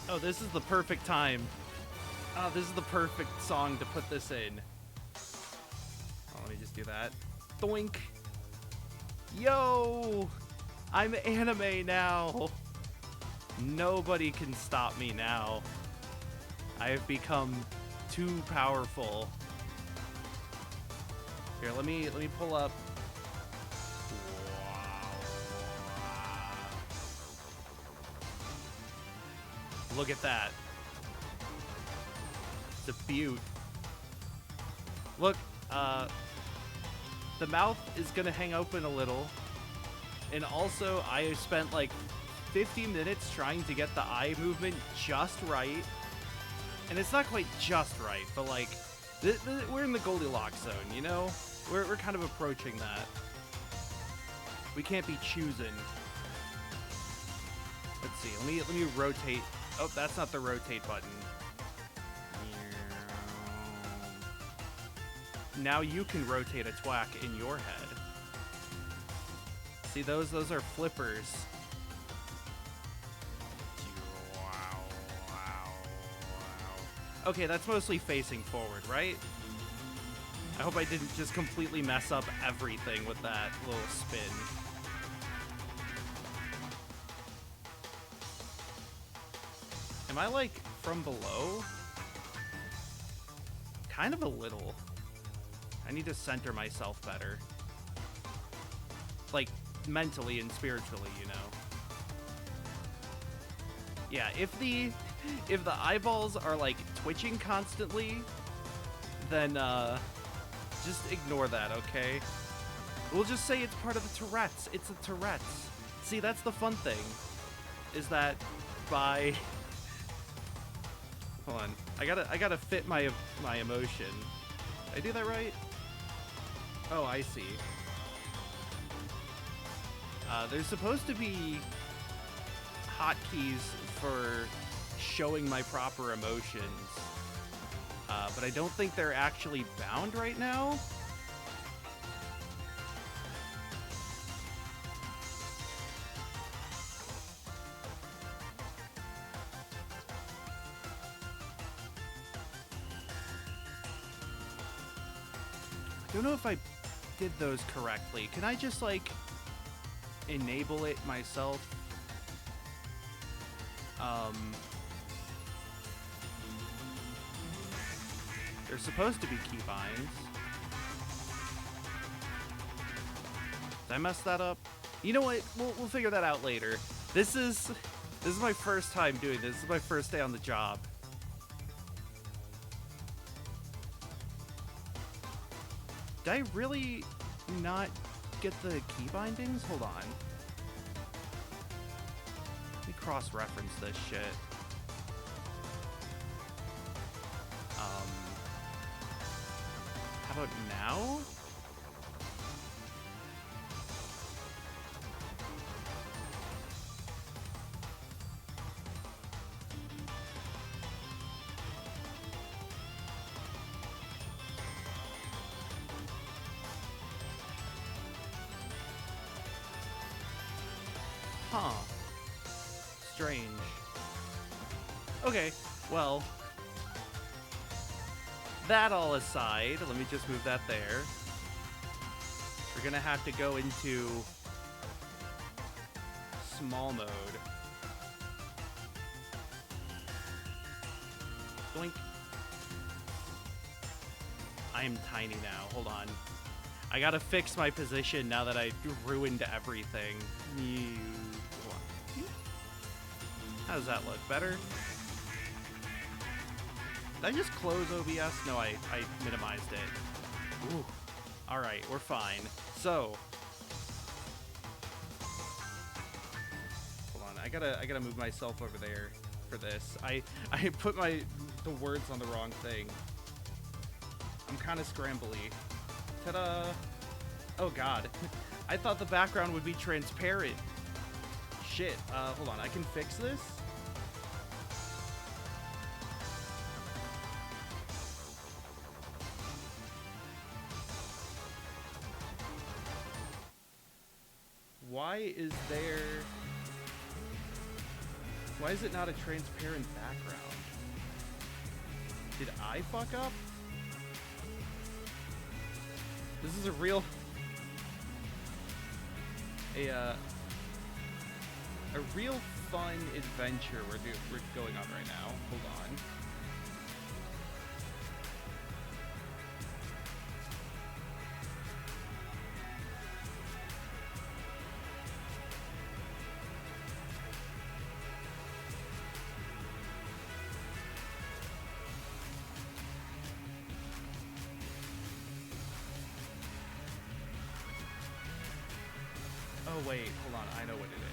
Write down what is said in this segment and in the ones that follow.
Oh, this is the perfect time. Oh, this is the perfect song to put this in. Oh, let me just do that. Doink. Yo! I'm anime now. Nobody can stop me now. I have become too powerful. Here, let me pull up. Look at that. It's a beaut. Look, the mouth is gonna hang open a little. And also, I spent like 50 minutes trying to get the eye movement just right. And it's not quite just right, but like, we're in the Goldilocks zone, you know? We're kind of approaching that. We can't be choosing. Let's see, let me rotate. Oh, that's not the rotate button. Now you can rotate a Twak in your head. See, those are flippers. Okay, that's mostly facing forward, right? I hope I didn't just completely mess up everything with that little spin. Am I, like, from below? Kind of a little. I need to center myself better. Like, mentally and spiritually, you know. Yeah, if the eyeballs are, like, twitching constantly, then, just ignore that, okay? We'll just say it's part of the Tourette's. It's a Tourette's. See, that's the fun thing, is that by... Hold on. I gotta fit my emotion. Did I do that right? Oh, I see. There's supposed to be hotkeys for showing my proper emotions, but I don't think they're actually bound right now. I don't know if I did those correctly. Can I just, like, enable it myself? There's supposed to be keybinds. Did I mess that up? You know what? We'll figure that out later. This is my first time doing this. This is my first day on the job. Did I really not get the key bindings? Hold on. Let me cross-reference this shit. How about now? Huh. Strange. Okay, well, that all aside, let me just move that there. We're gonna have to go into small mode. Doink. I am tiny now. Hold on. I gotta fix my position now that I ruined everything. Hold on. How does that look? Better? Did I just close OBS? No, I minimized it. Ooh. Alright, we're fine. So. Hold on, I gotta move myself over there for this. I put the words on the wrong thing. I'm kinda scrambly. Ta-da! Oh god. I thought the background would be transparent. Shit. Hold on, I can fix this? Why is there... Why is it not a transparent background? Did I fuck up? This is a real... A real fun adventure we're going on right now. Hold on. Oh wait, hold on, I know what it is.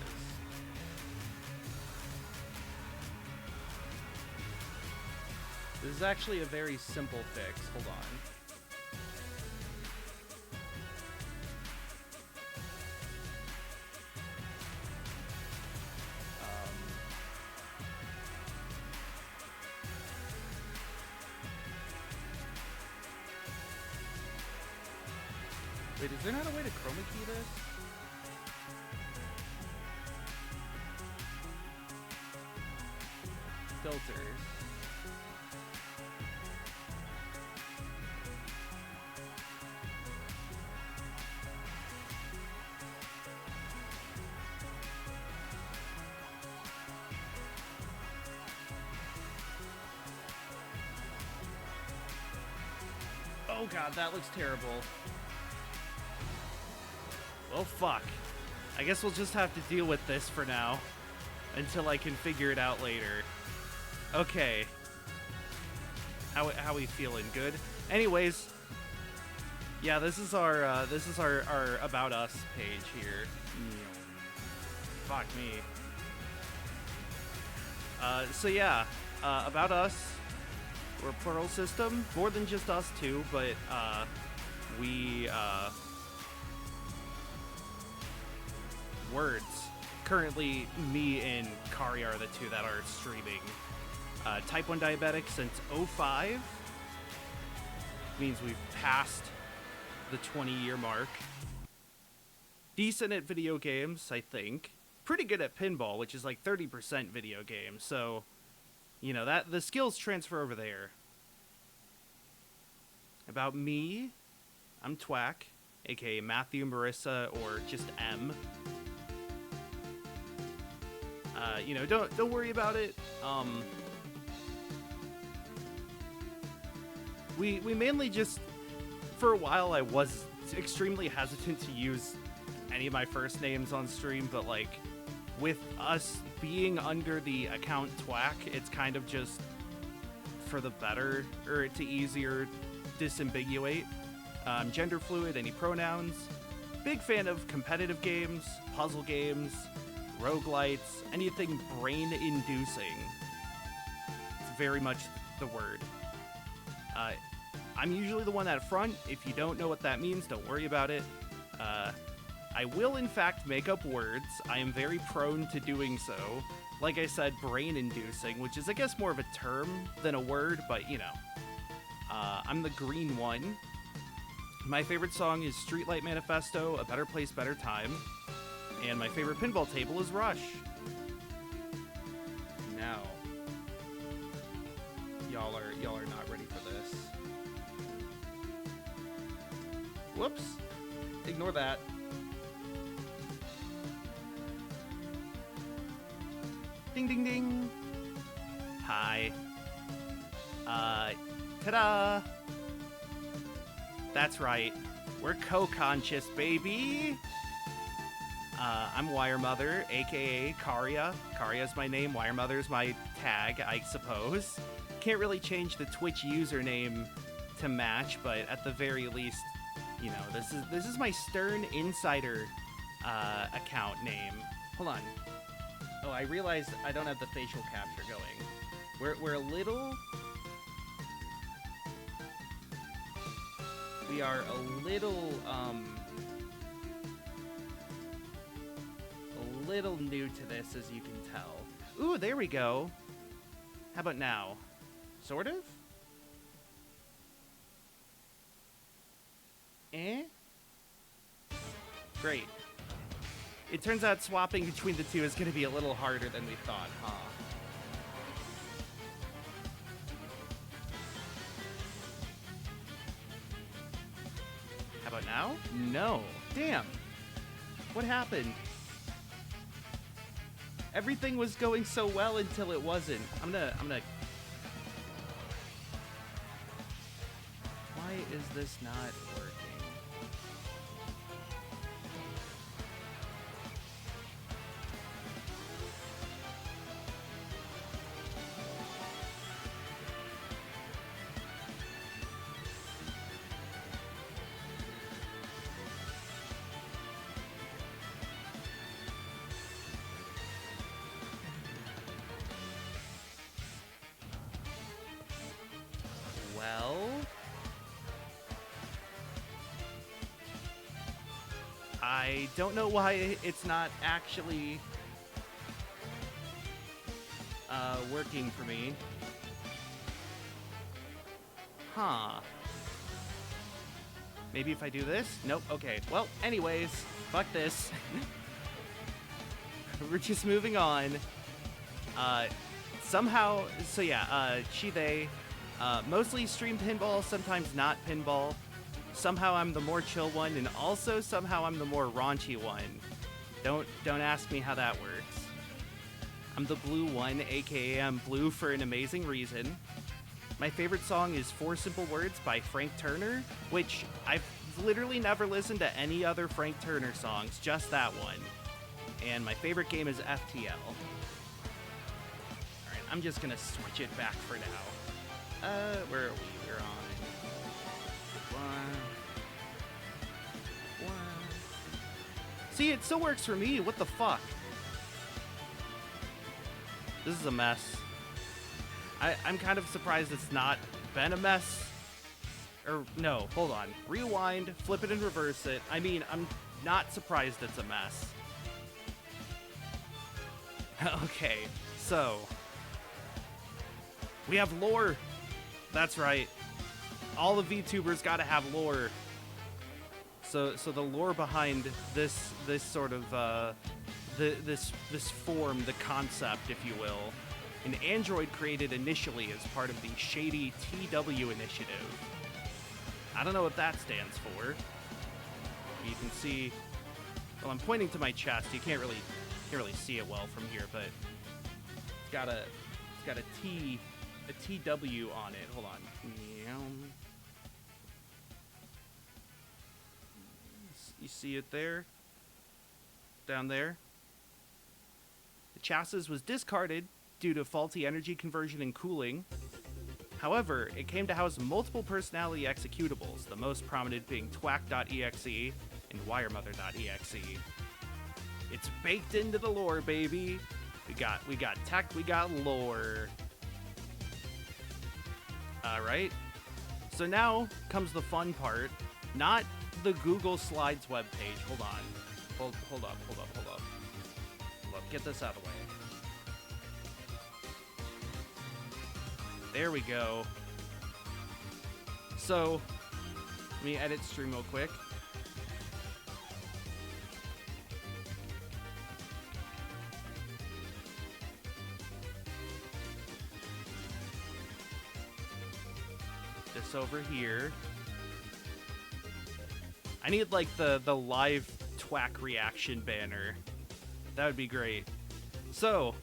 This is actually a very simple fix, hold on. Wait, is there not a way to chroma key this? Filters. Oh god, that looks terrible. Well, fuck. I guess we'll just have to deal with this for now until I can figure it out later. Okay. How we feeling? Good. Anyways, yeah, this is our About Us page here. Fuck me. So yeah, About Us. We're a plural system, more than just us two, but we words. Currently, me and Kari are the two that are streaming. Type 1 diabetic since 05. Means we've passed the 20-year mark. Decent at video games, I think. Pretty good at pinball, which is like 30% video games. So, you know, that the skills transfer over there. About me, I'm Twak, aka Matthew, Marissa, or just M. You know, don't worry about it. We mainly just, for a while I was extremely hesitant to use any of my first names on stream, but like with us being under the account Twak, it's kind of just for the better, or to easier disambiguate. Gender fluid, any pronouns. Big fan of competitive games, puzzle games, roguelites, anything brain-inducing. It's very much the word. I'm usually the one at front. If you don't know what that means, don't worry about it. I will, in fact, make up words. I am very prone to doing so. Like I said, brain-inducing, which is, I guess, more of a term than a word, but, you know. I'm the green one. My favorite song is Streetlight Manifesto, A Better Place, Better Time. And my favorite pinball table is Rush. Now, y'all are not ready for this. Whoops. Ignore that. Ding, ding, ding. Hi. Ta-da! That's right. We're co-conscious, baby! I'm Wiremother, aka Karia. Karia's my name, Wiremother's my tag, I suppose. Can't really change the Twitch username to match, but at the very least, you know, this is my Stern Insider account name. Hold on. Oh, I realized I don't have the facial capture going. We're a little... We are a little new to this, as you can tell. Ooh, there we go. How about now? Sort of? Eh? Great. It turns out swapping between the two is going to be a little harder than we thought, huh? How about now? No. Damn. What happened? Everything was going so well until it wasn't. I'm gonna... Why is this not working? Well... I don't know why it's not actually working for me. Huh. Maybe if I do this? Nope. Okay. Well, anyways, fuck this. We're just moving on. Somehow, so yeah, they mostly stream pinball, sometimes not pinball. Somehow I'm the more chill one, and also somehow I'm the more raunchy one. Don't ask me how that works. I'm the blue one, aka I'm blue for an amazing reason. My favorite song is 4 Simple Words by Frank Turner, which I've literally never listened to any other Frank Turner songs, just that one. And my favorite game is FTL. Alright, I'm just gonna switch it back for now. Where are we? We're on... See, it still works for me. What the fuck? This is a mess. I'm kind of surprised it's not been a mess. Or, no, hold on. Rewind, flip it and reverse it. I mean, I'm not surprised it's a mess. Okay, so... we have lore. That's right. All the VTubers gotta have lore. So the lore behind this sort of this form, the concept, if you will, an android created initially as part of the shady TW initiative. I don't know what that stands for. You can see. Well, I'm pointing to my chest. You can't really see it well from here, but it's got a TW on it. Hold on. You see it there? Down there? The chassis was discarded due to faulty energy conversion and cooling. However, it came to house multiple personality executables, the most prominent being Twak.exe and Wiremother.exe. It's baked into the lore, baby. We got tech, we got lore. Alright. So now comes the fun part. Not the Google Slides webpage. Hold on. Hold up. Get this out of the way. There we go. So, let me edit stream real quick. This over here. I need like the live Twak reaction banner. That would be great. So,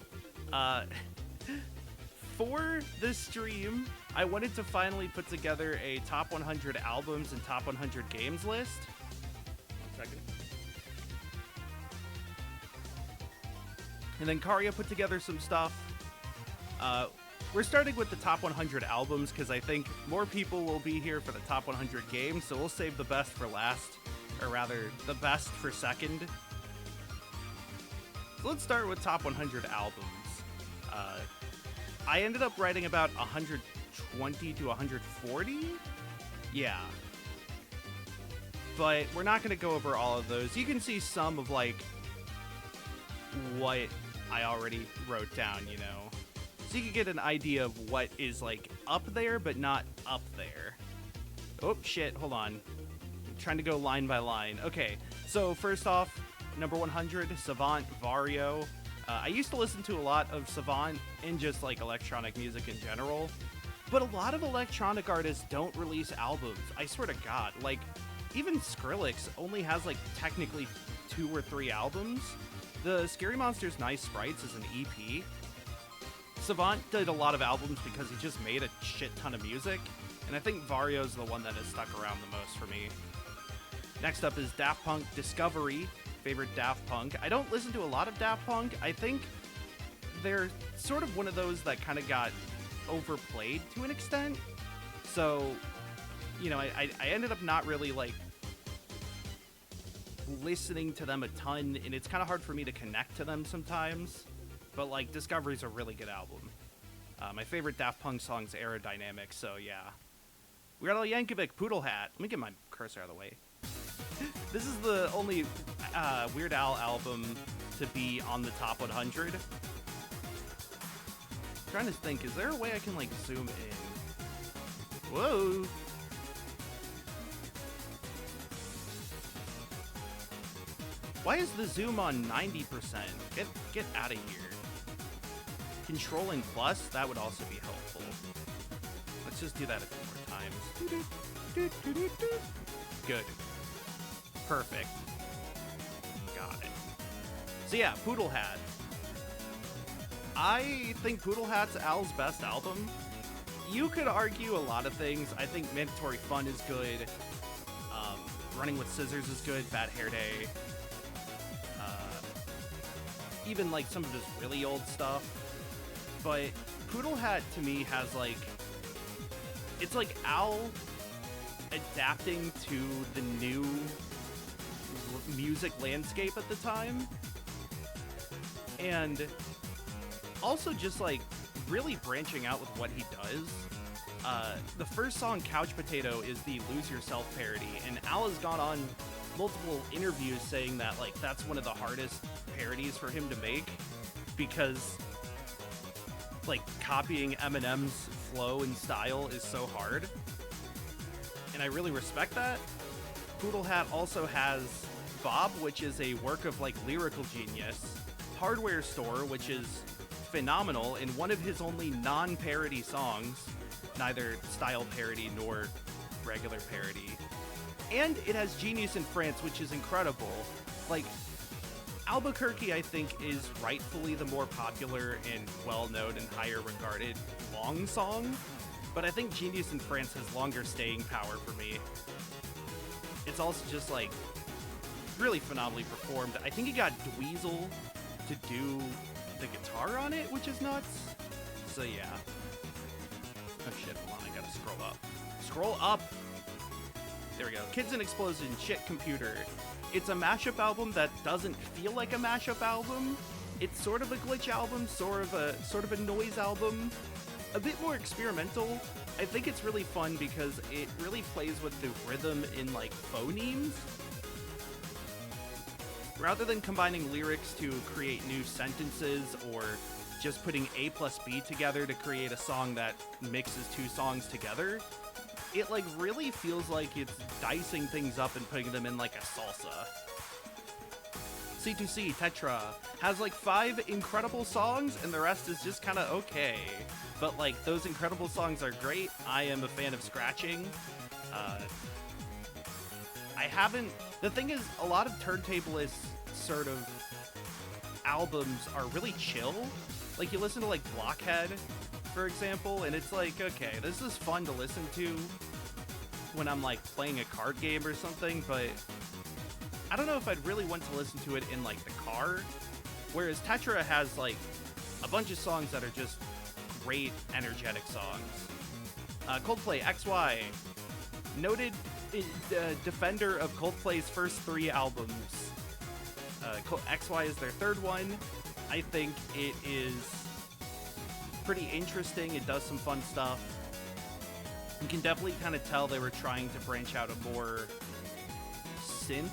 for this stream, I wanted to finally put together a top 100 albums and top 100 games list. 1 second. And then Karya put together some stuff. We're starting with the top 100 albums because I think more people will be here for the top 100 games, so we'll save the best for last, or rather, the best for second. So let's start with top 100 albums. I ended up writing about 120 to 140? Yeah. But we're not going to go over all of those. You can see some of, like, what I already wrote down, you know? So you can get an idea of what is, like, up there, but not up there. Oh, shit, hold on. I'm trying to go line by line. Okay, so first off, Number 100, Savant, Vario. I used to listen to a lot of Savant and just like electronic music in general, but a lot of electronic artists don't release albums. I swear to God, like even Skrillex only has like technically 2 or 3 albums. The Scary Monsters Nice Sprites is an EP. Savant did a lot of albums because he just made a shit ton of music, and I think Vario's the one that has stuck around the most for me. Next up is Daft Punk, Discovery. Favorite Daft Punk. I don't listen to a lot of Daft Punk. I think they're sort of one of those that kind of got overplayed to an extent. So, you know, I ended up not really like listening to them a ton, and it's kind of hard for me to connect to them sometimes. But like Discovery's a really good album. My favorite Daft Punk song's Aerodynamic, so yeah. Weird Al Yankovic, Poodle Hat. Let me get my cursor out of the way. This is the only Weird Al album to be on the top 100. I'm trying to think, is there a way I can like zoom in? Whoa! Why is the zoom on 90%? Get out of here. Control and plus, that would also be helpful. Let's just do that a few more times. Good. Perfect. Got it. So yeah, Poodle Hat. I think Poodle Hat's Al's best album. You could argue a lot of things. I think Mandatory Fun is good. Running with Scissors is good. Bad Hair Day. Even like some of his really old stuff. But Poodle Hat to me has like, it's like Al adapting to the new music landscape at the time, and also just like really branching out with what he does. The first song, Couch Potato, is the Lose Yourself parody, and Al has gone on multiple interviews saying that like that's one of the hardest parodies for him to make, because like copying Eminem's flow and style is so hard, and I really respect that. Poodle Hat also has Bob, which is a work of like lyrical genius, Hardware Store, which is phenomenal, and one of his only non-parody songs, neither style parody nor regular parody. And it has Genius in France, which is incredible. Like, Albuquerque, I think, is rightfully the more popular and well-known and higher regarded long song, but I think Genius in France has longer staying power for me. It's also just like really phenomenally performed. I think he got Dweezil to do the guitar on it, which is nuts. So yeah. Oh shit, hold on, I gotta scroll up. Scroll up! There we go. Kids in Explosion, Shit Computer. It's a mashup album that doesn't feel like a mashup album. It's sort of a glitch album, sort of a noise album. A bit more experimental. I think it's really fun because it really plays with the rhythm in like phonemes. Rather than combining lyrics to create new sentences or just putting A plus B together to create a song that mixes 2 songs together, it like really feels like it's dicing things up and putting them in like a salsa. C2C, Tetra, has like 5 incredible songs and the rest is just kind of okay. But like those incredible songs are great. I am a fan of scratching. The thing is, a lot of turntablist sort of albums are really chill. Like you listen to like Blockhead, for example, and it's like, okay, this is fun to listen to when I'm like playing a card game or something, but I don't know if I'd really want to listen to it in like the car. Whereas Tetra has like a bunch of songs that are just great, energetic songs. Coldplay, XY, noted defender of Coldplay's first 3 albums. XY is their 3rd one. I think it is pretty interesting. It does some fun stuff. You can definitely kind of tell they were trying to branch out a more synth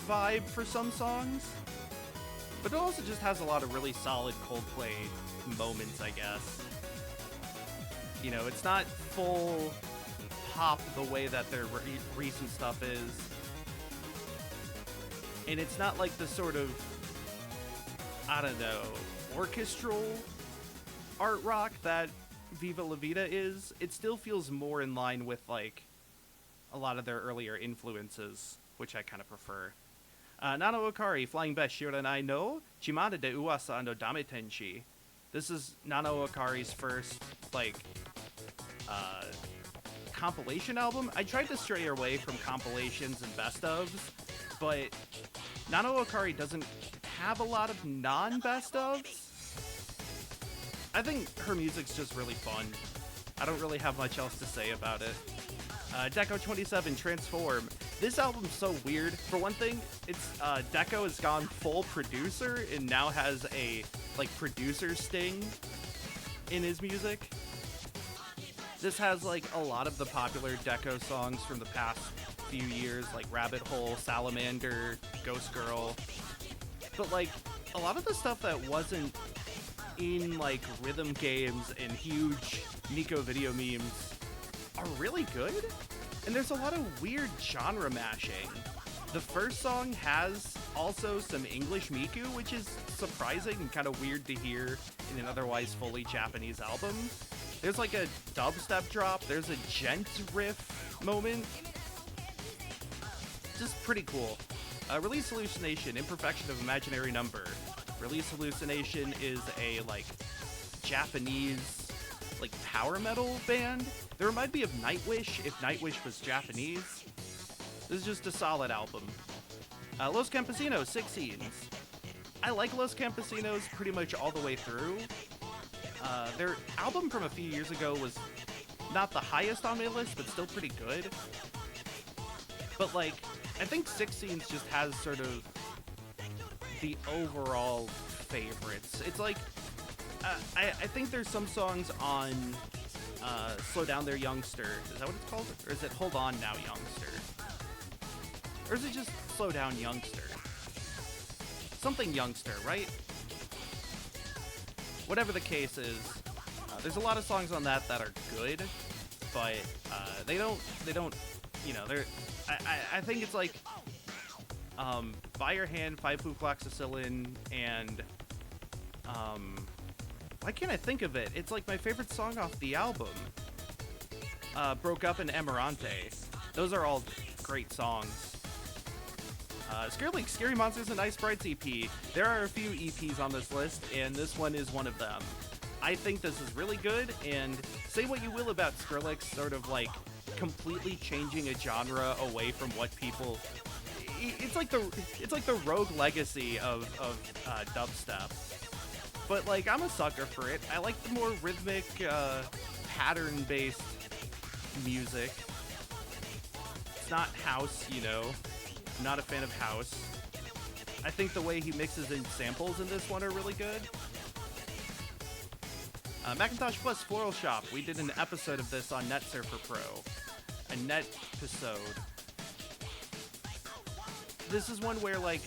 vibe for some songs. But it also just has a lot of really solid Coldplay moments, I guess. You know, it's not full pop the way that their recent stuff is. And it's not like the sort of, I don't know, orchestral art rock that Viva La Vida is. It still feels more in line with, like, a lot of their earlier influences, which I kind of prefer. Nano Okari, Flying Best Shiranai no Chimada de Uwasa no Dame Tenshi. This is Nano Okari's first, like, compilation album. I tried to stray away from compilations and best ofs, but Nano Okari doesn't have a lot of non-best ofs. I think her music's just really fun. I don't really have much else to say about it. Deco 27, Transform. This album's so weird. For one thing, it's Deco has gone full producer and now has a, like, producer sting in his music. This has, like, a lot of the popular Deco songs from the past few years, like Rabbit Hole, Salamander, Ghost Girl. But, like, a lot of the stuff that wasn't in, like, rhythm games and huge Nico video memes are really good, and there's a lot of weird genre mashing. The first song has also some English Miku, which is surprising and kind of weird to hear in an otherwise fully Japanese album. There's like a dubstep drop, there's a gent riff moment. Just pretty cool. Release Hallucination, Imperfection of Imaginary Number. Release Hallucination is a, like, Japanese, like, power metal band. They remind me of Nightwish if Nightwish was Japanese. This is just a solid album. Los Campesinos, 6 Scenes. I like Los Campesinos pretty much all the way through. Their album from a few years ago was not the highest on my list, but still pretty good. But, like, I think 6 Scenes just has sort of the overall favorites. It's like, I think there's some songs on Slow Down There Youngster. Is that what it's called? Or is it Hold On Now Youngster? Or is it just Slow Down Youngster? Something Youngster, right? Whatever the case is, there's a lot of songs on that are good, but they don't, you know, they're, I think it's like, By Your Hand, 5-flucloxacillin, and, why can't I think of it? It's like my favorite song off the album. Broke Up and Amarante. Those are all great songs. Scary Monsters and Ice Sprites EP. There are a few EPs on this list, and this one is one of them. I think this is really good, and say what you will about Skrillex sort of, like, completely changing a genre away from what people... It's like the Rogue Legacy of dubstep. But, like, I'm a sucker for it. I like the more rhythmic, pattern-based music. It's not house, you know. I'm not a fan of house. I think the way he mixes in samples in this one are really good. Macintosh Plus Floral Shop. We did an episode of this on Net Surfer Pro. A net episode. This is one where, like,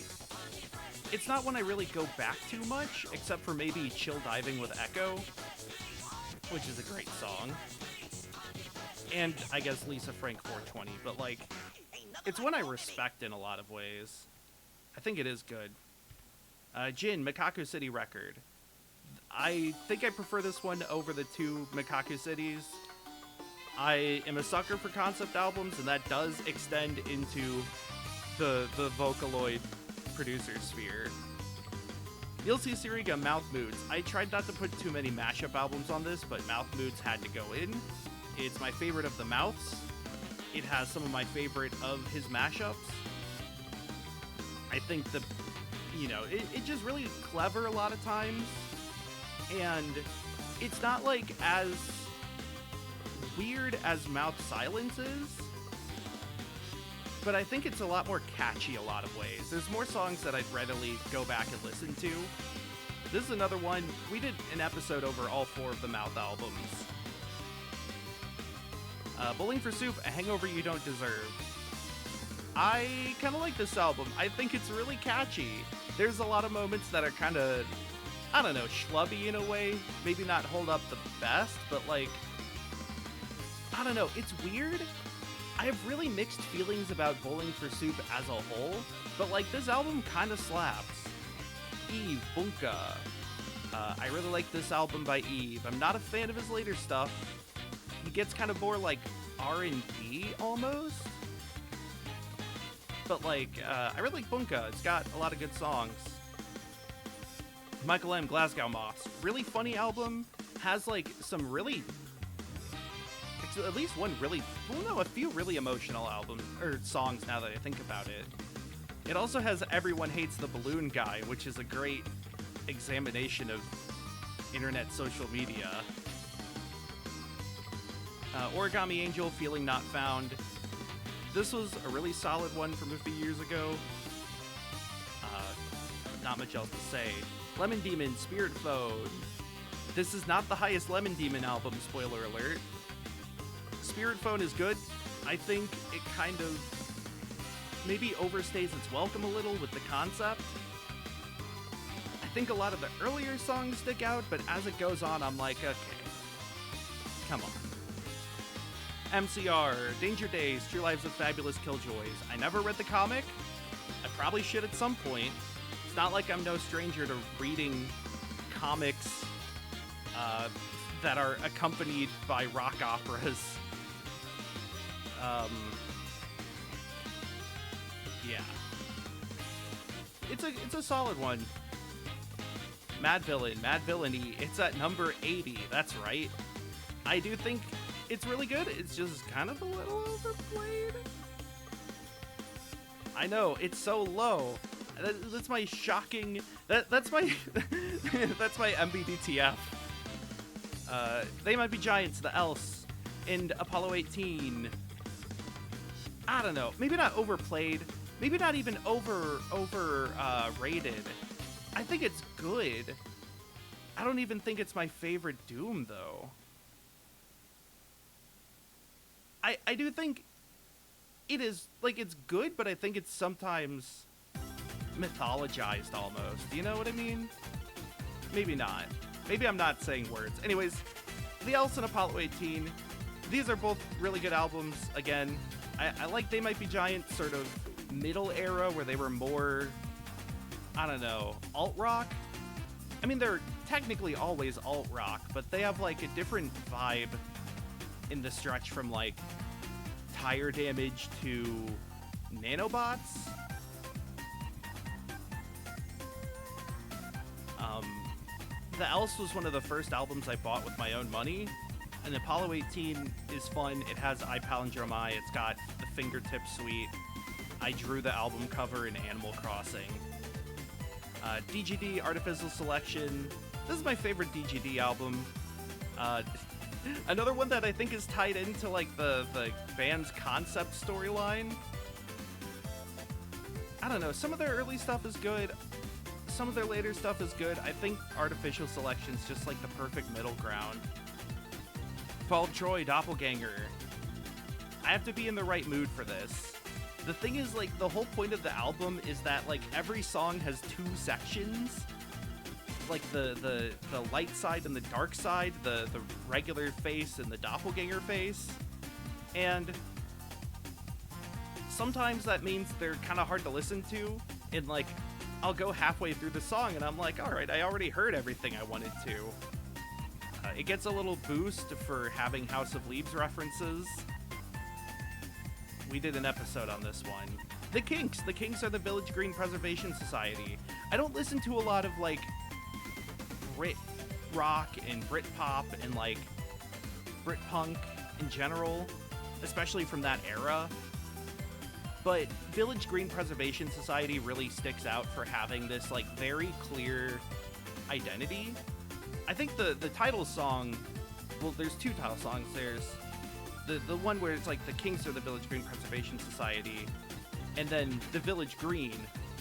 it's not one I really go back too much, except for maybe Chill Diving with Echo, which is a great song. And I guess Lisa Frank 420, but, like, it's one I respect in a lot of ways. I think it is good. Jin, Mikaku City Record. I think I prefer this one over the two Mikaku Cities. I am a sucker for concept albums, and that does extend into the Vocaloid producer sphere. Ilse Siriga, Mouth Moods. I tried not to put too many mashup albums on this, but Mouth Moods had to go in. It's my favorite of the Mouths. It has some of my favorite of his mashups. I think it's just really clever a lot of times. And it's not, like, as weird as Mouth Silence is, but I think it's a lot more catchy a lot of ways. There's more songs that I'd readily go back and listen to. This is another one. We did an episode over all 4 of the Mouth albums. Bowling for Soup, A Hangover You Don't Deserve. I kind of like this album. I think it's really catchy. There's a lot of moments that are kind of, I don't know, schlubby in a way. Maybe not hold up the best, but, like, I don't know. It's weird I have really mixed feelings about Bowling for Soup as a whole, but like this album kind of slaps. Eve, Bunka. I really like this album by Eve. I'm not a fan of his later stuff. He gets kind of more like R&B almost. But like, I really like Bunka. It's got a lot of good songs. Michael M. Glasgow Moss. Really funny album. Has like some really, at least one really, well no, a few really emotional albums, or songs now that I think about it. It also has Everyone Hates the Balloon Guy, which is a great examination of internet social media. Origami Angel, Feeling Not Found. This was a really solid one from a few years ago. Not much else to say. Lemon Demon, Spirit Phone. This is not the highest Lemon Demon album, spoiler alert. Spirit Phone is good. I think it kind of maybe overstays its welcome a little with the concept. I think a lot of the earlier songs stick out, but as it goes on, I'm like, okay, come on. MCR, Danger Days, True Lives of Fabulous Killjoys. I never read the comic. I probably should at some point. It's not like I'm no stranger to reading comics that are accompanied by rock operas. Yeah. It's a solid one. Mad Villainy. It's at number 80. That's right. I do think it's really good. It's just kind of a little overplayed. I know, it's so low. That's my shocking. That's my that's my MBDTF. They Might Be Giants, The Else, and Apollo 18. I don't know. Maybe not overplayed. Maybe not even rated. I think it's good. I don't even think it's my favorite Doom, though. I do think it is, like, it's good, but I think it's sometimes mythologized almost. You know what I mean? Maybe not. Maybe I'm not saying words. Anyways, The Else and Apollo 18. These are both really good albums. Again, I like They Might Be Giants sort of middle era where they were more, I don't know, alt-rock. I mean, they're technically always alt-rock, but they have, like, a different vibe in the stretch from, like, Tire Damage to Nanobots. The Else was one of the first albums I bought with my own money, and Apollo 18 is fun. It has I Palindrome I. It's got the fingertip suite. I drew the album cover in Animal Crossing. DGD Artificial Selection. This is my favorite DGD album. Another one that I think is tied into like the band's concept storyline. I don't know. Some of their early stuff is good. Some of their later stuff is good. I think Artificial Selection's just like the perfect middle ground. Fall Troy, Doppelganger. I have to be in the right mood for this. The thing is, like, the whole point of the album is that, like, every song has two sections. Like, the light side and the dark side, the regular face and the doppelganger face. And sometimes that means they're kind of hard to listen to. And, like, I'll go halfway through the song and I'm like, alright, I already heard everything I wanted to. It gets a little boost for having House of Leaves references. We did an episode on this one. The Kinks. The Kinks are the Village Green Preservation Society. I don't listen to a lot of, like, Brit rock and Brit pop and, like, Brit punk in general, especially from that era. But Village Green Preservation Society really sticks out for having this, like, very clear identity. I think the title song, well, there's two title songs. There's the one where it's like the Kinks are the Village Green Preservation Society, and then the Village Green.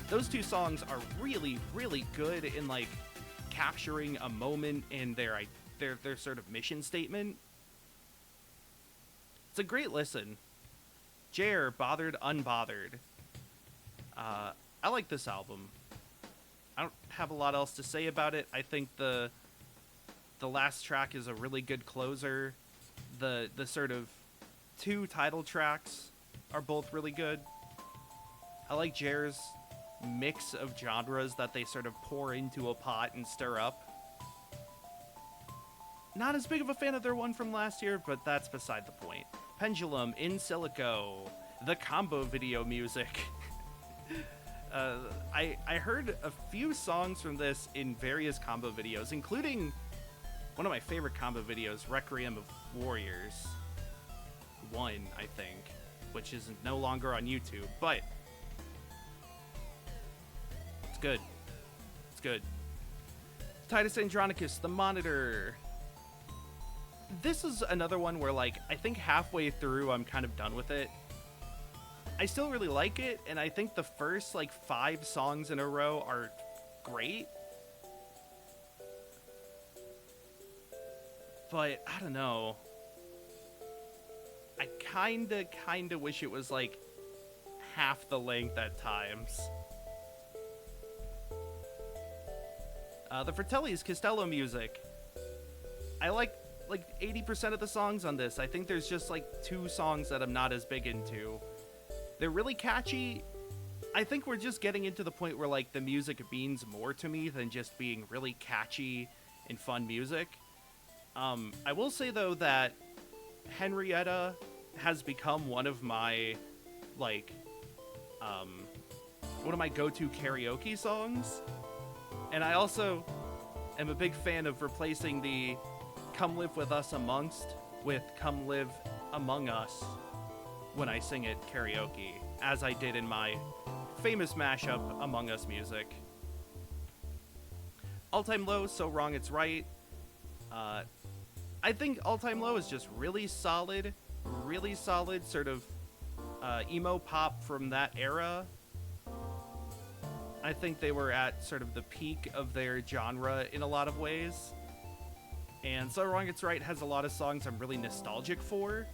Those two songs are really, really good in, like, capturing a moment in their sort of mission statement. It's a great listen. Jer, Bothered Unbothered. I like this album. I don't have a lot else to say about it. I think the last track is a really good closer. The sort of two title tracks are both really good. I like Jer's mix of genres that they sort of pour into a pot and stir up. Not as big of a fan of their one from last year, but that's beside the point. Pendulum, In Silico, the combo video music. I heard a few songs from this in various combo videos, including one of my favorite combo videos, Requiem of Warriors 1, I think, which is no longer on YouTube, but it's good. It's good. Titus Andronicus, The Monitor. This is another one where, like, I think halfway through I'm kind of done with it. I still really like it, and I think the first, like, 5 songs in a row are great. But, I don't know. I kinda wish it was, like, half the length at times. The Fratelli's Costello music. I like 80% of the songs on this. I think there's just, like, 2 songs that I'm not as big into. They're really catchy. I think we're just getting into the point where, like, the music means more to me than just being really catchy and fun music. I will say, though, that Henrietta has become one of my, like, one of my go-to karaoke songs. And I also am a big fan of replacing the Come Live With Us Amongst with Come Live Among Us when I sing it karaoke, as I did in my famous mashup Among Us music. All Time Low, So Wrong It's Right. I think All Time Low is just really solid sort of emo pop from that era. I think they were at sort of the peak of their genre in a lot of ways. And So Wrong It's Right has a lot of songs I'm really nostalgic for.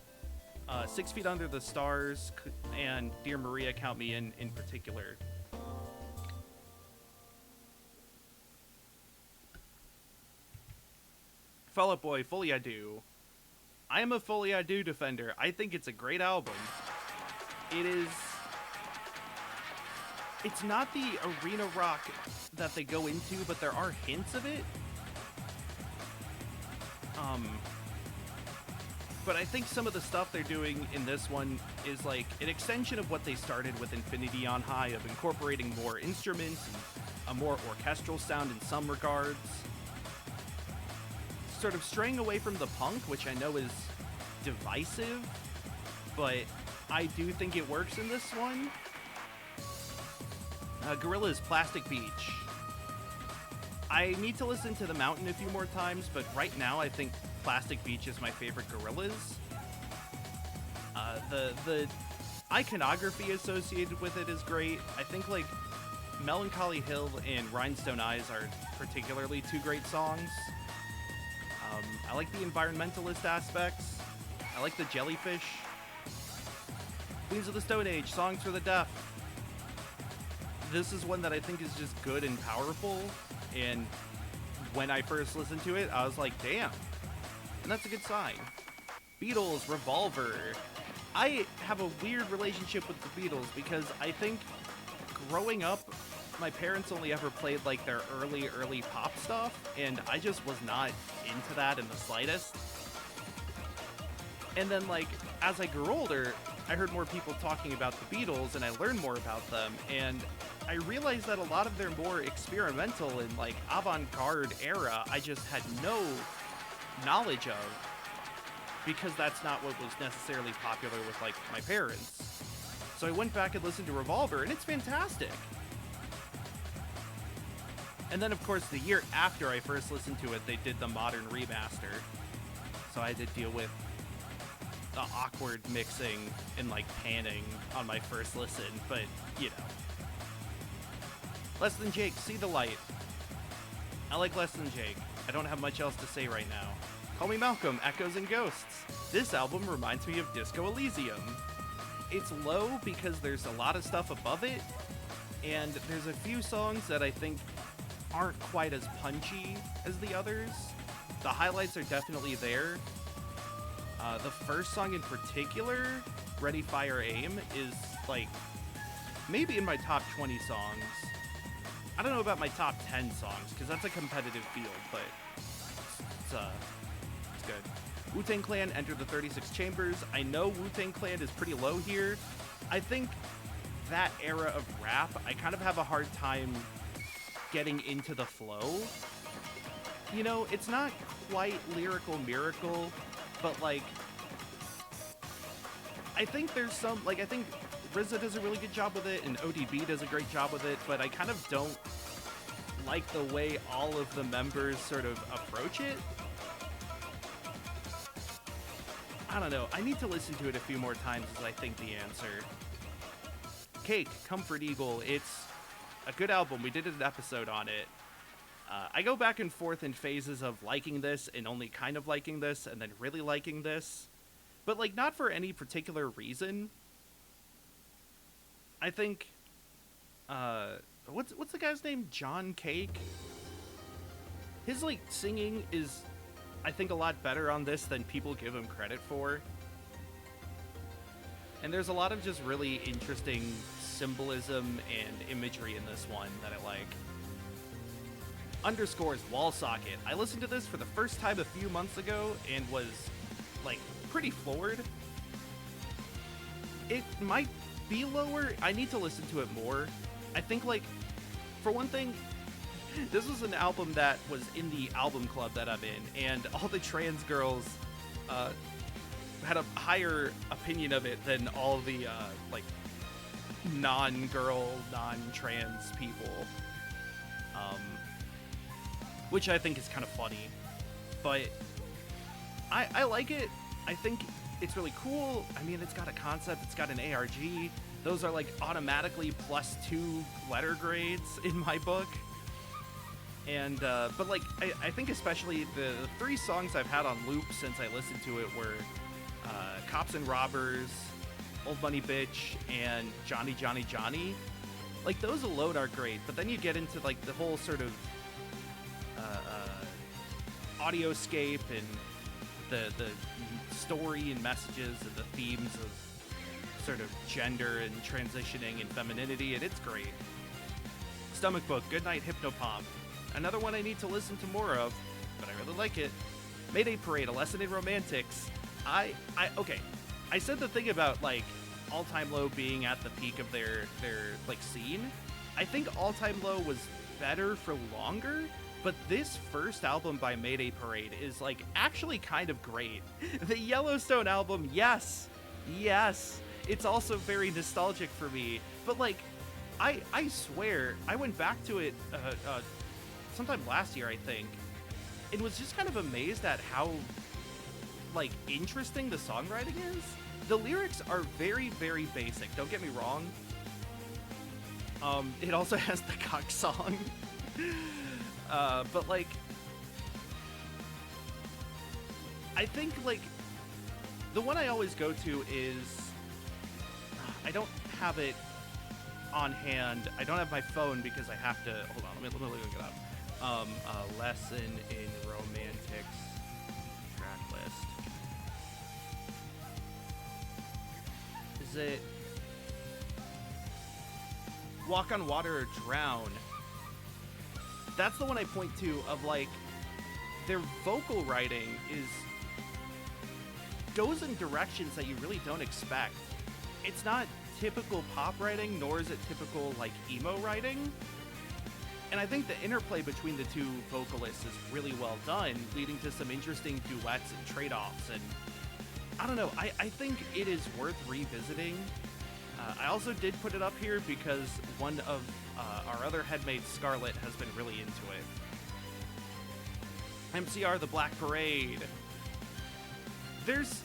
6 Feet Under the Stars and Dear Maria Count Me in particular. Fall Out Boy, Fully I Do. I am a Fully I Do defender. I think it's a great album. It's not the arena rock that they go into, but there are hints of it. But I think some of the stuff they're doing in this one is like an extension of what they started with Infinity on High, of incorporating more instruments and a more orchestral sound in some regards. Sort of straying away from the punk, which I know is divisive, but I do think it works in this one. Gorillaz, Plastic Beach. I need to listen to The Mountain a few more times, but right now I think Plastic Beach is my favorite Gorillaz. The iconography associated with it is great. I think, like, Melancholy Hill and Rhinestone Eyes are particularly 2 great songs. I like the environmentalist aspects. I like the Jellyfish. Queens of the Stone Age, Songs for the Deaf. This is one that I think is just good and powerful, and when I first listened to it, I was like, damn. And that's a good sign. Beatles, Revolver. I have a weird relationship with the Beatles because I think growing up, my parents only ever played, like, their early pop stuff, and I just was not into that in the slightest. And then, like, as I grew older, I heard more people talking about the Beatles, and I learned more about them, and I realized that a lot of their more experimental and, like, avant-garde era, I just had no knowledge of, because that's not what was necessarily popular with, like, my parents. So I went back and listened to Revolver, and it's fantastic. And then, of course, the year after I first listened to it, they did the modern remaster. So I had to deal with the awkward mixing and, like, panning on my first listen, but, you know. Less Than Jake, See the Light. I like Less Than Jake. I don't have much else to say right now. Call Me Malcolm, Echoes and Ghosts. This album reminds me of Disco Elysium. It's low because there's a lot of stuff above it, and there's a few songs that I think aren't quite as punchy as the others. The highlights are definitely there. The first song in particular, Ready, Fire, Aim, is like maybe in my top 20 songs. I don't know about my top 10 songs because that's a competitive field, but it's good. Wu-Tang Clan entered the 36 chambers. I know Wu-Tang Clan is pretty low here. I think that era of rap, I kind of have a hard time getting into the flow. You know, it's not quite Lyrical Miracle, but like, I think there's some, like, I think RZA does a really good job with it and ODB does a great job with it, but I kind of don't like the way all of the members sort of approach it. I don't know. I need to listen to it a few more times as I think the answer. Cake, Comfort Eagle. It's a good album. We did an episode on it. I go back and forth in phases of liking this and only kind of liking this and then really liking this. But, like, not for any particular reason. I think, what's the guy's name? John Cake? His, like, singing is, I think, a lot better on this than people give him credit for. And there's a lot of just really interesting symbolism and imagery in this one that I like. Underscores Wall Socket. I listened to this for the first time a few months ago and was, like, pretty floored. It might be lower. I need to listen to it more. I think, like, for one thing, this was an album that was in the album club that I'm in, and all the trans girls had a higher opinion of it than all the, like, non-girl, non-trans people. Which I think is kind of funny. But I like it. I think it's really cool. I mean, it's got a concept. It's got an ARG. Those are, like, automatically +2 letter grades in my book. And, but, like, I think especially the 3 songs I've had on loop since I listened to it were Cops and Robbers, Old Money Bitch, and Johnny Johnny Johnny. Like, those alone are great, but then you get into, like, the whole sort of audioscape and the story and messages and the themes of sort of gender and transitioning and femininity, and it's great. Stomach Book, Goodnight Hypnopomp. Another one I need to listen to more of, but I really like it. Mayday Parade, A Lesson in Romantics. Okay. I said the thing about, like, All Time Low being at the peak of their like, scene. I think All Time Low was better for longer, but this first album by Mayday Parade is, like, actually kind of great. The Yellowstone album, yes. It's also very nostalgic for me, but, like, I swear, I went back to it sometime last year, I think, and was just kind of amazed at how, like, interesting the songwriting is. The lyrics are very, very basic, don't get me wrong. It also has the cock song. But, like, I think, like, the one I always go to is, I don't have it on hand. I don't have my phone because I have to, hold on, let me look it up. Lesson in Romantics track list. Is it Walk on Water or Drown? That's the one I point to of, like, their vocal writing goes in directions that you really don't expect. It's not typical pop writing, nor is it typical, like, emo writing. And I think the interplay between the two vocalists is really well done, leading to some interesting duets and trade-offs. And I don't know, I think it is worth revisiting. I also did put it up here because one of our other headmates, Scarlett, has been really into it. MCR The Black Parade. There's,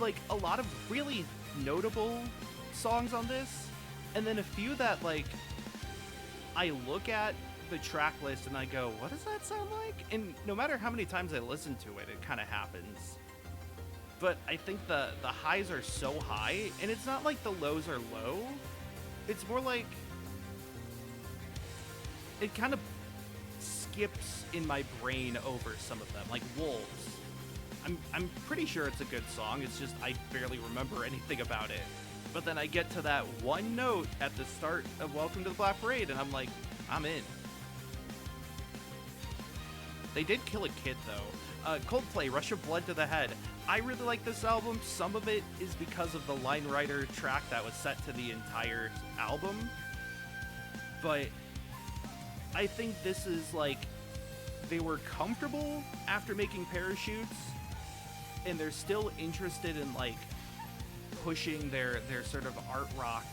like, a lot of really notable songs on this, and then a few that, like, I look at the track list and I go, what does that sound like? And no matter how many times I listen to it, it kind of happens. But I think the highs are so high, and it's not like the lows are low. It's more like it kind of skips in my brain over some of them, like Wolves. I'm pretty sure it's a good song. It's just I barely remember anything about it. But then I get to that one note at the start of Welcome to the Black Parade, and I'm like, I'm in. They did kill a kid, though. Coldplay, Rush of Blood to the Head. I really like this album. Some of it is because of the Line Rider track that was set to the entire album. But I think this is, like, they were comfortable after making Parachutes, and they're still interested in, like, pushing their sort of art rock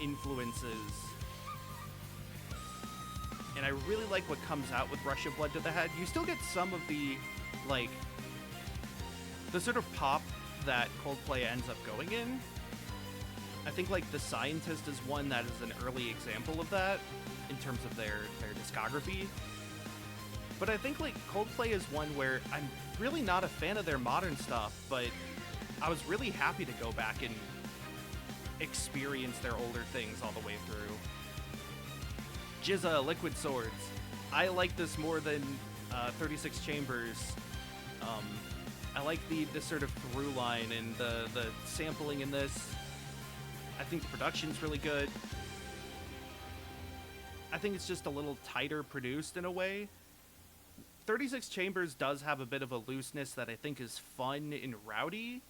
influences. And I really like what comes out with Rush of Blood to the Head. You still get some of the, like, the sort of pop that Coldplay ends up going in. I think, like, The Scientist is one that is an early example of that in terms of their discography. But I think, like, Coldplay is one where I'm really not a fan of their modern stuff, but I was really happy to go back and experience their older things all the way through. Jizza, Liquid Swords. I like this more than 36 Chambers. I like the sort of through line and the sampling in this. I think the production's really good. I think it's just a little tighter produced in a way. 36 Chambers does have a bit of a looseness that I think is fun and rowdy.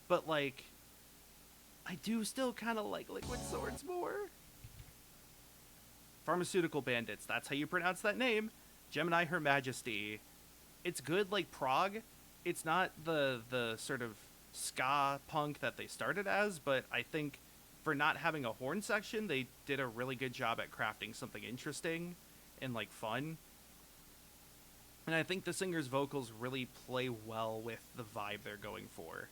But, like, I do still kind of like Liquid Swords more. Pharmaceutical Bandits, that's how you pronounce that name. Gemini Her Majesty. It's good like prog. It's not the sort of ska punk that they started as, but I think for not having a horn section, they did a really good job at crafting something interesting and, like, fun. And I think the singer's vocals really play well with the vibe they're going for.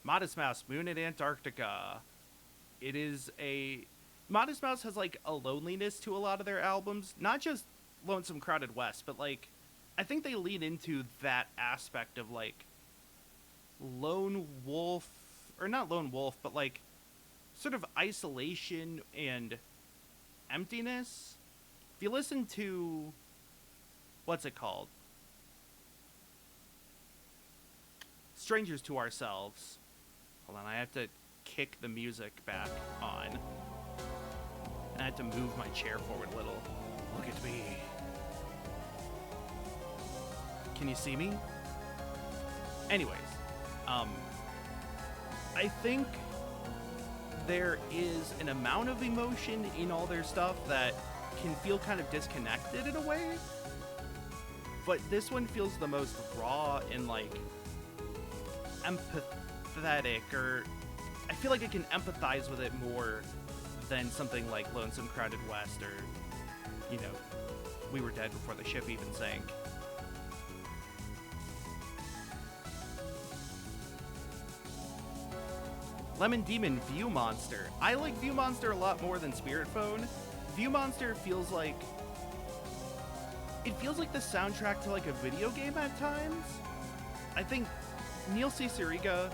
Modest Mouse, Moon in Antarctica. It is a... Modest Mouse has, like, a loneliness to a lot of their albums. Not just Lonesome Crowded West, but, like, I think they lean into that aspect of, like, lone wolf... Or not lone wolf, but, like, sort of isolation and emptiness. If you listen to... What's it called? Strangers to Ourselves. Hold on, I have to kick the music back on. And I had to move my chair forward a little. Look at me. Can you see me? Anyways, I think there is an amount of emotion in all their stuff that can feel kind of disconnected in a way. But this one feels the most raw and, like, empathetic, or I feel like I can empathize with it more than something like Lonesome Crowded West or, you know, We Were Dead Before the Ship Even Sank. Lemon Demon, View Monster. I like View Monster a lot more than Spirit Phone. View Monster feels like... It feels like the soundtrack to, like, a video game at times. I think Neil Cicierega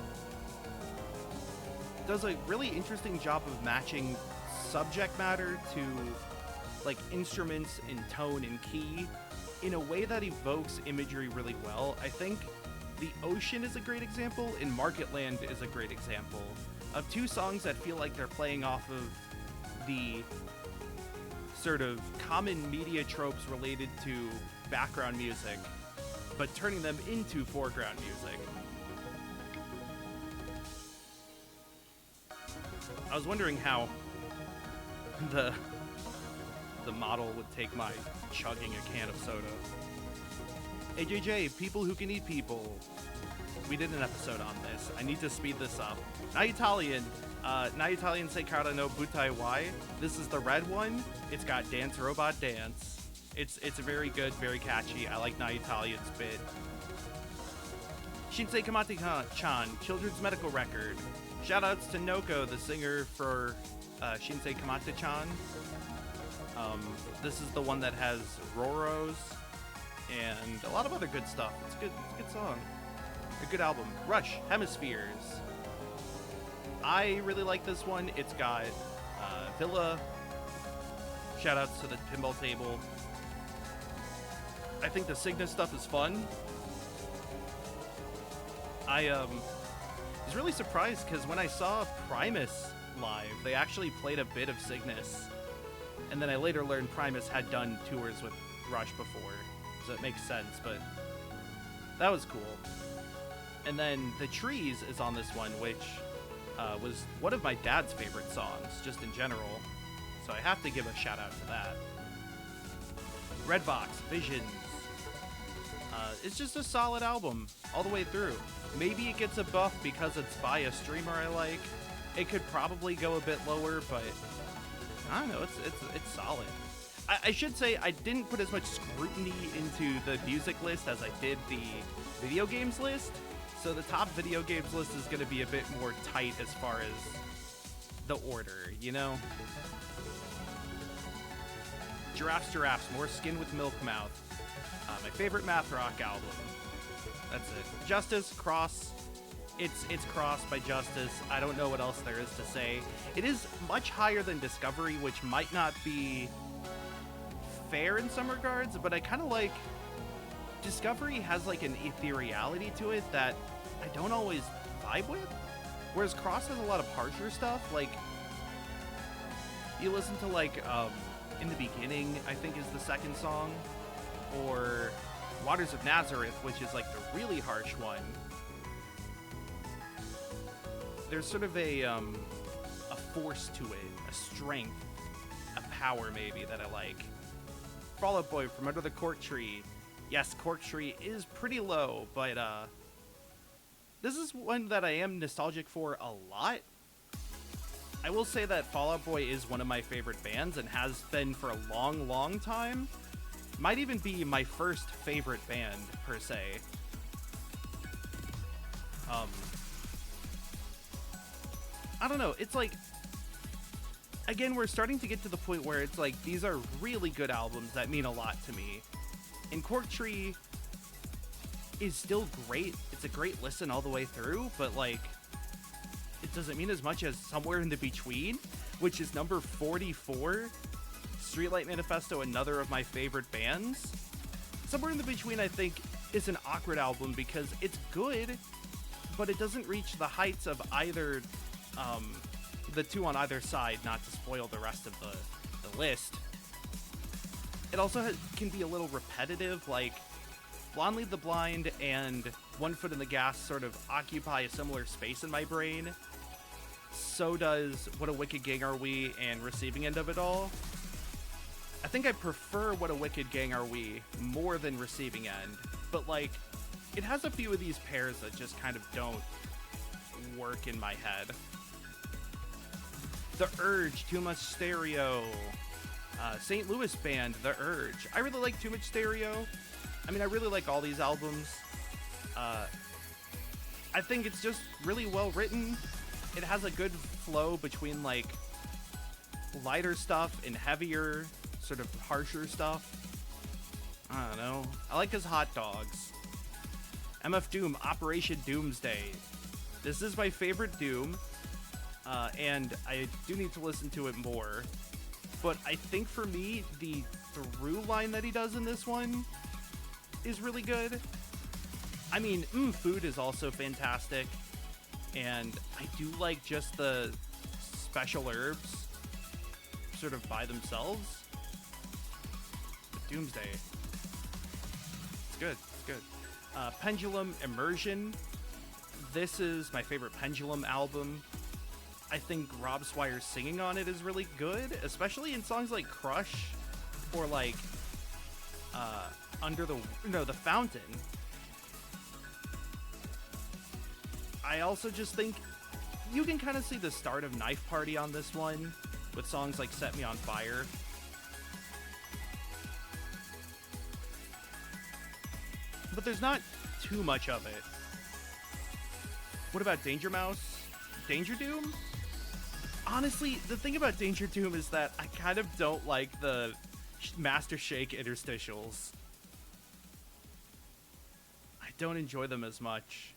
does a really interesting job of matching subject matter to, like, instruments and tone and key in a way that evokes imagery really well. I think The Ocean is a great example, and Marketland is a great example of two songs that feel like they're playing off of the sort of common media tropes related to background music, but turning them into foreground music. I was wondering how the model would take my chugging a can of soda. AJJ, People Who Can Eat People. We did an episode on this. I need to speed this up. Na Italian Seikara no Butai Wai. This is the red one. It's got Dance Robot Dance. It's very good, very catchy. I like Na Italian's bit. Shinsei Kamate-chan, Children's Medical Record. Shoutouts to Noko, the singer for Shinsei Kamate-chan. This is the one that has Roros and a lot of other good stuff. It's good. It's a good song. A good album. Rush, Hemispheres. I really like this one. It's got Villa. Shoutouts to the pinball table. I think the Cygnus stuff is fun. I was really surprised because when I saw Primus live, they actually played a bit of Cygnus. And then I later learned Primus had done tours with Rush before, so it makes sense, but that was cool. And then The Trees is on this one, which was one of my dad's favorite songs, just in general, so I have to give a shout out to that. Redbox, Visions. It's just a solid album all the way through. Maybe it gets a buff because it's by a streamer I like. It could probably go a bit lower, but I don't know, it's solid. I should say I didn't put as much scrutiny into the music list as I did the video games list. So the top video games list is going to be a bit more tight as far as the order, you know? Giraffes, More Skin with Milk Mouth. My favorite math rock album. That's it. Justice, Cross. It's Cross by Justice. I don't know what else there is to say. It is much higher than Discovery, which might not be fair in some regards, but I kind of like... Discovery has like an ethereality to it that I don't always vibe with, whereas Cross has a lot of harsher stuff. Like, you listen to like In the Beginning, I think is the second song, or Waters of Nazareth, which is like the really harsh one. There's sort of a force to it, a strength, a power maybe that I like. Fall Out Boy, From Under the Cork Tree. Yes, Cork Tree is pretty low, but this is one that I am nostalgic for a lot. I will say that Fall Out Boy is one of my favorite bands and has been for a long, long time. Might even be my first favorite band, per se. I don't know, it's like... Again, we're starting to get to the point where it's like, these are really good albums that mean a lot to me. And Cork Tree is still great. It's a great listen all the way through, but like, it doesn't mean as much as Somewhere in the Between, which is number 44. Streetlight Manifesto, another of my favorite bands. Somewhere in the Between, I think, is an awkward album because it's good, but it doesn't reach the heights of either, the two on either side, not to spoil the rest of the list. It also can be a little repetitive, like Blonde Lead the Blind and One Foot in the Gas sort of occupy a similar space in my brain. So does What a Wicked Gang Are We and Receiving End of It All. I think I prefer What a Wicked Gang Are We more than Receiving End, but like, it has a few of these pairs that just kind of don't work in my head. The Urge, Too Much Stereo. St. Louis band, The Urge. I really like Too Much Stereo. I mean, I really like all these albums. I think it's just really well written. It has a good flow between like lighter stuff and heavier, sort of harsher stuff. I don't know. I like his Hot Dogs. MF Doom, Operation Doomsday. This is my favorite Doom, and I do need to listen to it more. But I think for me, the through line that he does in this one is really good. I mean, Food is also fantastic. And I do like just the special herbs sort of by themselves. But Doomsday. It's good. It's good. Pendulum, Immersion. This is my favorite Pendulum album. I think Rob Swire's singing on it is really good, especially in songs like Crush or like The Fountain. I also just think you can kind of see the start of Knife Party on this one with songs like Set Me on Fire. But there's not too much of it. What about Danger Mouse? Danger Doom? Honestly, the thing about Danger Doom is that I kind of don't like the Master Shake interstitials. I don't enjoy them as much.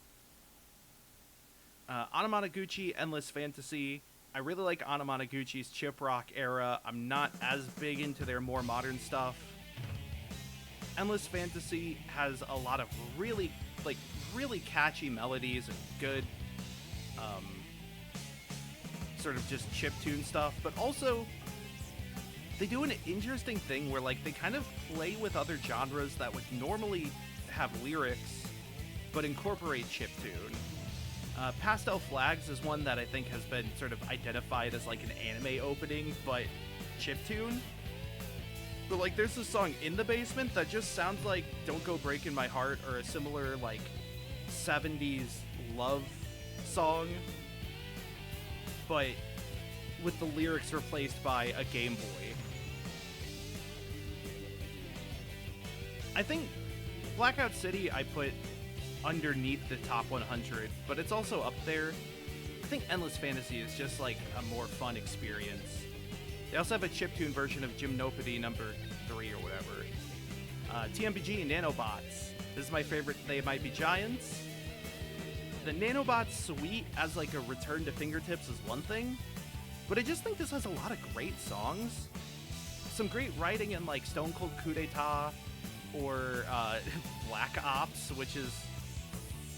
Anamanaguchi, Endless Fantasy. I really like Anamanaguchi's chip rock era. I'm not as big into their more modern stuff. Endless Fantasy has a lot of really like really catchy melodies and good sort of just chiptune stuff, but also they do an interesting thing where like they kind of play with other genres that would normally have lyrics but incorporate chiptune. Pastel Flags is one that I think has been sort of identified as like an anime opening but chiptune. But like there's this song In the Basement that just sounds like Don't Go Breaking My Heart or a similar like 70s love song, but with the lyrics replaced by a Game Boy. I think Blackout City I put underneath the top 100, but it's also up there. I think Endless Fantasy is just like a more fun experience. They also have a chiptune version of Gymnopody number 3 or whatever. TMPG Nanobots. This is my favorite They Might Be Giants. The Nanobots suite as like a return to fingertips is one thing, but I just think this has a lot of great songs. Some great writing in like Stone Cold Coup d'etat or Black Ops, which is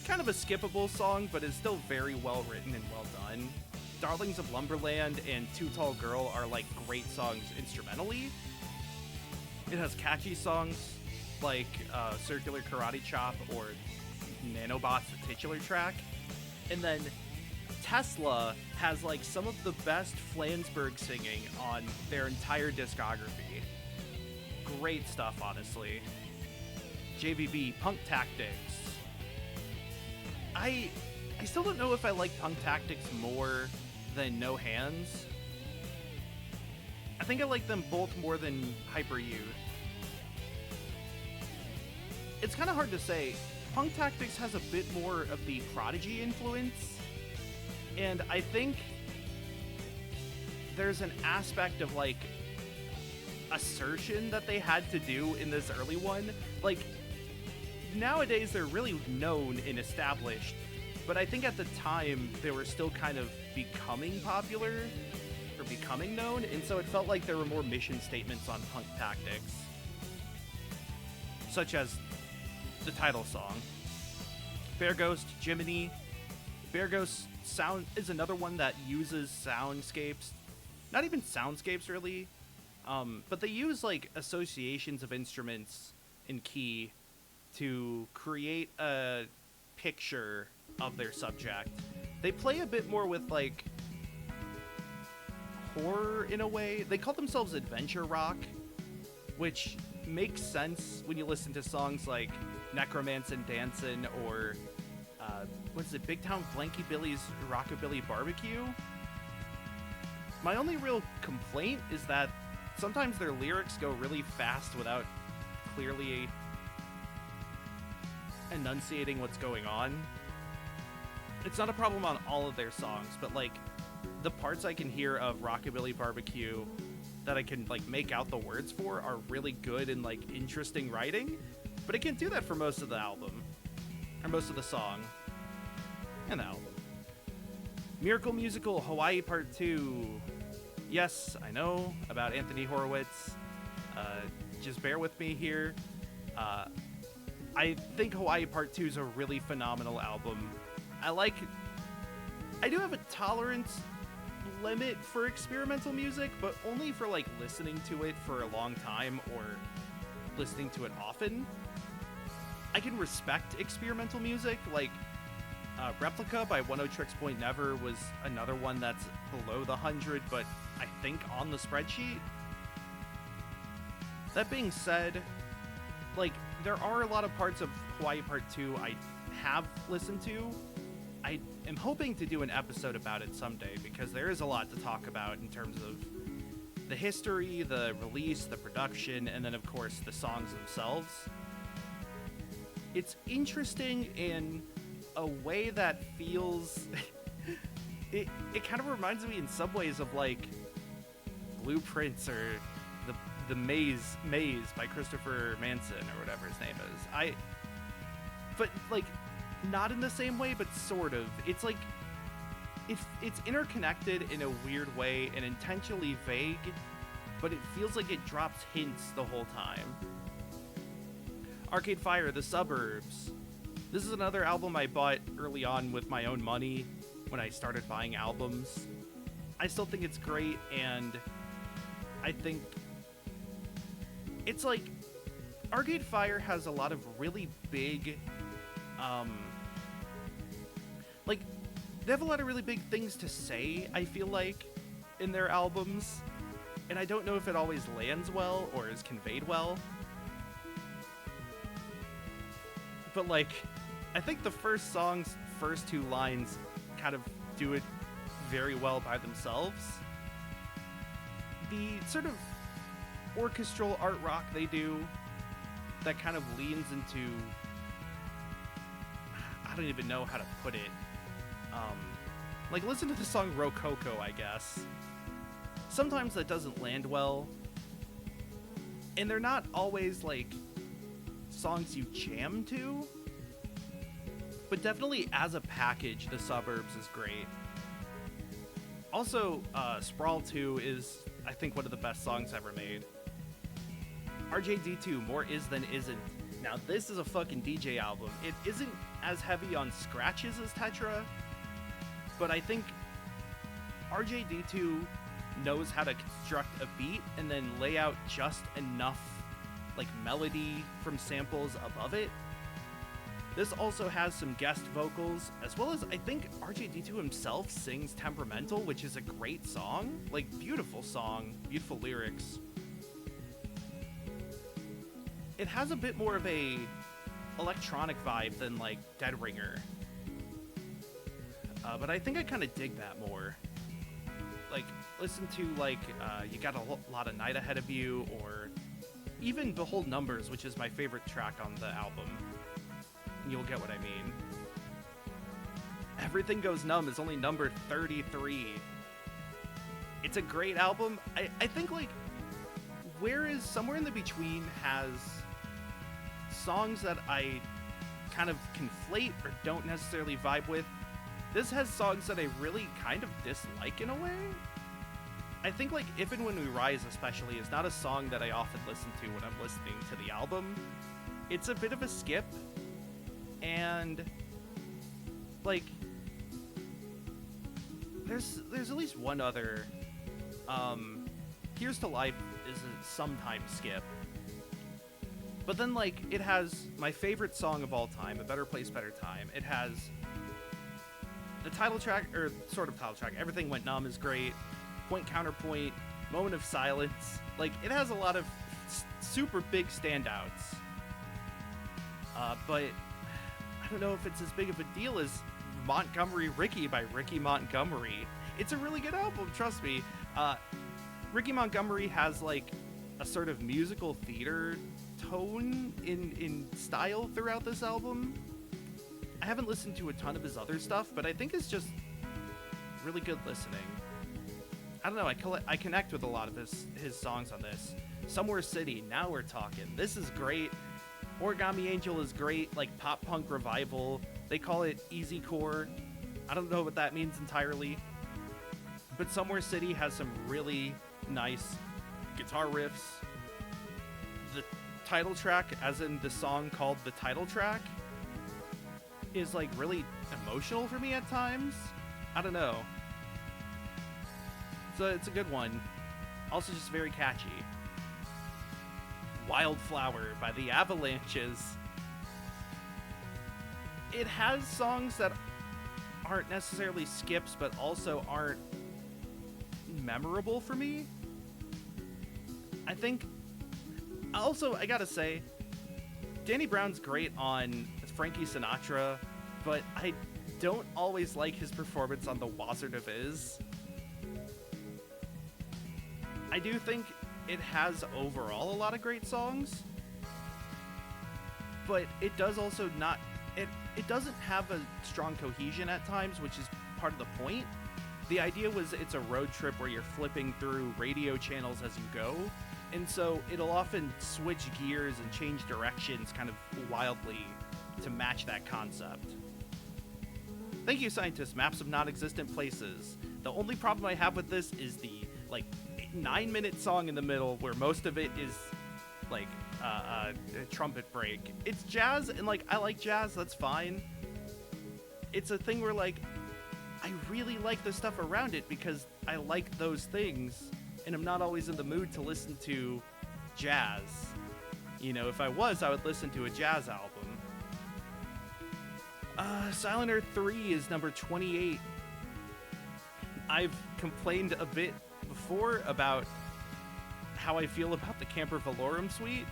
kind of a skippable song, but is still very well written and well done. Darlings of Lumberland and Too Tall Girl are like great songs instrumentally. It has catchy songs like Circular Karate Chop or Nanobots, the titular track. And then Tesla has like some of the best Flansburgh singing on their entire discography. Great stuff, honestly. JVB, Punk Tactics. I still don't know if I like Punk Tactics more than No Hands. I think I like them both more than Hyper Youth. It's kind of hard to say. Punk Tactics has a bit more of the Prodigy influence, and I think there's an aspect of like assertion that they had to do in this early one. Like nowadays they're really known and established, but I think at the time they were still kind of becoming popular or becoming known, and so it felt like there were more mission statements on Punk Tactics, such as the title song. Bear Ghost, Jiminy. Bear Ghost sound is another one that uses soundscapes. Not even soundscapes really, but they use like associations of instruments in key to create a picture of their subject. They play a bit more with like horror in a way. They call themselves adventure rock, which makes sense when you listen to songs like Necromancin' Dancin' or what is it, Big Town Blanky Billy's Rockabilly Barbecue. My only real complaint is that sometimes their lyrics go really fast without clearly enunciating what's going on. It's not a problem on all of their songs, but like the parts I can hear of Rockabilly Barbecue that I can like make out the words for are really good and like interesting writing, but I can't do that for most of the album or most of the song and the album. Miracle Musical Hawaii Part 2. Yes, I know about Anthony Horowitz. Just bear with me here. I think Hawaii Part 2 is a really phenomenal album. I do have a tolerance limit for experimental music, but only for like listening to it for a long time or listening to it often. I can respect experimental music, like Replica by 10 Tricks Point Never was another one that's below the 100, but I think on the spreadsheet. That being said, like there are a lot of parts of Hawaii Part 2 I have listened to. I am hoping to do an episode about it someday because there is a lot to talk about in terms of the history, the release, the production, and then of course the songs themselves. It's interesting in a way that feels it kind of reminds me in some ways of like Blueprints or the Maze by Christopher Manson or whatever his name is. But like not in the same way, but sort of. It's like it's interconnected in a weird way and intentionally vague, but it feels like it drops hints the whole time. Arcade Fire, The Suburbs. This is another album I bought early on with my own money when I started buying albums. I still think it's great, and I think it's like Arcade Fire has a lot of really big, like, they have a lot of really big things to say, I feel like, in their albums, and I don't know if it always lands well or is conveyed well. But, like, I think the first song's first two lines kind of do it very well by themselves. The sort of orchestral art rock they do that kind of leans into, I don't even know how to put it. Like, listen to the song Rococo, I guess. Sometimes that doesn't land well, and they're not always, like, songs you jam to, but definitely as a package, The Suburbs is great. Also, Sprawl 2 is, I think, one of the best songs ever made. RJD2, More Is Than Isn't. Now, this is a fucking DJ album. It isn't as heavy on scratches as Tetra, but I think RJD2 knows how to construct a beat and then lay out just enough, like, melody from samples above it. This also has some guest vocals, as well as I think RJD2 himself sings Temperamental, which is a great song. Like, beautiful song, beautiful lyrics. It has a bit more of a electronic vibe than, like, Dead Ringer. But I think I kind of dig that more. Like, listen to, like, You Got a Lot of Night Ahead of You, or even Behold Numbers, which is my favorite track on the album. You'll get what I mean. Everything Goes Numb is only number 33. It's a great album. I think, like, whereas Somewhere in the Between has songs that I kind of conflate or don't necessarily vibe with, this has songs that I really kind of dislike in a way. I think, like, If and When We Rise especially is not a song that I often listen to when I'm listening to the album. It's a bit of a skip, and, like, there's at least one other. Here's to Life is a sometimes skip. But then, like, it has my favorite song of all time, A Better Place, Better Time. It has the title track, or sort of title track, Everything Went Numb is great. Point Counterpoint, Moment of Silence. Like, it has a lot of super big standouts. But I don't know if it's as big of a deal as Montgomery Ricky by Ricky Montgomery. It's a really good album, trust me. Ricky Montgomery has, like, a sort of musical theater tone in style throughout this album. I haven't listened to a ton of his other stuff, but I think it's just really good listening. I don't know, I connect with a lot of his songs on this. Somewhere City, Now We're Talking. This is great. Origami Angel is great, like, pop punk revival. They call it easycore. I don't know what that means entirely. But Somewhere City has some really nice guitar riffs. The title track, as in the song called The Title Track, is, like, really emotional for me at times. I don't know. So it's a good one. Also just very catchy. Wildflower by the Avalanches. It has songs that aren't necessarily skips, but also aren't memorable for me. I think, also, I gotta say, Danny Brown's great on Frankie Sinatra, but I don't always like his performance on The Wizard of Iz. I do think it has overall a lot of great songs, but it does also not, it doesn't have a strong cohesion at times, which is part of the point. The idea was it's a road trip where you're flipping through radio channels as you go, and so it'll often switch gears and change directions kind of wildly to match that concept. Thank you, scientists. Maps of non-existent places. The only problem I have with this is the, like, 9-minute song in the middle where most of it is like trumpet break. It's jazz, and like I like jazz, that's fine. It's a thing where like I really like the stuff around it because I like those things, and I'm not always in the mood to listen to jazz. You know, if I was, I would listen to a jazz album. Silent Earth 3 is number 28. I've complained a bit before about how I feel about the Camper Valorum suite.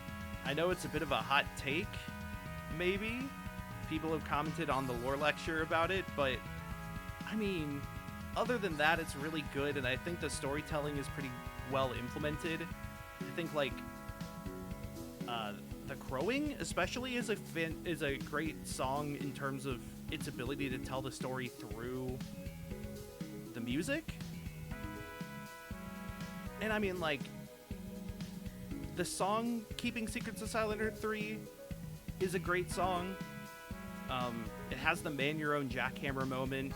I know it's a bit of a hot take, maybe. People have commented on the lore lecture about it, but I mean, other than that, it's really good, and I think the storytelling is pretty well implemented. I think, like, the crowing, especially, is a great song in terms of its ability to tell the story through the music. And I mean, like, the song Keeping Secrets of Silent Earth 3 is a great song. It has the man your own jackhammer moment.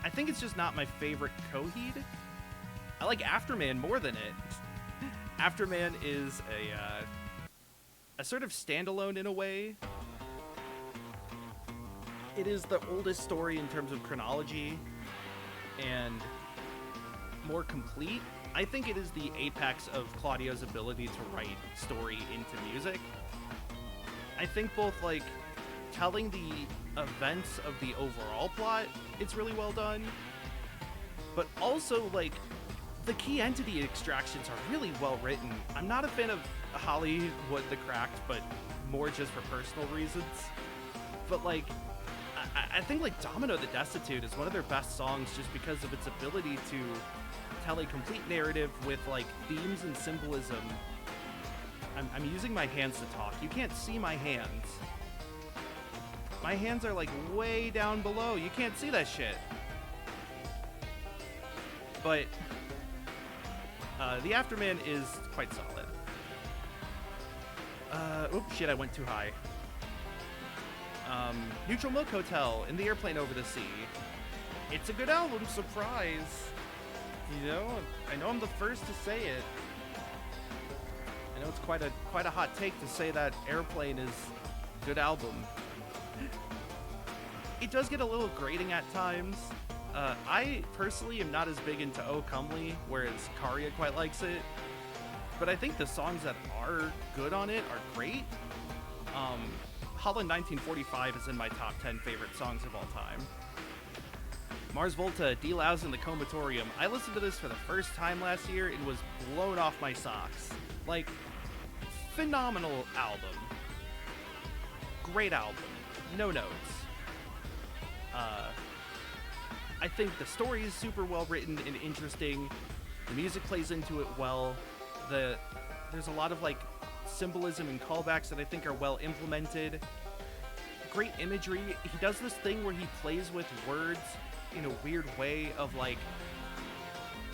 I think it's just not my favorite Coheed. I like Afterman more than it. Afterman is a sort of standalone in a way. It is the oldest story in terms of chronology and more complete. I think it is the apex of Claudio's ability to write story into music. I think both, like, telling the events of the overall plot, it's really well done, but also, like, the key entity extractions are really well written. I'm not a fan of Hollywood the Cracked, but more just for personal reasons. But, like, I think, like, Domino the Destitute is one of their best songs just because of its ability to tell a complete narrative with, like, themes and symbolism. I'm using my hands to talk. You can't see my hands. My hands are, like, way down below. You can't see that shit. But the Afterman is quite solid. Oops, shit, I went too high. Neutral Milk Hotel, In the Airplane Over the Sea. It's a good album, surprise. You know, I know I'm the first to say it. I know it's quite a hot take to say that Airplane is a good album. It does get a little grating at times. I personally am not as big into Oh Comely, whereas Karia quite likes it. But I think the songs that are good on it are great. Holland 1945 is in my top 10 favorite songs of all time. Mars Volta, D-Louse in the Comatorium. I listened to this for the first time last year and was blown off my socks. Like, phenomenal album. Great album. No notes. I think the story is super well written and interesting. The music plays into it well. There's a lot of, like, symbolism and callbacks that I think are well implemented. Great imagery. He does this thing where he plays with words in a weird way of, like,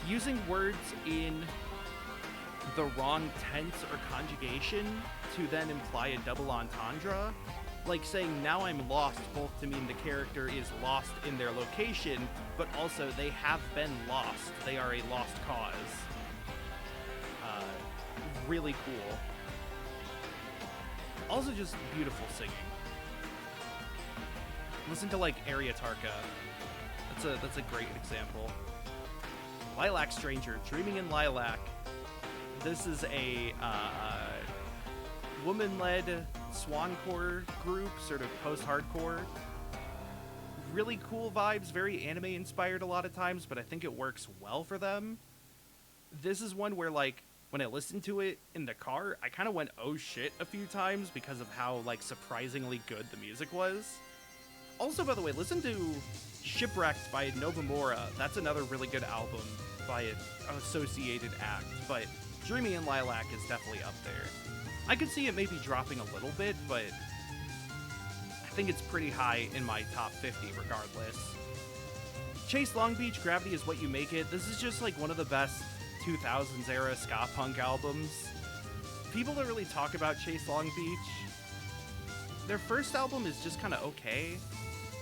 using words in the wrong tense or conjugation to then imply a double entendre. Like saying, now I'm lost, both to mean the character is lost in their location, but also they have been lost. They are a lost cause. Really cool. Also just beautiful singing. Listen to, like, Ariatarka. That's a great example. Lilac Stranger, Dreaming in Lilac. This is a woman-led swancore group, sort of post-hardcore. Really cool vibes, very anime-inspired a lot of times, but I think it works well for them. This is one where, like, when I listened to it in the car, I kind of went, oh shit, a few times because of how, like, surprisingly good the music was. Also, by the way, listen to Shipwrecked by Nobumura. That's another really good album by an associated act, but Dreaming in Lilac is definitely up there. I could see it maybe dropping a little bit, but I think it's pretty high in my top 50 regardless. Chase Long Beach, Gravity is What You Make It. This is just, like, one of the best 2000s era ska punk albums. People don't really talk about Chase Long Beach. Their first album is just kind of okay,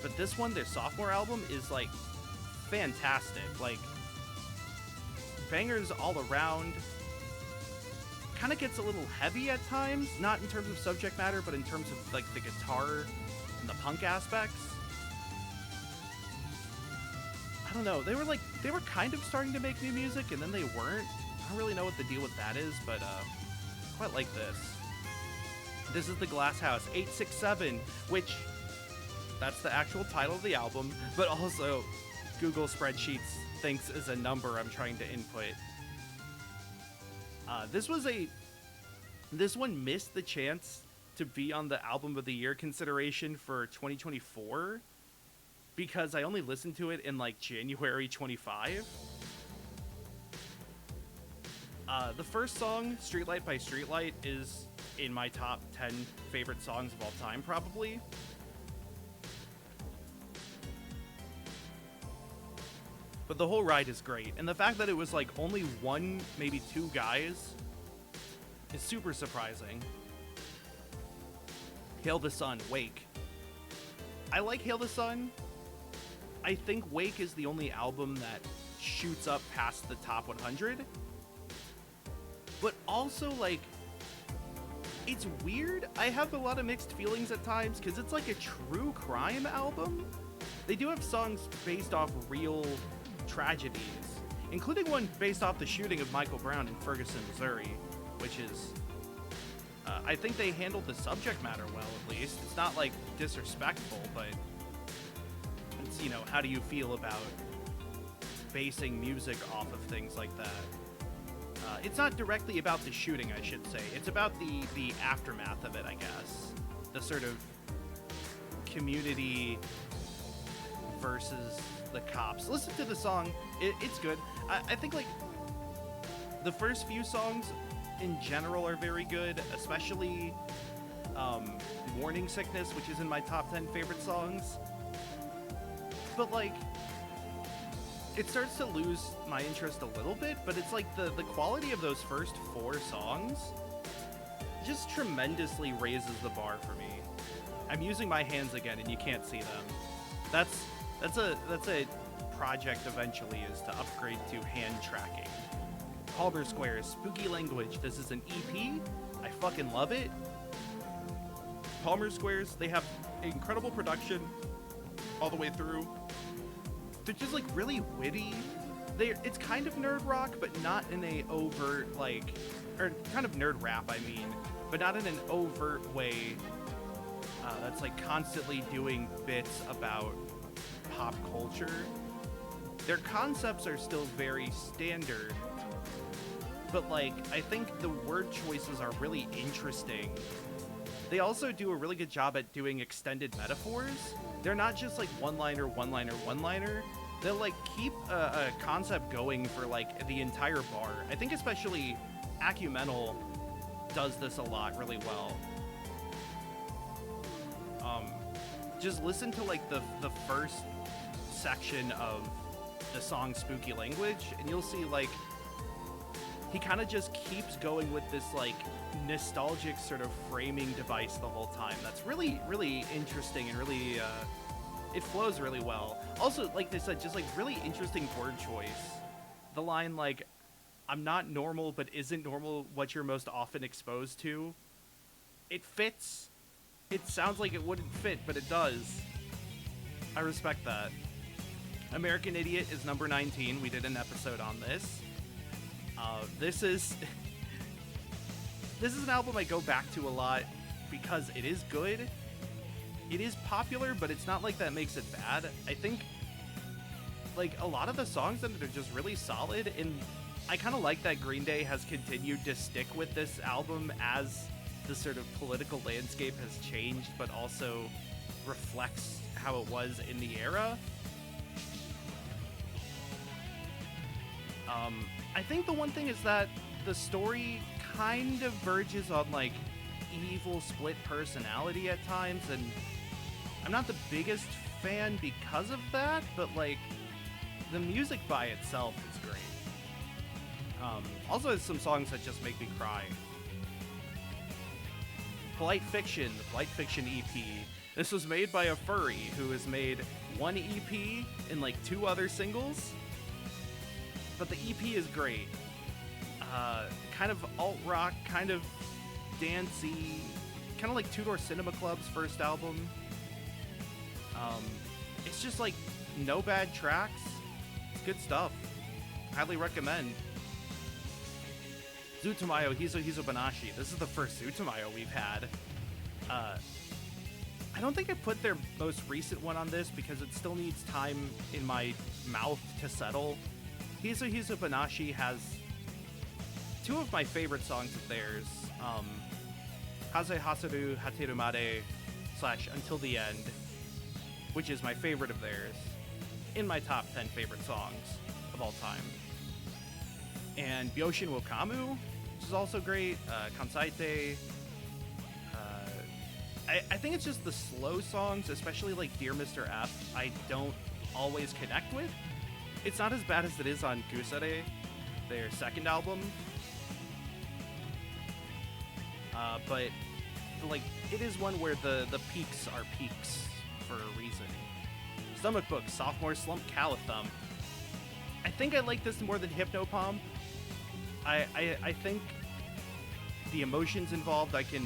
but this one, their sophomore album, is, like, fantastic. Like, bangers all around. kind of gets a little heavy at times, not in terms of subject matter, but in terms of like the guitar and the punk aspects. I don't know, they were kind of starting to make new music, and then they weren't. I don't really know what the deal with that is, but quite like this. This is the Glass House 867, which that's the actual title of the album, but also Google Spreadsheets thinks is a number I'm trying to input. This one missed the chance to be on the Album of the Year consideration for 2024 because I only listened to it in like January 25. The first song, Streetlight by Streetlight, is in my top 10 favorite songs of all time, probably. But the whole ride is great, and the fact that it was like only one, maybe two guys is super surprising. Hail the Sun, Wake. I like Hail the Sun. I think Wake is the only album that shoots up past the top 100. But also, like, it's weird. I have a lot of mixed feelings at times because it's like a true crime album. They do have songs based off real tragedies, including one based off the shooting of Michael Brown in Ferguson, Missouri, which is, I think they handled the subject matter well, at least. It's not, like, disrespectful, but it's, you know, how do you feel about basing music off of things like that? It's not directly about the shooting, I should say. It's about the aftermath of it, I guess. The sort of community versus the cops. Listen to the song. It's good. I think, like, the first few songs in general are very good, especially Morning Sickness, which is in my top 10 favorite songs. But, like, it starts to lose my interest a little bit, but it's like the quality of those first four songs just tremendously raises the bar for me. I'm using my hands again and you can't see them. That's a project eventually, is to upgrade to hand tracking. Palmer Squares, Spooky Language. This is an EP. I fucking love it. Palmer Squares, they have incredible production all the way through. They're just, like, really witty. It's kind of nerd rock, but not in a overt, like, or kind of nerd rap, I mean, but not in an overt way that's, like, constantly doing bits about pop culture. Their concepts are still very standard, but, like, I think the word choices are really interesting. They also do a really good job at doing extended metaphors. They're not just, like, one-liner, one-liner, one-liner. They'll, like, keep a concept going for, like, the entire bar. I think especially Acumental does this a lot really well. Just listen to, like, the first section of the song Spooky Language, and you'll see, like, he kind of just keeps going with this, like, nostalgic sort of framing device the whole time. That's really, really interesting and really, it flows really well. Also, like they said, just, like, really interesting word choice. The line, like, I'm not normal, but isn't normal what you're most often exposed to? It fits. It sounds like it wouldn't fit, but it does. I respect that. American Idiot is number 19. We did an episode on this. This is an album I go back to a lot because it is good. It is popular, but it's not like that makes it bad. I think, like, a lot of the songs in it are just really solid, and I kind of like that Green Day has continued to stick with this album as the sort of political landscape has changed, but also reflects how it was in the era. I think the one thing is that the story kind of verges on, like, evil split personality at times, and I'm not the biggest fan because of that, but, like, the music by itself is great. Also has some songs that just make me cry. Polite Fiction, the Polite Fiction EP. This was made by a furry who has made one EP and, like, 2 other singles. But the EP is great. kind of alt-rock, kind of dancey, kind of like Two Door Cinema Club's first album. It's just like no bad tracks. It's good stuff. Highly recommend. Zutomayo Hizo Hizo Banashi. This is the first Zutomayo we've had. I don't think I put their most recent one on this because it still needs time in my mouth to settle. Hizo Hizo Banashi has two of my favorite songs of theirs. Haze Hasaru Hateru Made / Until the End, which is my favorite of theirs, in my top 10 favorite songs of all time. And Byoshin wo Kamu, which is also great. Kansaite. I think it's just the slow songs, especially like Dear Mr. F, I don't always connect with. It's not as bad as it is on Gusare, their second album. But like it is one where the peaks are peaks for a reason. Stomach Book, Sophomore Slump Calathum. I think I like this more than Hypnopomp. I think the emotions involved I can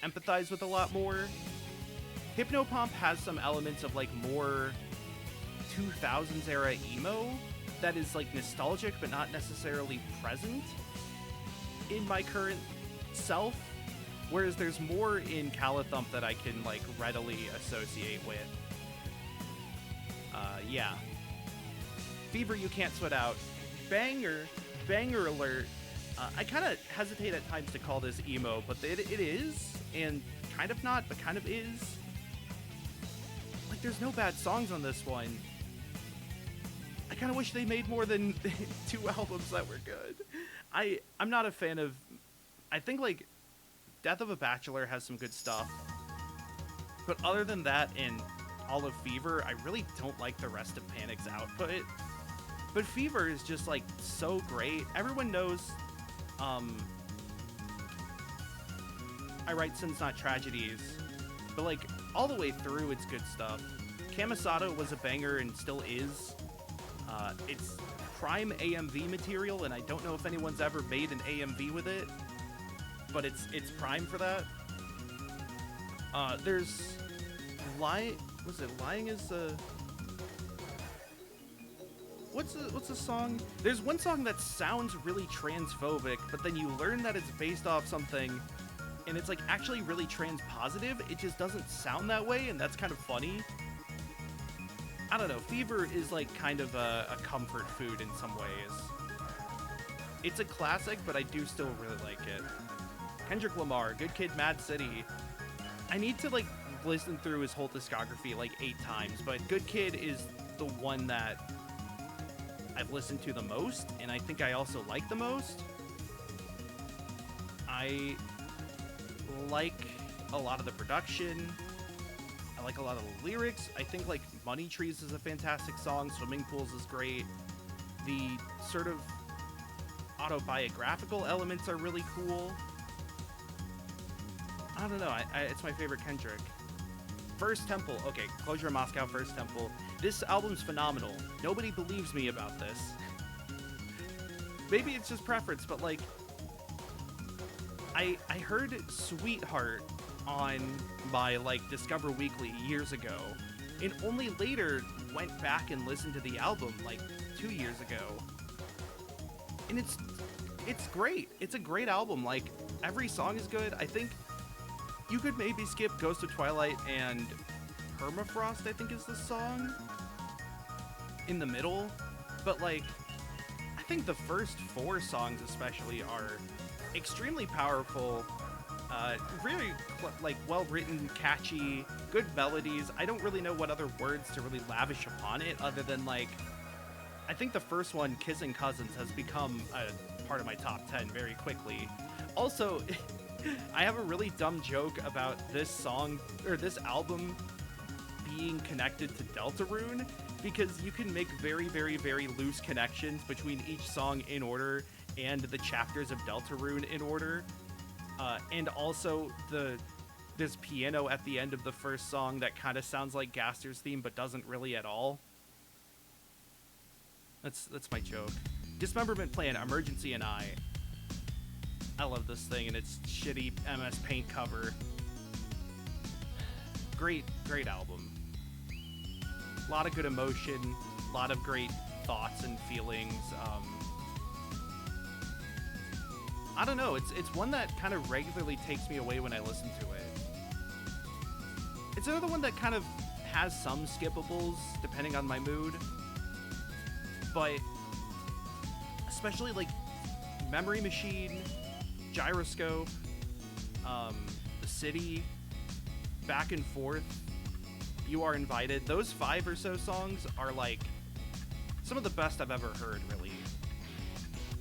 empathize with a lot more. Hypnopomp has some elements of like more 2000s era emo that is like nostalgic but not necessarily present in my current self, whereas there's more in Calathump that I can like readily associate with. Yeah. Fever You Can't Sweat Out. Banger alert. I kind of hesitate at times to call this emo, but it is, and kind of not, but kind of is. Like, there's no bad songs on this one. I kind of wish they made more than 2 albums that were good. I'm not a fan of... I think, like, Death of a Bachelor has some good stuff. But other than that, and all of Fever, I really don't like the rest of Panic's output. But Fever is just, like, so great. Everyone knows... I write Sins Not Tragedies, but like all the way through it's good stuff. Kamisato was a banger and still is. It's prime AMV material, and I don't know if anyone's ever made an AMV with it, but it's prime for that. There's Lying is what's the song? There's one song that sounds really transphobic, but then you learn that it's based off something, and it's like actually really transpositive. It just doesn't sound that way, and that's kind of funny. I don't know. Fever is like kind of a comfort food in some ways. It's a classic, but I do still really like it. Kendrick Lamar, Good Kid, Mad City. I need to like listen through his whole discography like 8 times, but Good Kid is the one that I've listened to the most, and I think I also like the most. I like a lot of the production. I like a lot of the lyrics. I think like Money Trees is a fantastic song. Swimming Pools is great. The sort of autobiographical elements are really cool. I don't know. It's my favorite Kendrick. First Temple. Okay, Closure of Moscow, First Temple. This album's phenomenal. Nobody believes me about this. Maybe it's just preference, but like, I heard Sweetheart on my like Discover Weekly years ago, and only later went back and listened to the album like 2 years ago. And it's great. It's a great album. Like, every song is good. I think you could maybe skip Ghost of Twilight and Permafrost, I think is the song, in the middle. But like, I think the first 4 songs especially are extremely powerful, really like well-written, catchy, good melodies. I don't really know what other words to really lavish upon it other than like, I think the first one, Kissing Cousins, has become a part of my top 10 very quickly. Also, I have a really dumb joke about this song, or this album, being connected to Deltarune, because you can make very, very, very loose connections between each song in order and the chapters of Deltarune in order. And also, there's piano at the end of the first song that kind of sounds like Gaster's theme, but doesn't really at all. That's my joke. Dismemberment Plan, Emergency and I. I love this thing and its shitty MS Paint cover. Great album. A lot of good emotion, a lot of great thoughts and feelings. I don't know, it's one that kind of regularly takes me away when I listen to it. It's another one that kind of has some skippables depending on my mood, but especially like Memory Machine, Gyroscope, The City, Back and Forth, You Are Invited. Those 5 or so songs are like some of the best I've ever heard, really.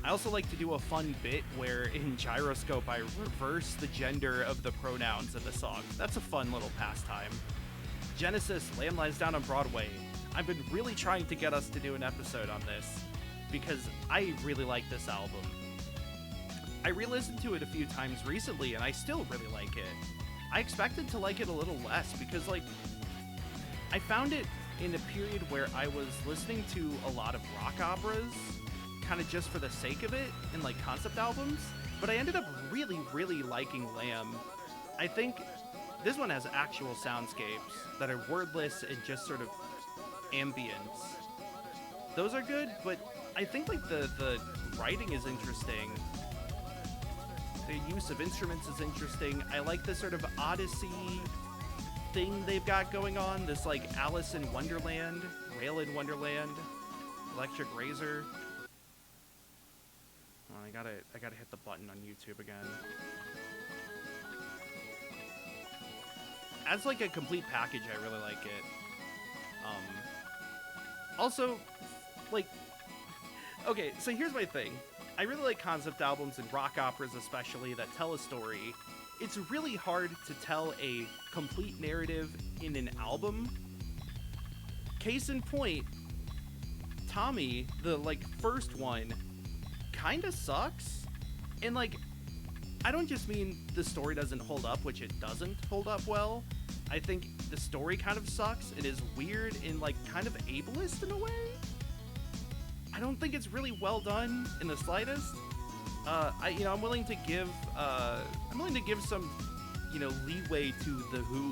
I also like to do a fun bit where in Gyroscope I reverse the gender of the pronouns in the song. That's a fun little pastime. Genesis, Lamb Lies Down on Broadway. I've been really trying to get us to do an episode on this because I really like this album. I re-listened to it a few times recently and I still really like it. I expected to like it a little less because, like, I found it in a period where I was listening to a lot of rock operas, kind of just for the sake of it, and like concept albums, but I ended up really liking Lamb. I think this one has actual soundscapes that are wordless and just sort of ambience. Those are good, but I think like the writing is interesting. The use of instruments is interesting. I like this sort of Odyssey thing they've got going on, this like Alice in Wonderland, Rail in Wonderland, Electric Razor. Oh, I gotta hit the button on YouTube again. As like a complete package, I really like it. Also, like, okay, so here's my thing. I really like concept albums and rock operas especially that tell a story. It's really hard to tell a complete narrative in an album. Case in point, Tommy, the like first one, kinda sucks. And like, I don't just mean the story doesn't hold up, which it doesn't hold up well. I think the story kind of sucks. It is weird and like kind of ableist in a way. I don't think it's really well done in the slightest. I'm willing to give some, leeway to The Who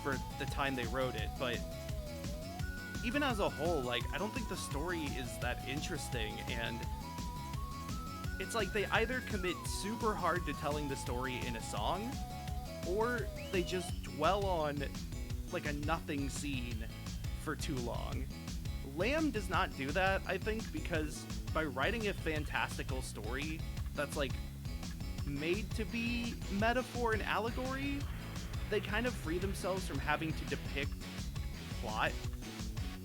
for the time they wrote it, but even as a whole, like, I don't think the story is that interesting, and it's like they either commit super hard to telling the story in a song, or they just dwell on, like, a nothing scene for too long. Lamb does not do that, I think, because by writing a fantastical story that's, like, made to be metaphor and allegory, they kind of free themselves from having to depict plot,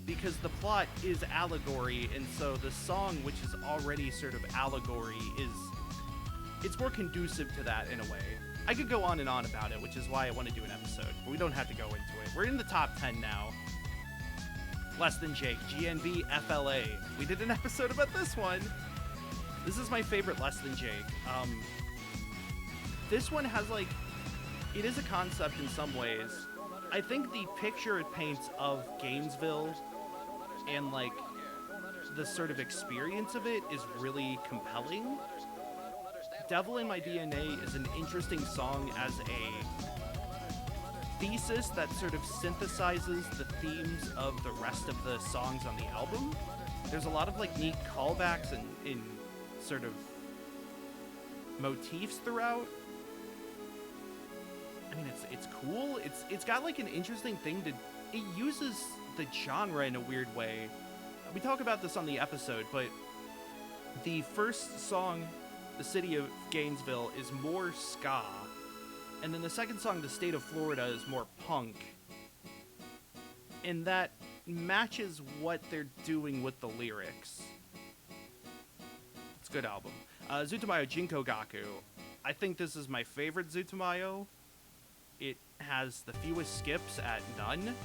because the plot is allegory, and so the song, which is already sort of allegory, it's more conducive to that in a way. I could go on and on about it, which is why I want to do an episode, but we don't have to go into it. We're in the top 10 now. Less Than Jake, GNV FLA. We did an episode about this one. This is my favorite Less Than Jake. This one has, like, it is a concept in some ways. I think the picture it paints of Gainesville and, like, the sort of experience of it is really compelling. Devil in My DNA is an interesting song as a thesis that sort of synthesizes the themes of the rest of the songs on the album. There's a lot of like neat callbacks and in sort of motifs throughout. I mean, it's cool. It's got like an interesting thing to. It uses the genre in a weird way. We talk about this on the episode, but the first song, The City of Gainesville, is more ska. And then the second song, The State of Florida, is more punk. And that matches what they're doing with the lyrics. It's a good album. Zutomayo Jinko Gaku. I think this is my favorite Zutomayo. It has the fewest skips at none.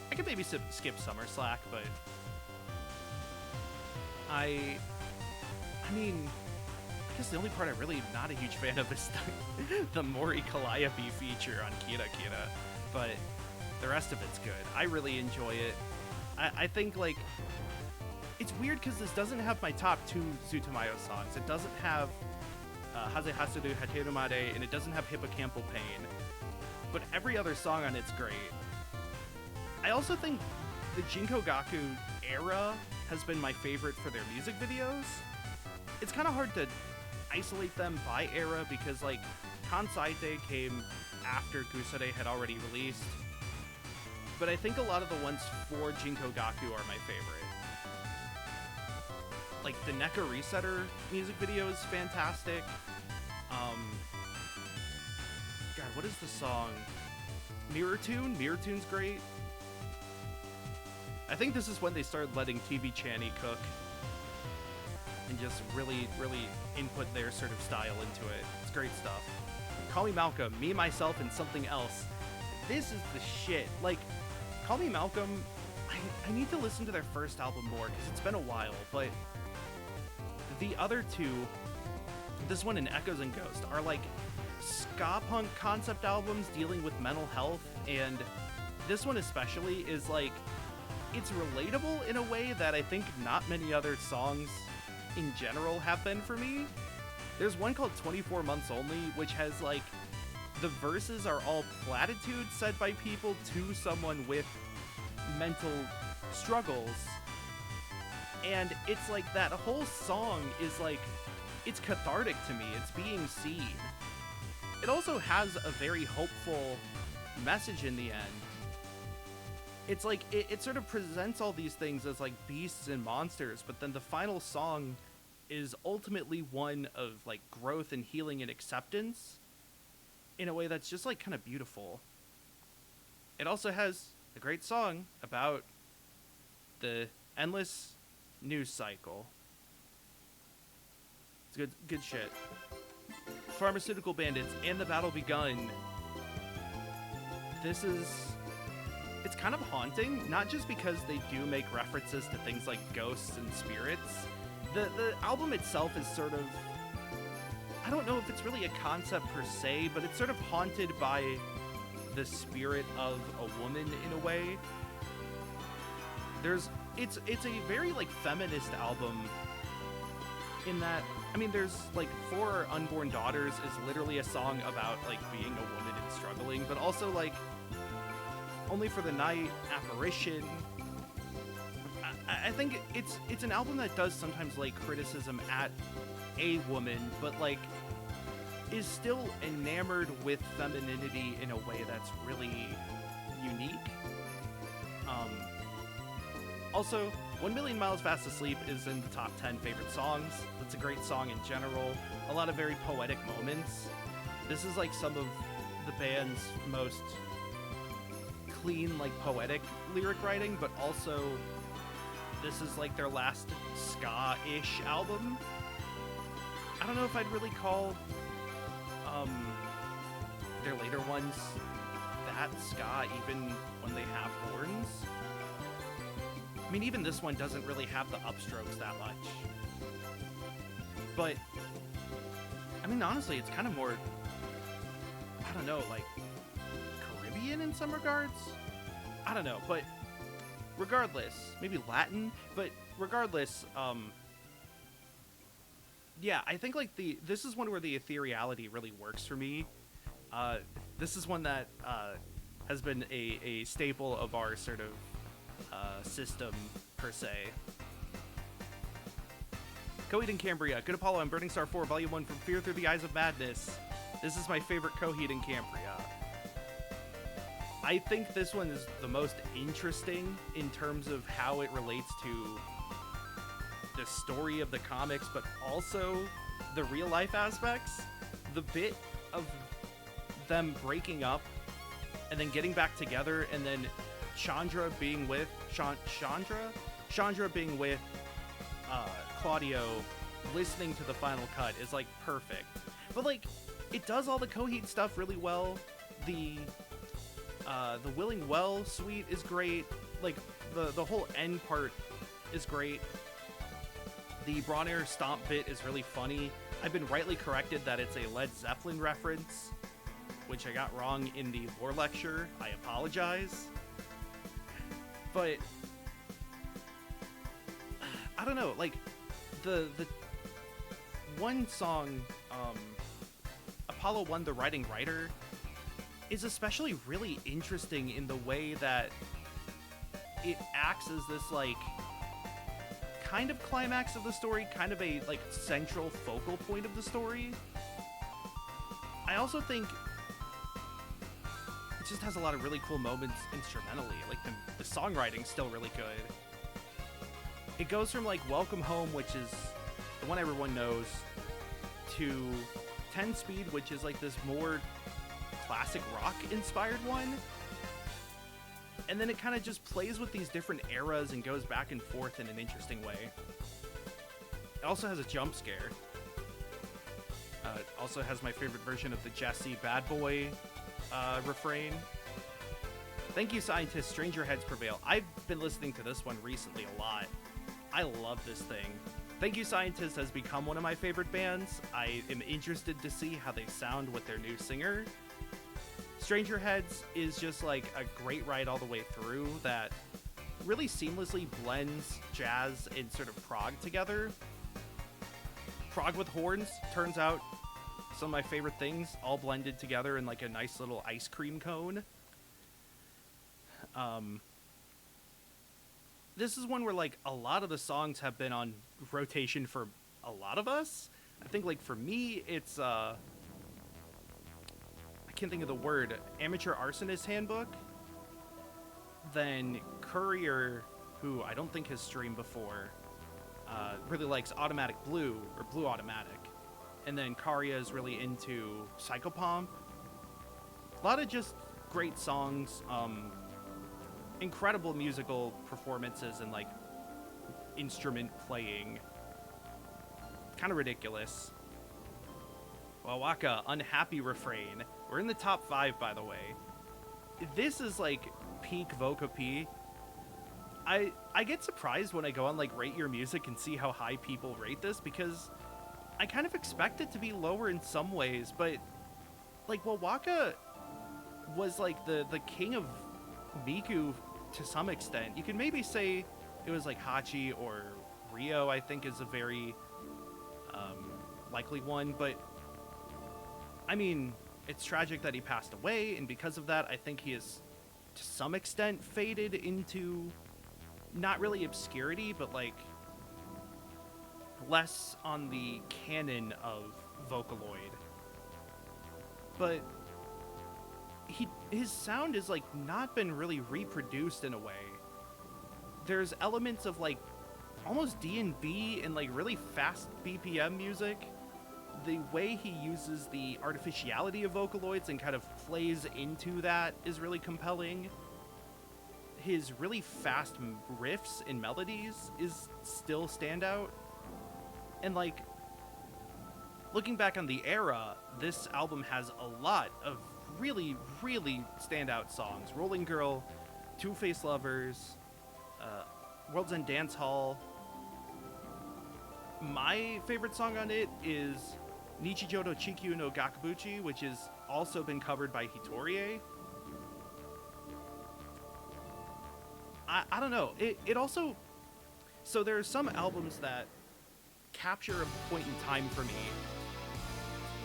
I could maybe skip Summer Slack, but I mean, I guess the only part I really am not a huge fan of is the Mori Calliope feature on Kira Kira, but the rest of it's good. I really enjoy it. I think, like, it's weird because this doesn't have my top 2 Zutomayo songs. It doesn't have Haze Hasudu Hateru Made, and it doesn't have hippocampal pain. But every other song on it's great. I also think the Jinko Gaku era has been my favorite for their music videos. It's kind of hard to isolate them by era because, like, Kansaite came after Gusare had already released. But I think a lot of the ones for Jinko Gaku are my favorite. Like, the Neko Resetter music video is fantastic. God, what is the song? Mirror Tune? Mirror Tune's great. I think this is when they started letting TV Channy cook and just really, really input their sort of style into it. It's great stuff. Call Me Malcolm, Me, Myself, and Something Else. This is the shit. Like, Call Me Malcolm, I need to listen to their first album more because it's been a while, but the other two, this one and Echoes and Ghost, are like ska punk concept albums dealing with mental health, and this one especially is like, it's relatable in a way that I think not many other songs in general have been for me. There's one called 24 Months Only, which has like, the verses are all platitudes said by people to someone with mental struggles. And it's like, that whole song is like, it's cathartic to me. It's being seen. It also has a very hopeful message in the end. It's like, it sort of presents all these things as like beasts and monsters, but then the final song is ultimately one of like growth and healing and acceptance in a way that's just like kind of beautiful. It also has a great song about the endless news cycle. It's good shit. Pharmaceutical Bandits and The Battle Begun. It's kind of haunting, not just because they do make references to things like ghosts and spirits. The album itself is sort of, I don't know if it's really a concept per se, but it's sort of haunted by the spirit of a woman in a way. It's a very like feminist album in that, I mean, there's like For Unborn Daughters is literally a song about like being a woman and struggling, but also like Only for the Night, Apparition. I think it's an album that does sometimes lay criticism at a woman, but like is still enamored with femininity in a way that's really unique. Also, 1 Million Miles Fast Asleep is in the top 10 favorite songs. It's a great song in general. A lot of very poetic moments. This is like some of the band's most clean, like poetic lyric writing, but also this is like their last ska-ish album. I don't know if I'd really call their later ones that ska, even when they have horns. I mean, even this one doesn't really have the upstrokes that much. But, I mean, honestly, it's kind of more, I don't know, like, Caribbean in some regards? I don't know, but regardless, maybe Latin, but regardless, yeah, I think, like, this is one where the ethereality really works for me. This is one that has been a staple of our sort of system, per se. Coheed and Cambria, Good Apollo and Burning Star 4, Volume 1, From Fear Through the Eyes of Madness. This is my favorite Coheed and Cambria. I think this one is the most interesting in terms of how it relates to the story of the comics, but also the real life aspects. The bit of them breaking up and then getting back together, and then Chandra being with Claudio, listening to the final cut is like perfect. But like, it does all the Coheed stuff really well. The Willing Well suite is great. Like the whole end part is great. The Braun Air Stomp bit is really funny. I've been rightly corrected that it's a Led Zeppelin reference, which I got wrong in the lore lecture. I apologize. But I don't know, like the one song Apollo 1, The Writing Writer, is especially really interesting in the way that it acts as this, like, kind of climax of the story, kind of a, like, central focal point of the story. I also think it just has a lot of really cool moments instrumentally. Like, the songwriting's still really good. It goes from, like, Welcome Home, which is the one everyone knows, to 10 Speed, which is, like, this more classic rock-inspired one. And then it kind of just plays with these different eras and goes back and forth in an interesting way. It also has a jump scare. It also has my favorite version of the Jesse Bad Boy refrain. Thank you, scientists. Stranger Heads prevail. I've been listening to this one recently a lot. I love this thing. Thank you, Scientists has become one of my favorite bands. I am interested to see how they sound with their new singer. Stranger Heads is just like a great ride all the way through that really seamlessly blends jazz and sort of prog together. Prog with horns, turns out some of my favorite things all blended together in like a nice little ice cream cone. This is one where like a lot of the songs have been on rotation for a lot of us. I think like for me it's I can't think of the word, Amateur Arsonist Handbook. Then Courier, who I don't think has streamed before, really likes Automatic Blue, or Blue Automatic. And then Karia is really into Psychopomp. A lot of just great songs, incredible musical performances and like instrument playing. Kind of ridiculous. Wawaka, Unhappy Refrain. We're in the top 5, by the way. This is like peak Vocopi. I get surprised when I go on like Rate Your Music and see how high people rate this, because I kind of expect it to be lower in some ways, but like Wawaka was like the king of Miku to some extent. You can maybe say it was like Hachi or Rio, I think is a very likely one, but I mean, it's tragic that he passed away, and because of that, I think he is to some extent faded into not really obscurity, but like less on the canon of Vocaloid. But his sound has like not been really reproduced in a way. There's elements of like almost D&B and like really fast BPM music. The way he uses the artificiality of Vocaloids and kind of plays into that is really compelling. His really fast riffs and melodies is still standout. And like, looking back on the era, this album has a lot of really, really standout songs. Rolling Girl, Two-Face Lovers, World's End Dance Hall. My favorite song on it is Nichijou no Chikyu no Gakubuchi, which has also been covered by Hitorie. I don't know. It also... So there are some albums that capture a point in time for me.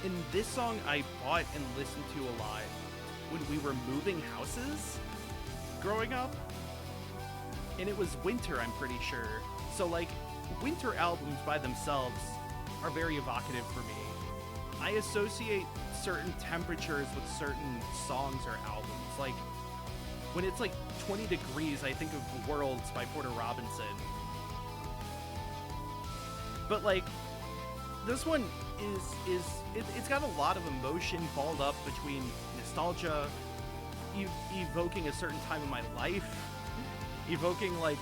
And this song I bought and listened to a lot when we were moving houses growing up. And it was winter, I'm pretty sure. So like, winter albums by themselves are very evocative for me. I associate certain temperatures with certain songs or albums. Like, when it's like 20 degrees, I think of Worlds by Porter Robinson. But like, this one it's got a lot of emotion balled up between nostalgia, evoking a certain time in my life, evoking like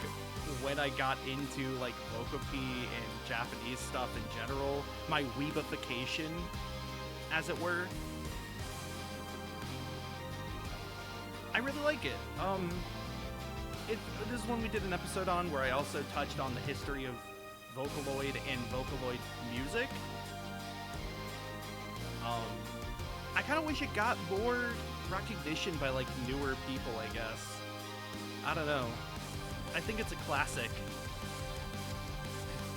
when I got into like Vocopi and Japanese stuff in general, my weebification, as it were. I really like it. This is one we did an episode on where I also touched on the history of Vocaloid and Vocaloid music. I kind of wish it got more recognition by like newer people, I guess. I don't know. I think it's a classic.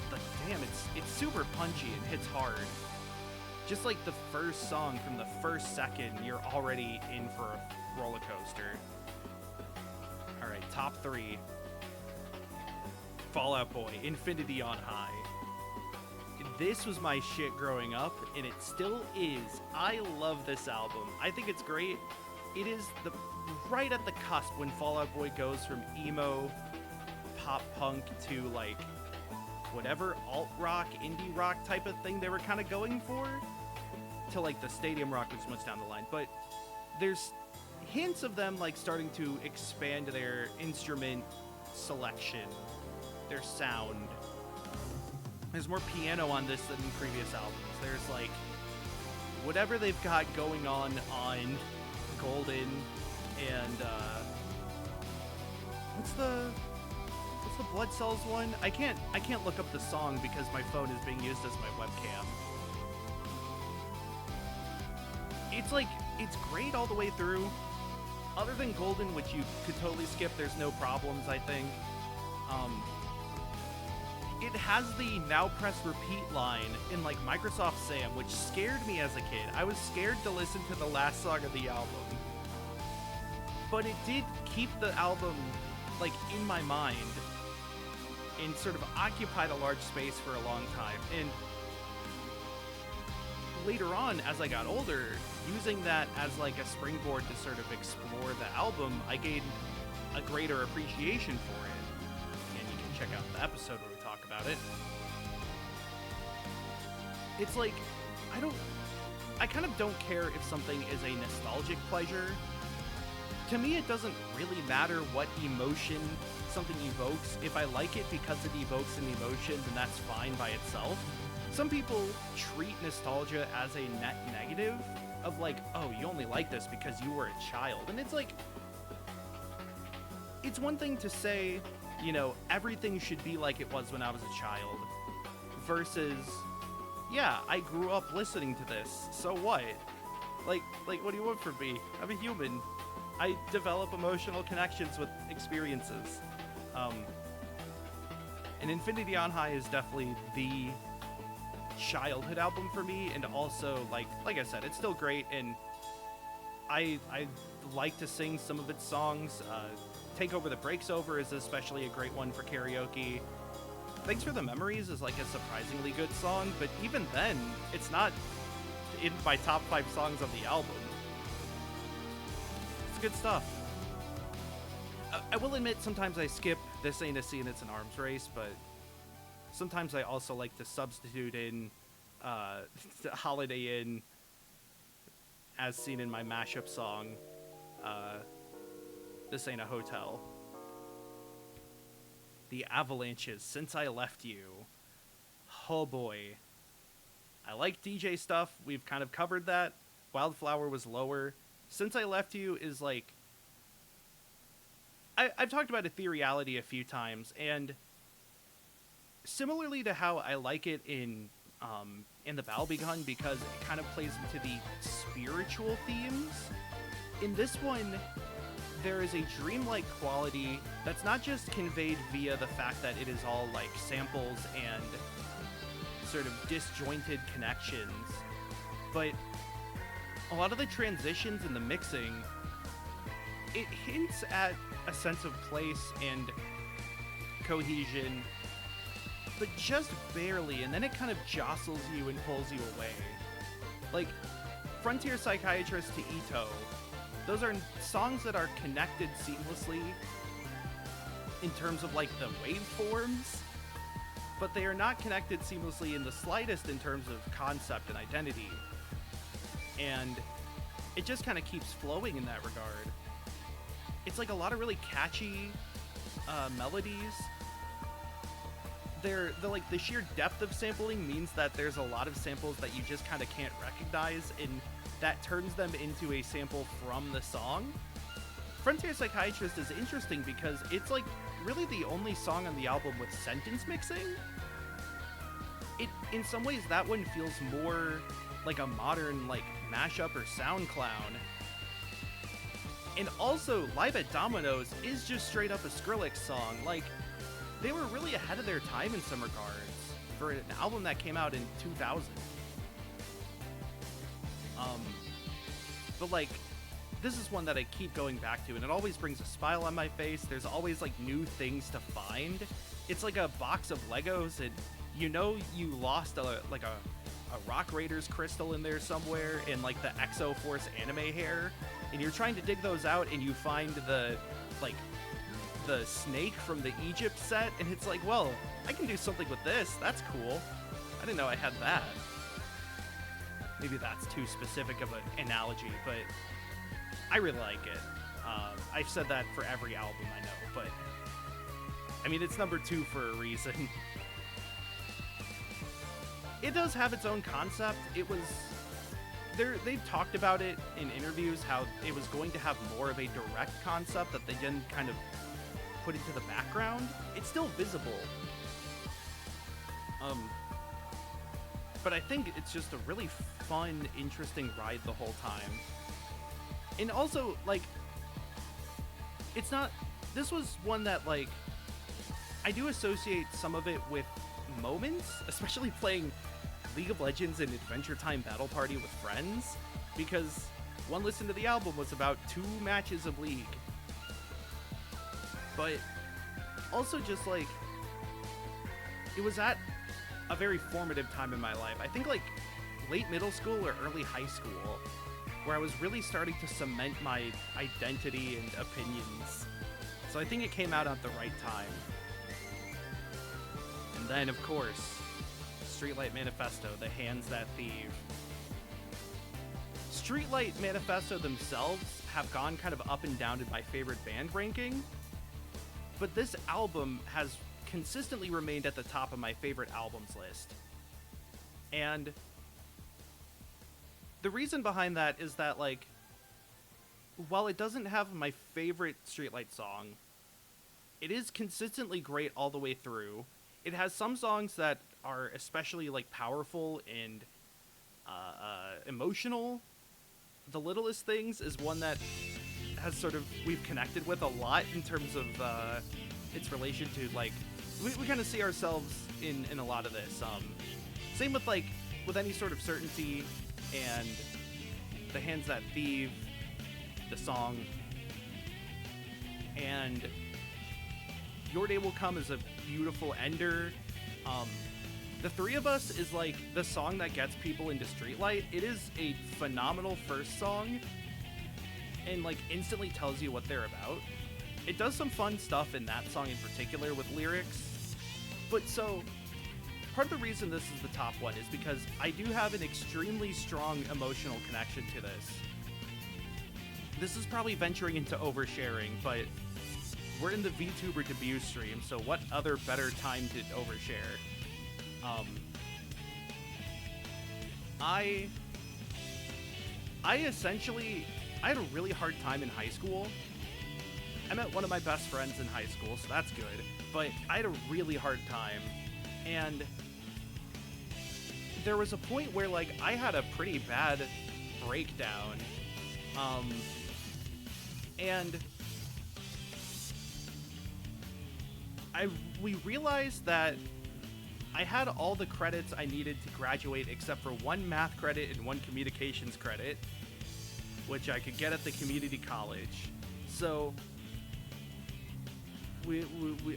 But damn, it's super punchy and hits hard. just like the first song, from the first second, you're already in for a roller coaster. All right, top 3. Fall Out Boy, Infinity on High. This was my shit growing up, and it still is. I love this album. I think it's great. It is right at the cusp when Fall Out Boy goes from emo, pop punk to like whatever alt rock, indie rock type of thing they were kind of going for, to like the stadium rock, which is much down the line. But there's hints of them like starting to expand their instrument selection, their sound. There's more piano on this than in previous albums. There's like whatever they've got going on Golden and what's the Blood Cells one? I can't look up the song because my phone is being used as my webcam. It's great all the way through. Other than Golden, which you could totally skip, there's no problems, I think. It has the now press repeat line in like Microsoft Sam, which scared me as a kid. I was scared to listen to the last song of the album. But it did keep the album like in my mind and sort of occupied a large space for a long time. And later on, as I got older, using that as like a springboard to sort of explore the album, I gained a greater appreciation for it. And you can check out the episode where we talk about it. It's like, I kind of don't care if something is a nostalgic pleasure. To me, it doesn't really matter what emotion something evokes. If I like it because it evokes an emotion, then that's fine by itself. Some people treat nostalgia as a net negative of like, oh, you only like this because you were a child. And it's like, it's one thing to say, you know, everything should be like it was when I was a child, versus, yeah, I grew up listening to this, so what? Like, what do you want from me? I'm a human. I develop emotional connections with experiences. And Infinity on High is definitely the childhood album for me, and also, like I said, it's still great, and I like to sing some of its songs. Take Over the Breaks Over is especially a great one for karaoke. Thanks for the Memories is like a surprisingly good song, but even then, it's not in my top 5 songs of the album. It's good stuff. I will admit, sometimes I skip This Ain't a Scene, It's an Arms Race, but sometimes I also like to substitute in Holiday Inn, as seen in my mashup song, This Ain't a Hotel. The Avalanches, Since I Left You. Oh boy. I like DJ stuff. We've kind of covered that. Wildflower was lower. Since I Left You is like... I've talked about ethereality a few times, and similarly to how I like it in the Battle Begun, because it kind of plays into the spiritual themes, in this one, there is a dreamlike quality that's not just conveyed via the fact that it is all like samples and sort of disjointed connections, but a lot of the transitions and the mixing, it hints at a sense of place and cohesion, but just barely, and then it kind of jostles you and pulls you away. Like, Frontier Psychiatrist to Ito, those are songs that are connected seamlessly in terms of like the waveforms, but they are not connected seamlessly in the slightest in terms of concept and identity. And it just kind of keeps flowing in that regard. It's like a lot of really catchy melodies. The sheer depth of sampling means that there's a lot of samples that you just kind of can't recognize, and that turns them into a sample from the song. Frontier Psychiatrist is interesting because it's like really the only song on the album with sentence mixing. In some ways, that one feels more like a modern like mashup or sound clown. And also, Live at Domino's is just straight up a Skrillex song. Like, they were really ahead of their time in some regards for an album that came out in 2000. But, like, this is one that I keep going back to, and it always brings a smile on my face. There's always, like, new things to find. It's like a box of Legos, and you know you lost a Rock Raiders crystal in there somewhere in, like, the Exo Force anime hair, and you're trying to dig those out, and you find the snake from the Egypt set, and it's like, well, I can do something with this. That's cool. I didn't know I had that. Maybe that's too specific of an analogy, but I really like it. I've said that for every album I know, but I mean, it's number 2 for a reason. It does have its own concept. They've talked about it in interviews, how it was going to have more of a direct concept that they didn't kind of put into the background. It's still visible. But I think it's just a really fun, interesting ride the whole time. And also, like, this was one that, like, I do associate some of it with moments, especially playing League of Legends and Adventure Time Battle Party with friends, because one listen to the album was about 2 matches of League. But also just, like, it was at a very formative time in my life. I think, like, late middle school or early high school, where I was really starting to cement my identity and opinions. So I think it came out at the right time. And then, of course, Streetlight Manifesto, The Hands That Thieve. Streetlight Manifesto themselves have gone kind of up and down in my favorite band ranking, but this album has consistently remained at the top of my favorite albums list. And the reason behind that is that, like, while it doesn't have my favorite Streetlight song, it is consistently great all the way through. It has some songs that are especially, like, powerful and emotional. The Littlest Things is one that has we've connected with a lot in terms of its relation to, like, we kind of see ourselves in a lot of this. Same with, like, with Any Sort of Certainty and The Hands That Thieve, the song, and Your Day Will Come is a beautiful ender. The Three of Us is, like, the song that gets people into Streetlight. It is a phenomenal first song and, like, instantly tells you what they're about. It does some fun stuff in that song in particular with lyrics. But so, part of the reason this is the top one is because I do have an extremely strong emotional connection to this. This is probably venturing into oversharing, but we're in the VTuber debut stream, so what other better time to overshare? I had a really hard time in high school. I met one of my best friends in high school, so that's good, but I had a really hard time, and there was a point where, like, I had a pretty bad breakdown, and we realized that I had all the credits I needed to graduate except for 1 math credit and 1 communications credit, which I could get at the community college. So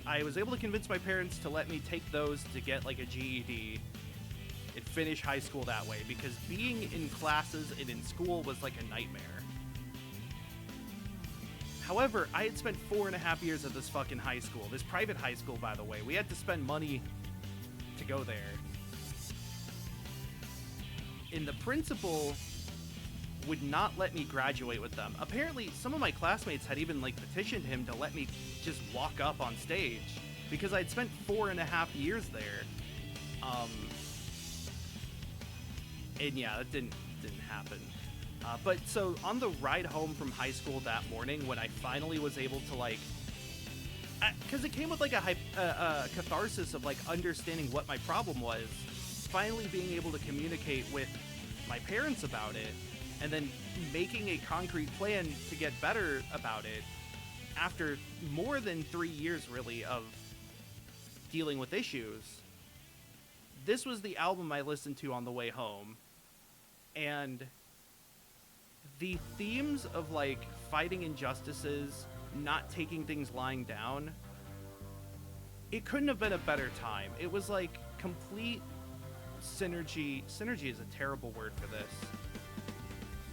I was able to convince my parents to let me take those to get, like, a GED and finish high school that way, because being in classes and in school was like a nightmare. However, I had spent 4.5 years at this fucking high school. This private high school, by the way. We had to spend money to go there. And the principal would not let me graduate with them. Apparently, some of my classmates had even, like, petitioned him to let me just walk up on stage, because I'd spent 4.5 years there. And yeah, that didn't happen. But so on the ride home from high school that morning, when I finally was able to, like, because it came with, like, a catharsis of, like, understanding what my problem was, finally being able to communicate with my parents about it, and then making a concrete plan to get better about it after more than 3 years, really, of dealing with issues. This was the album I listened to on the way home, and the themes of like fighting injustices, not taking things lying down, it couldn't have been a better time. It was like complete synergy. Synergy is a terrible word for this.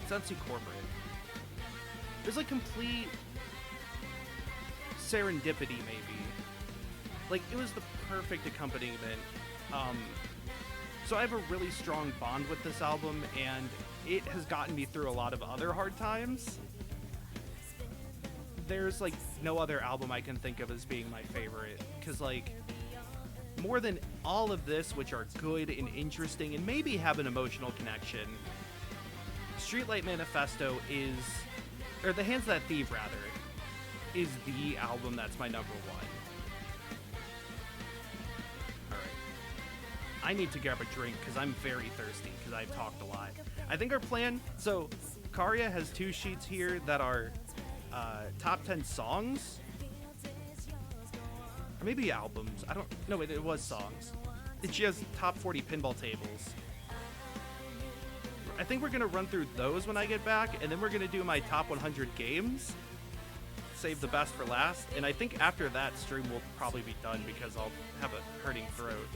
It sounds too corporate. There's like complete serendipity, maybe. Like, it was the perfect accompaniment. So I have a really strong bond with this album, and it has gotten me through a lot of other hard times. There's like no other album I can think of as being my favorite, because like more than all of this, which are good and interesting and maybe have an emotional connection, Streetlight Manifesto is, or The Hands That Thieve rather, is the album that's my number one. Alright. I need to grab a drink because I'm very thirsty because I've talked a lot. I think our plan, so Karya has 2 sheets here that are top 10 songs, or maybe albums. I don't know. It was songs. She has top 40 pinball tables. I think we're gonna run through those when I get back, and then we're gonna do my top 100 games. Save the best for last, and I think after that stream will probably be done because I'll have a hurting throat.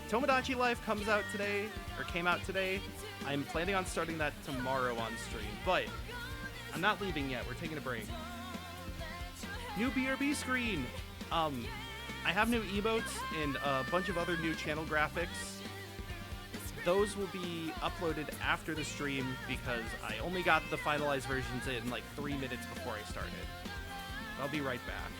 Tomodachi Life comes out today, or came out today. I'm planning on starting that tomorrow on stream, but I'm not leaving yet. We're taking a break. New BRB screen. I have new emotes and a bunch of other new channel graphics. Those will be uploaded after the stream because I only got the finalized versions in like 3 minutes before I started. I'll be right back.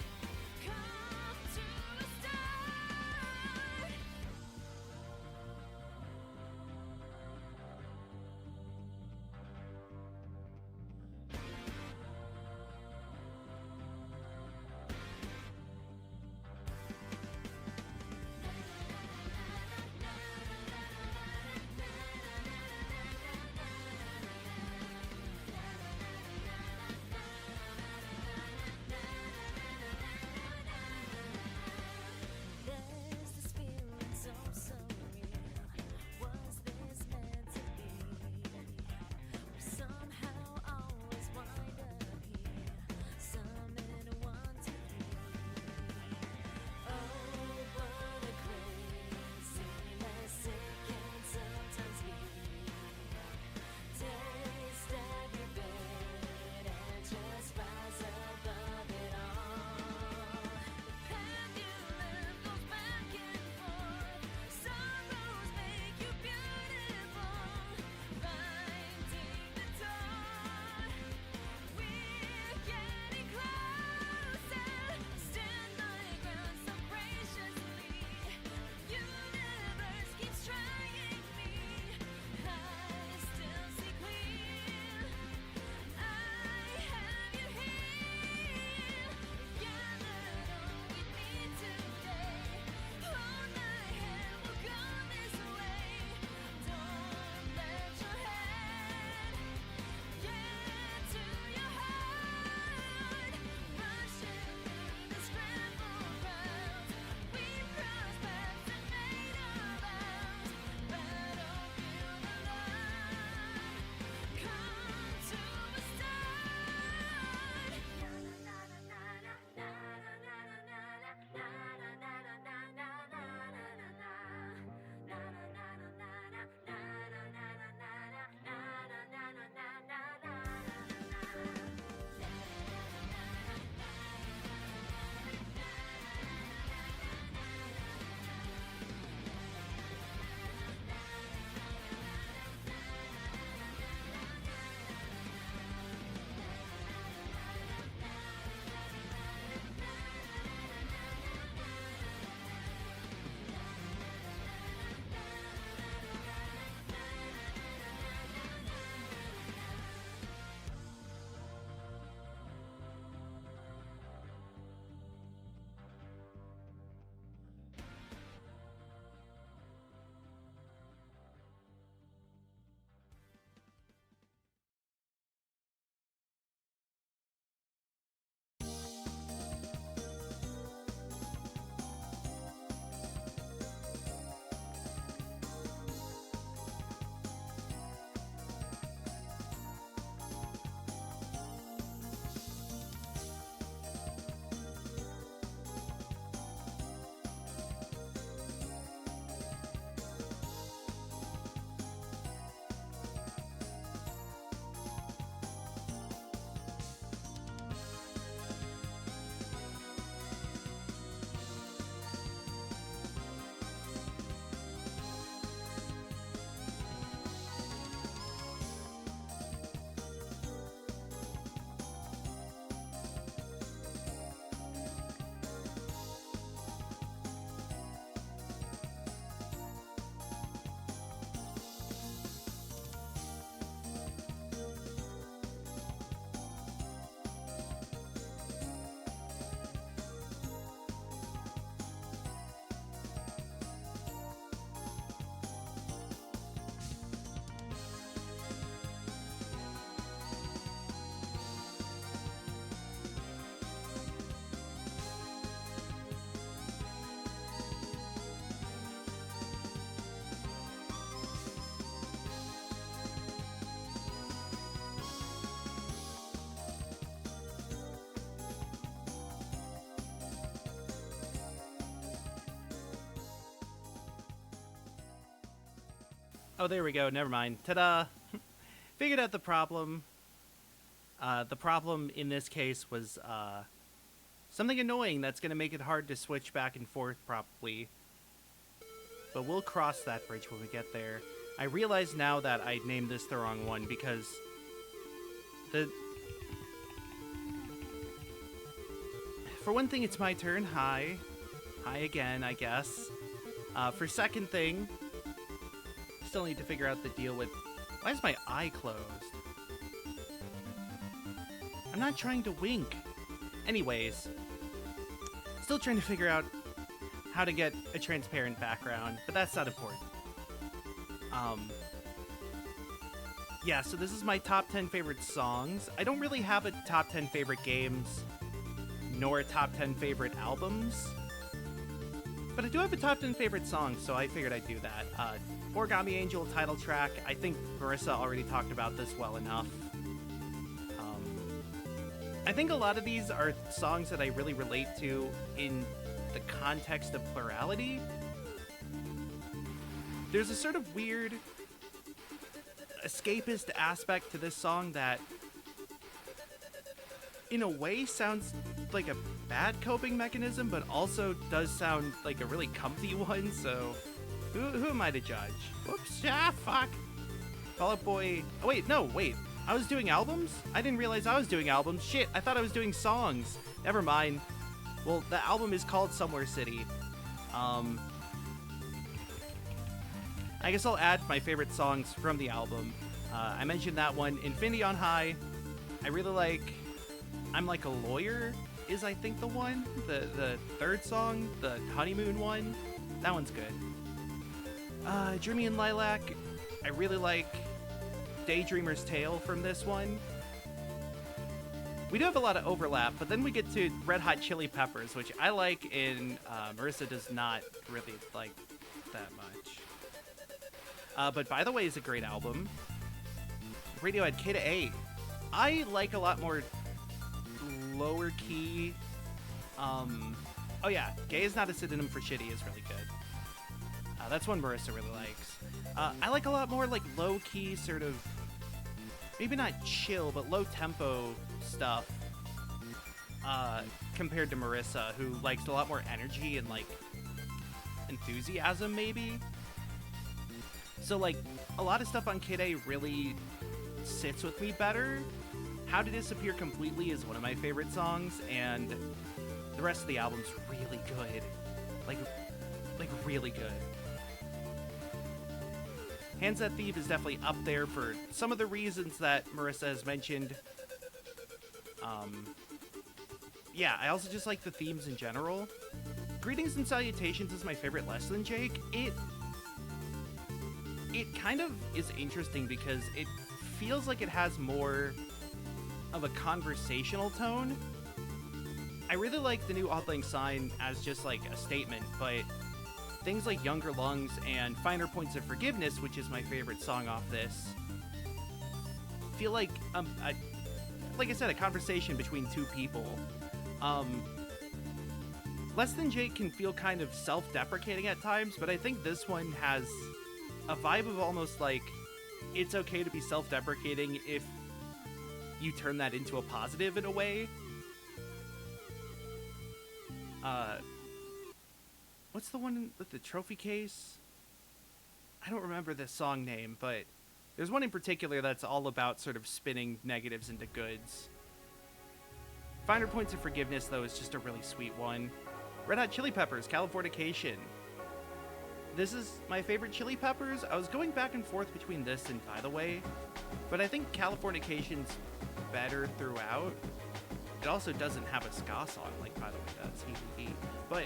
Oh, there we go. Never mind. Ta-da! Figured out the problem. The problem in this case was something annoying that's going to make it hard to switch back and forth properly. But we'll cross that bridge when we get there. I realize now that I named this the wrong one because for one thing, it's my turn. Hi. Hi again, I guess. For second thing, still need to figure out the deal with... Why is my eye closed? I'm not trying to wink. Anyways, still trying to figure out how to get a transparent background, but that's not important. Yeah, so this is my top 10 favorite songs. I don't really have a top 10 favorite games, nor a top 10 favorite albums, but I do have a top 10 favorite songs, so I figured I'd do that. Origami Angel title track. I think Marissa already talked about this well enough. I think a lot of these are songs that I really relate to in the context of plurality. There's a sort of weird escapist aspect to this song that in a way sounds like a bad coping mechanism, but also does sound like a really comfy one, so who am I to judge? Whoops, fuck. Fall Out Boy. Oh, wait, no, wait. I was doing albums? I didn't realize I was doing albums. Shit, I thought I was doing songs. Never mind. Well, the album is called Somewhere City. I guess I'll add my favorite songs from the album. I mentioned that one, Infinity on High. I really like I'm Like a Lawyer is, I think, the one. The third song, the Honeymoon one. That one's good. Dreamy and Lilac. I really like Daydreamer's Tale from this one. We do have a lot of overlap, but then we get to Red Hot Chili Peppers, which I like, and Marissa does not really like that much. But By the Way is a great album. Radiohead K to A. I like a lot more lower key. Oh yeah, Gay is Not a Synonym for Shitty is really good. That's one Marissa really likes. I like a lot more like low key, sort of, maybe not chill, but low tempo stuff. Compared to Marissa, who likes a lot more energy and like enthusiasm, maybe. So like a lot of stuff on Kid A really sits with me better. How to Disappear Completely is one of my favorite songs, and the rest of the album's really good. Like really good. Hands That Thief is definitely up there for some of the reasons that Marissa has mentioned. Yeah, I also just like the themes in general. Greetings and Salutations is my favorite Less Than Jake. It kind of is interesting because it feels like it has more of a conversational tone. I really like the new Auld Lang Syne as just like a statement, but things like Younger Lungs and Finer Points of Forgiveness, which is my favorite song off this, feel like I said, a conversation between two people. Less Than Jake can feel kind of self-deprecating at times, but I think this one has a vibe of almost like it's okay to be self-deprecating if you turn that into a positive in a way. What's the one with the trophy case? I don't remember the song name, but there's one in particular that's all about sort of spinning negatives into goods. Finer Points of Forgiveness, though, is just a really sweet one. Red Hot Chili Peppers, Californication. This is my favorite Chili Peppers. I was going back and forth between this and By the Way, but I think Californication's better throughout. It also doesn't have a ska song like By the Way does. But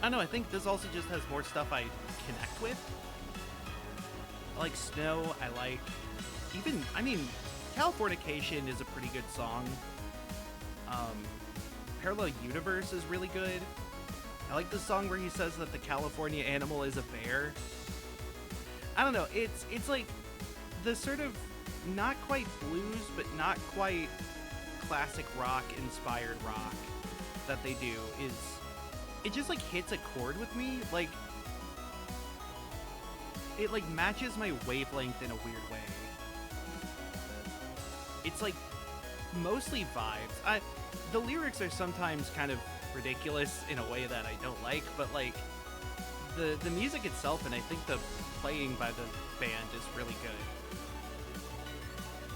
I don't know, I think this also just has more stuff I connect with. I like Snow, I like Californication is a pretty good song. Parallel Universe is really good. I like the song where he says that the California animal is a bear. I don't know, it's like the sort of not quite blues, but not quite classic rock inspired rock that they do is it just like hits a chord with me. Like, it like matches my wavelength in a weird way. It's like mostly vibes. The lyrics are sometimes kind of ridiculous in a way that I don't like, but like the music itself, and I think the playing by the band is really good.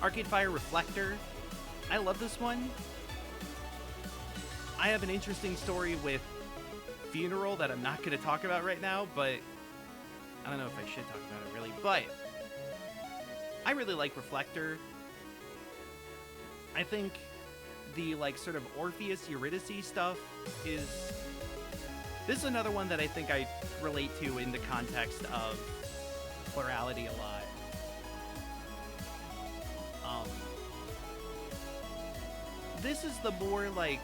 Arcade Fire Reflector. I love this one. I have an interesting story with Funeral that I'm not going to talk about right now, but I don't know if I should talk about it really, but I really like Reflector. I think the like sort of Orpheus Eurydice stuff is... This is another one that I think I relate to in the context of plurality a lot. This is the more like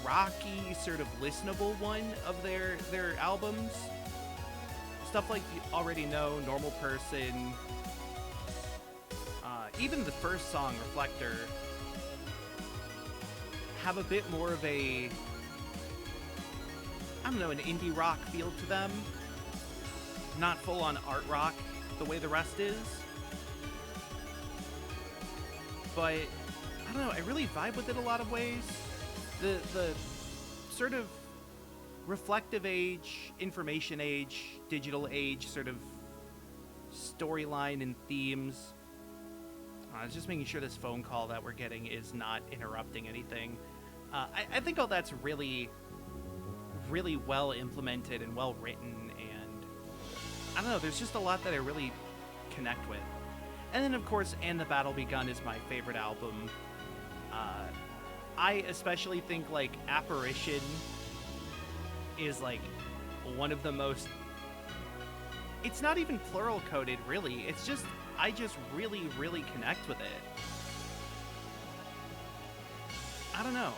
rocky, sort of listenable one of their albums. Stuff like You Already Know, Normal Person, even the first song, Reflector, have a bit more of a, I don't know, an indie rock feel to them. Not full on art rock the way the rest is. But I don't know, I really vibe with it a lot of ways. The sort of reflective age, information age, digital age sort of storyline and themes. I was just making sure this phone call that we're getting is not interrupting anything. I think all that's really, really well implemented and well written, and I don't know, there's just a lot that I really connect with. And then, of course, And the Battle Begun is my favorite album. I especially think, like, Apparition is, like, one of the most... It's not even plural-coded, really. It's just... I just really, really connect with it. I don't know.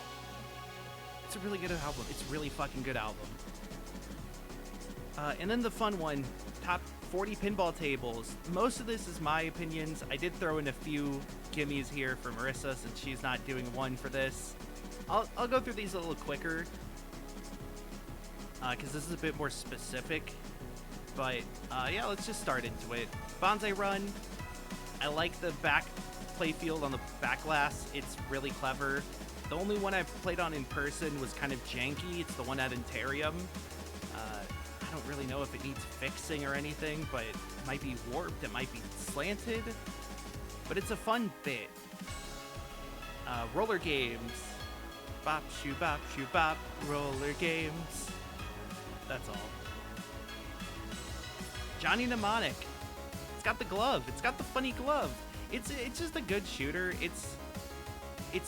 It's a really good album. It's a really fucking good album. And then the fun one, top 40 pinball tables. Most of this is my opinions. I did throw in a few gimmies here for Marissa since she's not doing one for this. I'll go through these a little quicker because this is a bit more specific. But yeah, let's just start into it. Bonsai Run. I like the back playfield on the back glass. It's really clever. The only one I've played on in person was kind of janky. It's the one at Intarium. I don't really know if it needs fixing or anything, but it might be warped, it might be slanted, but it's a fun bit. Roller games. Bop, shoo, bop, roller games. That's all. Johnny Mnemonic. It's got the glove. It's got the funny glove. It's just a good shooter. It's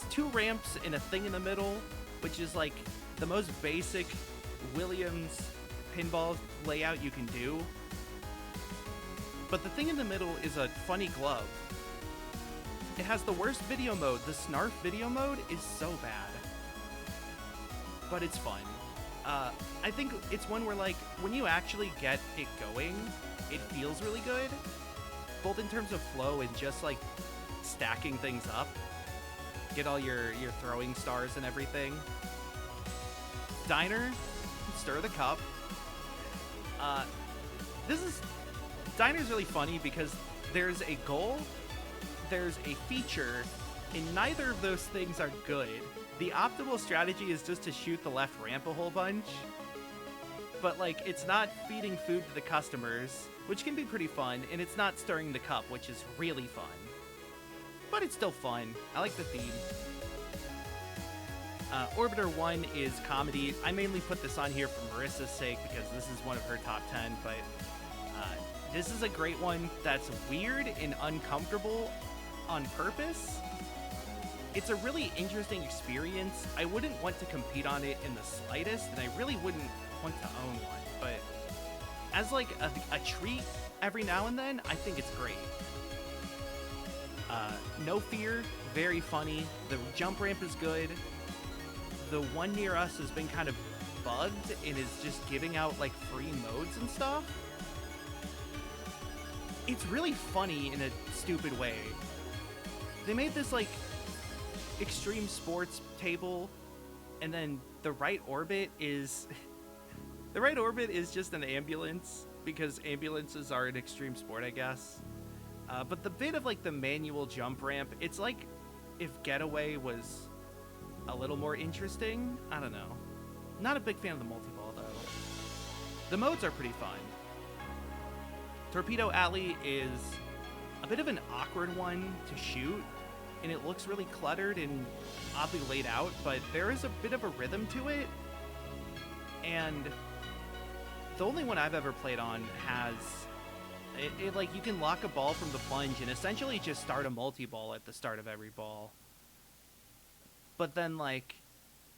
2 ramps and a thing in the middle, which is like the most basic Williams pinball layout you can do. But the thing in the middle is a funny glove. It has the worst video mode. The Snarf video mode is so bad. But it's fun. I think it's one where, like, when you actually get it going, it feels really good. Both in terms of flow and just, like, stacking things up. Get all your throwing stars and everything. Diner, Stir the Cup. Diner's really funny because there's a goal, there's a feature, and neither of those things are good. The optimal strategy is just to shoot the left ramp a whole bunch, but like it's not feeding food to the customers, which can be pretty fun, and it's not stirring the cup, which is really fun. But it's still fun. I like the theme. Orbiter 1 is comedy. I mainly put this on here for Marissa's sake because this is one of her top 10, but this is a great one that's weird and uncomfortable on purpose. It's a really interesting experience. I wouldn't want to compete on it in the slightest, and I really wouldn't want to own one, but as like a treat every now and then, I think it's great. No Fear, very funny. The jump ramp is good. The one near us has been kind of bugged and is just giving out like free modes and stuff. It's really funny in a stupid way. They made this like extreme sports table and then the right orbit is the right orbit is just an ambulance, because ambulances are an extreme sport, I guess. But the bit of like the manual jump ramp, it's like if Getaway was a little more interesting. I don't know. Not a big fan of the multi-ball though. The modes are pretty fun. Torpedo Alley is a bit of an awkward one to shoot, and it looks really cluttered and oddly laid out, but there is a bit of a rhythm to it. And the only one I've ever played on has it like you can lock a ball from the plunge and essentially just start a multi-ball at the start of every ball. But then, like,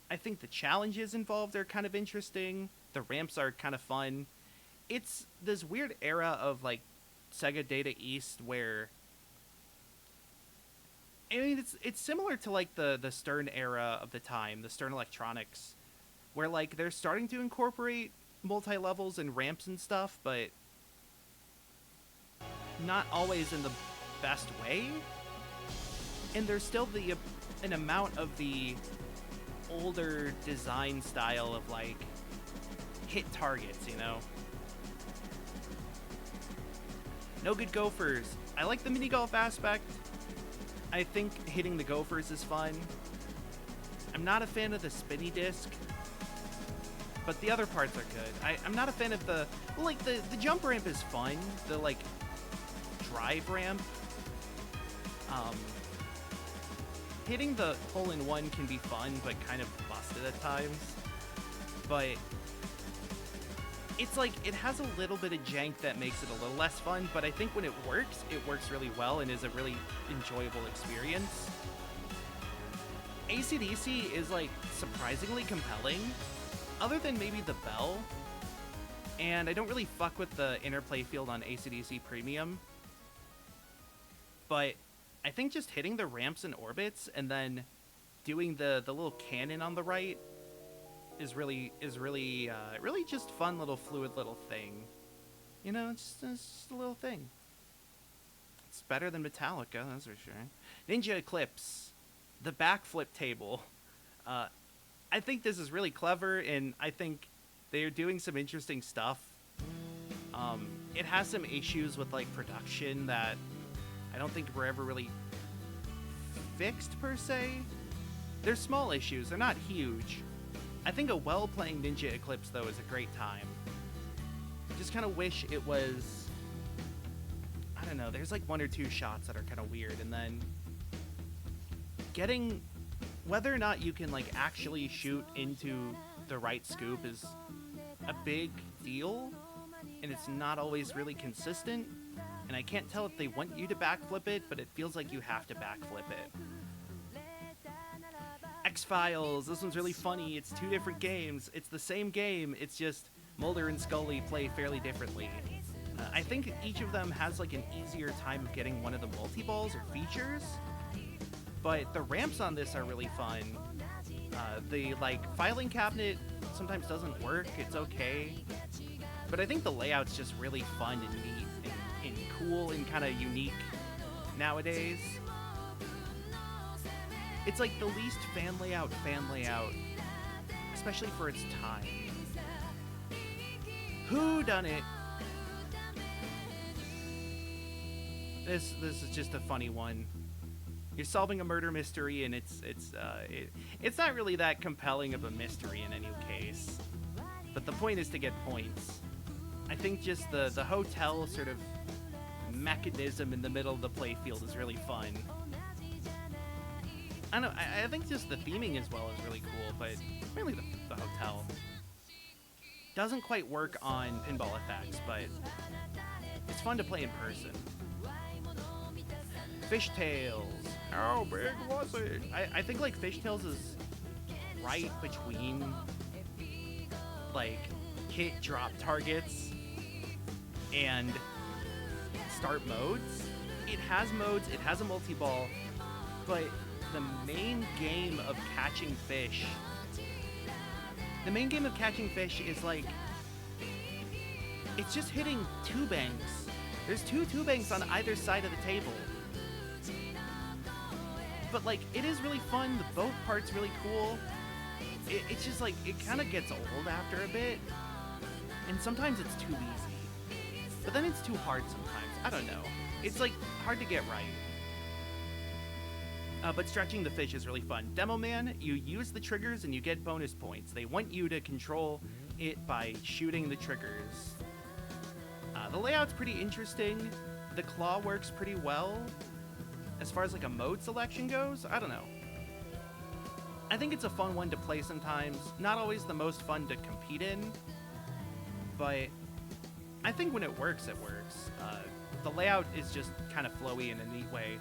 I think the challenges involved are kind of interesting. The ramps are kind of fun. It's this weird era of, like, Sega Data East where... I mean, it's similar to, like, the Stern era of the time, the Stern Electronics, where, like, they're starting to incorporate multi-levels and ramps and stuff, but not always in the best way. And there's still an amount of the older design style of, like, hit targets, you know? No good gophers. I like the mini golf aspect. I think hitting the gophers is fun. I'm not a fan of the spinny disc, but the other parts are good. I'm not a fan of the jump ramp is fun. The, like, drive ramp. Hitting the hole-in-one can be fun, but kind of busted at times. But it's like, it has a little bit of jank that makes it a little less fun, but I think when it works really well and is a really enjoyable experience. AC/DC is, like, surprisingly compelling, other than maybe the bell. And I don't really fuck with the interplay field on AC/DC Premium. But I think just hitting the ramps and orbits and then doing the little cannon on the right is really just fun little fluid little thing. You know, it's just a little thing. It's better than Metallica, that's for sure. Ninja Eclipse, the backflip table. I think this is really clever, and I think they're doing some interesting stuff. It has some issues with, like, production that I don't think were ever really fixed, per se. They're small issues, they're not huge. I think a well-playing Ninja Eclipse, though, is a great time. I just kind of wish it was... I don't know, there's like one or two shots that are kind of weird, and then getting... Whether or not you can, like, actually shoot into the right scoop is a big deal, and it's not always really consistent. And I can't tell if they want you to backflip it, but it feels like you have to backflip it. X-Files, this one's really funny. It's two different games. It's the same game, it's just Mulder and Scully play fairly differently. I think each of them has, like, an easier time of getting one of the multi-balls or features, but the ramps on this are really fun. The, like, filing cabinet sometimes doesn't work, it's okay, but I think the layout's just really fun and neat and cool and kind of unique nowadays. It's like the least fan layout, especially for its time. Who done it? This is just a funny one. You're solving a murder mystery, and it's not really that compelling of a mystery in any case. But the point is to get points. I think just the hotel sort of mechanism in the middle of the playfield is really fun. I don't know, I think just the theming as well is really cool, but mainly the hotel. Doesn't quite work on pinball effects, but it's fun to play in person. Fishtails. How big was it? I think, like, Fishtails is right between, like, hit drop targets and start modes. It has modes, it has a multi-ball, but the main game of catching fish is, like, it's just hitting two banks. There's two banks on either side of the table. But, like, it is really fun. The boat part's really cool. it's just like, it kind of gets old after a bit. And sometimes it's too easy. But then it's too hard sometimes. I don't know. It's like hard to get right. But stretching the fish is really fun. Demo Man, you use the triggers and you get bonus points. They want you to control it by shooting the triggers. The layout's pretty interesting. The claw works pretty well. As far as like a mode selection goes, I don't know. I think it's a fun one to play sometimes. Not always the most fun to compete in. But I think when it works, it works. The layout is just kind of flowy in a neat way.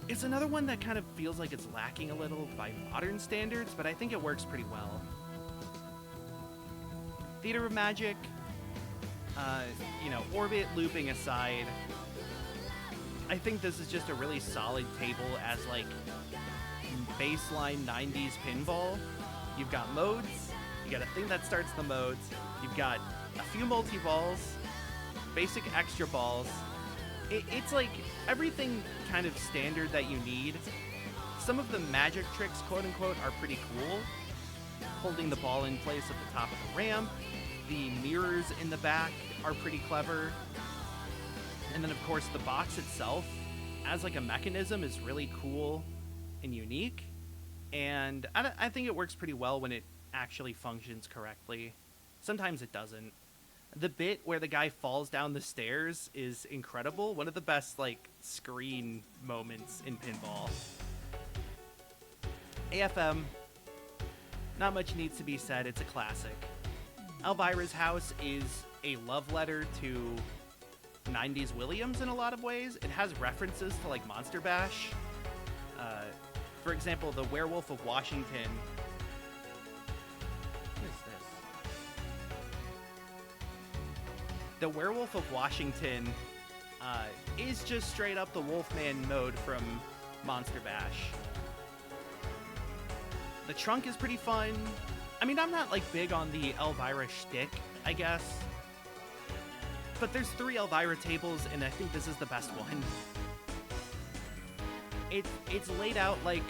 It's another one that kind of feels like it's lacking a little by modern standards, but I think it works pretty well. Theater of Magic, you know, orbit looping aside, I think this is just a really solid table as like baseline 90s pinball. You've got modes, you got a thing that starts the modes, you've got a few multi-balls, basic extra balls. It's like everything kind of standard that you need. Some of the magic tricks, quote unquote, are pretty cool. Holding the ball in place at the top of the ramp. The mirrors in the back are pretty clever. And then of course the box itself as like a mechanism is really cool and unique. And I think it works pretty well when it actually functions correctly. Sometimes it doesn't. The bit where the guy falls down the stairs is incredible. One of the best, like, screen moments in pinball. AFM. Not much needs to be said. It's a classic. Elvira's House is a love letter to 90s Williams in a lot of ways. It has references to, like, Monster Bash. For example, the Werewolf of Washington. The Werewolf of Washington is just straight up the Wolfman mode from Monster Bash. The trunk is pretty fun. I mean, I'm not like big on the Elvira shtick, I guess. But there's 3 Elvira tables, and I think this is the best one. It's laid out like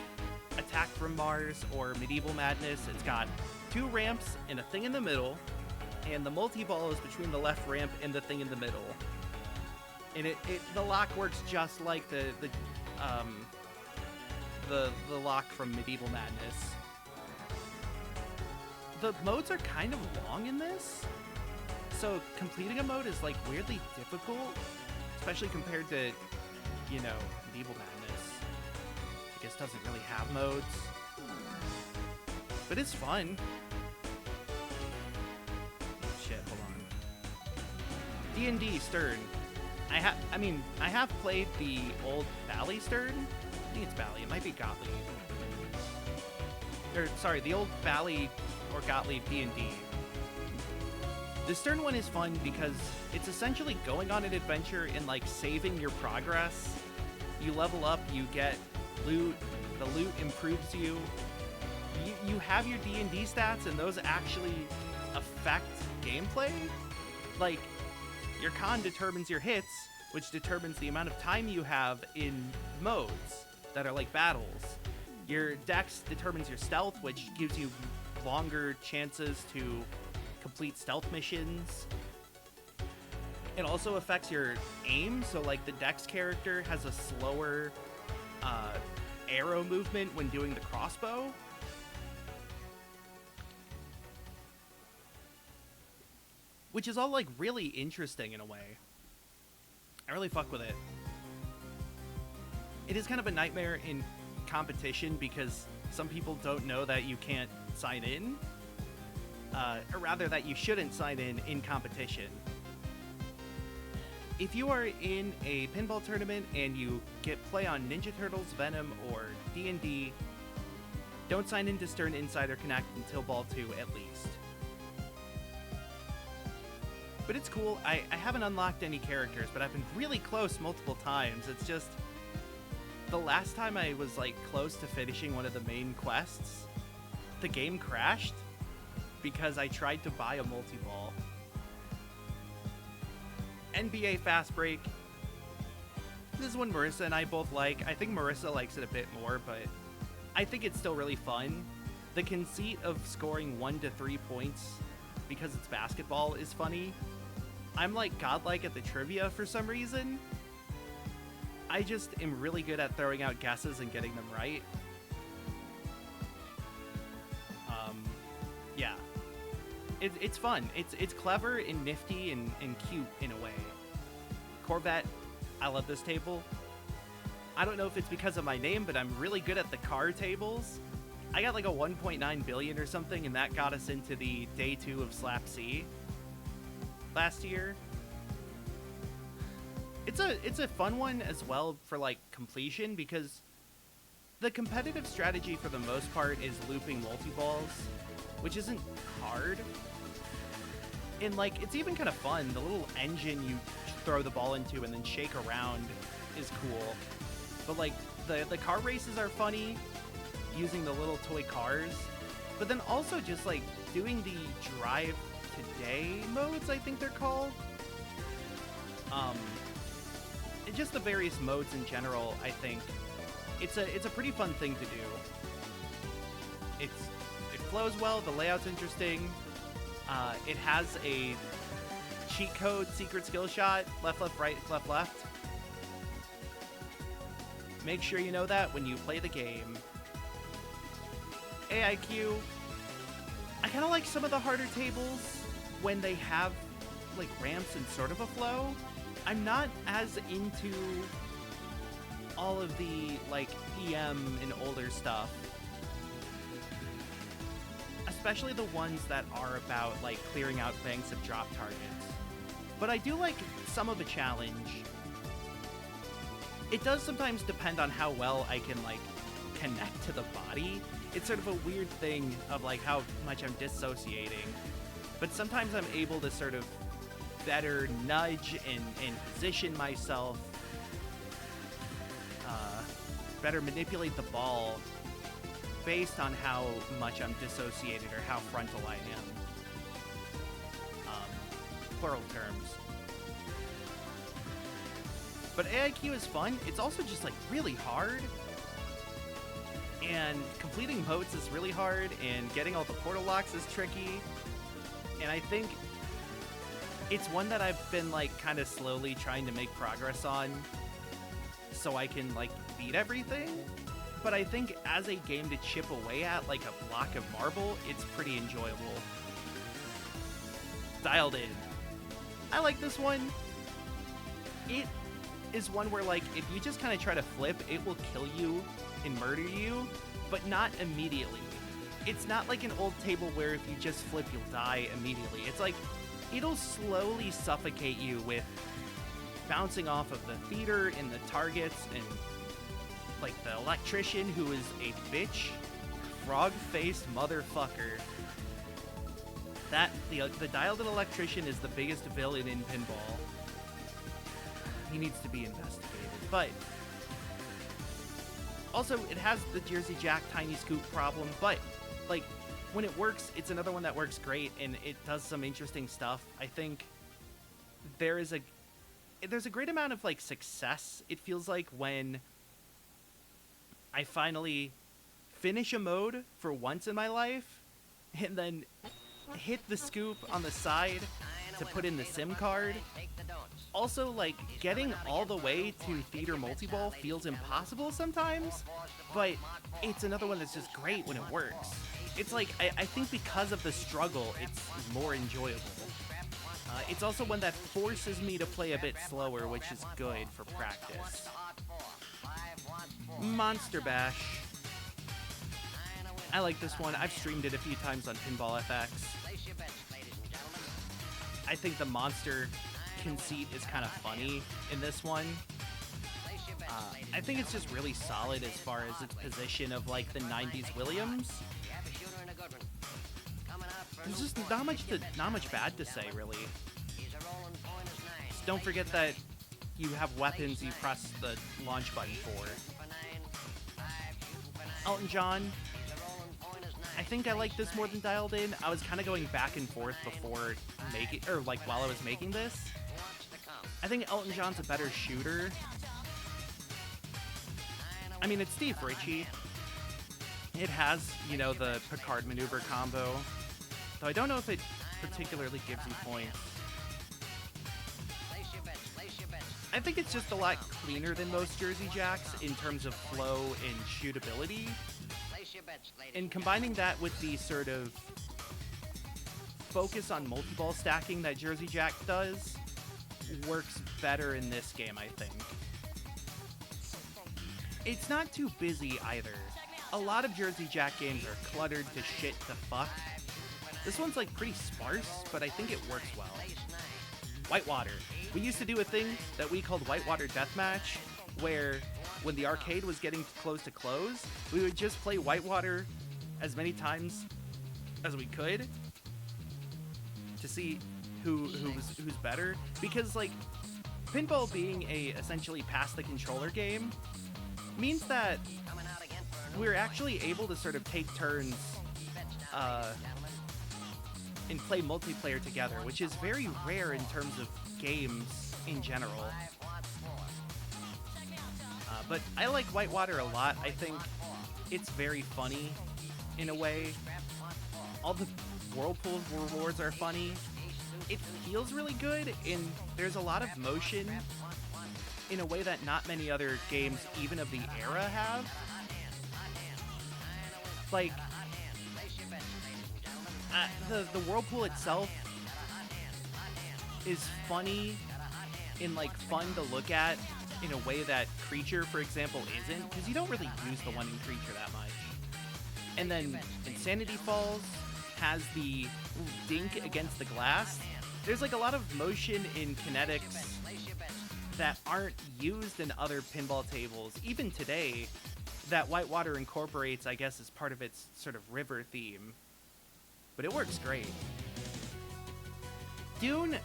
Attack from Mars or Medieval Madness. It's got 2 ramps and a thing in the middle. And the multi-ball is between the left ramp and the thing in the middle. And the lock works just like the lock from Medieval Madness. The modes are kind of long in this, so completing a mode is like weirdly difficult, especially compared to, you know, Medieval Madness. I guess doesn't really have modes, but it's fun. D&D Stern. I have played the old Bally Stern. I think it's Bally. It might be Gottlieb. Or sorry, the old Bally or Gottlieb D&D. The Stern one is fun because it's essentially going on an adventure and like saving your progress. You level up, you get loot. The loot improves you. You have your D&D stats, and those actually affect gameplay. Like, your con determines your hits, which determines the amount of time you have in modes that are like battles. Your dex determines your stealth, which gives you longer chances to complete stealth missions. It also affects your aim, so like the dex character has a slower arrow movement when doing the crossbow. Which is all, like, really interesting in a way. I really fuck with it. It is kind of a nightmare in competition because some people don't know that you can't sign in. Or rather, that you shouldn't sign in competition. If you are in a pinball tournament and you get play on Ninja Turtles, Venom, or D&D, don't sign into Stern Insider Connect until Ball 2 at least. But it's cool. I haven't unlocked any characters, but I've been really close multiple times. It's just, the last time I was like close to finishing one of the main quests, the game crashed because I tried to buy a multi-ball. NBA Fast Break. This is one Marissa and I both like. I think Marissa likes it a bit more, but I think it's still really fun. The conceit of scoring 1 to 3 points because it's basketball is funny. I'm like godlike at the trivia for some reason. I just am really good at throwing out guesses and getting them right. Yeah. It's fun. It's clever and nifty and cute in a way. Corvette, I love this table. I don't know if it's because of my name, but I'm really good at the car tables. I got like a 1.9 billion or something, and that got us into the day 2 of Slap C last year. It's a fun one as well for like completion, because the competitive strategy for the most part is looping multi-balls, which isn't hard. And like, it's even kind of fun. The little engine you throw the ball into and then shake around is cool. But like, the car races are funny, using the little toy cars. But then also just like doing the drive today modes, I think they're called. And just the various modes in general, I think it's a pretty fun thing to do. It flows well, the layout's interesting. It has a cheat code secret skill shot, left, left, right, left, left. Make sure you know that when you play the game. AIQ, I kind of like some of the harder tables when they have like ramps and sort of a flow. I'm not as into all of the like EM and older stuff, especially the ones that are about like clearing out banks of drop targets. But I do like some of the challenge. It does sometimes depend on how well I can like connect to the body. It's sort of a weird thing of like how much I'm dissociating, but sometimes I'm able to sort of better nudge and position myself, better manipulate the ball based on how much I'm dissociated or how frontal I am. Plural terms. But AIQ is fun. It's also just like really hard. And completing modes is really hard, and getting all the portal locks is tricky. And I think it's one that I've been like kind of slowly trying to make progress on so I can like beat everything. But I think as a game to chip away at, like a block of marble, it's pretty enjoyable. Dialed In. I like this one. It is one where like if you just kind of try to flip, it will kill you and murder you, but not immediately. It's not like an old table where if you just flip, you'll die immediately. It's like it'll slowly suffocate you with bouncing off of the theater and the targets, and like the electrician, who is a bitch, frog-faced motherfucker. That the dialed-in electrician is the biggest villain in pinball. He needs to be investigated, but also it has the Jersey Jack tiny scoop problem, but like when it works, it's another one that works great, and it does some interesting stuff. I think there's a great amount of like success, it feels like, when I finally finish a mode for once in my life and then hit the scoop on the side to put in the SIM card. Also, like, getting all the way to theater multi-ball feels impossible sometimes, but it's another one that's just great when it works. It's like, I think because of the struggle, it's more enjoyable. It's also one that forces me to play a bit slower, which is good for practice. Monster Bash. I like this one. I've streamed it a few times on Pinball FX. I think the monster conceit is kind of funny in this one. I think it's just really solid as far as its position of like the 90s Williams. There's just not much bad to say, really. Just don't forget that you have weapons you press the launch button for. Elton John. I think I like this more than Dialed In. I was kind of going back and forth before while I was making this. I think Elton John's a better shooter. I mean, it's Steve Ritchie. It has, you know, the Picard maneuver combo, though I don't know if it particularly gives you points. I think it's just a lot cleaner than most Jersey Jacks in terms of flow and shootability. And combining that with the sort of focus on multi-ball stacking that Jersey Jack does works better in this game, I think. It's not too busy either. A lot of Jersey Jack games are cluttered to shit to fuck. This one's like pretty sparse, but I think it works well. Whitewater. We used to do a thing that we called Whitewater Deathmatch, where when the arcade was getting close to close, we would just play Whitewater as many times as we could to see who's better. Because like pinball being a essentially pass the controller game means that we're actually able to sort of take turns and play multiplayer together, which is very rare in terms of games in general. But I like Whitewater a lot. I think it's very funny in a way. All the Whirlpool rewards are funny. It feels really good, and there's a lot of motion in a way that not many other games, even of the era, have. Like, the Whirlpool itself is funny and like fun to look at in a way that Creature, for example, isn't, because you don't really use the one in Creature that much. And then Insanity Falls has the dink against the glass. There's like a lot of motion in kinetics that aren't used in other pinball tables, even today, that Whitewater incorporates, I guess, as part of its sort of river theme. But it works great. Dune,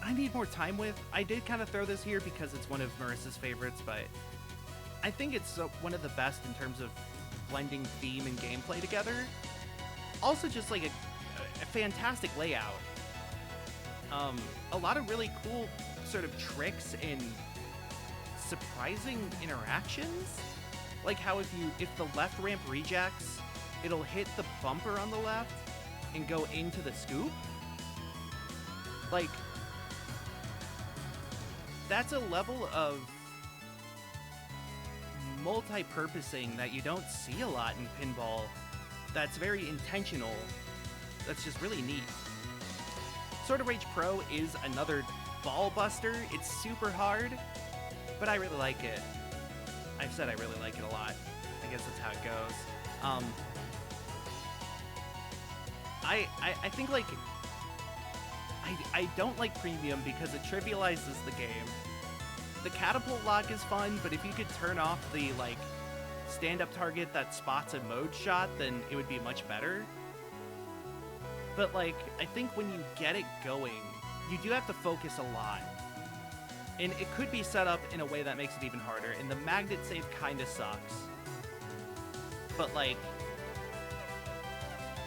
I need more time with. I did kind of throw this here because it's one of Marissa's favorites, but I think it's one of the best in terms of blending theme and gameplay together. Also just like a fantastic layout. A lot of really cool sort of tricks and surprising interactions. Like how if the left ramp rejects, it'll hit the bumper on the left and go into the scoop. Like, that's a level of multi-purposing that you don't see a lot in pinball. That's very intentional. That's just really neat. Sword of Rage Pro is another ball buster. It's super hard, but I really like it. I've said I really like it a lot. I guess that's how it goes. I think like I don't like premium because it trivializes the game. The catapult lock is fun, but if you could turn off the like stand-up target that spots a mode shot, then it would be much better. But like I think when you get it going, you do have to focus a lot. And it could be set up in a way that makes it even harder, and the magnet save kinda sucks. But like,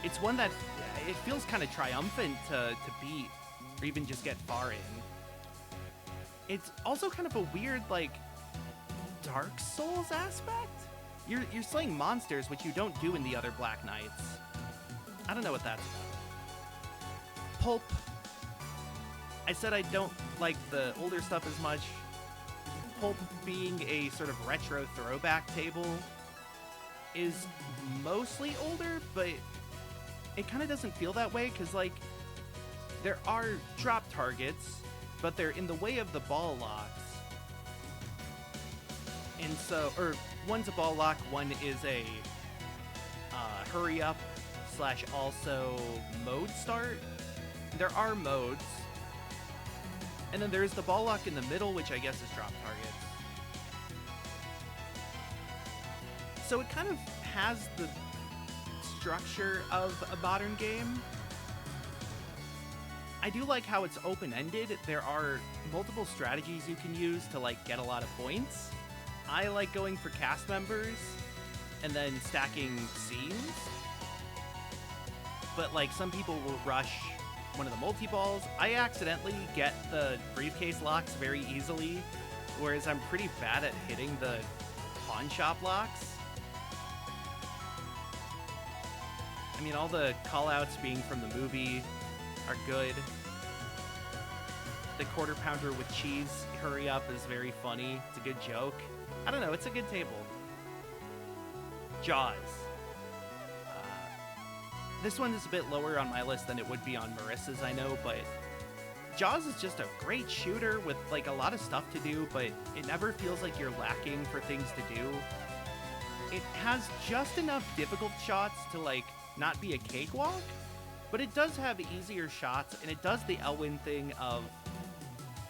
it's one that it feels kind of triumphant to beat, or even just get far in. It's also kind of a weird, like, Dark Souls aspect? You're slaying monsters, which you don't do in the other Black Knights. I don't know what that's about. Pulp. I said I don't like the older stuff as much. Pulp being a sort of retro throwback table is mostly older, but it kind of doesn't feel that way because, like, there are drop targets, but they're in the way of the ball locks. And so, or one's a ball lock, one is a hurry up / also mode start. There are modes. And then there's the ball lock in the middle, which I guess is drop targets. So it kind of has the structure of a modern game. I do like how it's open-ended. There are multiple strategies you can use to like get a lot of points. I like going for cast members and then stacking scenes. But like some people will rush one of the multi-balls. I accidentally get the briefcase locks very easily, whereas I'm pretty bad at hitting the pawn shop locks. I mean, all the call-outs being from the movie are good. The quarter pounder with cheese, hurry up, is very funny. It's a good joke. I don't know, it's a good table. Jaws. This one is a bit lower on my list than it would be on Marissa's, I know, but Jaws is just a great shooter with like a lot of stuff to do, but it never feels like you're lacking for things to do. It has just enough difficult shots to like not be a cakewalk, but it does have easier shots, and it does the Elwyn thing of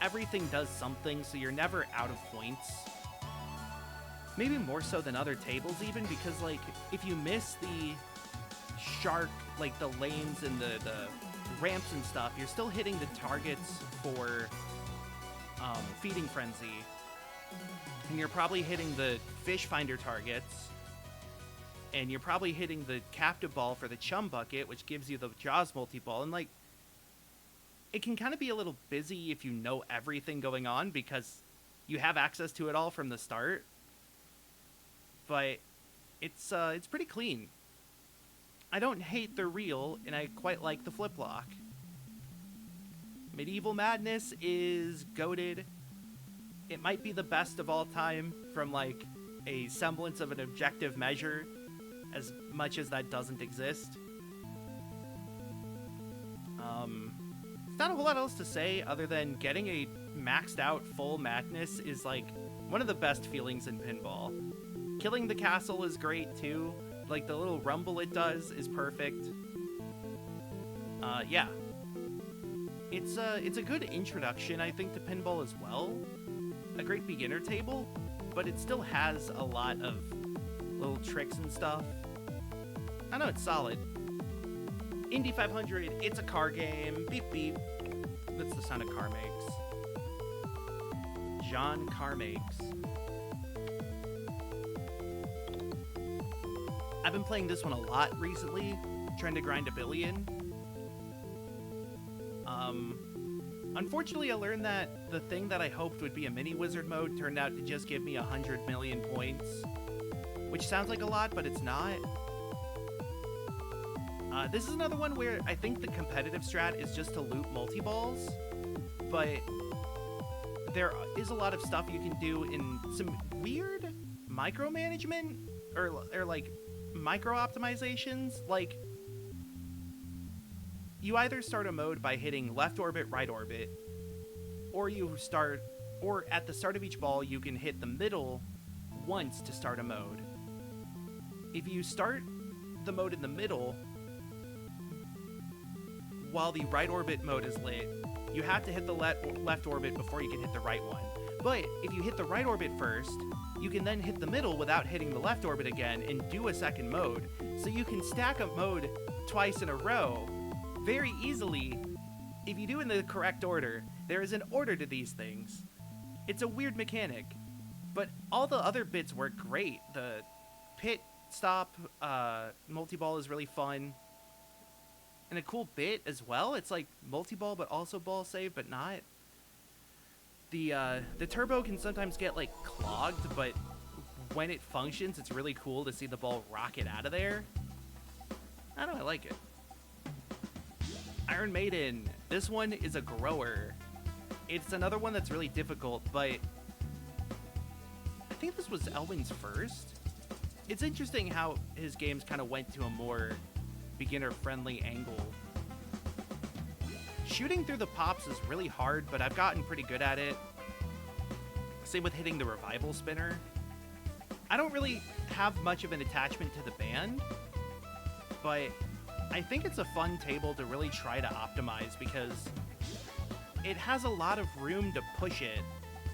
everything does something, so you're never out of points. Maybe more so than other tables even, because like if you miss the shark, like the lanes and the ramps and stuff, you're still hitting the targets for Feeding Frenzy, and you're probably hitting the fish finder targets, and you're probably hitting the captive ball for the chum bucket, which gives you the Jaws multi-ball. And like, it can kind of be a little busy if you know everything going on, because you have access to it all from the start. But it's pretty clean. I don't hate the reel, and I quite like the flip lock. Medieval Madness is goated. It might be the best of all time from like a semblance of an objective measure, as much as that doesn't exist. There's not a whole lot else to say other than getting a maxed out full madness is like one of the best feelings in pinball. Killing the castle is great too. Like the little rumble it does is perfect. Yeah. It's a good introduction, I think, to pinball as well. A great beginner table, but it still has a lot of little tricks and stuff. I know it's solid. Indy 500, it's a car game. Beep beep. That's the sound a car makes. John Car makes. I've been playing this one a lot recently, trying to grind a billion. Unfortunately, I learned that the thing that I hoped would be a mini wizard mode turned out to just give me 100 million points, which sounds like a lot, but it's not. This is another one where I think the competitive strat is just to loot multi-balls, but there is a lot of stuff you can do in some weird micromanagement or like micro optimizations. Like, you either start a mode by hitting left orbit, right orbit, or at the start of each ball you can hit the middle once to start a mode. If you start the mode in the middle while the right orbit mode is lit, you have to hit the left orbit before you can hit the right one. But if you hit the right orbit first, you can then hit the middle without hitting the left orbit again and do a second mode. So you can stack up mode twice in a row very easily if you do in the correct order. There is an order to these things. It's a weird mechanic, but all the other bits work great. The pit stop multi-ball is really fun. And a cool bit as well. It's like multi-ball but also ball save, but not. The turbo can sometimes get like clogged, but when it functions, it's really cool to see the ball rocket out of there. I don't know, I like it. Iron Maiden. This one is a grower. It's another one that's really difficult, but I think this was Elwyn's first. It's interesting how his games kind of went to a more beginner-friendly angle. Shooting through the pops is really hard, but I've gotten pretty good at it. Same with hitting the revival spinner. I don't really have much of an attachment to the band, but I think it's a fun table to really try to optimize because it has a lot of room to push it,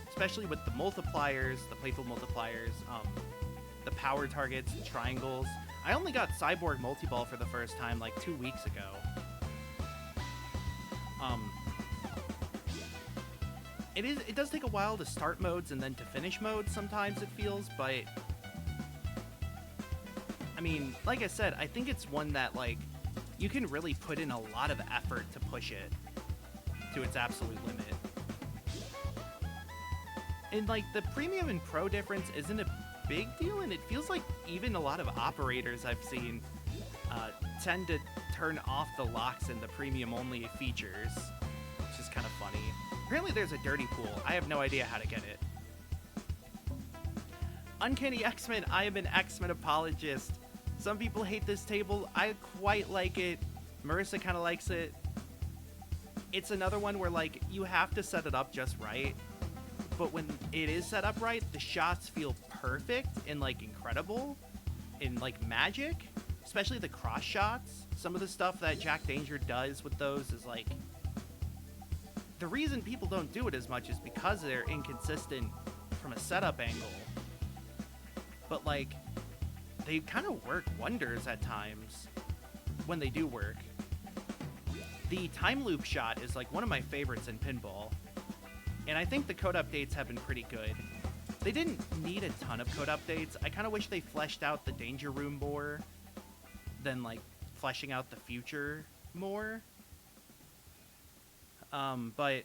especially with the multipliers, the playful multipliers, the power targets, the triangles. I only got Cyborg Multiball for the first time like 2 weeks ago. It does take a while to start modes and then to finish modes sometimes, it feels, but I mean, like I said, I think it's one that like you can really put in a lot of effort to push it to its absolute limit. And like the premium and pro difference isn't a big deal, and it feels like even a lot of operators I've seen tend to turn off the locks in the premium-only features, which is kind of funny. Apparently there's a dirty pool. I have no idea how to get it. Uncanny X-Men, I am an X-Men apologist. Some people hate this table. I quite like it. Marissa kind of likes it. It's another one where, like, you have to set it up just right. But when it is set up right, the shots feel perfect and, like, incredible and, like, magic. Especially the cross shots. Some of the stuff that Jack Danger does with those is, like... The reason people don't do it as much is because they're inconsistent from a setup angle. But, like, they kind of work wonders at times when they do work. The time loop shot is, like, one of my favorites in pinball. And I think the code updates have been pretty good. They didn't need a ton of code updates. I kind of wish they fleshed out the Danger Room more than, like, fleshing out the future more. But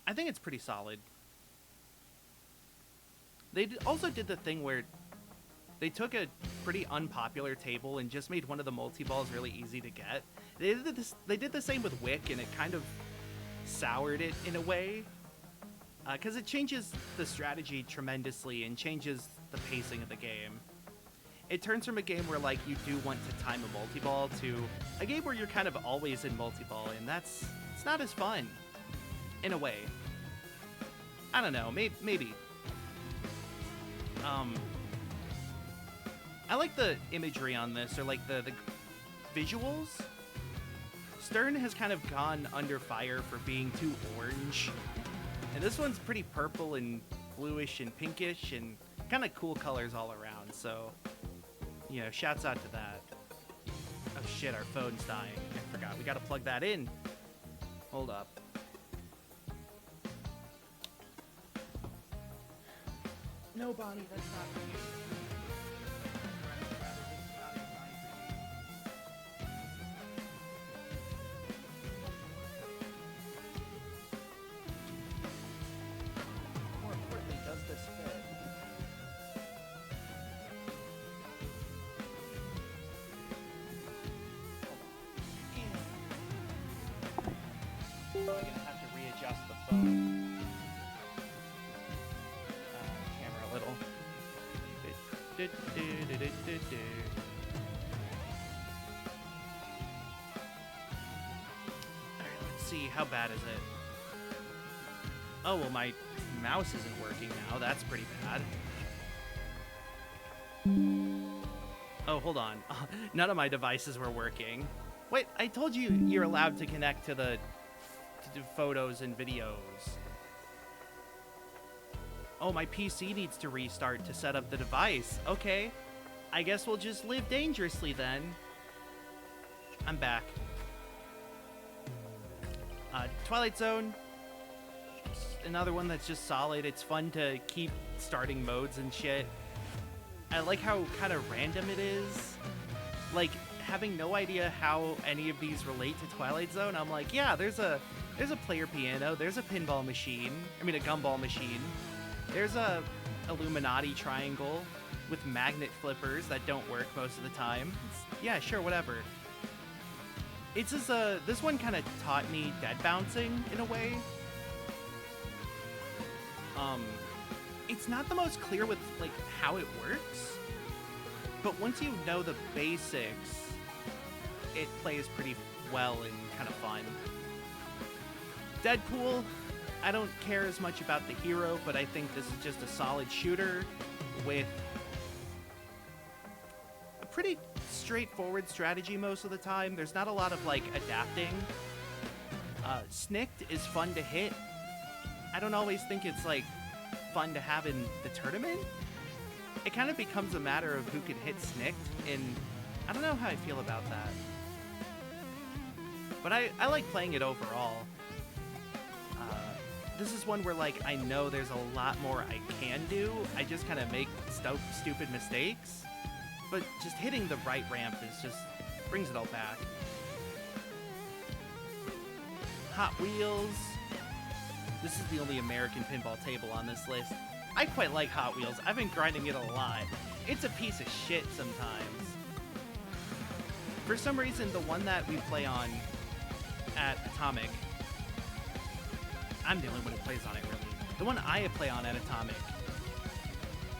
I think it's pretty solid. They also did the thing where they took a pretty unpopular table and just made one of the multi-balls really easy to get. They did the same with Wick, and it kind of soured it in a way. Because it changes the strategy tremendously and changes the pacing of the game. It turns from a game where, like, you do want to time a multi-ball to a game where you're kind of always in multi-ball, and it's not as fun, in a way. I don't know, maybe. I like the imagery on this, or like the visuals. Stern has kind of gone under fire for being too orange. And this one's pretty purple and bluish and pinkish and kind of cool colors all around. So, you know, shouts out to that. Oh shit, our phone's dying. I forgot. We gotta plug that in. Hold up. No, Bonnie, that's not for you. More importantly, does this fit? I'm gonna have to readjust the phone. Camera a little. Alright, let's see. How bad is it? Oh, well, my mouse isn't working now. That's pretty bad. Oh, hold on. None of my devices were working. Wait, I told you you're allowed to connect to the photos and videos. Oh, my PC needs to restart to set up the device. Okay. I guess we'll just live dangerously then. I'm back. Twilight Zone. Another one that's just solid. It's fun to keep starting modes and shit. I like how kind of random it is. Like, having no idea how any of these relate to Twilight Zone, I'm like, yeah, there's a player piano, there's a pinball machine, a gumball machine, there's a Illuminati triangle with magnet flippers that don't work most of the time. Yeah, sure, whatever. It's just this one kind of taught me dead bouncing in a way. It's not the most clear with, like, how it works, but once you know the basics, it plays pretty well and kind of fun. Deadpool, I don't care as much about the hero, but I think this is just a solid shooter with a pretty straightforward strategy most of the time. There's not a lot of, like, adapting. Snicked is fun to hit. I don't always think it's, like, fun to have in the tournament. It kind of becomes a matter of who can hit Snicked, and I don't know how I feel about that. But I like playing it overall. This is one where, like, I know there's a lot more I can do. I just kind of make stupid mistakes. But just hitting the right ramp is just brings it all back. Hot Wheels. This is the only American pinball table on this list. I quite like Hot Wheels. I've been grinding it a lot. It's a piece of shit sometimes. For some reason, the one that we play on at Atomic, I'm the only one who plays on it, really. The one I play on at Atomic,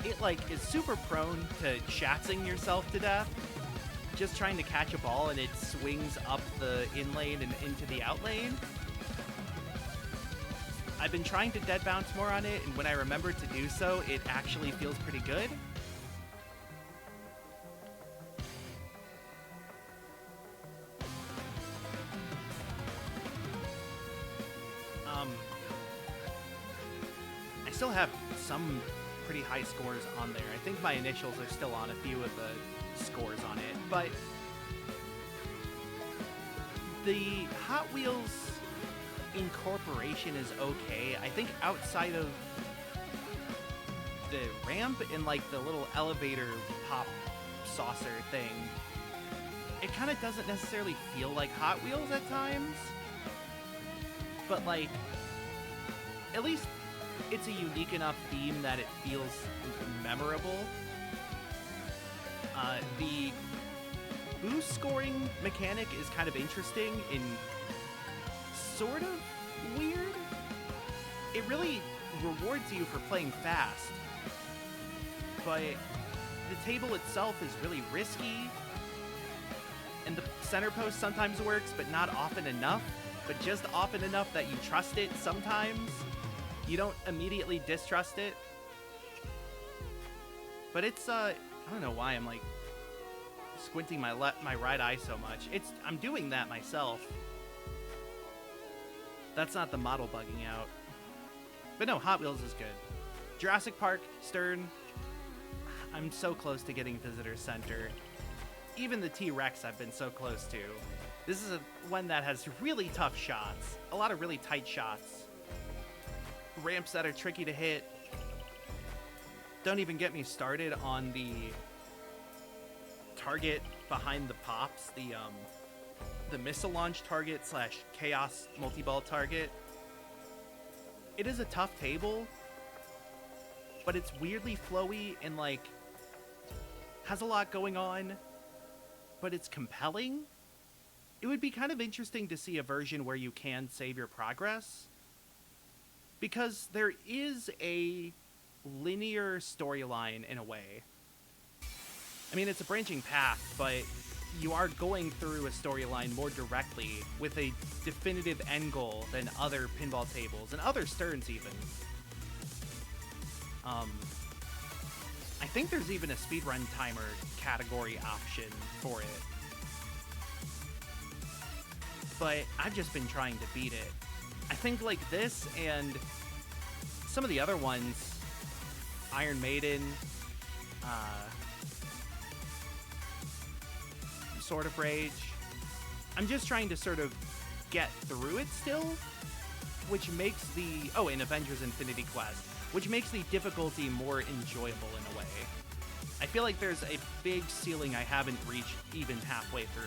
it, like, is super prone to shatzing yourself to death, just trying to catch a ball, and it swings up the in lane and into the out lane. I've been trying to dead bounce more on it, and when I remember to do so, it actually feels pretty good. I still have some pretty high scores on there. I think my initials are still on a few of the scores on it, but the Hot Wheels incorporation is okay. I think outside of the ramp and like the little elevator pop saucer thing, it kind of doesn't necessarily feel like Hot Wheels at times, but like at least it's a unique enough theme that it feels memorable. The boost scoring mechanic is kind of interesting and sort of weird. It really rewards you for playing fast, but the table itself is really risky, and the center post sometimes works, but not often enough, but just often enough that you trust it sometimes. You don't immediately distrust it. But it's, I don't know why I'm, like, squinting my right eye so much. I'm doing that myself. That's not the model bugging out. But no, Hot Wheels is good. Jurassic Park, Stern. I'm so close to getting Visitor Center. Even the T-Rex I've been so close to. This is one that has really tough shots. A lot of really tight shots. Ramps that are tricky to hit. Don't even get me started on the target behind the pops, the missile launch target / chaos multi-ball target. It is a tough table, but it's weirdly flowy and like has a lot going on, but it's compelling. It would be kind of interesting to see a version where you can save your progress, because there is a linear storyline in a way. I mean, it's a branching path, but you are going through a storyline more directly with a definitive end goal than other pinball tables and other Sterns even. I think there's even a speedrun timer category option for it. But I've just been trying to beat it. I think like this and some of the other ones, Iron Maiden, Sword of Rage, I'm just trying to sort of get through it still, which makes and Avengers Infinity Quest, which makes the difficulty more enjoyable in a way. I feel like there's a big ceiling I haven't reached even halfway through.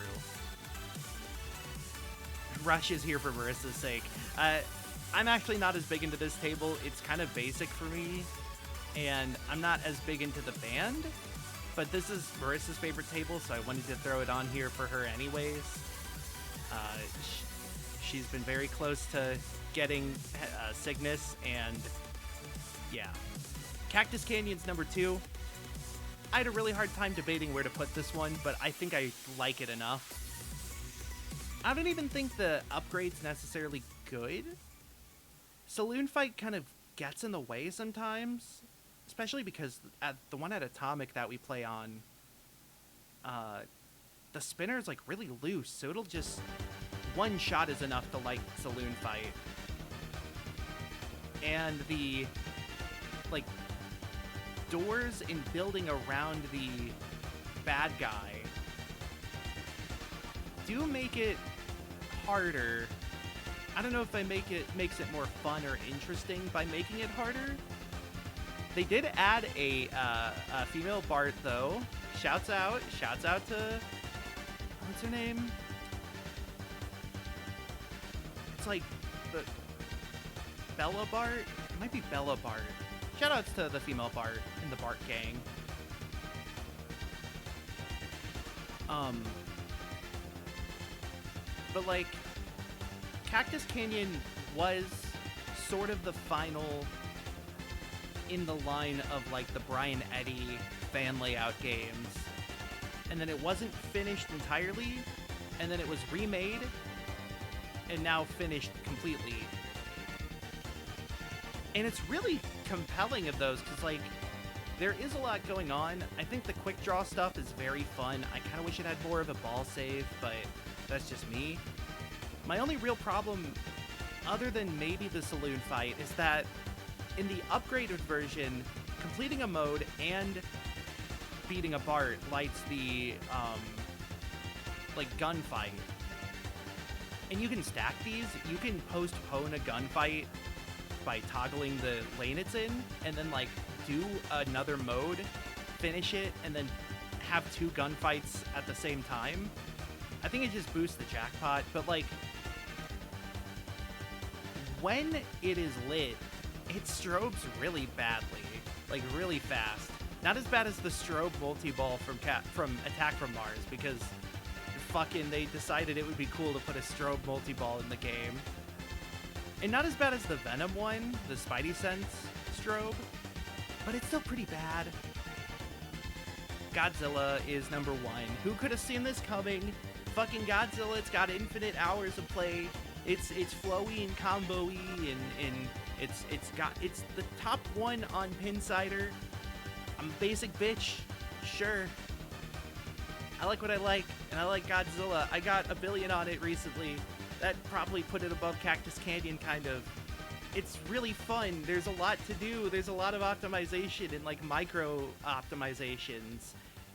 Rush is here for Marissa's sake. I'm actually not as big into this table. It's kind of basic for me, and I'm not as big into the band, but this is Marissa's favorite table, so I wanted to throw it on here for her anyways. She's been very close to getting Cygnus, and yeah. Cactus Canyon's number 2. I had a really hard time debating where to put this one, but I think I like it enough. I don't even think the upgrade's necessarily good. Saloon Fight kind of gets in the way sometimes, especially because at the one at Atomic that we play on, the spinner is like really loose, so it'll just one shot is enough to like Saloon Fight. And the like doors and building around the bad guy do make it harder. I don't know if makes it more fun or interesting by making it harder. They did add a female Bart though. Shouts out to, what's her name? It's like the Bella Bart. It might be Bella Bart. Shoutouts to the female Bart in the Bart gang. but like, Cactus Canyon was sort of the final in the line of like the Brian Eddy fan layout games, and then it wasn't finished entirely, and then it was remade and now finished completely. And it's really compelling of those because like there is a lot going on. I think the quick draw stuff is very fun. I kind of wish it had more of a ball save, but that's just me. My only real problem, other than maybe the saloon fight, is that in the upgraded version, completing a mode and beating a Bart lights the like gunfight. And you can stack these. You can postpone a gunfight by toggling the lane it's in, and then like do another mode, finish it, and then have 2 gunfights at the same time. I think it just boosts the jackpot, but like when it is lit, it strobes really badly, like really fast. Not as bad as the strobe multi-ball from Attack from Mars, because fucking they decided it would be cool to put a strobe multi-ball in the game. And not as bad as the Venom one, the Spidey Sense strobe, but it's still pretty bad. Godzilla is number 1. Who could have seen this coming? Fucking Godzilla, it's got infinite hours of play. It's flowy and combo-y, and it's the top 1 on Pinsider. I'm a basic bitch, sure. I like what I like, and I like Godzilla. I got a billion on it recently. That probably put it above Cactus Canyon, kind of. It's really fun. There's a lot to do. There's a lot of optimization and like micro optimizations,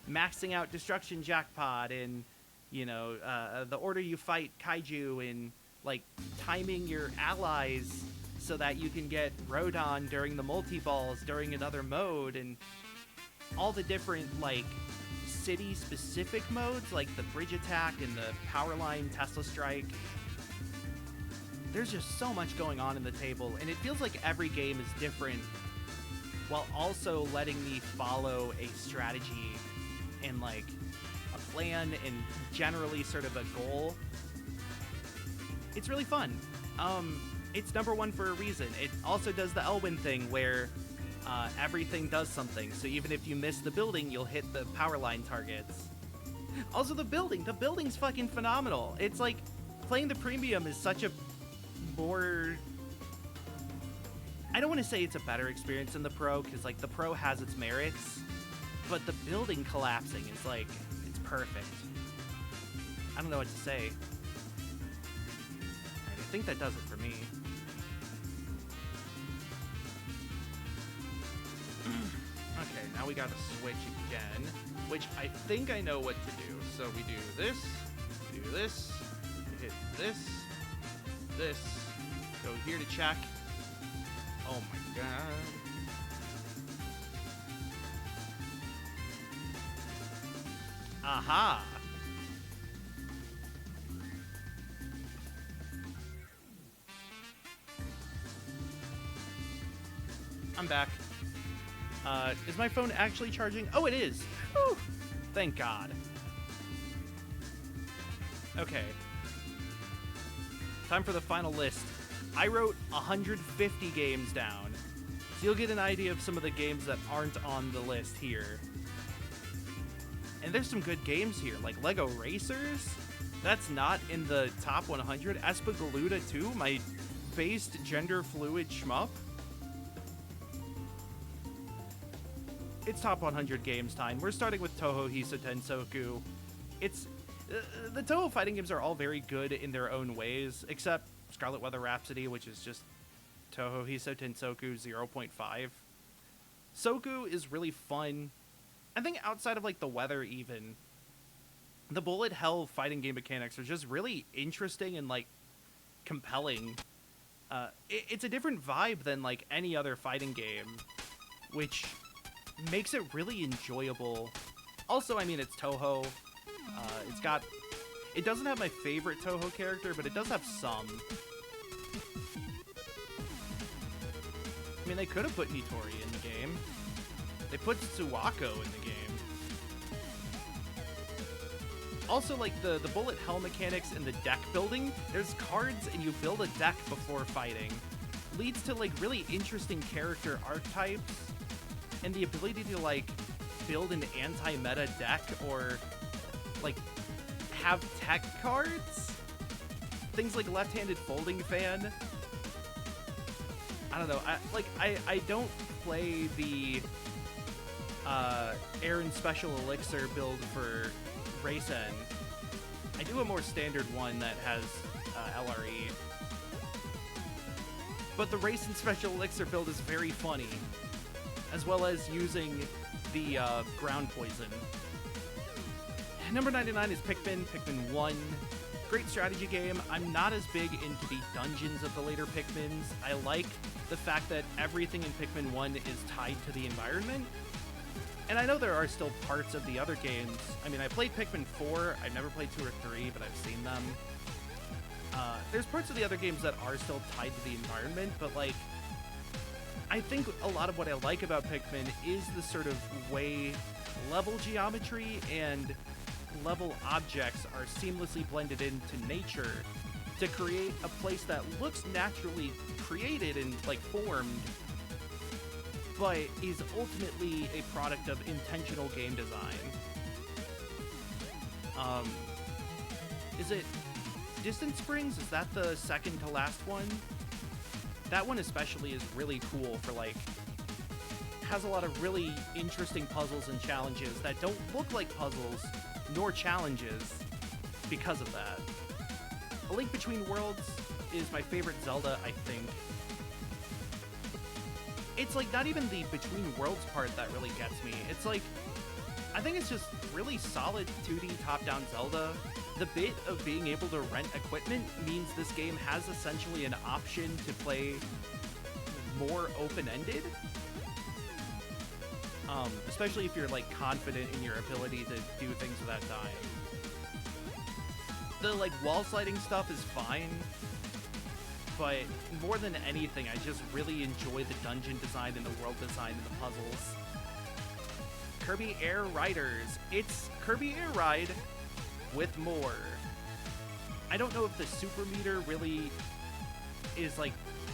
maxing out Destruction Jackpot, and you know the order you fight kaiju, and like timing your allies so that you can get Rodon during the multi-balls during another mode, and all the different like city-specific modes like the Bridge Attack and the Power Line Tesla Strike. There's just so much going on in the table, and it feels like every game is different while also letting me follow a strategy and like a plan and generally sort of a goal. It's really fun. It's number 1 for a reason. It also does the Elwyn thing where everything does something. So even if you miss the building, you'll hit the power line targets. Also the building's fucking phenomenal. It's like playing the premium is such a more, I don't want to say it's a better experience than the pro, because like the pro has its merits, but the building collapsing is like, it's perfect. I don't know what to say. I think that does it for me. Okay, now we gotta switch again, which I think I know what to do. So we do this, we hit this, go here to check. Oh my god. Aha! I'm back. Is my phone actually charging? Oh, it is! Whew. Thank God. Okay. Time for the final list. I wrote 150 games down, so you'll get an idea of some of the games that aren't on the list here. And there's some good games here, like Lego Racers. That's not in the top 100. Espagaluda 2, my based gender fluid shmup. It's top 100 games time. We're starting with Touhou Hisa Tensoku. It's the Touhou fighting games are all very good in their own ways, except Scarlet Weather Rhapsody, which is just Touhou Hisa Tensoku 0.5. Soku is really fun. I think outside of like the weather, even the bullet hell fighting game mechanics are just really interesting and like compelling. It's a different vibe than like any other fighting game, which makes it really enjoyable. Also, I mean, it's Touhou. It doesn't have my favorite Touhou character, but it does have some. I mean, they could have put Nitori in the game. They put Suwako in the game. Also, like, the bullet hell mechanics and the deck building, there's cards and you build a deck before fighting. Leads to, like, really interesting character archetypes and the ability to, like, build an anti-meta deck or, like, have tech cards. Things like left-handed folding fan. I don't know. I don't play the Aaron Special Elixir build for Racen. I do a more standard one that has LRE. But the Racen Special Elixir build is very funny, as well as using the ground poison. Number 99 is Pikmin 1. Great strategy game. I'm not as big into the dungeons of the later Pikmins. I like the fact that everything in Pikmin 1 is tied to the environment. And I know there are still parts of the other games. I mean, I played Pikmin 4. I've never played 2 or 3, but I've seen them. There's parts of the other games that are still tied to the environment, but, like, I think a lot of what I like about Pikmin is the sort of way level geometry and level objects are seamlessly blended into nature to create a place that looks naturally created and, like, formed, but is ultimately a product of intentional game design. Is it Distant Springs? Is that the second to last one? That one especially is really cool for, like, has a lot of really interesting puzzles and challenges that don't look like puzzles nor challenges because of that. A Link Between Worlds is my favorite Zelda, I think. It's, like, not even the Between Worlds part that really gets me. It's, like, I think it's just really solid 2D top-down Zelda. The bit of being able to rent equipment means this game has essentially an option to play more open-ended. Especially if you're, like, confident in your ability to do things without dying. The, like, wall sliding stuff is fine, but more than anything, I just really enjoy the dungeon design and the world design and the puzzles. Kirby Air Riders. It's Kirby Air Ride with more. I don't know if the super meter really is, like,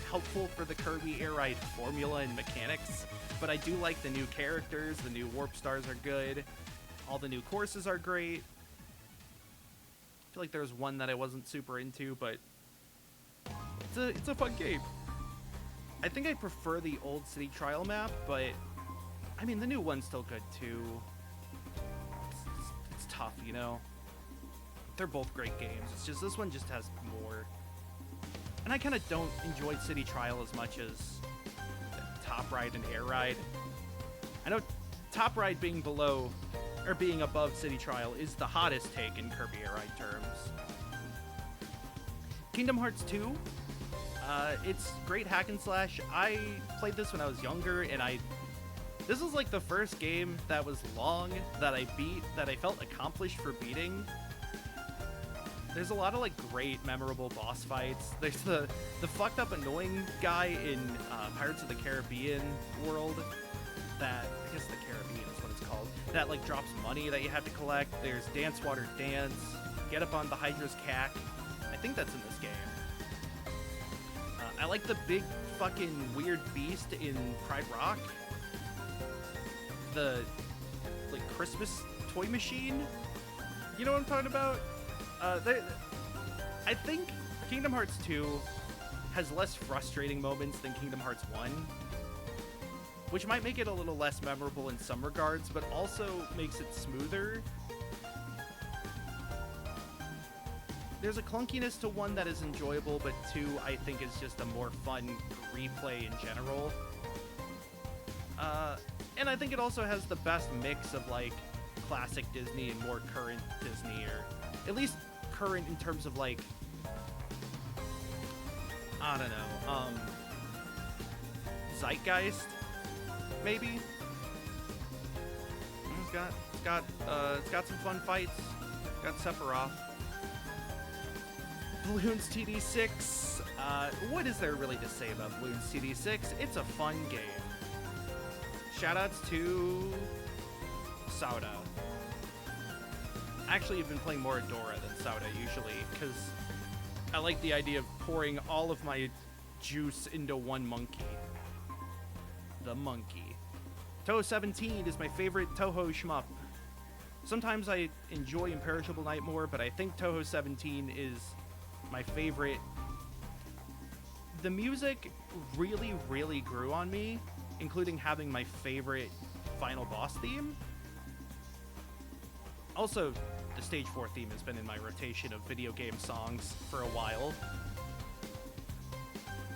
helpful for the Kirby Air Ride formula and mechanics, but I do like the new characters. The new warp stars are good. All the new courses are great. I feel like there was one that I wasn't super into, but it's a fun game. I think I prefer the old city trial map, but I mean, the new one's still good too. It's tough, you know? They're both great games. It's just this one just has more. And I kind of don't enjoy City Trial as much as Top Ride and Air Ride. I know Top Ride being below, or being above City Trial is the hottest take in Kirby Air Ride terms. Kingdom Hearts 2. It's great hack and slash. I played this when I was younger, and this was like the first game that was long, that I beat, that I felt accomplished for beating. There's a lot of, like, great, memorable boss fights. There's the fucked up annoying guy in Pirates of the Caribbean world that, I guess the Caribbean is what it's called, that, like, drops money that you have to collect. There's Dance Water Dance, Get Up on the Hydra's Cack. I think that's in this game. I like the big fucking weird beast in Pride Rock. The, like, Christmas toy machine. You know what I'm talking about? I think Kingdom Hearts 2 has less frustrating moments than Kingdom Hearts 1, which might make it a little less memorable in some regards, but also makes it smoother. There's a clunkiness to 1 that is enjoyable, but 2 I think is just a more fun replay in general. And I think it also has the best mix of, like, classic Disney and more current Disney, or at least current in terms of, like, I don't know, zeitgeist, maybe. It's got some fun fights. Got Sephiroth. Bloons TD6. What is there really to say about Bloons TD6? It's a fun game. Shoutouts to Sauda. Actually, I've been playing more Adora than Sauda usually, because I like the idea of pouring all of my juice into one monkey. The monkey. Touhou 17 is my favorite Touhou shmup. Sometimes I enjoy Imperishable Night more, but I think Touhou 17 is my favorite. The music really, really grew on me, including having my favorite final boss theme. Also, the Stage 4 theme has been in my rotation of video game songs for a while.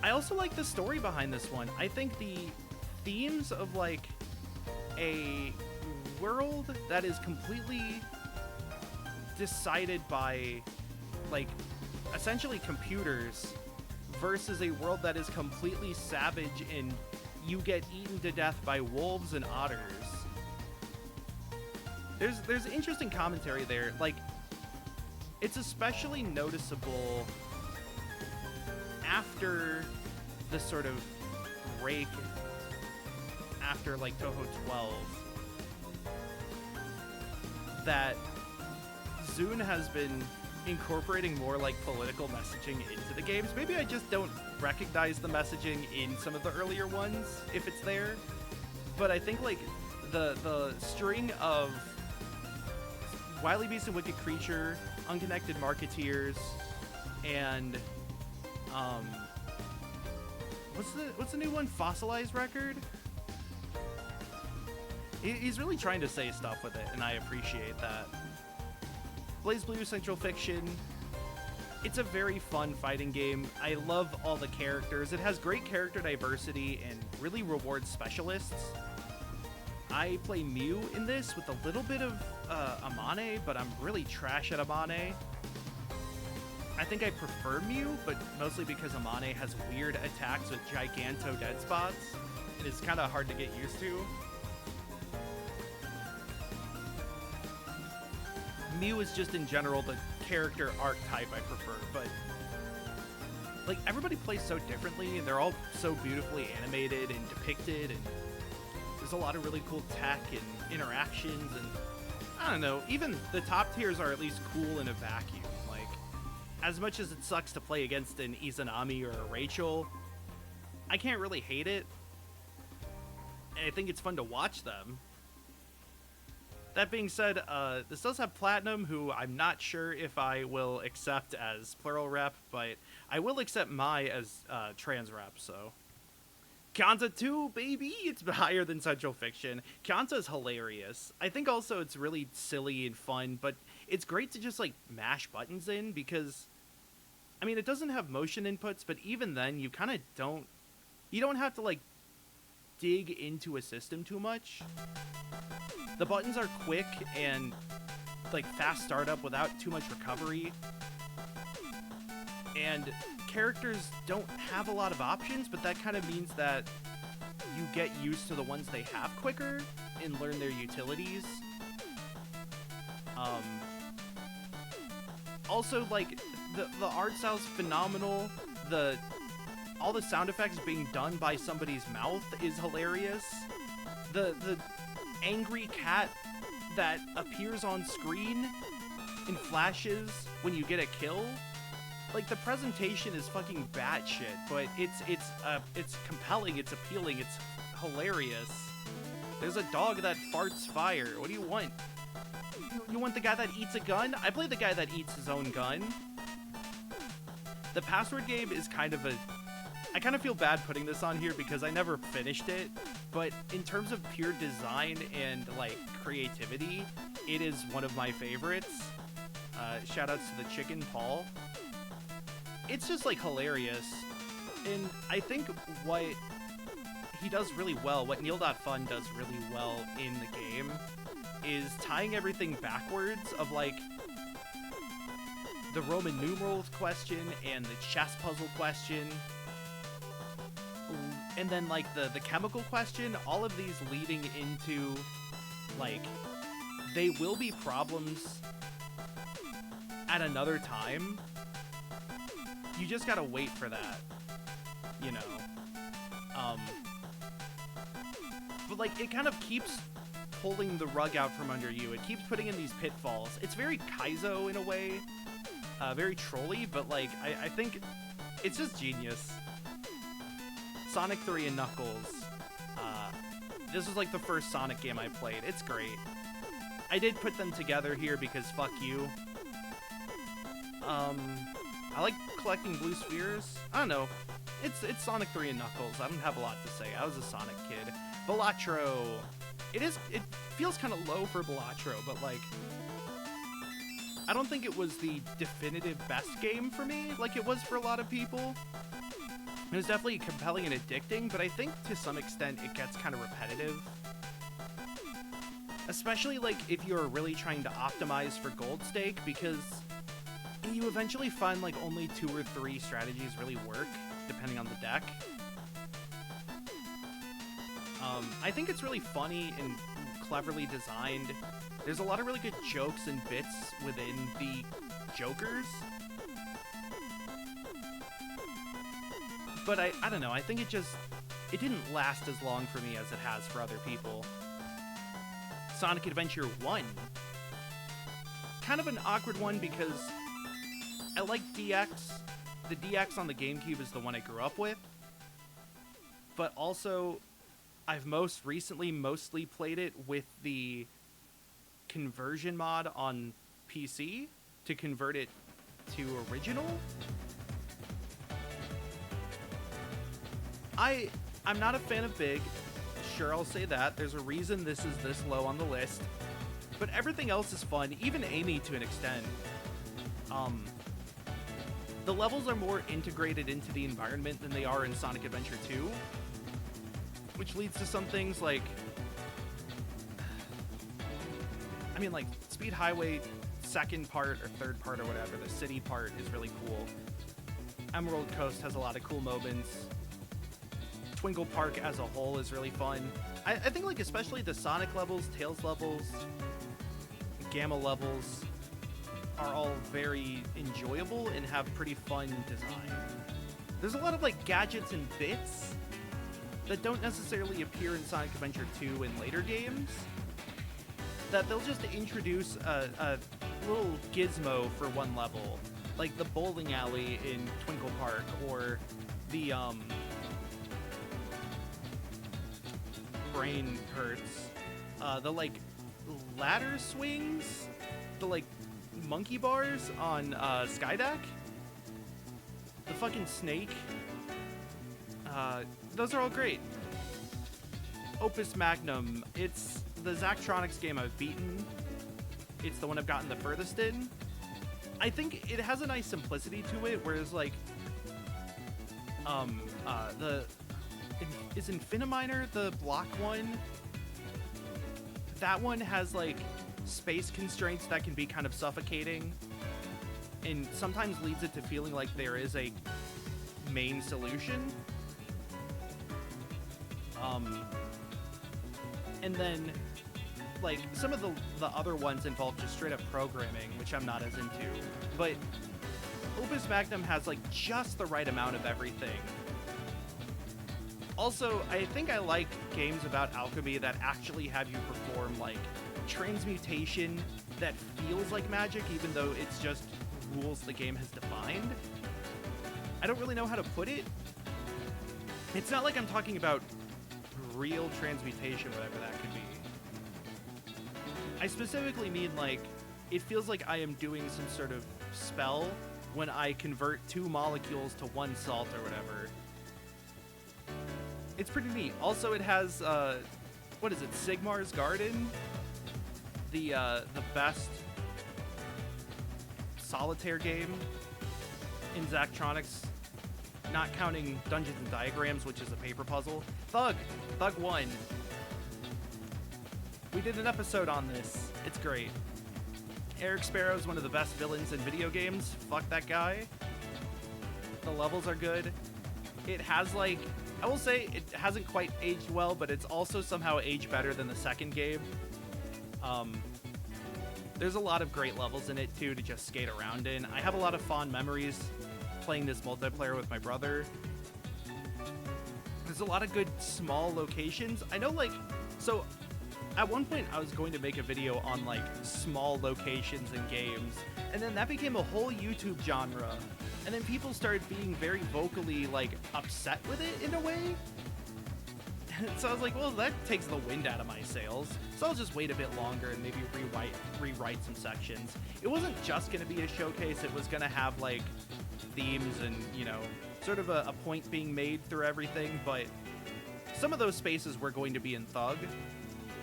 I also like the story behind this one. I think the themes of, like, a world that is completely decided by, like, essentially computers versus a world that is completely savage and you get eaten to death by wolves and otters. There's interesting commentary there. Like, it's especially noticeable after the sort of break after, like, Touhou 12 that Zune has been incorporating more, like, political messaging into the games. Maybe I just don't recognize the messaging in some of the earlier ones, if it's there. But I think, like, the string of Wily Beast and Wicked Creature, Unconnected Marketeers, and what's the new one? Fossilized Record? He's really trying to say stuff with it, and I appreciate that. BlazBlue Central Fiction. It's a very fun fighting game. I love all the characters. It has great character diversity and really rewards specialists. I play Mew in this with a little bit of Amane, but I'm really trash at Amane. I think I prefer Mew, but mostly because Amane has weird attacks with giganto dead spots, and it's kind of hard to get used to. Mew is just in general the character archetype I prefer, but like everybody plays so differently and they're all so beautifully animated and depicted, and there's a lot of really cool tech and interactions, and I don't know, even the top tiers are at least cool in a vacuum. Like, as much as it sucks to play against an Izanami or a Rachel, I can't really hate it. And I think it's fun to watch them. That being said, this does have Platinum, who I'm not sure if I will accept as plural rep, but I will accept Mai as trans rep, so. Kyanza 2, baby! It's higher than Central Fiction. Kyanza is hilarious. I think also it's really silly and fun, but it's great to just, like, mash buttons in, because, I mean, it doesn't have motion inputs, but even then, you kind of don't, you don't have to, like, dig into a system too much. The buttons are quick and, like, fast startup without too much recovery. And characters don't have a lot of options, but that kind of means that you get used to the ones they have quicker and learn their utilities. Also, like, the art style's phenomenal. All the sound effects being done by somebody's mouth is hilarious. The angry cat that appears on screen and flashes when you get a kill, like, the presentation is fucking batshit, but it's compelling, it's appealing, it's hilarious. There's a dog that farts fire. What do you want? You want the guy that eats a gun? I play the guy that eats his own gun. The Password game is kind of I kind of feel bad putting this on here because I never finished it, but in terms of pure design and, like, creativity, it is one of my favorites. Shoutouts to the chicken, Paul. It's just, like, hilarious, and I think what he does really well, what Neil.Fun does really well in the game, is tying everything backwards of, like, the Roman numerals question and the chess puzzle question, and then, like, the chemical question, all of these leading into, like, they will be problems at another time. You just gotta wait for that, you know. But, like, it kind of keeps pulling the rug out from under you. It keeps putting in these pitfalls. It's very Kaizo in a way, very trolly, but like I think it's just genius. Sonic 3 and Knuckles. This was like the first Sonic game I played. It's great. I did put them together here because fuck you. I like collecting blue spheres. I don't know. It's Sonic 3 and Knuckles. I don't have a lot to say. I was a Sonic kid. Balatro. It feels kind of low for Balatro, but like I don't think it was the definitive best game for me like it was for a lot of people. It was definitely compelling and addicting, but I think to some extent it gets kind of repetitive. Especially like if you're really trying to optimize for gold stake, because you eventually find like only 2 or 3 strategies really work, depending on the deck. I think it's really funny and cleverly designed. There's a lot of really good jokes and bits within the Jokers. But I don't know, I think it didn't last as long for me as it has for other people. Sonic Adventure 1. Kind of an awkward one because I like DX. The DX on the GameCube is the one I grew up with. But also, I've most recently mostly played it with the conversion mod on PC to convert it to original. I'm not a fan of Big. Sure, I'll say that. There's a reason this is this low on the list. But everything else is fun, even Amy to an extent. The levels are more integrated into the environment than they are in Sonic Adventure 2. Which leads to some things like... I mean, like, Speed Highway second part or third part or whatever, the city part is really cool. Emerald Coast has a lot of cool moments. Twinkle Park as a whole is really fun. I think, like, especially the Sonic levels, Tails levels, Gamma levels are all very enjoyable and have pretty fun design. There's a lot of, like, gadgets and bits that don't necessarily appear in Sonic Adventure 2 and later games, that they'll just introduce a little gizmo for one level, like the bowling alley in Twinkle Park, or the, brain hurts, the, like, ladder swings, the, like, monkey bars on, Skydeck, the fucking snake, those are all great. Opus Magnum, it's the Zachtronics game I've beaten. It's the one I've gotten the furthest in. I think it has a nice simplicity to it, whereas, like, is Infiniminer the block one? That one has, like, space constraints that can be kind of suffocating, and sometimes leads it to feeling like there is a main solution. And then, like, some of the other ones involve just straight up programming, which I'm not as into. But Opus Magnum has, like, just the right amount of everything. Also, I think I like games about alchemy that actually have you perform, like, transmutation that feels like magic, even though it's just rules the game has defined. I don't really know how to put it. It's not like I'm talking about real transmutation, whatever that could be. I specifically mean, like, it feels like I am doing some sort of spell when I convert 2 molecules to 1 salt or whatever. It's pretty neat. Also, it has, what is it, Sigmar's Garden? The best solitaire game in Zachtronics, not counting Dungeons and Diagrams, which is a paper puzzle. Thug 1. We did an episode on this. It's great. Eric Sparrow is one of the best villains in video games. Fuck that guy. The levels are good. It has, like, I will say it hasn't quite aged well, but it's also somehow aged better than the second game. There's a lot of great levels in it, too, to just skate around in. I have a lot of fond memories playing this multiplayer with my brother. There's a lot of good small locations. I know, like, so At one point, I was going to make a video on, like, small locations in games, and then that became a whole YouTube genre. And then people started being very vocally, like, upset with it in a way. So I was like, well, that takes the wind out of my sails. So I'll just wait a bit longer and maybe rewrite some sections. It wasn't just going to be a showcase. It was going to have, like, themes and, you know, sort of a point being made through everything. But some of those spaces were going to be in Thug.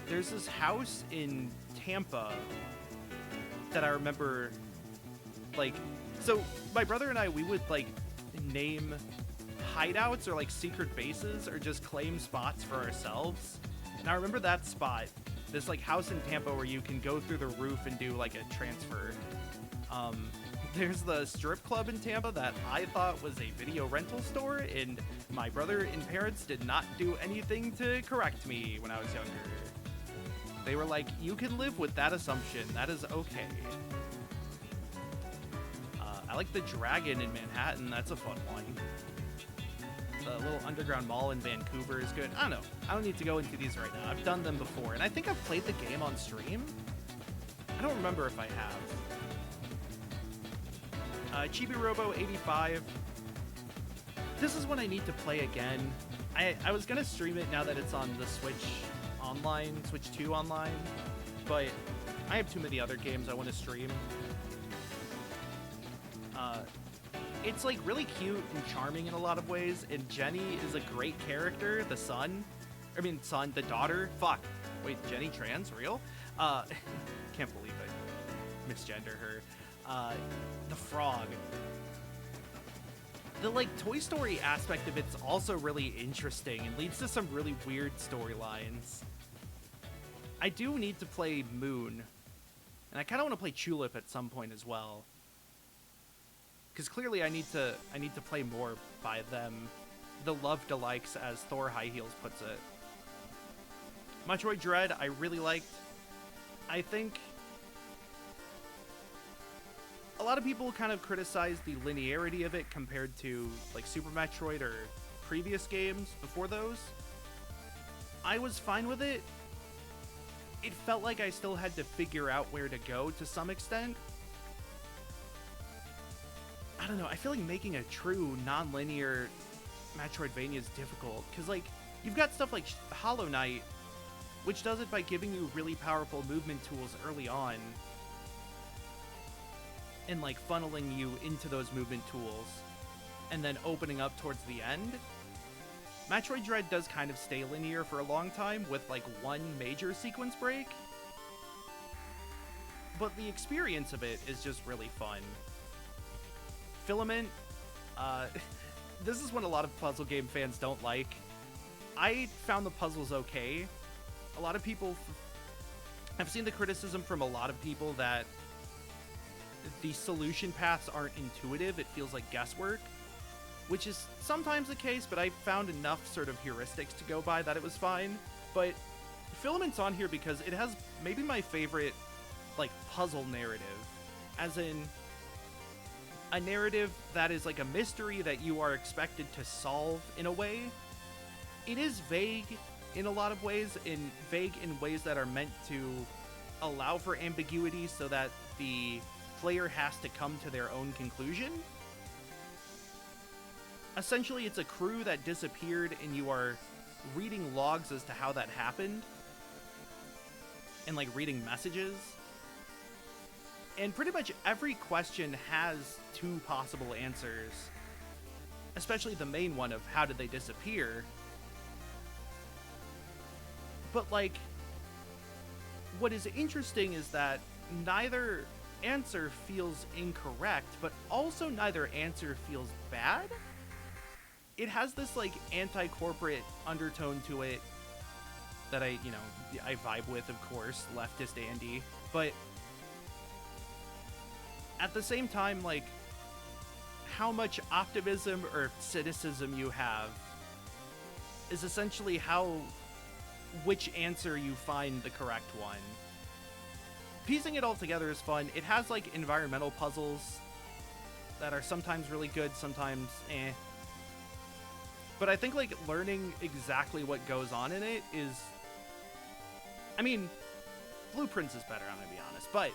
There's this house in Tampa that I remember, like, so my brother and I, we would, like, name hideouts or, like, secret bases or just claim spots for ourselves. And I remember that spot, this, like, house in Tampa where you can go through the roof and do, like, a transfer. There's the strip club in Tampa that I thought was a video rental store, and my brother and parents did not do anything to correct me when I was younger. They were like, you can live with that assumption. That is okay. I like the Dragon in Manhattan. That's a fun one. The little underground mall in Vancouver is good. I don't know. I don't need to go into these right now. I've done them before, and I think I've played the game on stream. I don't remember if I have. Chibi Robo 85. This is one I need to play again. I was going to stream it now that it's on the Switch Online, Switch 2 Online, but I have too many other games I want to stream. It's like really cute and charming in a lot of ways, and Jenny is a great character. The the daughter. Fuck. Wait, Jenny trans? Real? Can't believe I misgender her. The frog. The, like, Toy Story aspect of it's also really interesting and leads to some really weird storylines. I do need to play Moon, and I kind of want to play Tulip at some point as well. Because clearly I need to play more by them. The love delikes, as Thor High Heels puts it. Metroid Dread, I really liked. I think a lot of people kind of criticize the linearity of it compared to, like, Super Metroid or previous games before those. I was fine with it. It felt like I still had to figure out where to go to some extent. I don't know, I feel like making a true non-linear Metroidvania is difficult, because, like, you've got stuff like Hollow Knight, which does it by giving you really powerful movement tools early on, and, like, funneling you into those movement tools, and then opening up towards the end. Metroid Dread does kind of stay linear for a long time, with, like, one major sequence break, but the experience of it is just really fun. Filament, this is one a lot of puzzle game fans don't like. I found the puzzles okay. A lot of people, I've seen the criticism from a lot of people that the solution paths aren't intuitive. It feels like guesswork, which is sometimes the case, but I found enough sort of heuristics to go by that it was fine. But Filament's on here because it has maybe my favorite, like, puzzle narrative, as in a narrative that is like a mystery that you are expected to solve in a way. It is vague in a lot of ways, vague in ways that are meant to allow for ambiguity so that the player has to come to their own conclusion. Essentially, it's a crew that disappeared and you are reading logs as to how that happened and, like, reading messages. And pretty much every question has two possible answers, especially the main one of how did they disappear. But, like, what is interesting is that neither answer feels incorrect, but also neither answer feels bad. It has this, like, anti-corporate undertone to it that I vibe with, of course, leftist Andy, but at the same time, like, how much optimism or cynicism you have is essentially which answer you find the correct one. Piecing it all together is fun. It has, like, environmental puzzles that are sometimes really good, sometimes eh. But I think, like, learning exactly what goes on in it is... I mean, Blueprints is better, I'm gonna be honest, but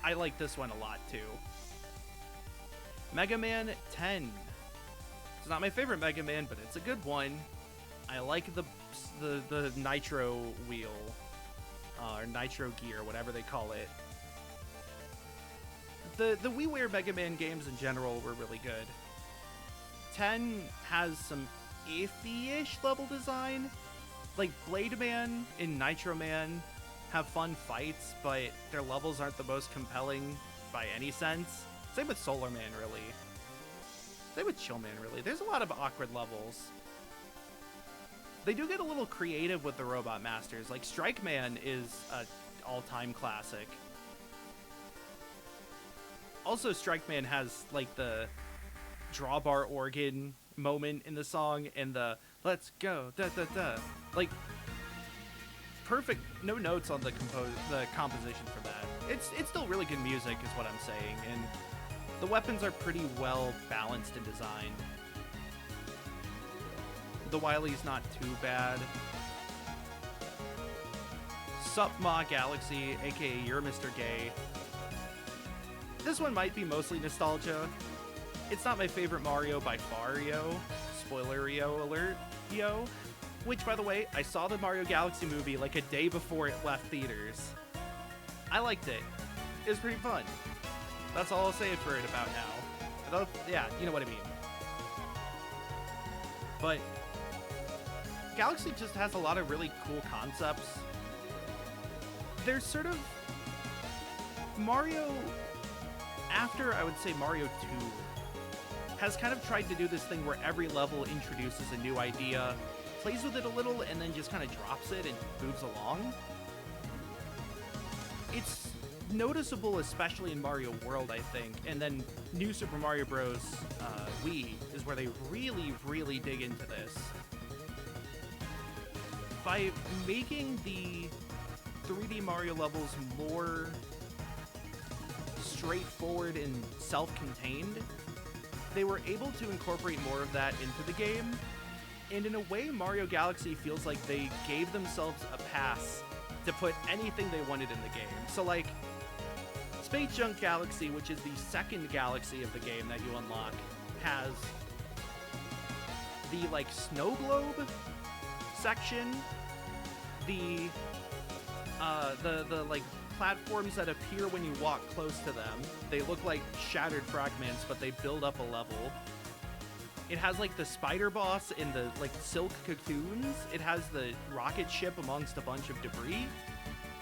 I like this one a lot too. Mega Man 10. It's not my favorite Mega Man, but it's a good one. I like the Nitro wheel, or Nitro gear, whatever they call it. The WiiWare Mega Man games in general were really good. 10 has some iffy-ish level design. Like, Blade Man and Nitro Man have fun fights, but their levels aren't the most compelling by any sense. Same with Solar Man, really. Same with Chill Man, really. There's a lot of awkward levels. They do get a little creative with the Robot Masters. Like, Strike Man is an all-time classic. Also, Strike Man has, like, the drawbar organ moment in the song and the let's go, da da da. Like, perfect, no notes on the composition for that. It's still really good music is what I'm saying, and the weapons are pretty well balanced and designed. The Wily's not too bad. Sup Ma Galaxy, aka You're Mr. Gay. This one might be mostly nostalgia. It's not my favorite Mario by far, yo. Spoiler-yo alert, yo. Which, by the way, I saw the Mario Galaxy movie like a day before it left theaters. I liked it. It was pretty fun. That's all I'll say for it about now. Yeah, you know what I mean. But Galaxy just has a lot of really cool concepts. There's sort of Mario, after I would say Mario 2, has kind of tried to do this thing where every level introduces a new idea, plays with it a little, and then just kind of drops it and moves along. It's noticeable, especially in Mario World, I think, and then New Super Mario Bros. Wii is where they really, really dig into this. By making the 3D Mario levels more straightforward and self-contained, they were able to incorporate more of that into the game, and in a way, Mario Galaxy feels like they gave themselves a pass to put anything they wanted in the game. So, like, Space Junk Galaxy, which is the second galaxy of the game that you unlock, has the, like, snow globe section, the like, platforms that appear when you walk close to them. They look like shattered fragments, but they build up a level. It has, like, the spider boss in the, like, silk cocoons. It has the rocket ship amongst a bunch of debris.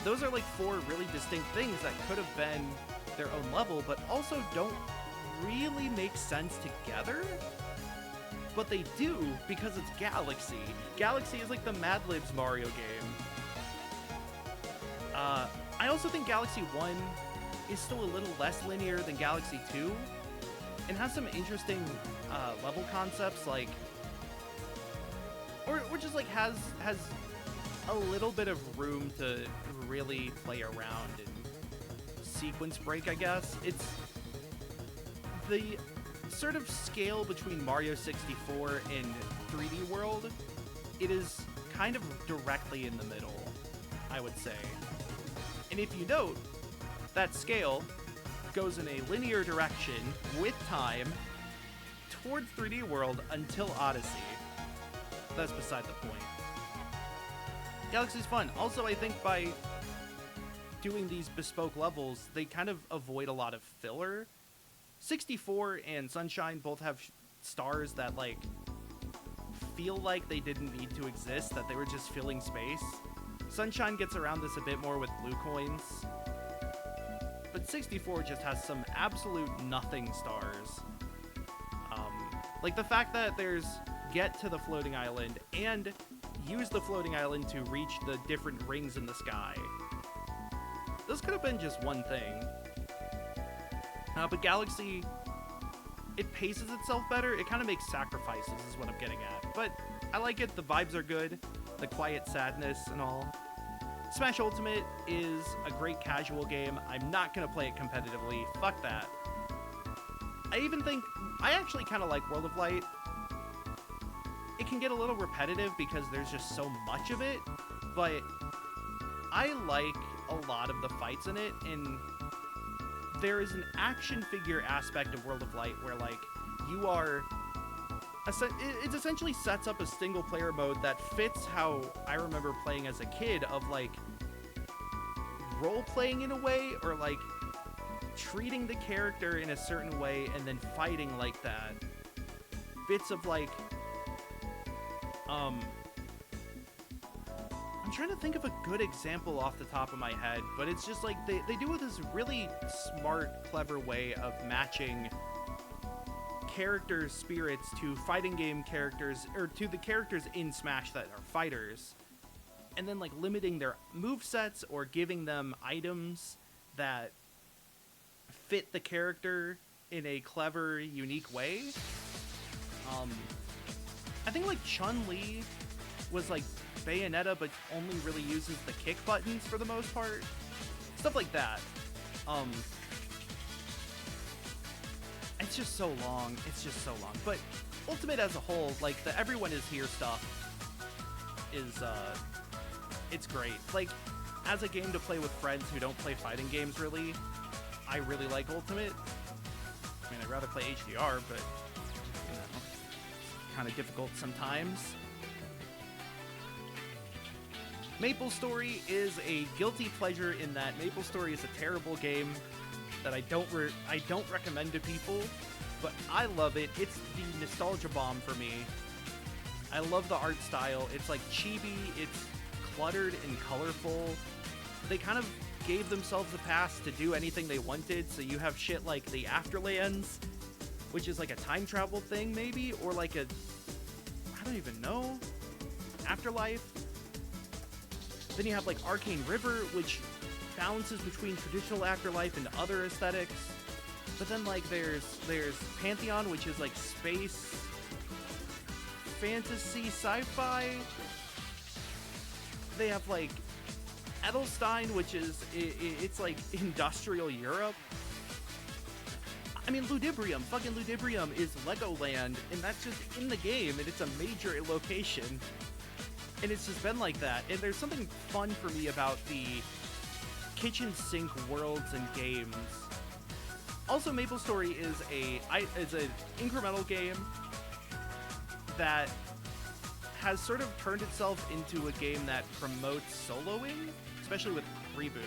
Those are, like, 4 really distinct things that could have been their own level, but also don't really make sense together. But they do, because it's Galaxy. Galaxy is like the Mad Libs Mario game. I also think Galaxy 1 is still a little less linear than Galaxy 2, and has some interesting level concepts, like, or just like has a little bit of room to really play around and sequence break, I guess. It's the sort of scale between Mario 64 and 3D World. It is kind of directly in the middle, I would say. And if you note, that scale goes in a linear direction with time towards 3D World until Odyssey. That's beside the point. Galaxy's fun. Also, I think by doing these bespoke levels, they kind of avoid a lot of filler. 64 and Sunshine both have stars that, like, feel like they didn't need to exist, that they were just filling space. Sunshine gets around this a bit more with blue coins, but 64 just has some absolute nothing stars. Like the fact that there's get to the floating island and use the floating island to reach the different rings in the sky. This could have been just one thing. But Galaxy, it paces itself better. It kind of makes sacrifices is what I'm getting at. But I like it. The vibes are good. The quiet sadness and all. Smash Ultimate is a great casual game. I'm not going to play it competitively. Fuck that. I actually kind of like World of Light. It can get a little repetitive because there's just so much of it, but I like a lot of the fights in it, and there is an action figure aspect of World of Light where, like, you are... It essentially sets up a single-player mode that fits how I remember playing as a kid, of, like, role-playing in a way, or, like, treating the character in a certain way and then fighting like that. Bits of, like... I'm trying to think of a good example off the top of my head, but it's just like they do this really smart, clever way of matching character spirits to fighting game characters, or to the characters in Smash that are fighters, and then like limiting their movesets or giving them items that fit the character in a clever, unique way. I think like Chun-Li was like Bayonetta, but only really uses the kick buttons for the most part. Stuff like that. It's just so long. It's just so long. But Ultimate as a whole, like the Everyone Is Here stuff is, it's great. Like, as a game to play with friends who don't play fighting games really, I really like Ultimate. I mean, I'd rather play HDR, but, you know, kind of difficult sometimes. MapleStory is a guilty pleasure in that MapleStory is a terrible game that I don't recommend to people, but I love it. It's the nostalgia bomb for me. I love the art style. It's like chibi, it's cluttered and colorful. They kind of gave themselves a pass to do anything they wanted, so you have shit like the Afterlands, which is like a time travel thing maybe, or like a, I don't even know, Afterlife. Then you have like Arcane River, which balances between traditional Afterlife and other aesthetics. But then like there's Pantheon, which is like space, fantasy, sci-fi. They have like Edelstein, which is it's like industrial Europe. I mean, Ludibrium, fucking Ludibrium is Legoland, and that's just in the game, and it's a major location. And it's just been like that. And there's something fun for me about the kitchen sink worlds and games. Also, MapleStory is an incremental game that has sort of turned itself into a game that promotes soloing, especially with Reboot.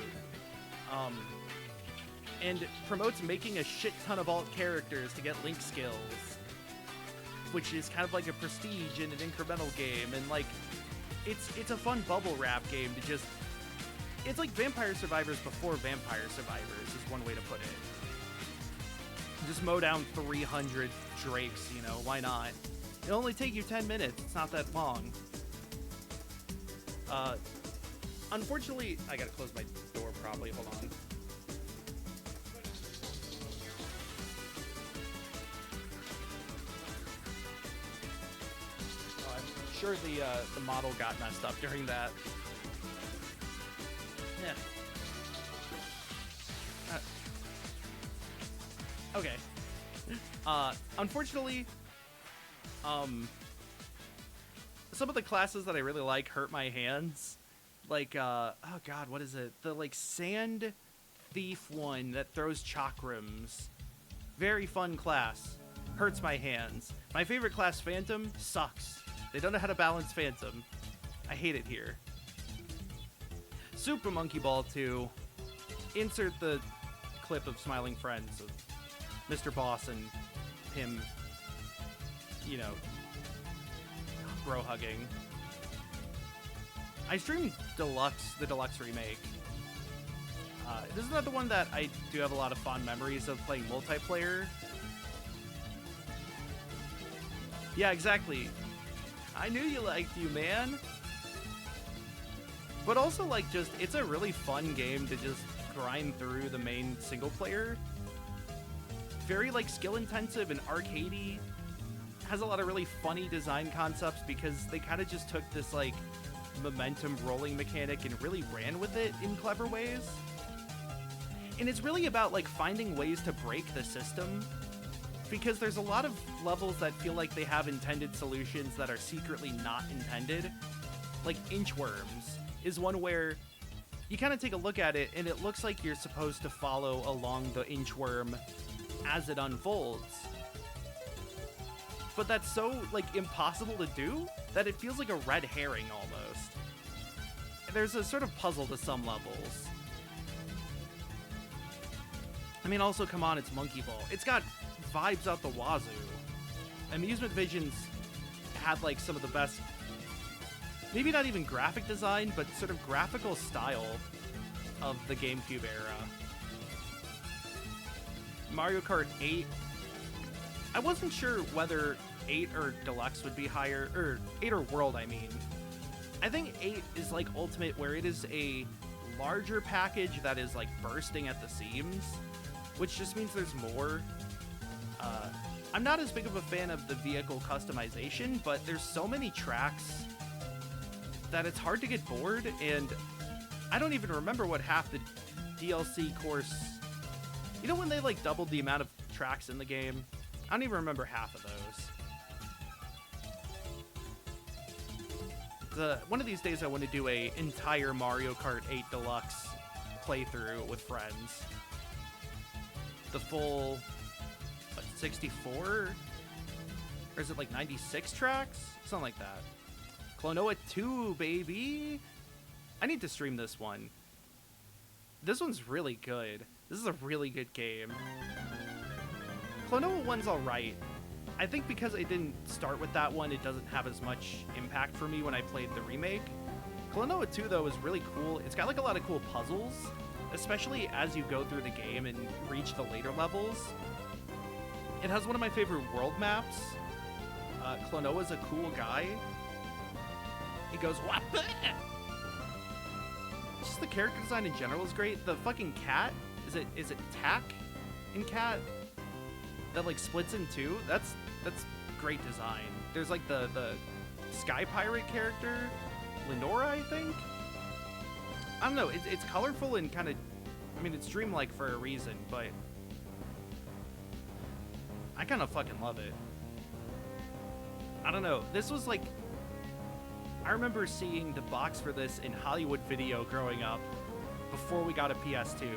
And promotes making a shit ton of alt characters to get Link skills, which is kind of like a prestige in an incremental game. And like, it's a fun bubble wrap game to just... It's like Vampire Survivors before Vampire Survivors is one way to put it. Just mow down 300 drakes, you know, why not? It'll only take you 10 minutes, it's not that long. Unfortunately, I gotta close my door probably, hold on. Sure, the model got messed up during that. Yeah. Okay. Unfortunately, some of the classes that I really like hurt my hands. Like, oh god, what is it? The, like, sand thief one that throws chakrams. Very fun class. Hurts my hands. My favorite class, Phantom, sucks. They don't know how to balance Phantom. I hate it here. Super Monkey Ball 2. Insert the clip of Smiling Friends of Mr. Boss and him, you know, bro hugging. I streamed the deluxe remake. This is another one that I do have a lot of fond memories of playing multiplayer. Yeah, exactly. I knew you liked you, man. But also, like, just, it's a really fun game to just grind through the main single player. Very, like, skill-intensive and arcadey. Has a lot of really funny design concepts because they kind of just took this, like, momentum rolling mechanic and really ran with it in clever ways. And it's really about, like, finding ways to break the system. Because there's a lot of levels that feel like they have intended solutions that are secretly not intended. Like Inchworms is one where you kind of take a look at it, and it looks like you're supposed to follow along the inchworm as it unfolds. But that's so, like, impossible to do that it feels like a red herring almost. There's a sort of puzzle to some levels. I mean, also, come on, it's Monkey Ball. It's got vibes out the wazoo. Amusement Visions had, like, some of the best, maybe not even graphic design, but sort of graphical style of the GameCube era. Mario Kart 8, I wasn't sure whether 8 or Deluxe would be higher, or 8 or World, I mean. I think 8 is like Ultimate, where it is a larger package that is like bursting at the seams, which just means there's more. I'm not as big of a fan of the vehicle customization, but there's so many tracks that it's hard to get bored, and I don't even remember what half the DLC course... You know when they like doubled the amount of tracks in the game? I don't even remember half of those. One of these days I want to do a entire Mario Kart 8 Deluxe playthrough with friends. The full, what, 64? Or is it like 96 tracks? Something like that. Klonoa 2, baby! I need to stream this one. This one's really good. This is a really good game. Klonoa 1's alright. I think because I didn't start with that one, it doesn't have as much impact for me when I played the remake. Klonoa 2, though, is really cool. It's got like a lot of cool puzzles, especially as you go through the game and reach the later levels. It has one of my favorite world maps. Klonoa's a cool guy. He goes, what? Just the character design in general is great. The fucking cat, is it Tack in Cat? That like splits in two? That's great design. There's like the Sky Pirate character, Lenora, I think? I don't know, it's colorful and kind of, I mean, it's dreamlike for a reason, but I kind of fucking love it. I don't know, this was like, I remember seeing the box for this in Hollywood Video growing up before we got a PS2.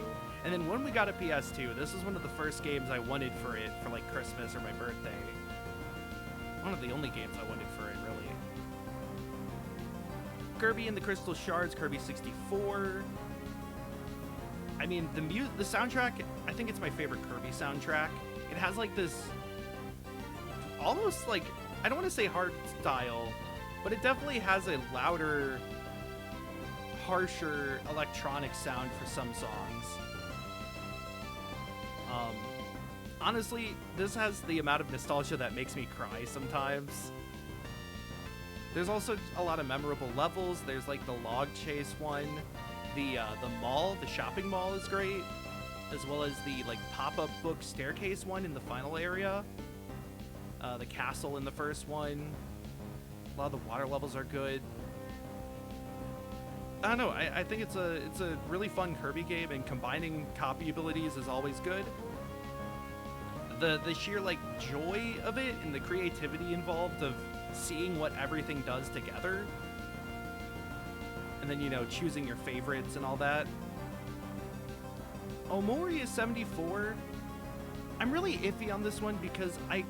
And then when we got a PS2, this was one of the first games I wanted for it for like Christmas or my birthday. One of the only games I wanted for it, really. Kirby and the Crystal Shards, Kirby 64. I mean, the soundtrack, I think it's my favorite Kirby soundtrack. It has like this, almost like, I don't want to say hard style, but it definitely has a louder, harsher electronic sound for some songs. Honestly, this has the amount of nostalgia that makes me cry sometimes. There's also a lot of memorable levels. There's like the log chase one. The mall, the shopping mall is great. As well as the like pop-up book staircase one in the final area. The castle in the first one. A lot of the water levels are good. I don't know, I think it's a really fun Kirby game, and combining copy abilities is always good. The sheer like joy of it and the creativity involved of seeing what everything does together, and then, you know, choosing your favorites and all that. Omori is 74. I'm really iffy on this one because I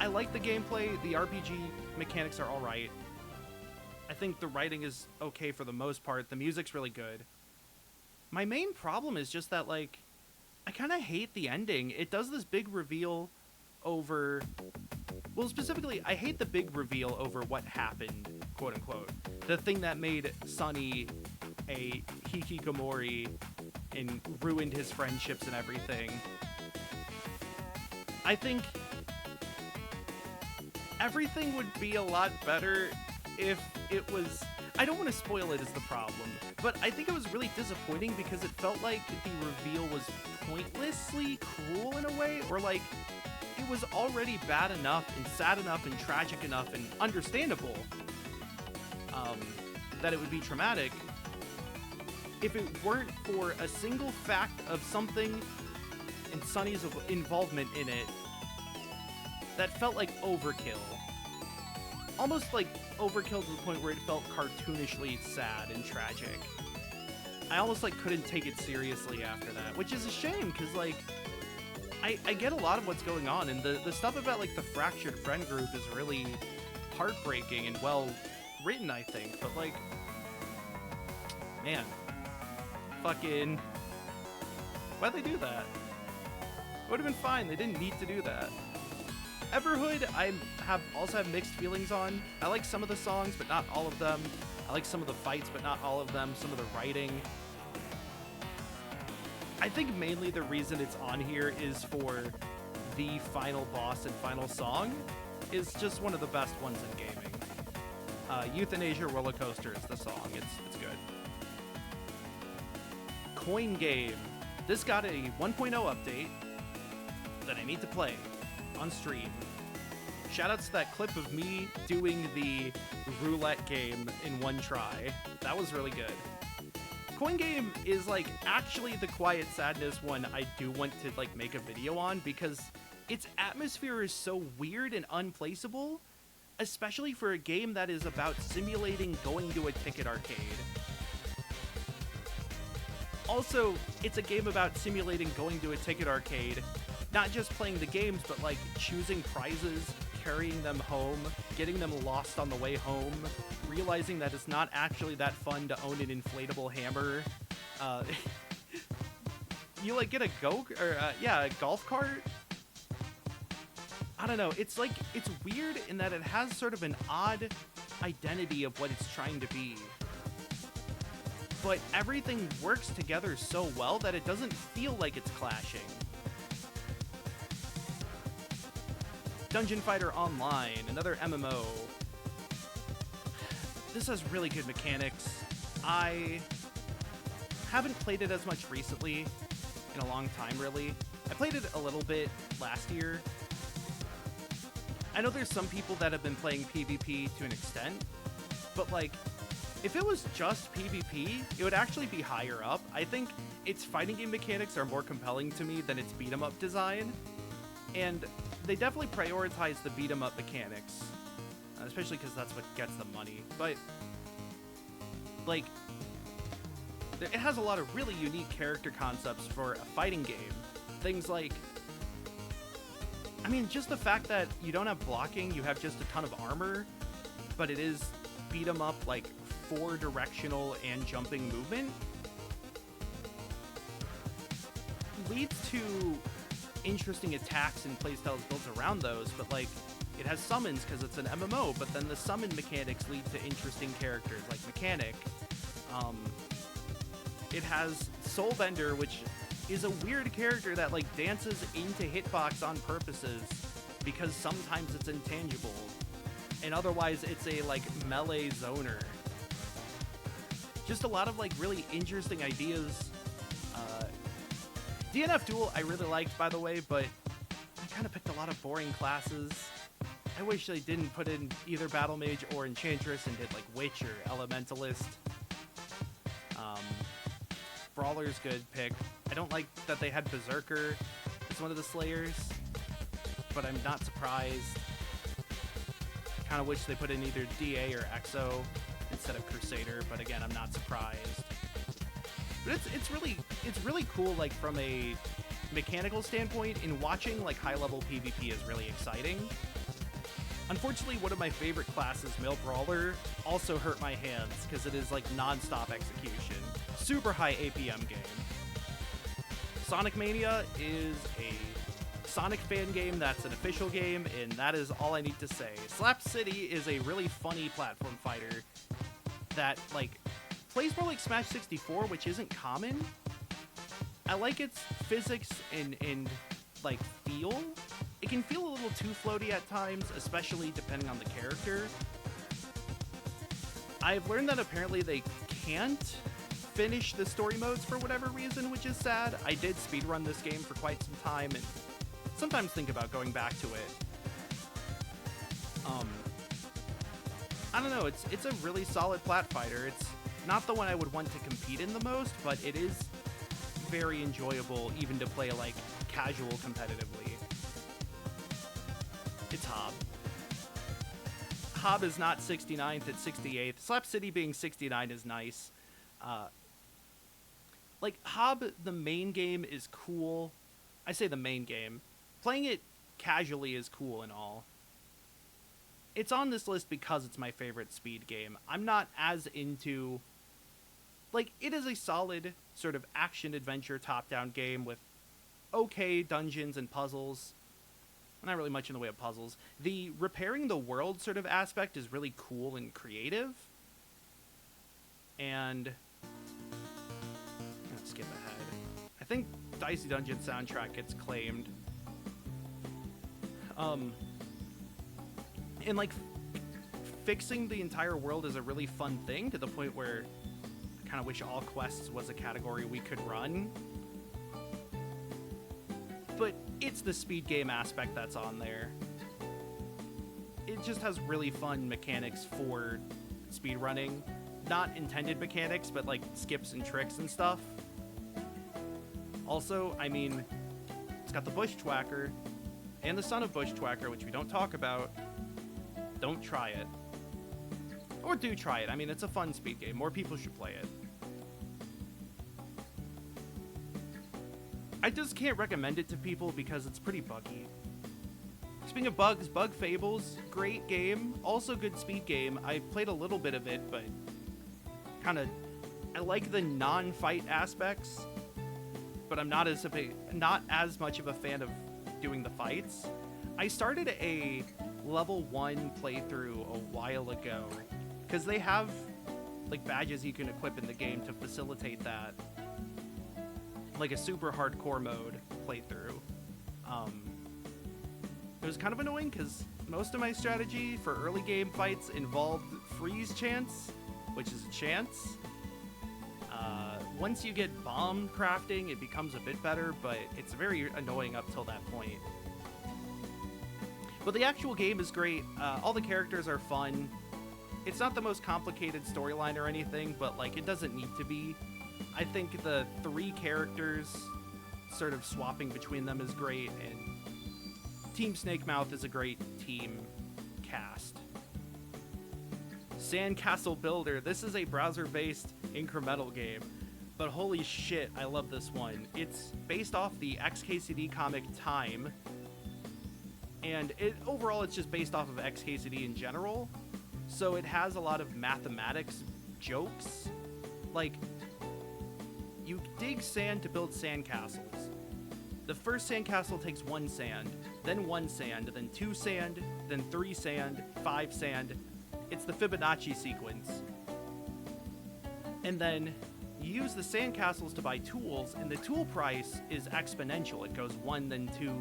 like the gameplay. The RPG mechanics are alright. I think the writing is okay for the most part. The music's really good. My main problem is just that, like, I kind of hate the ending. It does this big reveal over... Well, specifically, I hate the big reveal over what happened, quote-unquote. The thing that made Sonny a hikikomori and ruined his friendships and everything. I think everything would be a lot better if it was... I don't want to spoil it is the problem, but I think it was really disappointing because it felt like the reveal was pointlessly cruel in a way, or like it was already bad enough and sad enough and tragic enough and understandable that it would be traumatic if it weren't for a single fact of something and Sonny's involvement in it that felt like overkill. Almost like overkill to the point where it felt cartoonishly sad and tragic. I almost like couldn't take it seriously after that, which is a shame because like I get a lot of what's going on, and the stuff about like the fractured friend group is really heartbreaking and well written, I think. But like, man, fucking, why'd they do that? It would have been fine. They didn't need to do that. Everhood, also have mixed feelings on. I like some of the songs, but not all of them. I like some of the fights, but not all of them. Some of the writing. I think mainly the reason it's on here is for the final boss and final song is just one of the best ones in gaming. Euthanasia Roller Coaster is the song. It's good. Coin Game. This got a 1.0 update that I need to play on stream. Shoutouts to that clip of me doing the roulette game in one try. That was really good. Coin Game is like actually the Quiet Sadness one I do want to like make a video on because its atmosphere is so weird and unplaceable, especially for a game that is about simulating going to a ticket arcade. Also, it's a game about simulating going to a ticket arcade, not just playing the games, but like choosing prizes, carrying them home, getting them lost on the way home, realizing that it's not actually that fun to own an inflatable hammer. You like get a golf cart. I don't know. It's like, it's weird in that it has sort of an odd identity of what it's trying to be. But everything works together so well that it doesn't feel like it's clashing. Dungeon Fighter Online, another MMO. This has really good mechanics. I haven't played it as much recently, in a long time really. I played it a little bit last year. I know there's some people that have been playing PvP to an extent, but like, if it was just PvP, it would actually be higher up. I think its fighting game mechanics are more compelling to me than its beat-em-up design, and they definitely prioritize the beat-em-up mechanics, especially because that's what gets them money. But like, it has a lot of really unique character concepts for a fighting game. Things like, I mean, just the fact that you don't have blocking, you have just a ton of armor, but it is beat 'em up, like 4-directional and jumping movement, leads to interesting attacks and playstyles built around those. But like, it has summons because it's an MMO, but then the summon mechanics lead to interesting characters like Mechanic. It has Soulbender, which is a weird character that like dances into hitbox on purposes because sometimes it's intangible and otherwise it's a like melee zoner. Just a lot of like really interesting ideas. DNF Duel I really liked, by the way, but I kind of picked a lot of boring classes. I wish they didn't put in either Battle Mage or Enchantress and did like Witch or Elementalist. Brawler's good pick. I don't like that they had Berserker as one of the Slayers, but I'm not surprised. Kind of wish they put in either DA or Exo instead of Crusader, but again, I'm not surprised. But it's really cool, like from a mechanical standpoint. In watching like high-level PvP is really exciting. Unfortunately, one of my favorite classes, Male Brawler, also hurt my hands because it is like non-stop execution. Super high APM game. Sonic Mania is a Sonic fan game that's an official game, and that is all I need to say. Slap City is a really funny platform fighter that like plays more like Smash 64, which isn't common. I like its physics and like feel. It can feel a little too floaty at times, especially depending on the character. I've learned that apparently they can't finish the story modes for whatever reason, which is sad. I did speedrun this game for quite some time and sometimes think about going back to it. I don't know, it's a really solid plat fighter. It's not the one I would want to compete in the most, but it is very enjoyable even to play like casual competitively. It's Hob. Hob is not 69th, it's 68th. Slap City being 69 is nice. Like, Hob, the main game, is cool. I say the main game. Playing it casually is cool and all. It's on this list because it's my favorite speed game. I'm not as into... Like, it is a solid sort of action-adventure top-down game with okay dungeons and puzzles. Not really much in the way of puzzles. The repairing the world sort of aspect is really cool and creative. And... I'm gonna skip ahead. I think Dicey Dungeon soundtrack gets claimed. And, like, fixing the entire world is a really fun thing, to the point where I kind of wish all quests was a category we could run. But it's the speed game aspect that's on there. It just has really fun mechanics for speed running. Not intended mechanics, but like skips and tricks and stuff. Also, I mean, it's got the Bushwhacker and the son of Bushwhacker, which we don't talk about. Don't try it. Or do try it. I mean, it's a fun speed game. More people should play it. I just can't recommend it to people because it's pretty buggy. Speaking of bugs, Bug Fables, great game. Also good speed game. I played a little bit of it, but kind of... I like the non-fight aspects, but I'm not as much of a fan of doing the fights. I started a level 1 playthrough a while ago, because they have like badges you can equip in the game to facilitate that. Like a super hardcore mode playthrough. It was kind of annoying because most of my strategy for early game fights involved freeze chance, which is a chance. Once you get bomb crafting, it becomes a bit better, but it's very annoying up till that point. But the actual game is great. All the characters are fun. It's not the most complicated storyline or anything, but like it doesn't need to be. I think the 3 characters sort of swapping between them is great, and Team Snakemouth is a great team cast. Sandcastle Builder. This is a browser-based incremental game, but holy shit, I love this one. It's based off the XKCD comic Time, and overall it's just based off of XKCD in general, so it has a lot of mathematics jokes. Like, you dig sand to build sandcastles. The first sandcastle takes 1 sand, then 1 sand, then 2 sand, then 3 sand, 5 sand. It's the Fibonacci sequence. And then you use the sandcastles to buy tools, and the tool price is exponential. It goes 1, then 2,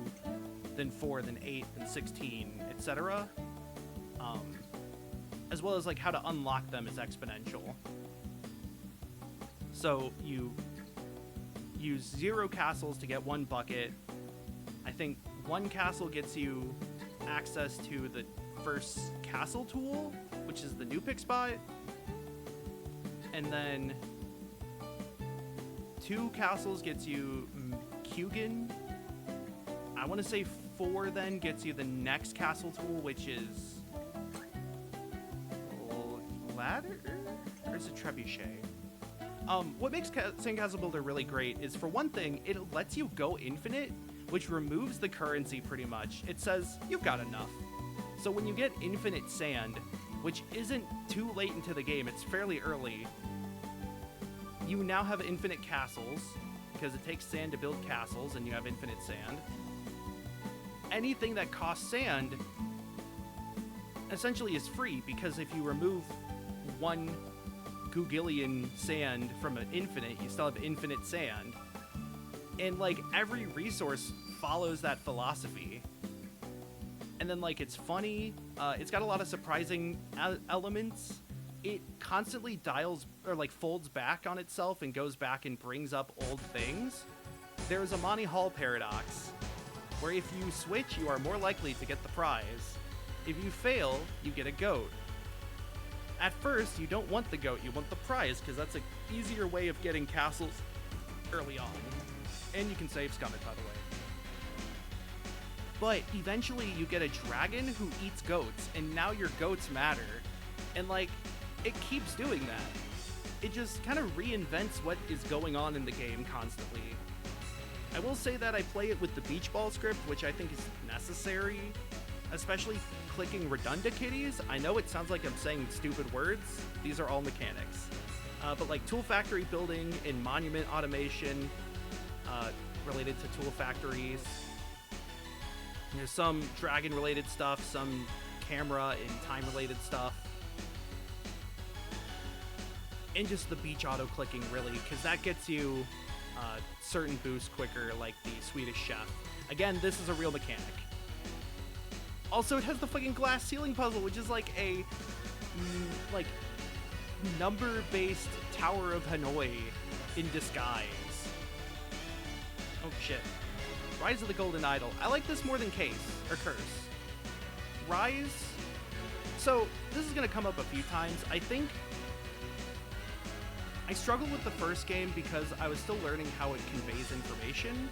then 4, then 8, then 16, etc. As well as like how to unlock them is exponential. So you use 0 castles to get 1 bucket. I think 1 castle gets you access to the first castle tool, which is the new pick spot. And then 2 castles gets you Kugin. I want to say 4 then gets you the next castle tool, which is ladder? Or is it trebuchet? What makes Sandcastle Builder really great is, for one thing, it lets you go infinite, which removes the currency pretty much. It says, you've got enough. So when you get infinite sand, which isn't too late into the game, it's fairly early, you now have infinite castles, because it takes sand to build castles, and you have infinite sand. Anything that costs sand essentially is free, because if you remove 1 Googillion sand from an infinite, you still have infinite sand. And like every resource follows that philosophy. And then like it's funny, it's got a lot of surprising elements. It constantly dials or like folds back on itself and goes back and brings up old things. There's a Monty Hall paradox, where if you switch, you are more likely to get the prize. If you fail, you get a goat. At first, you don't want the goat, you want the prize, because that's an easier way of getting castles early on. And you can save Scummit, by the way. But eventually you get a dragon who eats goats, and now your goats matter. And like, it keeps doing that. it just kind of reinvents what is going on in the game constantly. I will say that I play it with the beach ball script, which I think is necessary, especially clicking redundant kitties. I know it sounds like I'm saying stupid words. These are all mechanics. But like tool factory building and monument automation related to tool factories. There's some dragon related stuff, some camera and time related stuff. And just the beach auto clicking, really, because that gets you certain boosts quicker, like the Swedish chef. Again, this is a real mechanic. Also, it has the fucking glass ceiling puzzle, which is like a like number-based Tower of Hanoi in disguise. Oh shit. Rise of the Golden Idol. I like this more than Curse. Rise. So this is gonna come up a few times. I think I struggled with the first game because I was still learning how it conveys information.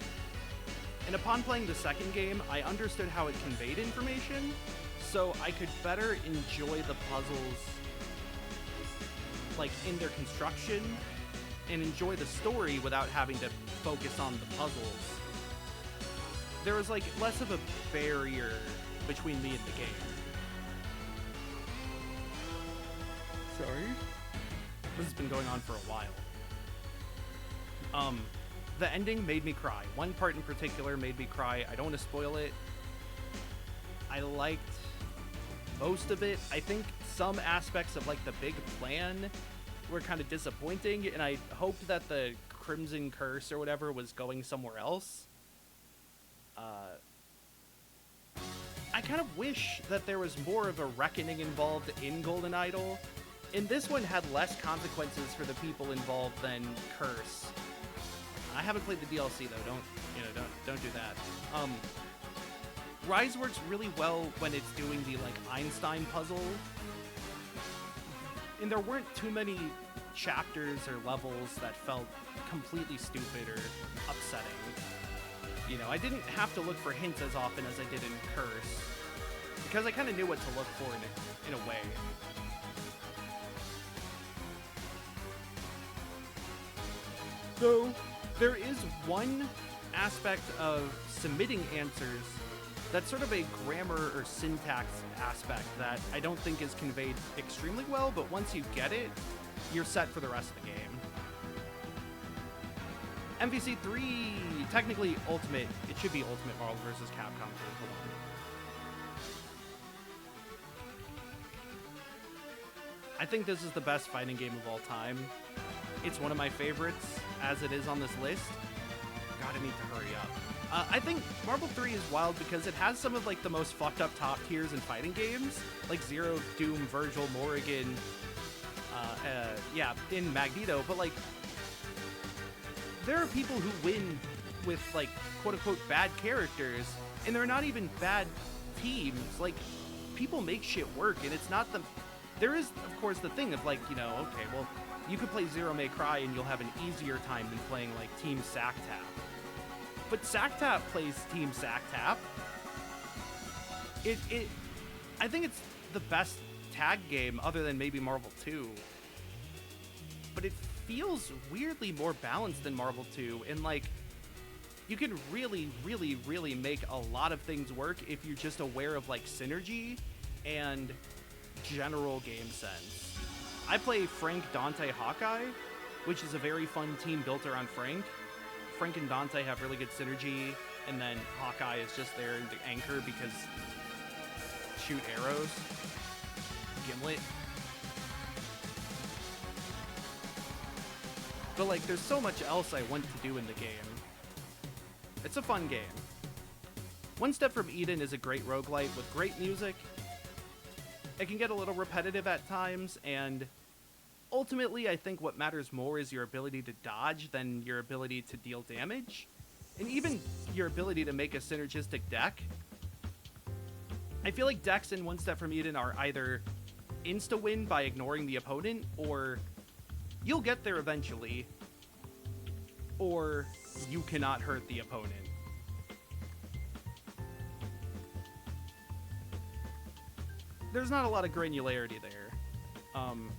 And upon playing the second game, I understood how it conveyed information, so I could better enjoy the puzzles like in their construction and enjoy the story without having to focus on the puzzles. There was like less of a barrier between me and the game. Sorry? This has been going on for a while. The ending made me cry. One part in particular made me cry. I don't want to spoil it. I liked most of it. I think some aspects of like the big plan were kind of disappointing, and I hoped that the Crimson Curse or whatever was going somewhere else. I kind of wish that there was more of a reckoning involved in Golden Idol. And this one had less consequences for the people involved than Curse. I haven't played the DLC though. Don't do that. Rise works really well when it's doing the like Einstein puzzle, and there weren't too many chapters or levels that felt completely stupid or upsetting. You know, I didn't have to look for hints as often as I did in Curse, because I kind of knew what to look for in a way. So, there is one aspect of submitting answers that's sort of a grammar or syntax aspect that I don't think is conveyed extremely well, but once you get it, you're set for the rest of the game. MVC 3, technically Ultimate. It should be Ultimate Marvel vs. Capcom 3. Hold on. I think this is the best fighting game of all time. It's one of my favorites, as it is on this list. God, I need to hurry up. I think Marvel 3 is wild because it has some of like the most fucked up top tiers in fighting games, like Zero, Doom, Virgil, Morrigan, in Magneto, but like, there are people who win with like quote-unquote bad characters, and they're not even bad teams. Like, people make shit work, and it's not the... There is, of course, the thing of like, you know, okay, well, you could play Zero May Cry and you'll have an easier time than playing like Team Sactap. But Sactap plays Team Sactap. I think it's the best tag game other than maybe Marvel 2. But it feels weirdly more balanced than Marvel 2, and like, you can really, really, really make a lot of things work if you're just aware of like synergy and general game sense. I play Frank, Dante, Hawkeye, which is a very fun team built around Frank. Frank and Dante have really good synergy, and then Hawkeye is just there to anchor because shoot arrows. Gimlet. But like, there's so much else I want to do in the game. It's a fun game. One Step from Eden is a great roguelite with great music. It can get a little repetitive at times, and ultimately I think what matters more is your ability to dodge than your ability to deal damage, and even your ability to make a synergistic deck. I feel like decks in One Step from Eden are either insta-win by ignoring the opponent, or you'll get there eventually, or you cannot hurt the opponent. There's not a lot of granularity there.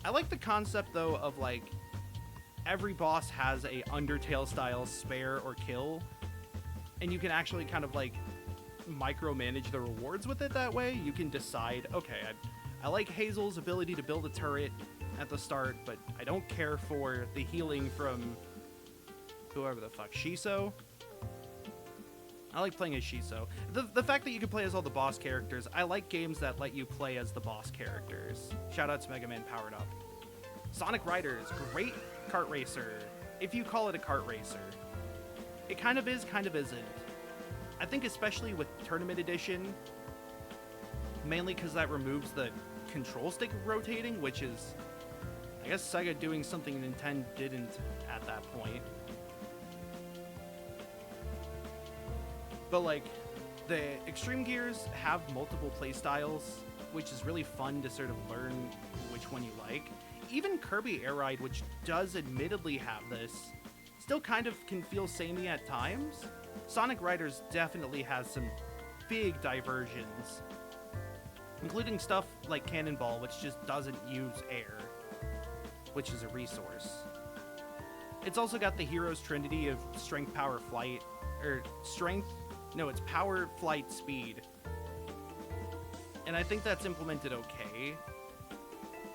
I like the concept, though, of like every boss has a Undertale style spare or kill, and you can actually kind of like micromanage the rewards with it that way. You can decide, okay, I like Hazel's ability to build a turret at the start, but I don't care for the healing from whoever the fuck, Shiso. I like playing as Shiso. The fact that you can play as all the boss characters, I like games that let you play as the boss characters. Shout out to Mega Man Powered Up. Sonic Riders, great kart racer, if you call it a kart racer. It kind of is, kind of isn't. I think especially with Tournament Edition, mainly because that removes the control stick rotating, which is, I guess, Sega doing something Nintendo didn't at that point. But like, the Extreme Gears have multiple playstyles, which is really fun to sort of learn which one you like. Even Kirby Air Ride, which does admittedly have this, still kind of can feel samey at times. Sonic Riders definitely has some big diversions, including stuff like Cannonball, which just doesn't use air, which is a resource. It's also got the hero's trinity of strength, power, flight, or strength, no, it's power, flight, speed. And I think that's implemented okay,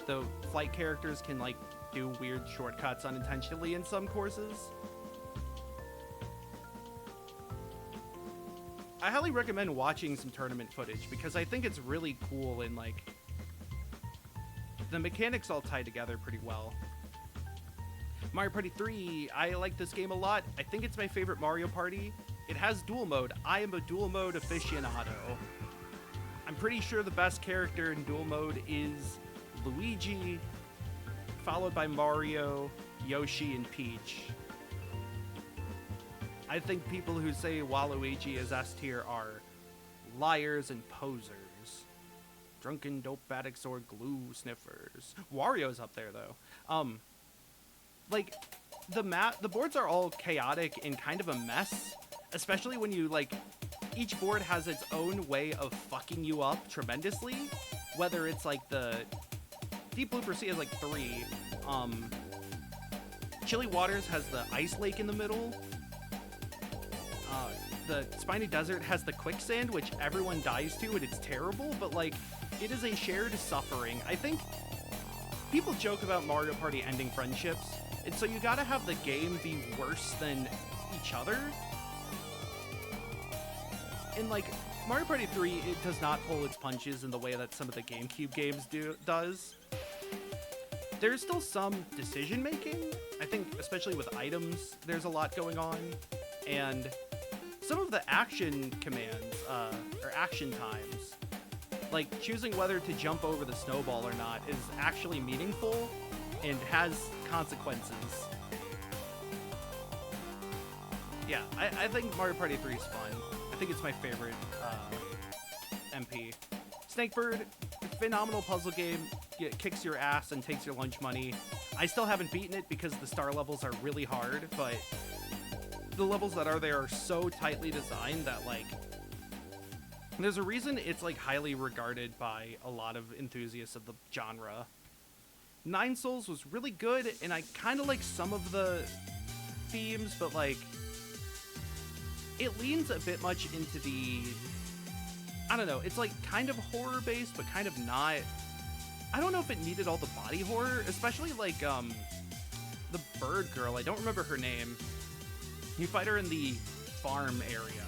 though flight characters can like do weird shortcuts unintentionally in some courses. I highly recommend watching some tournament footage because I think it's really cool and like the mechanics all tie together pretty well. Mario Party 3, I like this game a lot. I think it's my favorite Mario Party. It has dual mode. I am a dual mode aficionado. I'm pretty sure the best character in dual mode is Luigi, followed by Mario, Yoshi, and Peach. I think people who say Waluigi is S tier are liars and posers. Drunken dope addicts or glue sniffers. Wario's up there though. Like the boards are all chaotic and kind of a mess, especially when you like each board has its own way of fucking you up tremendously. Whether it's like the Deep Blooper Sea has like 3. Chilly Waters has the ice lake in the middle. The Spiny Desert has the quicksand, which everyone dies to, and it's terrible, but like, it is a shared suffering. I think people joke about Mario Party ending friendships, and so you gotta have the game be worse than each other. And like, Mario Party 3, it does not pull its punches in the way that some of the GameCube games does. There's still some decision making. I think, especially with items, there's a lot going on, and some of the action commands, or action times, like choosing whether to jump over the snowball or not, is actually meaningful and has consequences. Yeah, I think Mario Party 3 is fun. I think it's my favorite MP. Snakebird, phenomenal puzzle game. It kicks your ass and takes your lunch money. I still haven't beaten it because the star levels are really hard, but the levels that are there are so tightly designed that like there's a reason it's like highly regarded by a lot of enthusiasts of the genre. Nine Souls was really good, and I kind of like some of the themes, but like it leans a bit much into the, I don't know, it's like kind of horror based but kind of not. I don't know if it needed all the body horror, especially like the bird girl, I don't remember her name. You fight her in the farm area.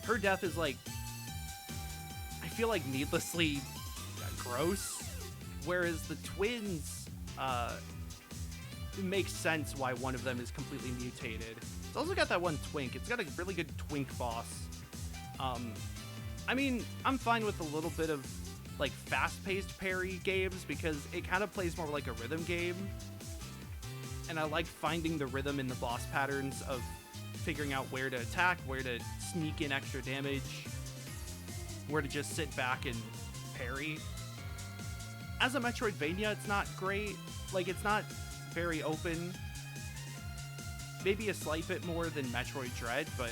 Her death is like, I feel like needlessly gross, whereas the twins, it makes sense why one of them is completely mutated. It's also got that one twink. It's got a really good twink boss. I mean, I'm fine with a little bit of like fast-paced parry games because it kind of plays more like a rhythm game. And I like finding the rhythm in the boss patterns of figuring out where to attack, where to sneak in extra damage, where to just sit back and parry. As a Metroidvania, it's not great. Like, it's not very open. Maybe a slight bit more than Metroid Dread, but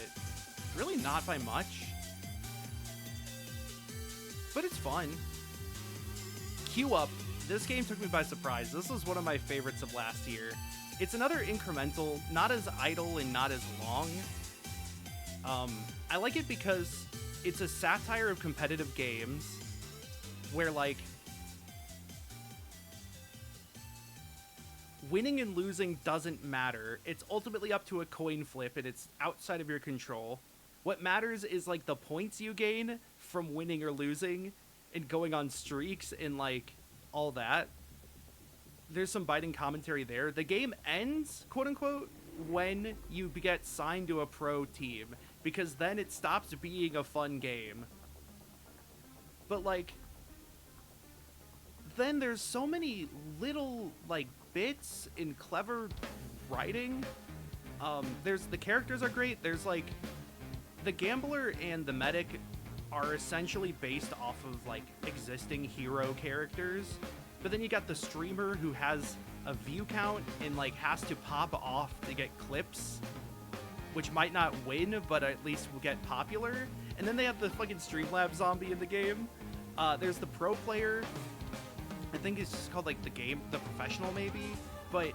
really not by much. But it's fun. Queue Up This game took me by surprise. This was one of my favorites of last year. It's another incremental, not as idle and not as long. I like it because it's a satire of competitive games where, like, winning and losing doesn't matter. It's ultimately up to a coin flip, and it's outside of your control. What matters is, like, the points you gain from winning or losing and going on streaks and, like, all that. There's some biting commentary there. The game ends, quote-unquote, when you get signed to a pro team, because then it stops being a fun game. But, like, then there's so many little, like, bits and clever writing. The characters are great. There's, like, the gambler and the medic are essentially based off of, like, existing hero characters. But then you got the streamer who has a view count and, like, has to pop off to get clips, which might not win, but at least will get popular. And then they have the fucking Streamlabs zombie in the game. There's the pro player. I think it's just called, like, the professional maybe, but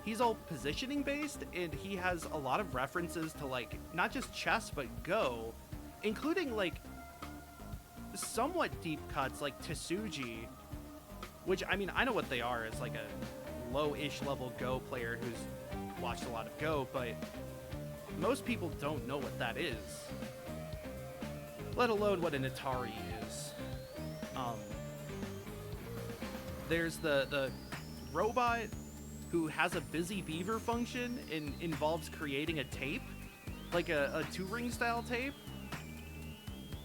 he's all positioning based, and he has a lot of references to, like, not just chess, but Go, including, like, somewhat deep cuts, like Tsuji, which, I mean, I know what they are as, like, a low-ish level Go player who's watched a lot of Go, but most people don't know what that is, let alone what an Atari is. There's the robot who has a busy beaver function and involves creating a tape, like a two-ring style tape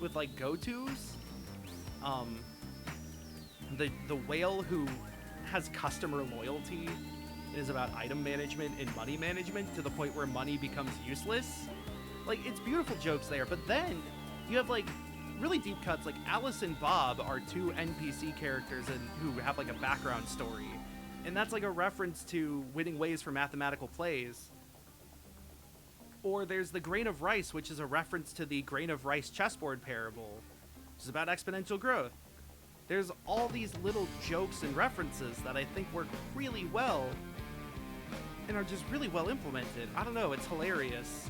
with, like, go-tos. The whale who has customer loyalty is about item management and money management to the point where money becomes useless. Like, it's beautiful jokes there, but then you have, like, really deep cuts. Like, Alice and Bob are two NPC characters who have, like, a background story, and that's, like, a reference to winning ways for mathematical plays. Or there's the grain of rice, which is a reference to the grain of rice chessboard parable, which is about exponential growth. There's all these little jokes and references that I think work really well and are just really well implemented. I don't know, it's hilarious.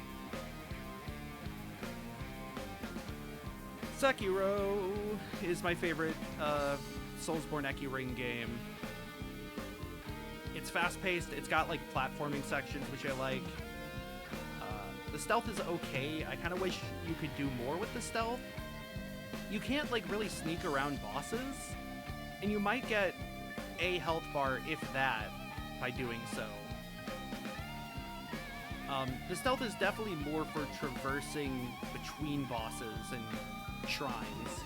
Sekiro is my favorite Soulsborne Eki-Ring game. It's fast-paced, it's got, like, platforming sections, which I like. The stealth is okay. I kind of wish you could do more with the stealth. You can't, like, really sneak around bosses, and you might get a health bar, if that, by doing so. The stealth is definitely more for traversing between bosses and shrines.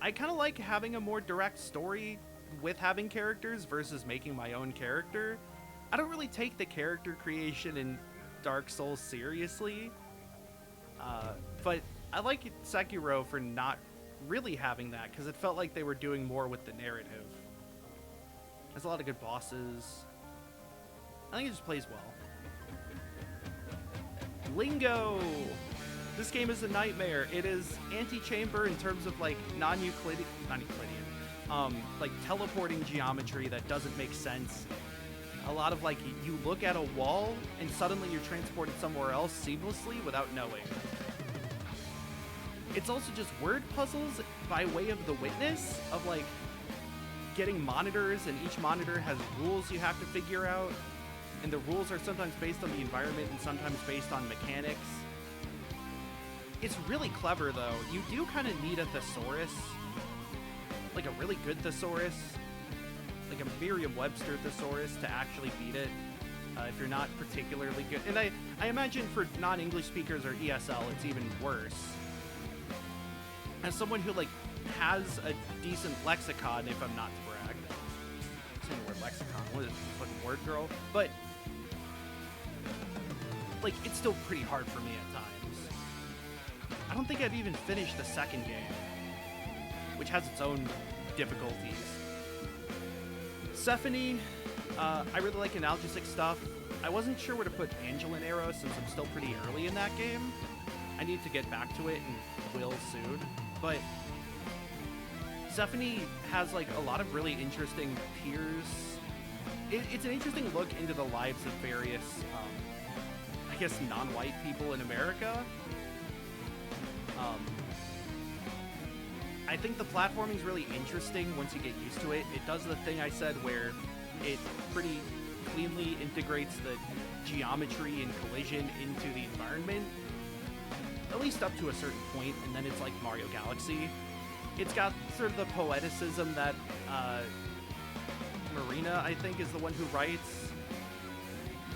I kind of like having a more direct story with having characters versus making my own character. I don't really take the character creation in Dark Souls seriously, but I like Sekiro for not really having that, because it felt like they were doing more with the narrative. There's a lot of good bosses. I think it just plays well. Lingo! This game is a nightmare. It is anti-chamber in terms of, like, non-Euclidean, like, teleporting geometry that doesn't make sense. A lot of, like, you look at a wall and suddenly you're transported somewhere else seamlessly without knowing. It's also just word puzzles by way of the witness, of, like, getting monitors, and each monitor has rules you have to figure out, and the rules are sometimes based on the environment and sometimes based on mechanics. It's really clever, though. You do kind of need a thesaurus, like a really good thesaurus, like a Merriam-Webster thesaurus, to actually beat it, if you're not particularly good. And I imagine for non-English speakers or ESL, it's even worse. As someone who, like, has a decent lexicon, if I'm not to brag. I'm saying the word lexicon. What is it? Fucking word girl? But, like, it's still pretty hard for me at times. I don't think I've even finished the second game, which has its own difficulties. Sephony, I really like analgesic stuff. I wasn't sure where to put Angelin Arrow since I'm still pretty early in that game. I need to get back to it and will soon. But Stephanie has like a lot of really interesting peers. It's an interesting look into the lives of various, I guess, non-white people in America. I think the platforming is really interesting once you get used to it. It does the thing I said where it pretty cleanly integrates the geometry and collision into the environment, at least up to a certain point, and then it's like Mario Galaxy. It's got sort of the poeticism that Marina, I think, is the one who writes,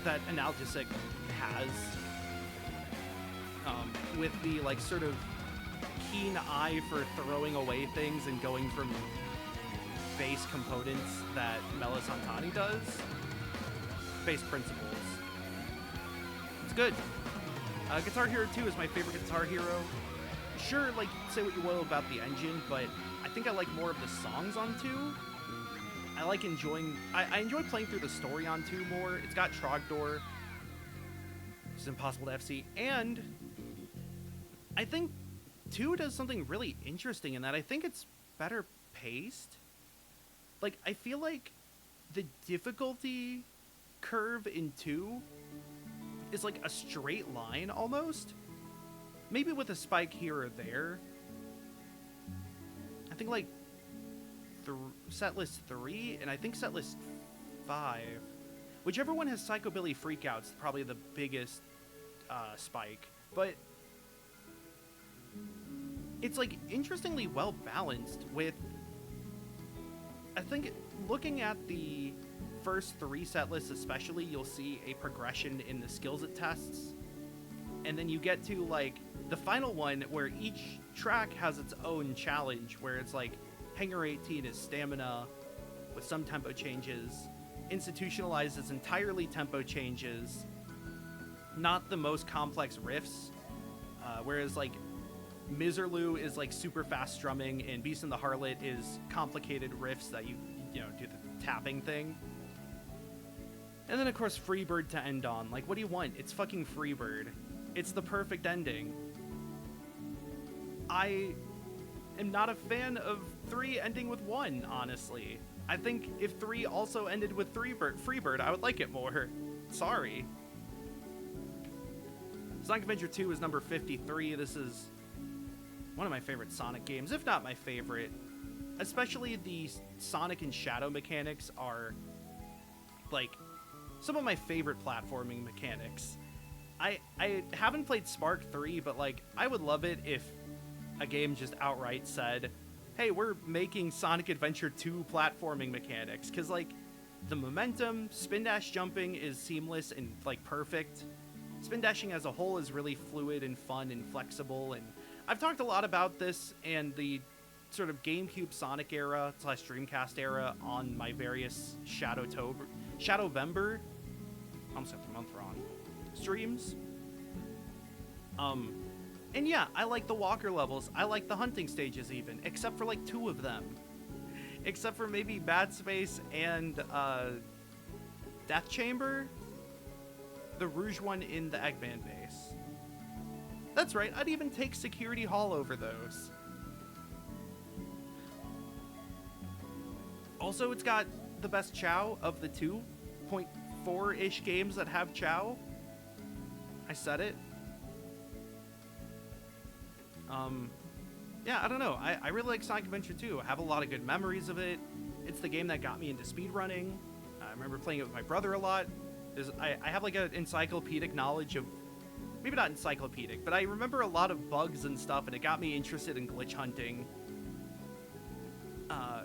that Analgesic has, with the like sort of keen eye for throwing away things and going from base components that Melisantani does. Base principles. It's good. Guitar Hero 2 is my favorite Guitar Hero. Sure, like, say what you will about the engine, but I think I like more of the songs on 2. I like enjoying... I enjoy playing through the story on 2 more. It's got Trogdor, which is impossible to FC, and I think 2 does something really interesting in that I think it's better paced. Like, I feel like the difficulty curve in 2 is like a straight line almost. Maybe with a spike here or there. I think like set list 3 and I think set list 5. Whichever one has Psychobilly Freakouts, probably the biggest spike. But it's like interestingly well balanced with, I think looking at the first 3 set lists especially, you'll see a progression in the skills it tests. And then you get to like the final one where each track has its own challenge, where it's like Hangar 18 is stamina with some tempo changes, Institutionalized is entirely tempo changes, not the most complex riffs, whereas like Miserloo is like super fast strumming and Beast and the Harlot is complicated riffs that you know, do the tapping thing. And then of course Freebird to end on. Like, what do you want? It's fucking Freebird. It's the perfect ending. I am not a fan of 3 ending with 1, honestly. I think if 3 also ended with Freebird, I would like it more. Sorry. Sonic Adventure 2 is number 53. This is one of my favorite Sonic games, if not my favorite. Especially the Sonic and Shadow mechanics are, like, some of my favorite platforming mechanics. I haven't played Spark 3, but, like, I would love it if a game just outright said, hey, we're making Sonic Adventure 2 platforming mechanics. Because, like, the momentum, spin dash jumping is seamless and, like, perfect. Spin dashing as a whole is really fluid and fun and flexible. And I've talked a lot about this and the sort of GameCube Sonic era / Dreamcast era on my various Shadowvember, I almost got the month wrong, streams. And yeah, I like the walker levels. I like the hunting stages even, except for like 2 of them. Except for maybe Bad Space and Death Chamber. The Rouge one in the Eggman base. That's right, I'd even take Security Hall over those. Also, it's got the best Chow of the 2.4-ish games that have Chow. I said it. Yeah, I don't know. I really like Sonic Adventure 2. I have a lot of good memories of it. It's the game that got me into speedrunning. I remember playing it with my brother a lot. I have like an encyclopedic knowledge of, maybe not encyclopedic, but I remember a lot of bugs and stuff, and it got me interested in glitch hunting. A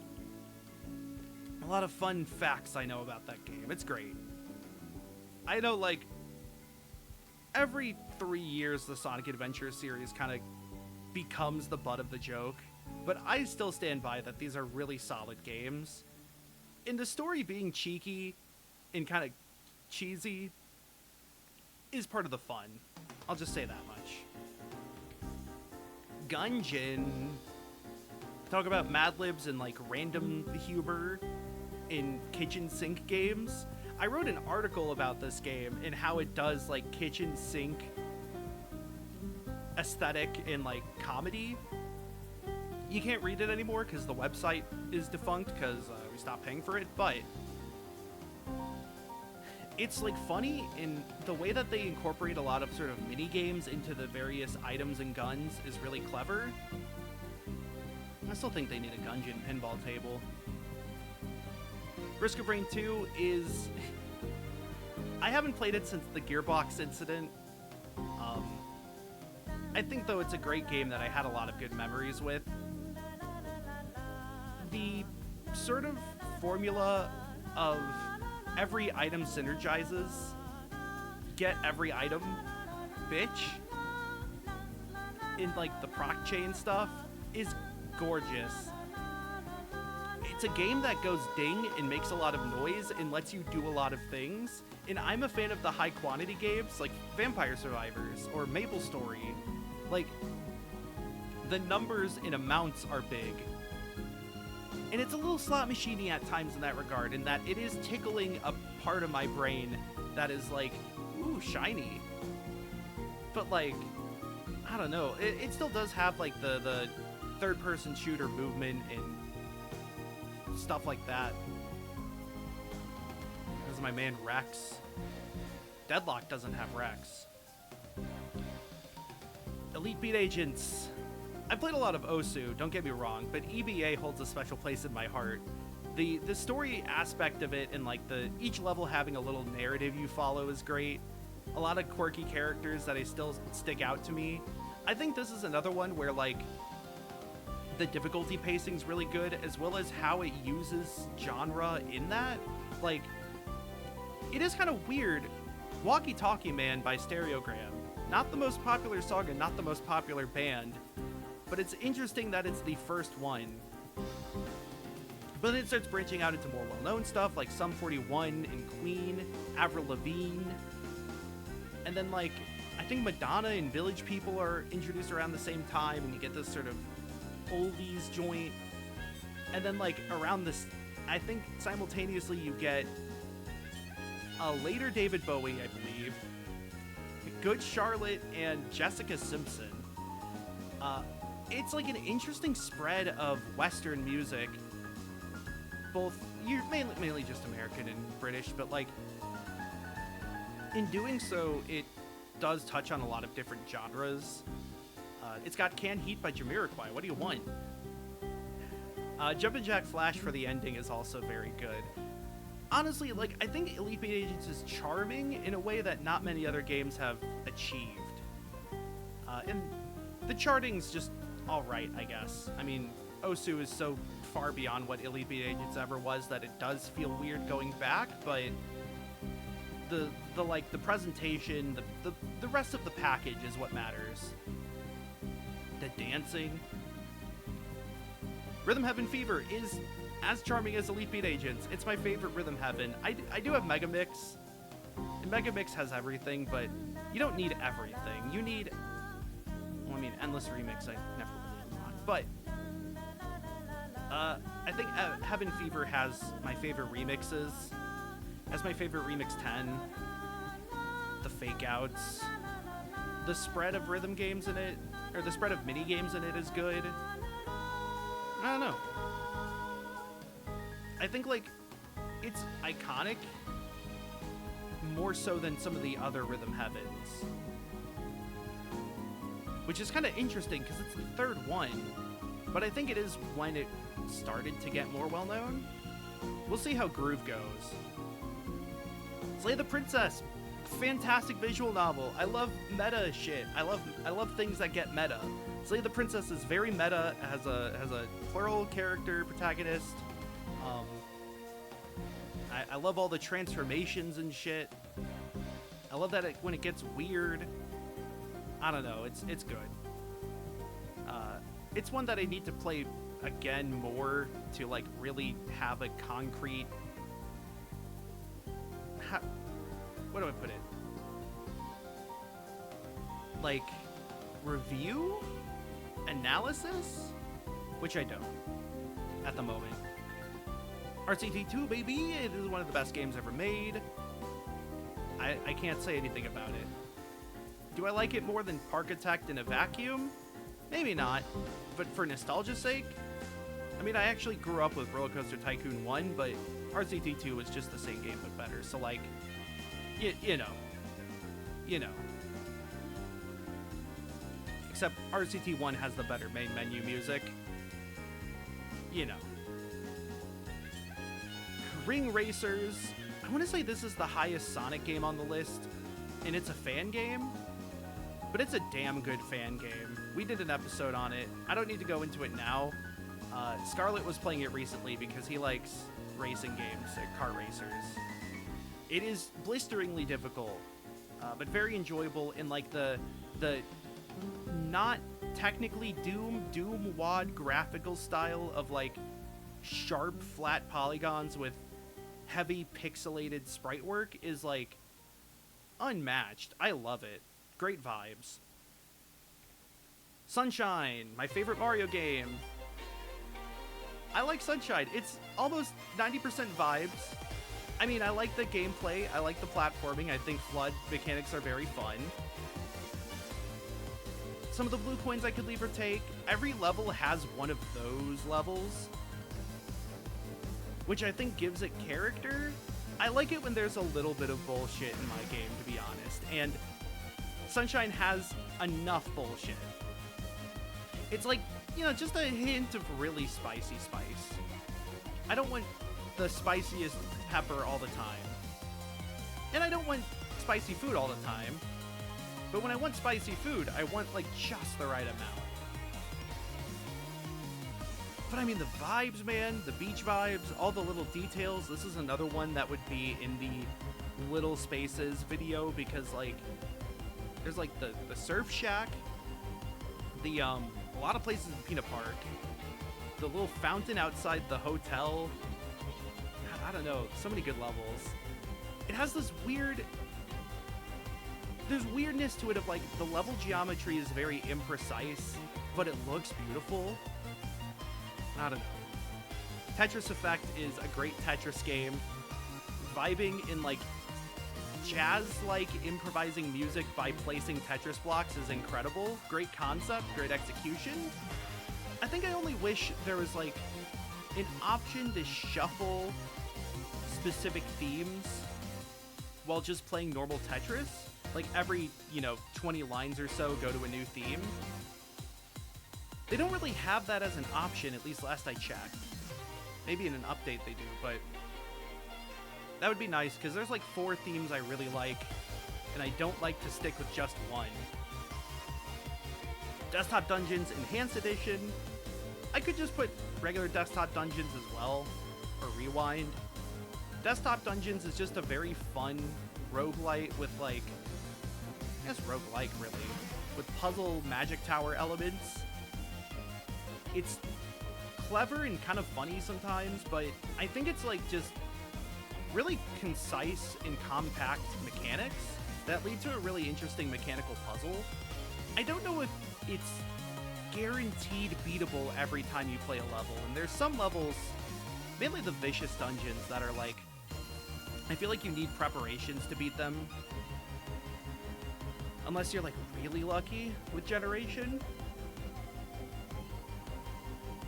lot of fun facts I know about that game. It's great. I know, like, every 3 years the Sonic Adventure series kind of becomes the butt of the joke, but I still stand by that these are really solid games. And the story being cheeky and kind of cheesy is part of the fun. I'll just say that much. Gungeon. Talk about Mad Libs and like random humor in kitchen sink games. I wrote an article about this game and how it does like kitchen sink aesthetic and like comedy. You can't read it anymore because the website is defunct because we stopped paying for it, but it's like funny in the way that they incorporate a lot of sort of mini games into the various items and guns is really clever. I still think they need a Gungeon pinball table. Risk of Rain 2 is... I haven't played it since the Gearbox incident. I think, though, it's a great game that I had a lot of good memories with. The sort of formula of every item synergizes, get every item, bitch, in, like, the proc chain stuff is gorgeous. It's a game that goes ding and makes a lot of noise and lets you do a lot of things. And I'm a fan of the high quantity games like Vampire Survivors or MapleStory. Like, the numbers and amounts are big. And it's a little slot machiney at times in that regard, in that it is tickling a part of my brain that is like, ooh, shiny. But like, I don't know, it still does have like the third-person shooter movement and stuff like that. This is my man Rex. Deadlock doesn't have Rex. Elite Beat Agents. I played a lot of Osu, don't get me wrong, but EBA holds a special place in my heart. The story aspect of it and like each level having a little narrative you follow is great. A lot of quirky characters that still stick out to me. I think this is another one where like the difficulty pacing's really good, as well as how it uses genre in that. Like, it is kind of weird. Walkie Talkie Man by Stereogram. Not the most popular song and not the most popular band, but it's interesting that it's the first one. But then it starts branching out into more well-known stuff like Sum 41 and Queen, Avril Lavigne. And then like, I think Madonna and Village People are introduced around the same time, and you get this sort of oldies joint. And then like around this, I think simultaneously you get a later David Bowie, I believe, Good Charlotte, and Jessica Simpson. It's like an interesting spread of Western music. Both, you're mainly just American and British, but like, in doing so, it does touch on a lot of different genres. It's got Canned Heat by Jamiroquai. What do you want? Jumpin' Jack Flash for the ending is also very good. Honestly, like, I think Elite Beat Agents is charming in a way that not many other games have achieved. And the charting's just alright, I guess. I mean, Osu is so far beyond what Elite Beat Agents ever was that it does feel weird going back, but the presentation, the rest of the package is what matters. The dancing. Rhythm Heaven Fever is as charming as Elite Beat Agents. It's my favorite Rhythm Heaven. I do have Megamix, and Megamix has everything, but you don't need everything. You need, well, I mean, Endless Remix I never really unlocked, but I think Heaven Fever has my favorite remixes. Has my favorite remix 10. The fake outs. The spread of rhythm games in it, or the spread of mini games in it is good. I don't know. I think, like, it's iconic more so than some of the other Rhythm Heavens. Which is kind of interesting, because it's the third one. But I think it is when it started to get more well-known. We'll see how Groove goes. Slay the Princess! Fantastic visual novel. I love meta shit. I love things that get meta. Slay the Princess is very meta, has a plural character protagonist. I love all the transformations and shit. I love that when it gets weird. I don't know, it's good. It's one that I need to play again more to like really have a concrete, what do I put it? Like, review? Analysis? Which I don't, at the moment. RCT2, baby! It is one of the best games ever made. I can't say anything about it. Do I like it more than Parkitect in a vacuum? Maybe not. but for nostalgia's sake, I mean, I actually grew up with Roller Coaster Tycoon 1, but RCT 2 was just the same game but better. So like, you know. Except RCT 1 has the better main menu music. You know. Ring Racers. I want to say this is the highest Sonic game on the list, and it's a fan game, but it's a damn good fan game. We did an episode on it. I don't need to go into it now. Scarlett was playing it recently because he likes racing games, like car racers. It is blisteringly difficult, but very enjoyable in like the not technically Doom WAD graphical style of like sharp flat polygons with heavy pixelated sprite work is like unmatched. I love it. Great vibes. Sunshine, my favorite Mario game. I like Sunshine. It's almost 90% vibes. I mean, I like the gameplay. I like the platforming. I think flood mechanics are very fun. Some of the blue coins I could leave or take. Every level has one of those levels, which I think gives it character. I like it when there's a little bit of bullshit in my game, to be honest. And Sunshine has enough bullshit. It's like, you know, just a hint of really spicy spice. I don't want the spiciest pepper all the time. And I don't want spicy food all the time. But when I want spicy food, I want, like, just the right amount. But I mean, the vibes, man, the beach vibes, all the little details. This is another one that would be in the Little Spaces video because, like, there's, like, the surf shack, the, a lot of places in Peanut Park, the little fountain outside the hotel. I don't know, so many good levels. It has this weird... There's weirdness to it of, like, the level geometry is very imprecise, but it looks beautiful. I don't know. Tetris Effect is a great Tetris game. Vibing in, like, jazz-like improvising music by placing Tetris blocks is incredible. Great concept, great execution. I think I only wish there was, like, an option to shuffle specific themes while just playing normal Tetris. Like, every, 20 lines or so go to a new theme. They don't really have that as an option, at least last I checked. Maybe in an update they do, but that would be nice, because there's like 4 themes I really like, and I don't like to stick with just one. Desktop Dungeons Enhanced Edition. I could just put regular Desktop Dungeons as well, or Rewind. Desktop Dungeons is just a very fun roguelite with, like, I guess roguelike, really, with puzzle magic tower elements. It's clever and kind of funny sometimes, but I think it's, like, just really concise and compact mechanics that lead to a really interesting mechanical puzzle. I don't know if it's guaranteed beatable every time you play a level, and there's some levels, mainly the vicious dungeons, that are, like, I feel like you need preparations to beat them. Unless you're, like, really lucky with Generation.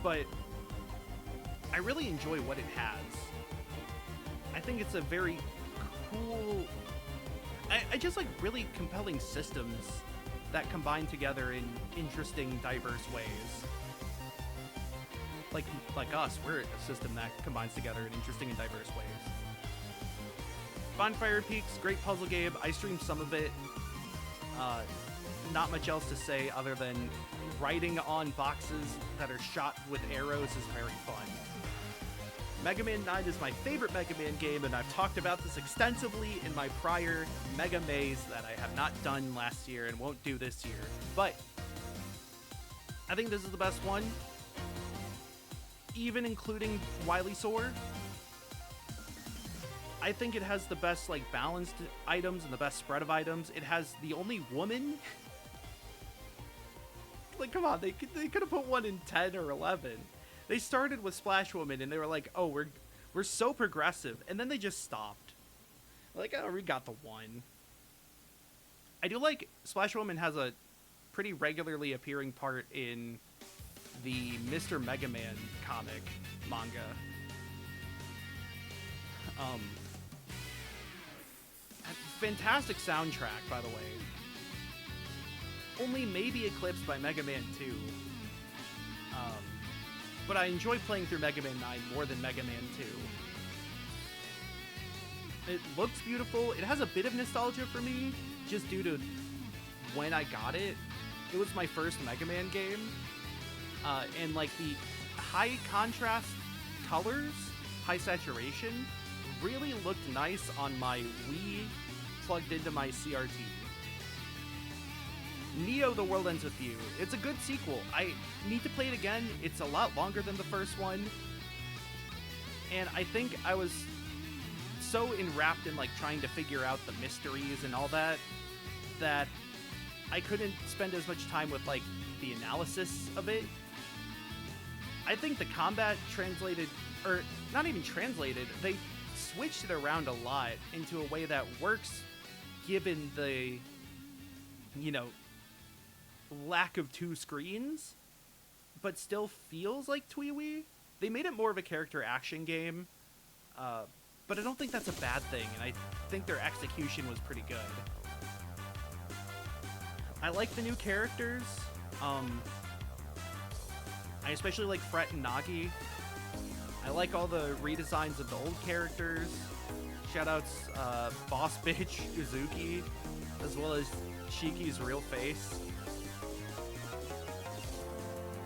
But I really enjoy what it has. I think it's a very cool... I just like really compelling systems that combine together in interesting, diverse ways. Like us, we're a system that combines together in interesting and diverse ways. Bonfire Peaks, great puzzle game. I streamed some of it. Not much else to say other than writing on boxes that are shot with arrows is very fun. Mega Man 9 is my favorite Mega Man game, and I've talked about this extensively in my prior Mega Maze that I have not done last year and won't do this year. But I think this is the best one, even including Wily Sword. I think it has the best, like, balanced items and the best spread of items. It has the only woman. Like, come on, they could have put one in 10 or 11. They started with Splash Woman, and they were like, oh, we're so progressive. And then they just stopped. Like, oh, we got the one. I do like Splash Woman has a pretty regularly appearing part in the Mr. Mega Man comic manga. Fantastic soundtrack, by the way. Only maybe eclipsed by Mega Man 2. But I enjoy playing through Mega Man 9 more than Mega Man 2. It looks beautiful. It has a bit of nostalgia for me, just due to when I got it. It was my first Mega Man game. And like the high contrast colors, high saturation, really looked nice on my Wii plugged into my CRT. Neo: The World Ends With You. It's a good sequel. I need to play it again. It's a lot longer than the first one. And I think I was so enwrapped in like trying to figure out the mysteries and all that, that I couldn't spend as much time with like the analysis of it. I think the combat translated, or not even translated, they switched it around a lot into a way that works given the, you know, lack of two screens, but still feels like TWEWY. They made it more of a character action game, but I don't think that's a bad thing, and I think their execution was pretty good. I like the new characters. I especially like Fret and Nagi. I like all the redesigns of the old characters. Shoutouts Boss Bitch Uzuki, as well as Shiki's real face.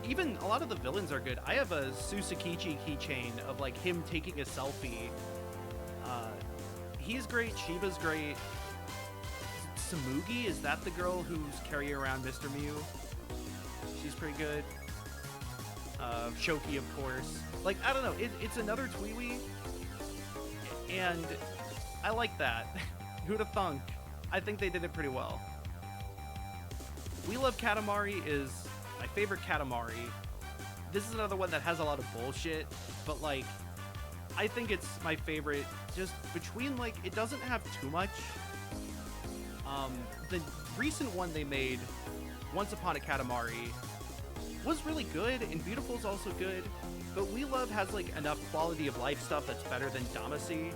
Even a lot of the villains are good. I have a Susakichi keychain of like him taking a selfie. He's great. Shiba's great. Samugi, is that the girl who's carrying around Mr. Mew? She's pretty good. Shoki, of course. Like, I don't know. It's another TWEWY, and I like that. Who'da thunk? I think they did it pretty well. We Love Katamari is my favorite Katamari. This is another one that has a lot of bullshit, but like, I think it's my favorite just between like, it doesn't have too much. The recent one they made, Once Upon a Katamari, was really good, and Beautiful's also good, but We Love has like enough quality of life stuff that's better than Damacy.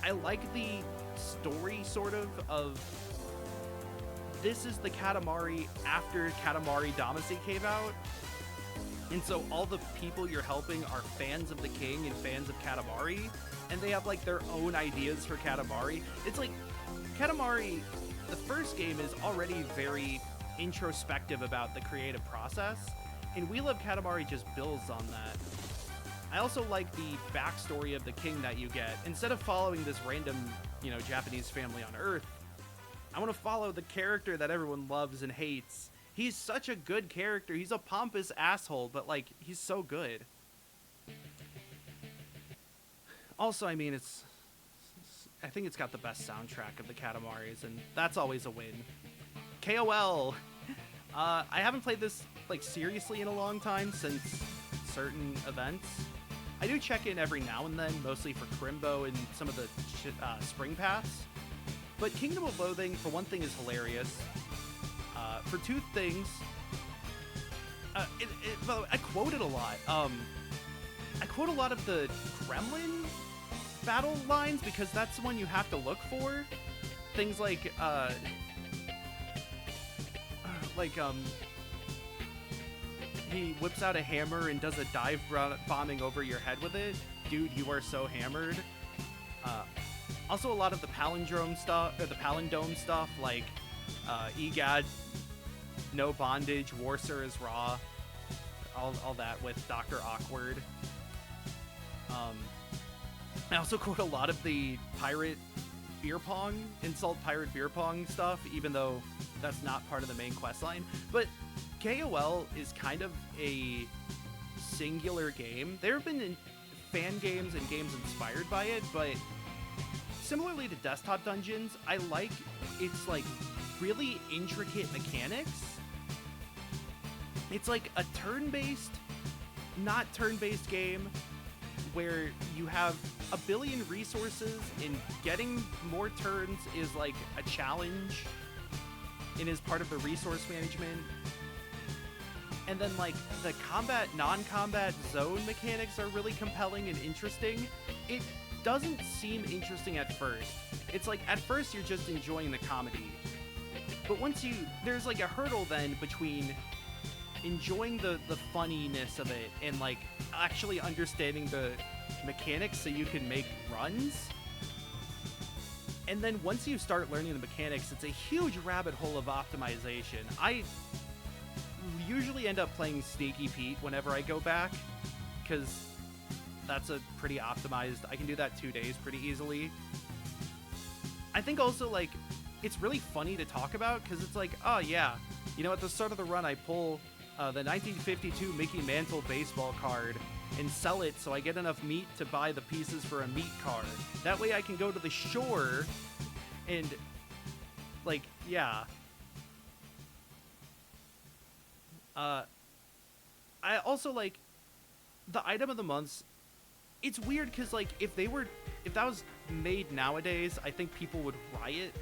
I like the story sort of this is the Katamari after Katamari Damacy came out, and so all the people you're helping are fans of the king and fans of Katamari, and they have like their own ideas for Katamari. It's like Katamari, the first game, is already very introspective about the creative process, and We Love Katamari just builds on that. I also like the backstory of the king that you get. Instead of following this random, you know, Japanese family on Earth, I want to follow the character that everyone loves and hates. He's such a good character. He's a pompous asshole, but like, he's so good. Also, I mean, I think it's got the best soundtrack of the Katamaris, and that's always a win. KOL! I haven't played this, like, seriously in a long time, since certain events. I do check in every now and then, mostly for Crimbo and some of the Spring Paths. But Kingdom of Loathing, for one thing, is hilarious. For two things, by the way, I quoted a lot. I quote a lot of the Gremlin battle lines because that's the one you have to look for. Things like, he whips out a hammer and does a dive bombing over your head with it. Dude, you are so hammered. Also, a lot of the palindrome stuff, or the palindome stuff, like EGAD, No Bondage, Warser is Raw, all that with Dr. Awkward. I also quote a lot of the pirate beer pong, insult pirate beer pong stuff, even though that's not part of the main quest line. But KOL is kind of a singular game. There have been fan games and games inspired by it, but similarly to Desktop Dungeons, I like its like really intricate mechanics. It's like a turn-based, not turn-based game where you have a billion resources and getting more turns is like a challenge and is part of the resource management. And then, like, the combat, non-combat zone mechanics are really compelling and interesting. It doesn't seem interesting at first. It's like, at first you're just enjoying the comedy. But once there's like a hurdle then between enjoying the funniness of it and like actually understanding the mechanics so you can make runs. And then once you start learning the mechanics, it's a huge rabbit hole of optimization. I usually end up playing Sneaky Pete whenever I go back, because that's a pretty optimized, I can do that 2 days pretty easily. I think also, like, it's really funny to talk about, because it's like, oh yeah, you know, at the start of the run I pull the 1952 Mickey Mantle baseball card and sell it so I get enough meat to buy the pieces for a meat card. That way I can go to the shore and, like, yeah. I also, like, the item of the months, it's weird because, like, if that was made nowadays, I think people would riot.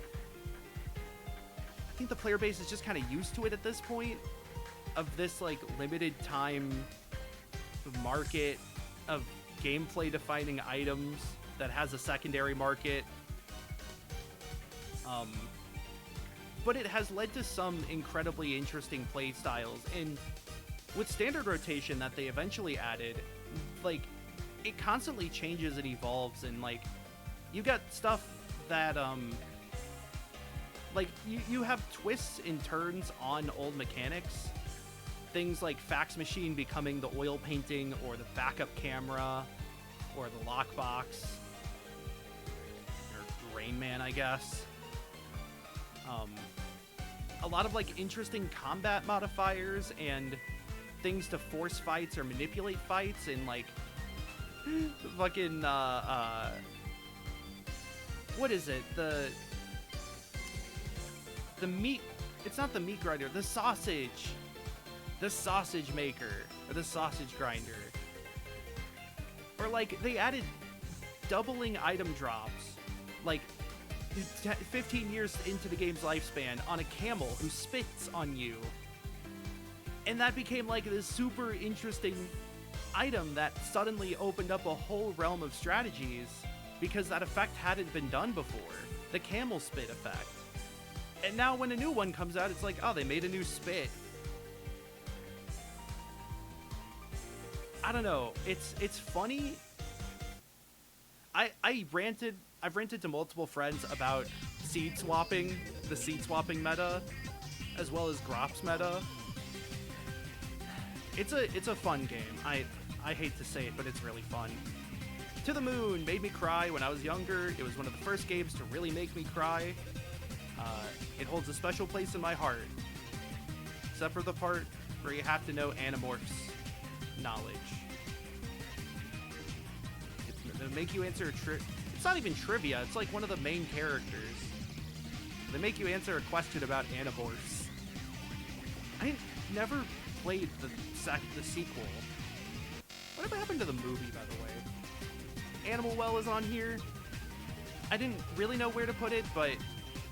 I think the player base is just kind of used to it at this point, of this, like, limited time market of gameplay defining items that has a secondary market. But it has led to some incredibly interesting play styles, and with standard rotation that they eventually added, like, it constantly changes and evolves, and, like, you got stuff that, like, you have twists and turns on old mechanics. Things like fax machine becoming the oil painting, or the backup camera, or the lockbox, or Rain Man, I guess. A lot of, like, interesting combat modifiers and things to force fights or manipulate fights, and, like, fucking, what is it? The meat, it's not the meat grinder, the sausage maker, or the sausage grinder. Or, like, they added doubling item drops, like, 15 years into the game's lifespan, on a camel who spits on you. And that became, like, this super interesting item that suddenly opened up a whole realm of strategies, because that effect hadn't been done before. The camel spit effect. And now when a new one comes out, it's like, oh, they made a new spit. I don't know. It's funny. I've ranted to multiple friends about seed swapping, the seed swapping meta, as well as Grops meta. It's a fun game. I hate to say it, but it's really fun. To the Moon made me cry when I was younger. It was one of the first games to really make me cry. It holds a special place in my heart, except for the part where you have to know Animorphs knowledge. They make you answer it's not even trivia, it's like one of the main characters. They make you answer a question about Animorphs. I never played the sequel. Whatever happened to the movie, by the way? Animal Well is on here. I didn't really know where to put it, but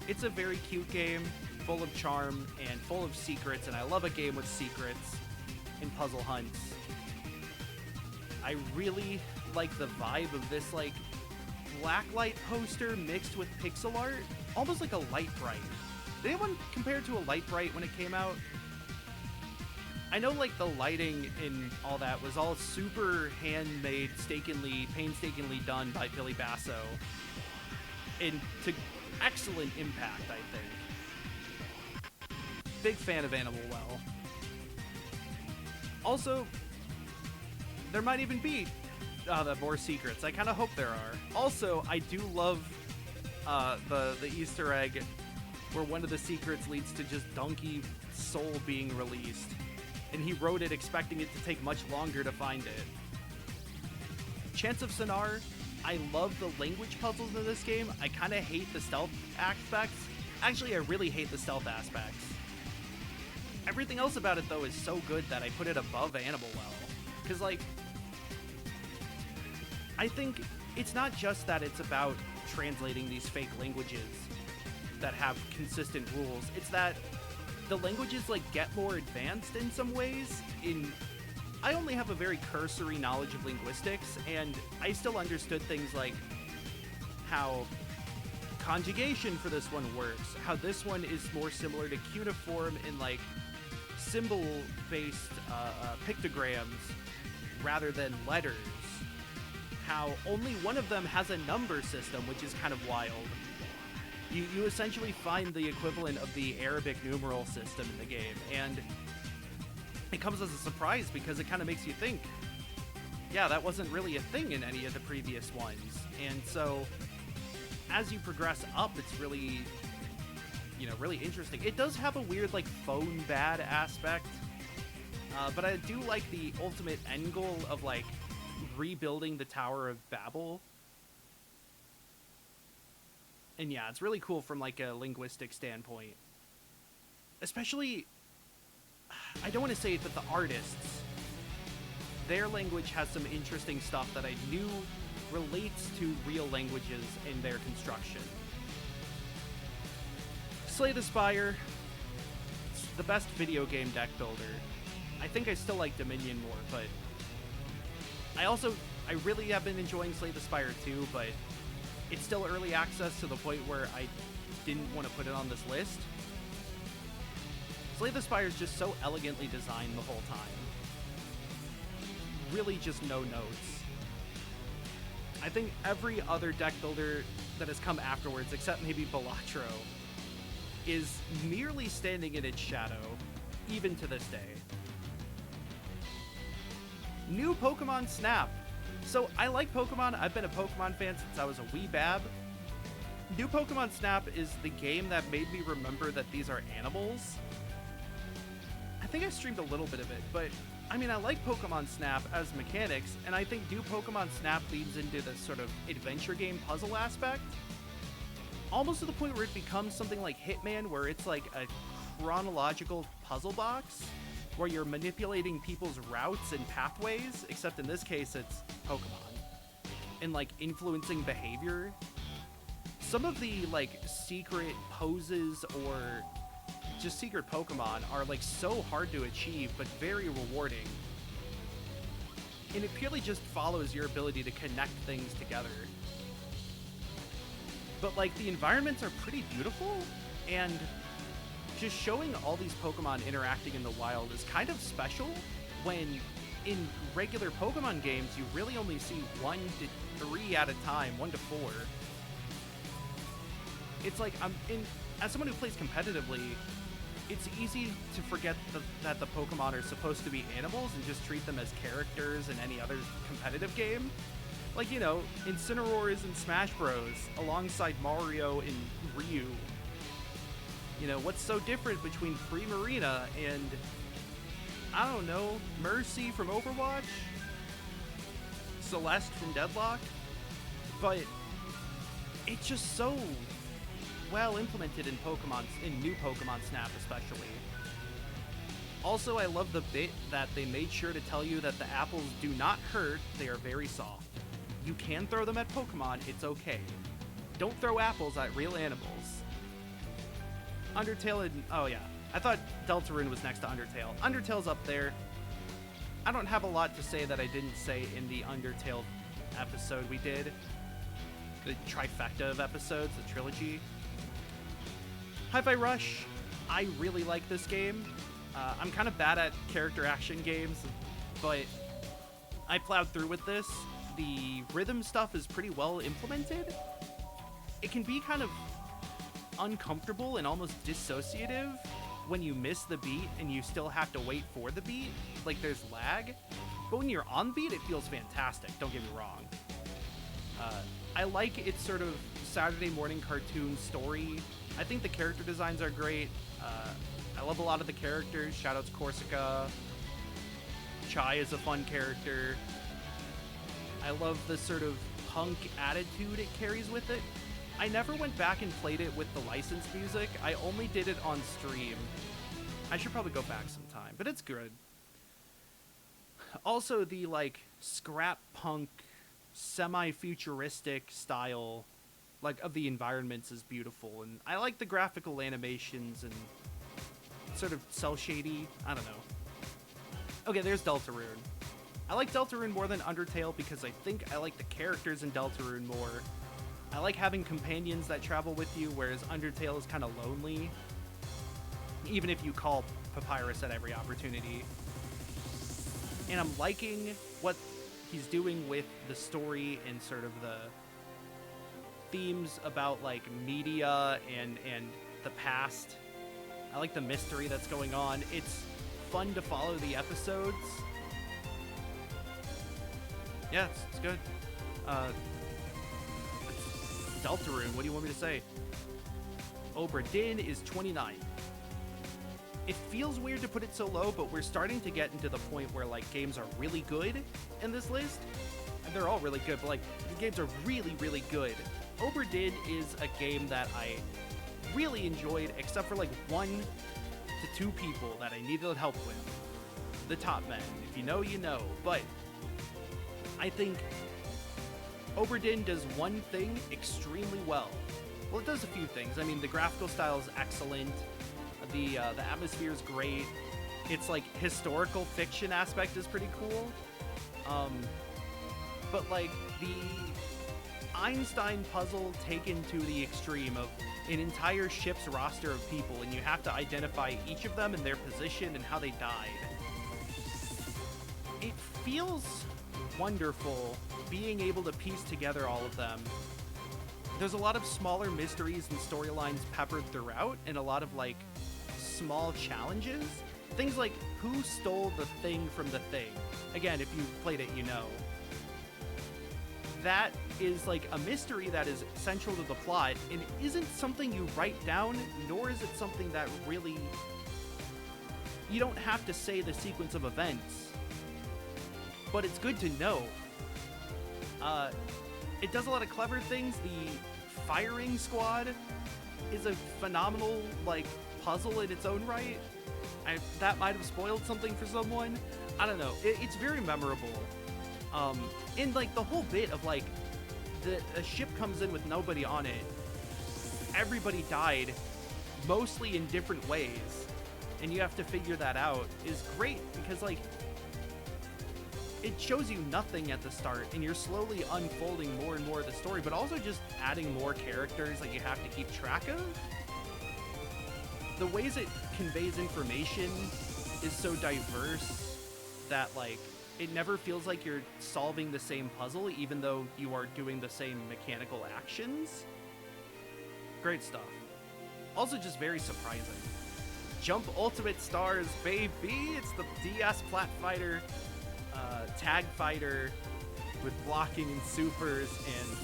it's a very cute game, full of charm and full of secrets, and I love a game with secrets and puzzle hunts. I really like the vibe of this, like, blacklight poster mixed with pixel art, almost like a Light Bright. Did anyone compare it to a Light Bright when it came out? I know, like, the lighting and all that was all super handmade, painstakingly done by Billy Basso, and to excellent impact, I think. Big fan of Animal Well. Also, there might even be more secrets. I kind of hope there are. Also, I do love the Easter egg where one of the secrets leads to just Donkey Soul being released, and he wrote it expecting it to take much longer to find it. Chance of Sonar, I love the language puzzles in this game. I kind of hate the stealth aspects. Actually, I really hate the stealth aspects. Everything else about it, though, is so good that I put it above Animal Well. Because, like, I think it's not just that it's about translating these fake languages that have consistent rules. It's that the languages like get more advanced in some ways. I only have a very cursory knowledge of linguistics, and I still understood things like how conjugation for this one works, how this one is more similar to cuneiform in like symbol-based pictograms rather than letters, how only one of them has a number system, which is kind of wild. You essentially find the equivalent of the Arabic numeral system in the game, and it comes as a surprise because it kind of makes you think, yeah, that wasn't really a thing in any of the previous ones. And so as you progress up, it's really, really interesting. It does have a weird, like, phone bad aspect, but I do like the ultimate end goal of, like, rebuilding the Tower of Babel. And yeah, it's really cool from, like, a linguistic standpoint. Especially, I don't want to say it, but the artists, their language has some interesting stuff that I knew relates to real languages in their construction. Slay the Spire, it's the best video game deck builder. I think I still like Dominion more, but I really have been enjoying Slay the Spire too, but it's still early access to the point where I didn't want to put it on this list. Slay the Spire is just so elegantly designed the whole time. Really just no notes. I think every other deck builder that has come afterwards, except maybe Balatro, is merely standing in its shadow, even to this day. New Pokemon Snap. So I like Pokemon. I've been a Pokemon fan since I was a wee bab. New Pokemon Snap is the game that made me remember that these are animals. I think I streamed a little bit of it, but I mean, I like Pokemon Snap as mechanics, and I think New Pokemon Snap leads into this sort of adventure game puzzle aspect. Almost to the point where it becomes something like Hitman, where it's like a chronological puzzle box, where you're manipulating people's routes and pathways, except in this case, it's Pokemon. And like influencing behavior. Some of the like secret poses or just secret Pokemon are like so hard to achieve, but very rewarding. And it purely just follows your ability to connect things together. But like the environments are pretty beautiful, and just showing all these Pokemon interacting in the wild is kind of special when in regular Pokemon games you really only see 1 to 3 at a time, 1 to 4. It's like, as someone who plays competitively, it's easy to forget that the Pokemon are supposed to be animals and just treat them as characters in any other competitive game. Like, Incineroar is in Smash Bros. Alongside Mario and Ryu. What's so different between Primarina and, I don't know, Mercy from Overwatch? Celeste from Deadlock? But it's just so well implemented in new Pokemon Snap especially. Also, I love the bit that they made sure to tell you that the apples do not hurt, they are very soft. You can throw them at Pokemon, it's okay. Don't throw apples at real animals. Undertale and... oh yeah, I thought Deltarune was next to Undertale. Undertale's up there. I don't have a lot to say that I didn't say in the Undertale episode we did. The trifecta of episodes, the trilogy. Hi-Fi Rush, I really like this game. I'm kind of bad at character action games, but I plowed through with this. The rhythm stuff is pretty well implemented. It can be kind of uncomfortable and almost dissociative when you miss the beat and you still have to wait for the beat. Like, there's lag. But when you're on beat, it feels fantastic, don't get me wrong. I like its sort of Saturday morning cartoon story. I think the character designs are great. I love a lot of the characters. Shoutouts Corsica. Chai is a fun character. I love the sort of punk attitude it carries with it. I never went back and played it with the licensed music. I only did it on stream. I should probably go back sometime, but it's good. Also, the, like, scrap punk, semi-futuristic style, like, of the environments is beautiful, and I like the graphical animations, and sort of cel-shady. I don't know. Okay, there's Deltarune. I like Deltarune more than Undertale because I think I like the characters in Deltarune more. I like having companions that travel with you, whereas Undertale is kind of lonely. Even if you call Papyrus at every opportunity. And I'm liking what he's doing with the story and sort of the themes about like media and the past. I like the mystery that's going on. It's fun to follow the episodes. Yeah, it's good. It's Deltarune, what do you want me to say? Obra Dinn is 29. It feels weird to put it so low, but we're starting to get into the point where like games are really good in this list. And they're all really good, but like the games are really, really good. Obra Dinn is a game that I really enjoyed, except for like 1 to 2 people that I needed help with. The top men. If you know, you know. But I think Obra Dinn does one thing extremely well. Well, it does a few things. I mean, the graphical style is excellent. The atmosphere is great. It's like historical fiction aspect is pretty cool. But like the Einstein puzzle taken to the extreme of an entire ship's roster of people, and you have to identify each of them and their position and how they died. It feels wonderful being able to piece together all of them. There's a lot of smaller mysteries and storylines peppered throughout, and a lot of like small challenges. Things like who stole the thing from the thing. Again, if you've played it, you know. That is like a mystery that is central to the plot and isn't something you write down, nor is it something that really... You don't have to say the sequence of events, but it's good to know. It does a lot of clever things. The firing squad is a phenomenal, like, puzzle in its own right. That might have spoiled something for someone. I don't know. It's very memorable. And like the whole bit of like a ship comes in with nobody on it. Everybody died, mostly in different ways, and you have to figure that out is great because like it shows you nothing at the start, and you're slowly unfolding more and more of the story, but also just adding more characters that you have to keep track of. The ways it conveys information is so diverse that like it never feels like you're solving the same puzzle, even though you are doing the same mechanical actions. Great stuff. Also just very surprising. Jump Ultimate Stars, baby! It's the DS Plat Fighter, Tag Fighter with blocking and supers and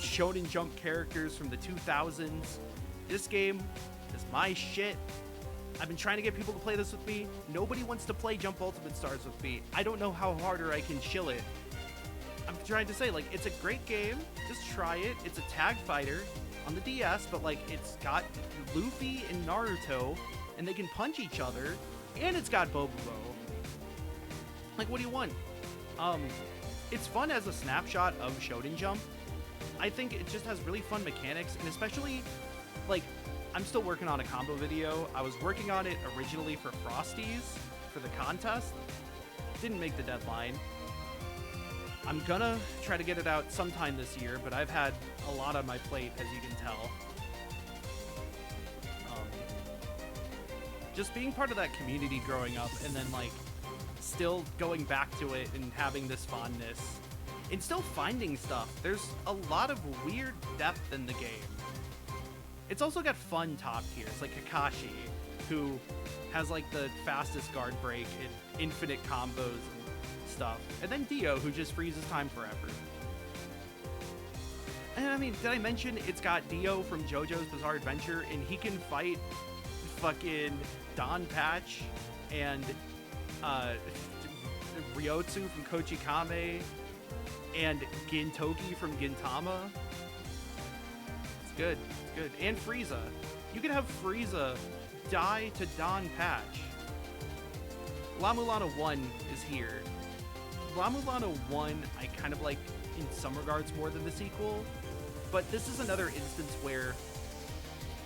Shonen Jump characters from the 2000s. This game is my shit. I've been trying to get people to play this with me. Nobody wants to play Jump Ultimate Stars with me. I don't know how harder I can chill it. I'm trying to say, like, it's a great game. Just try it. It's a tag fighter on the DS, but, like, it's got Luffy and Naruto, and they can punch each other, and it's got Bobobo. Like, what do you want? It's fun as a snapshot of Shonen Jump. I think it just has really fun mechanics, and especially, like, I'm still working on a combo video. I was working on it originally for Frosties for the contest. Didn't make the deadline. I'm gonna try to get it out sometime this year, but I've had a lot on my plate, as you can tell. Just being part of that community growing up, and then like still going back to it and having this fondness and still finding stuff. There's a lot of weird depth in the game. It's also got fun top tiers, like Kakashi, who has like the fastest guard break and infinite combos and stuff. And then Dio, who just freezes time forever. And I mean, did I mention it's got Dio from JoJo's Bizarre Adventure, and he can fight fucking Don Patch and Ryotsu from Kochikame and Gintoki from Gintama. It's good. Good. And Frieza. You can have Frieza die to Don Patch. La Mulana 1 is here. La Mulana 1 I kind of like in some regards more than the sequel, but this is another instance where,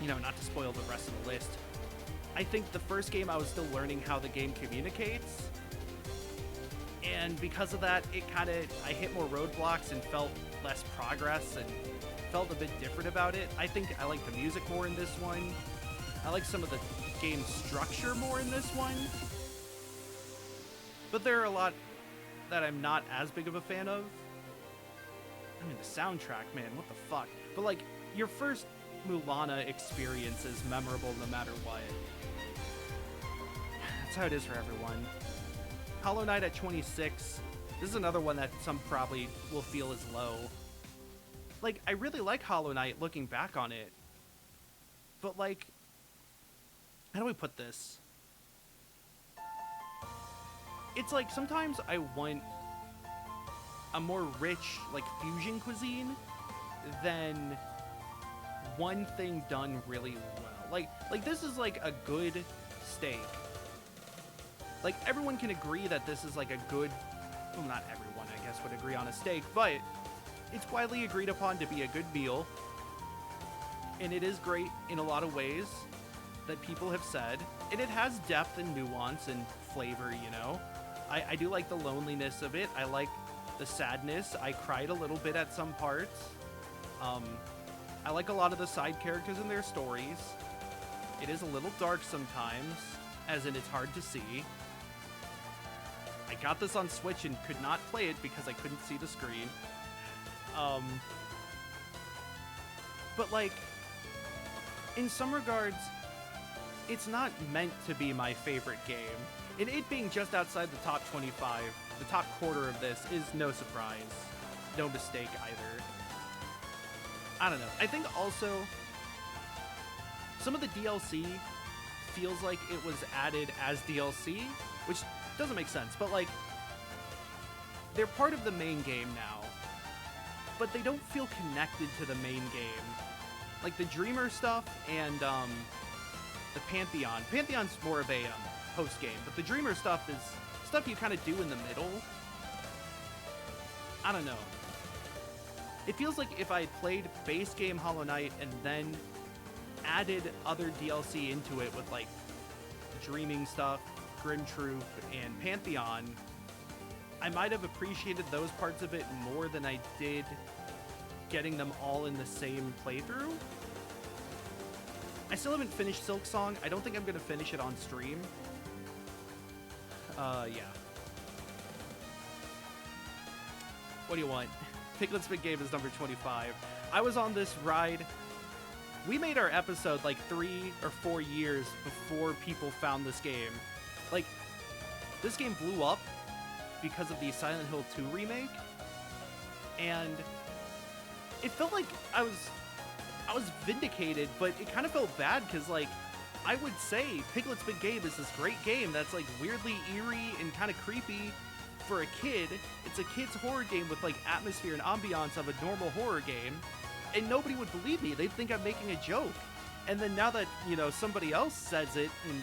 you know, not to spoil the rest of the list, I think the first game I was still learning how the game communicates, and because of that, I hit more roadblocks and felt less progress and felt a bit different about it. I think I like the music more in this one. I like some of the game structure more in this one. But there are a lot that I'm not as big of a fan of. I mean, the soundtrack, man, what the fuck? But, like, your first Mulana experience is memorable no matter what. That's how it is for everyone. Hollow Knight at 26. This is another one that some probably will feel is low. Like, I really like Hollow Knight looking back on it. But, like, how do we put this? It's like, sometimes I want a more rich, like, fusion cuisine than one thing done really well. Like this is, like, a good steak. Like, everyone can agree that this is, like, a good... Well, not everyone, I guess, would agree on a steak, but it's widely agreed upon to be a good meal. And it is great in a lot of ways that people have said. And it has depth and nuance and flavor, you know? I do like the loneliness of it. I like the sadness. I cried a little bit at some parts. I like a lot of the side characters and their stories. It is a little dark sometimes, as in it's hard to see. I got this on Switch and could not play it because I couldn't see the screen. But, like, in some regards, it's not meant to be my favorite game. And it being just outside the top 25, the top quarter of this, is no surprise. No mistake either. I don't know. I think also some of the DLC feels like it was added as DLC, which doesn't make sense, but, like, they're part of the main game now, but they don't feel connected to the main game. Like, the Dreamer stuff and the Pantheon. Pantheon's more of a post-game, but the Dreamer stuff is stuff you kind of do in the middle. I don't know. It feels like if I had played base game Hollow Knight and then added other DLC into it with, like, Dreaming stuff, Grim Troop, and Pantheon, I might have appreciated those parts of it more than I did getting them all in the same playthrough. I still haven't finished Silksong. I don't think I'm going to finish it on stream. Yeah. What do you want? Piglet's Big Game is number 25. I was on this ride. We made our episode like 3 or 4 years before people found this game. Like, this game blew up because of the Silent Hill 2 remake. And it felt like I was vindicated, but it kind of felt bad because, like, I would say Piglet's Big Game is this great game that's, like, weirdly eerie and kind of creepy for a kid. It's a kid's horror game with, like, atmosphere and ambiance of a normal horror game, and nobody would believe me. They'd think I'm making a joke. And then now that, you know, somebody else says it and,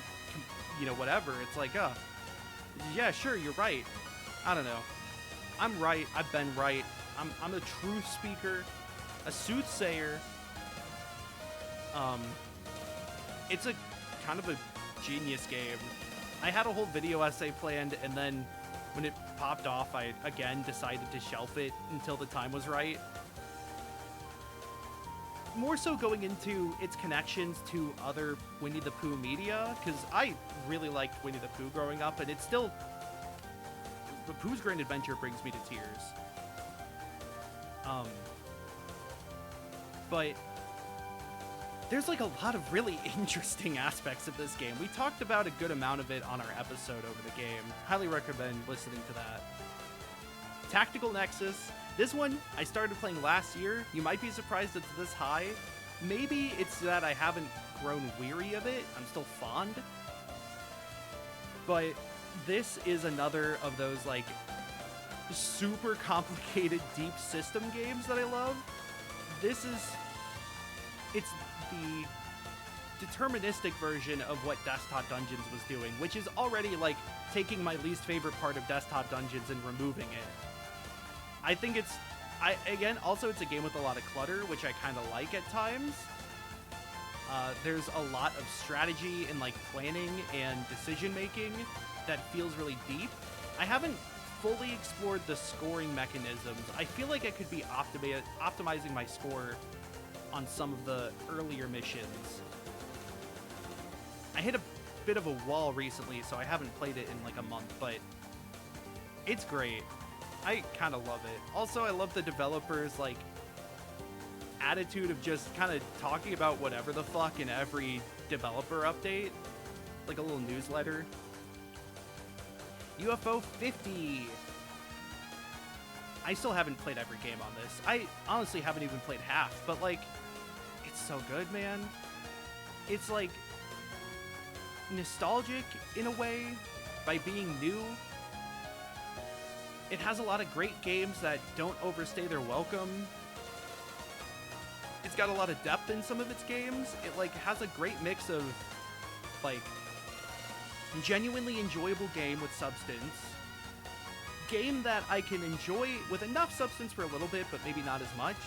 you know, whatever, it's like, yeah, sure, you're right. I don't know. I'm right. I've been right. I'm a truth speaker, a soothsayer. It's a kind of a genius game. I had a whole video essay planned, and then when it popped off, I again decided to shelf it until the time was right. More so going into its connections to other Winnie the Pooh media, because I really liked Winnie the Pooh growing up, and it's still... The Pooh's Grand Adventure brings me to tears. But there's, like, a lot of really interesting aspects of this game. We talked about a good amount of it on our episode over the game. Highly recommend listening to that. Tactical Nexus. This one, I started playing last year. You might be surprised it's this high. Maybe it's that I haven't grown weary of it. I'm still fond. But this is another of those, like, super complicated deep system games that I love. It's the deterministic version of what Desktop Dungeons was doing, which is already, like, taking my least favorite part of Desktop Dungeons and removing it. I think again, also it's a game with a lot of clutter, which I kind of like at times. There's a lot of strategy and like planning and decision making that feels really deep. I haven't fully explored the scoring mechanisms. I feel like I could be optimizing my score on some of the earlier missions. I hit a bit of a wall recently, so I haven't played it in like a month, but it's great. I kind of love it. Also, I love the developers like attitude of just kind of talking about whatever the fuck in every developer update, like a little newsletter. UFO 50. I still haven't played every game on this. I honestly haven't even played half, but like, it's so good, man. It's like nostalgic in a way by being new. It has a lot of great games that don't overstay their welcome. It's got a lot of depth in some of its games. It like has a great mix of like genuinely enjoyable game with substance, game that I can enjoy with enough substance for a little bit but maybe not as much,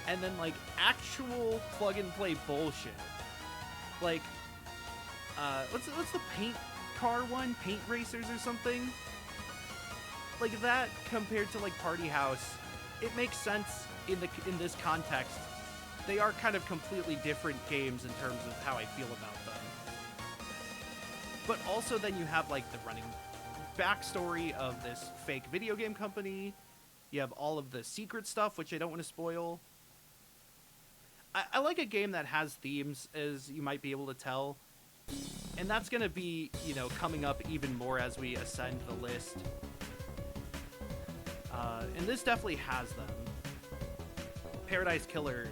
and then like actual plug and play bullshit. Like what's the paint car one, Paint Racers or something like that, compared to like Party House. It makes sense in this context. They are kind of completely different games in terms of how I feel about them. But also then you have like the running backstory of this fake video game company. You have all of the secret stuff, which I don't want to spoil. I like a game that has themes, as you might be able to tell. And that's going to be, you know, coming up even more as we ascend the list. And this definitely has them. Paradise Killer.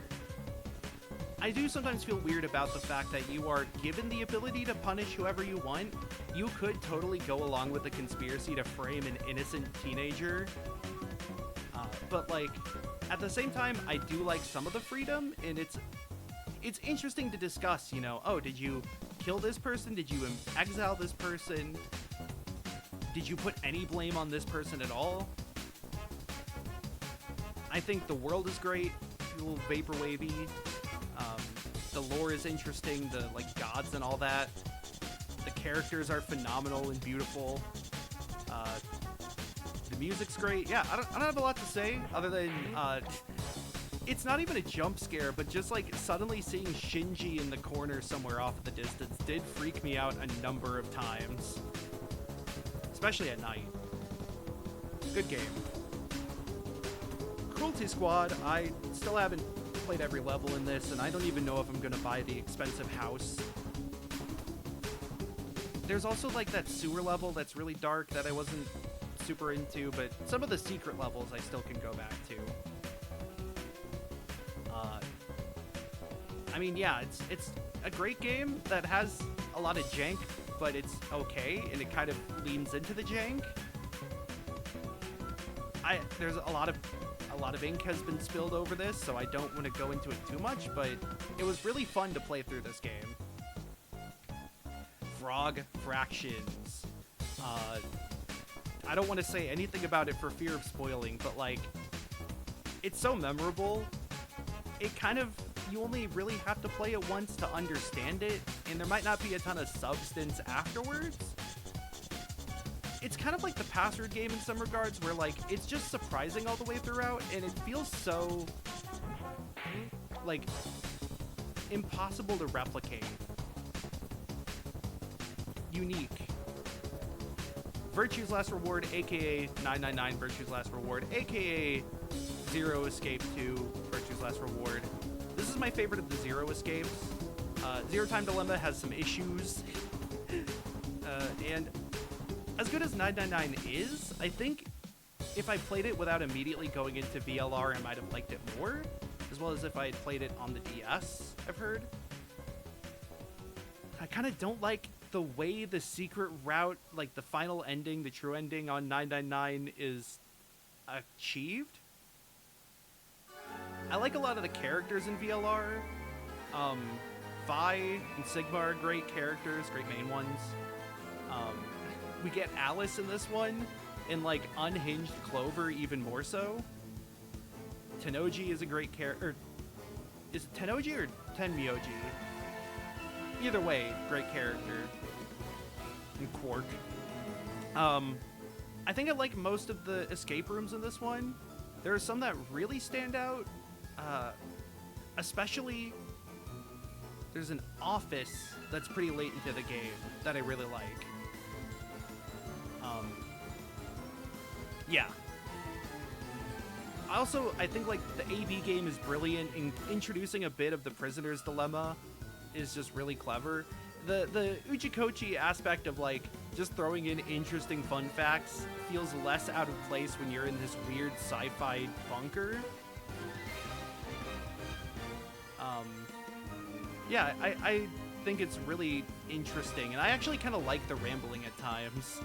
I do sometimes feel weird about the fact that you are given the ability to punish whoever you want. You could totally go along with the conspiracy to frame an innocent teenager. But like, at the same time, I do like some of the freedom, and it's interesting to discuss, you know, oh, did you kill this person? Did you exile this person? Did you put any blame on this person at all? I think the world is great, a little vaporwavy. The lore is interesting, the like gods and all that. The characters are phenomenal and beautiful. The music's great. Yeah, I don't have a lot to say other than it's not even a jump scare, but just like suddenly seeing Shinji in the corner somewhere off in the distance did freak me out a number of times, especially at night. Good game. Cruelty Squad, I still haven't played every level in this, and I don't even know if I'm gonna buy the expensive house. There's also like that sewer level that's really dark that I wasn't super into, but some of the secret levels I still can go back to. I mean, yeah, it's a great game that has a lot of jank, but it's okay, and it kind of leans into the jank. There's a lot of ink has been spilled over this, so I don't want to go into it too much, but it was really fun to play through this game. Frog Fractions. I don't want to say anything about it for fear of spoiling, but like, it's so memorable. It kind of, you only really have to play it once to understand it, and there might not be a ton of substance afterwards. It's kind of like the Password game in some regards, where like it's just surprising all the way throughout, and it feels so like impossible to replicate. Unique. Virtue's Last Reward, aka 999 Virtue's Last Reward, aka Zero Escape 2 Virtue's Last Reward. This is my favorite of the Zero Escapes. Zero Time Dilemma has some issues. And as good as 999 is, I think if I played it without immediately going into VLR, I might have liked it more, as well as if I had played it on the DS, I've heard. I kind of don't like the way the secret route, like the final ending, the true ending on 999 is achieved. I like a lot of the characters in VLR. Vi and Sigma are great characters, great main ones. We get Alice in this one, and like Unhinged Clover even more so. Tennoji is a great character. Is it Tennoji or Tenmyoji? either way, great character. And Quark. I think I like most of the escape rooms in this one. There are some that really stand out. Especially, there's an office that's pretty late into the game that I really like. Yeah. Also, I think like the AB game is brilliant in introducing a bit of the prisoner's dilemma. Is just really clever. The Uchikochi aspect of like just throwing in interesting fun facts feels less out of place when you're in this weird sci-fi bunker. Yeah, I think it's really interesting, and I actually kind of like the rambling at times.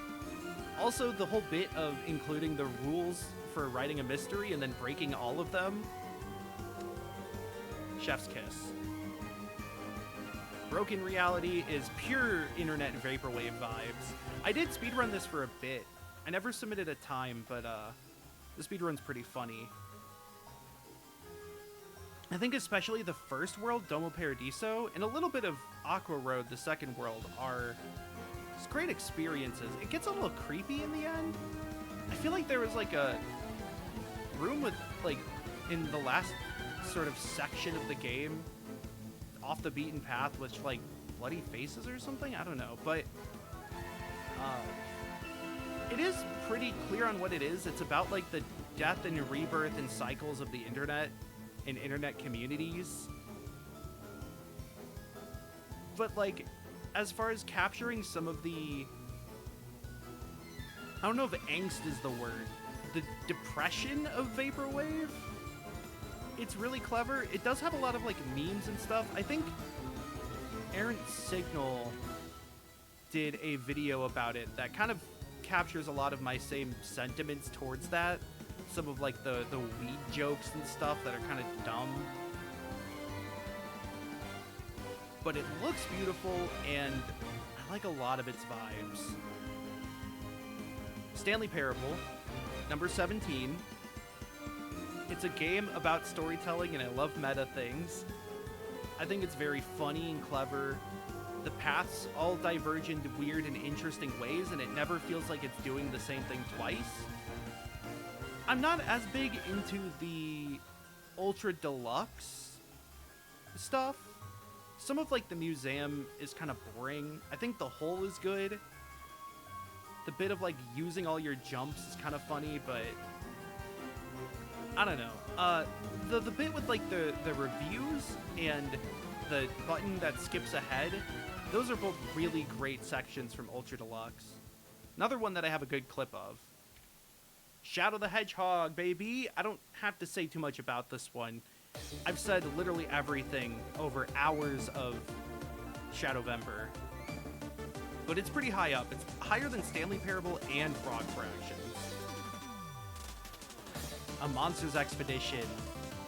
Also, the whole bit of including the rules for writing a mystery and then breaking all of them. Chef's kiss. Broken Reality is pure internet vaporwave vibes. I did speedrun this for a bit. I never submitted a time, but the speedrun's pretty funny. I think especially the first world, Domo Paradiso, and a little bit of Aqua Road, the second world, are just great experiences. It gets a little creepy in the end. I feel like there was like a room with, like, in the last sort of section of the game, off the beaten path with, like, bloody faces or something? I don't know, but it is pretty clear on what it is. It's about, like, the death and rebirth and cycles of the internet and internet communities. But, like, as far as capturing some of the... I don't know if angst is the word. The depression of Vaporwave? It's really clever. It does have a lot of, like, memes and stuff. I think Errant Signal did a video about it that kind of captures a lot of my same sentiments towards that. Some of, like, the weed jokes and stuff that are kind of dumb. But it looks beautiful, and I like a lot of its vibes. Stanley Parable, number 17. It's a game about storytelling, and I love meta things. I think it's very funny and clever. The paths all diverge into weird and interesting ways, and it never feels like it's doing the same thing twice. I'm not as big into the Ultra Deluxe stuff. Some of, like, the museum is kind of boring. I think the whole is good. The bit of, like, using all your jumps is kind of funny, but I don't know. The bit with, like, the reviews and the button that skips ahead, those are both really great sections from Ultra Deluxe. Another one that I have a good clip of. Shadow the Hedgehog, baby! I don't have to say too much about this one. I've said literally everything over hours of Shadowvember. But it's pretty high up. It's higher than Stanley Parable and Frog Fractions. A Monsters Expedition.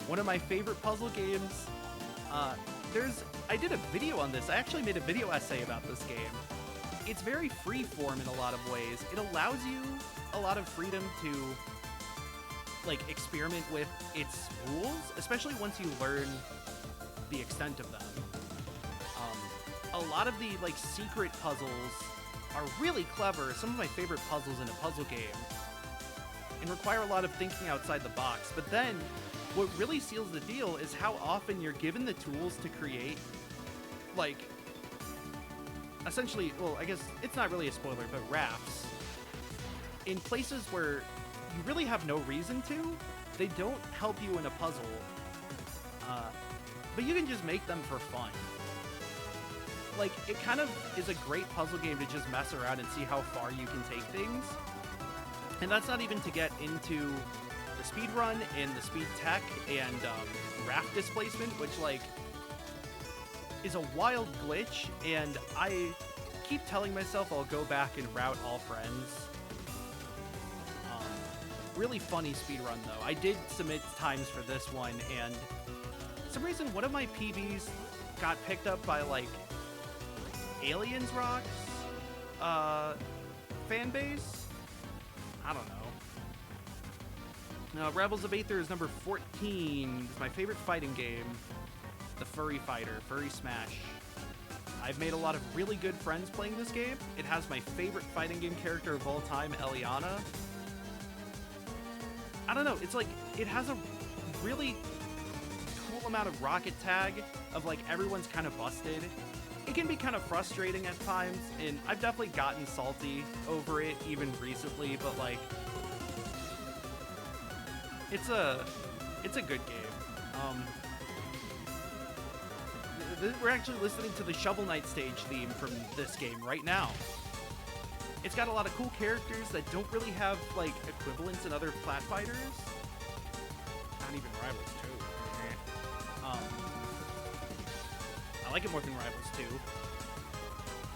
One of my favorite puzzle games. I did a video on this. I actually made a video essay about this game. It's very freeform in a lot of ways. It allows you a lot of freedom to, like, experiment with its rules, especially once you learn the extent of them. A lot of the, like, secret puzzles are really clever. Some of my favorite puzzles in a puzzle game, and require a lot of thinking outside the box. But then, what really seals the deal is how often you're given the tools to create, like, essentially, well, I guess it's not really a spoiler, but rafts. In places where you really have no reason to, they don't help you in a puzzle, but you can just make them for fun. Like, it kind of is a great puzzle game to just mess around and see how far you can take things. And that's not even to get into the speed run and the speed tech and raft displacement, which, like, is a wild glitch, and I keep telling myself I'll go back and route all friends. Really funny speedrun, though. I did submit times for this one, and for some reason one of my PBs got picked up by, like, Aliens Rocks fan base? I don't know. Rebels of Aether is number 14. It's my favorite fighting game. The Furry Fighter, Furry Smash. I've made a lot of really good friends playing this game. It has my favorite fighting game character of all time, Eliana. I don't know, it's like, it has a really cool amount of rocket tag of like everyone's kind of busted. It can be kind of frustrating at times, and I've definitely gotten salty over it even recently, but like, it's a good game. We're actually listening to the Shovel Knight stage theme from this game right now. It's got a lot of cool characters that don't really have like equivalents in other flat fighters. Not even Rivals 2. I like it more than Rivals 2.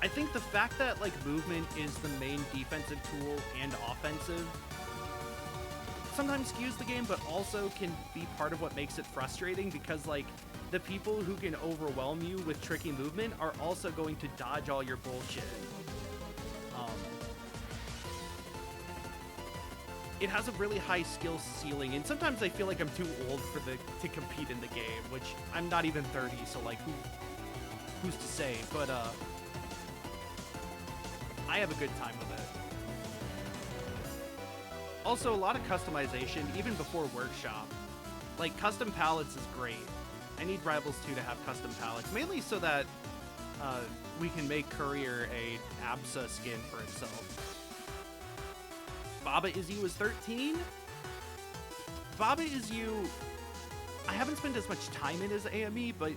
I think the fact that like movement is the main defensive tool and offensive sometimes skews the game, but also can be part of what makes it frustrating, because like the people who can overwhelm you with tricky movement are also going to dodge all your bullshit. It has a really high skill ceiling, and sometimes I feel like I'm too old to compete in the game, which I'm not even 30, so like who's to say? But I have a good time with it. Also, a lot of customization, even before Workshop. Like, custom palettes is great. I need Rivals 2 to have custom palettes, mainly so that we can make Courier a ABSA skin for itself. Baba Is You is 13? Baba Is You, I haven't spent as much time in as AME, but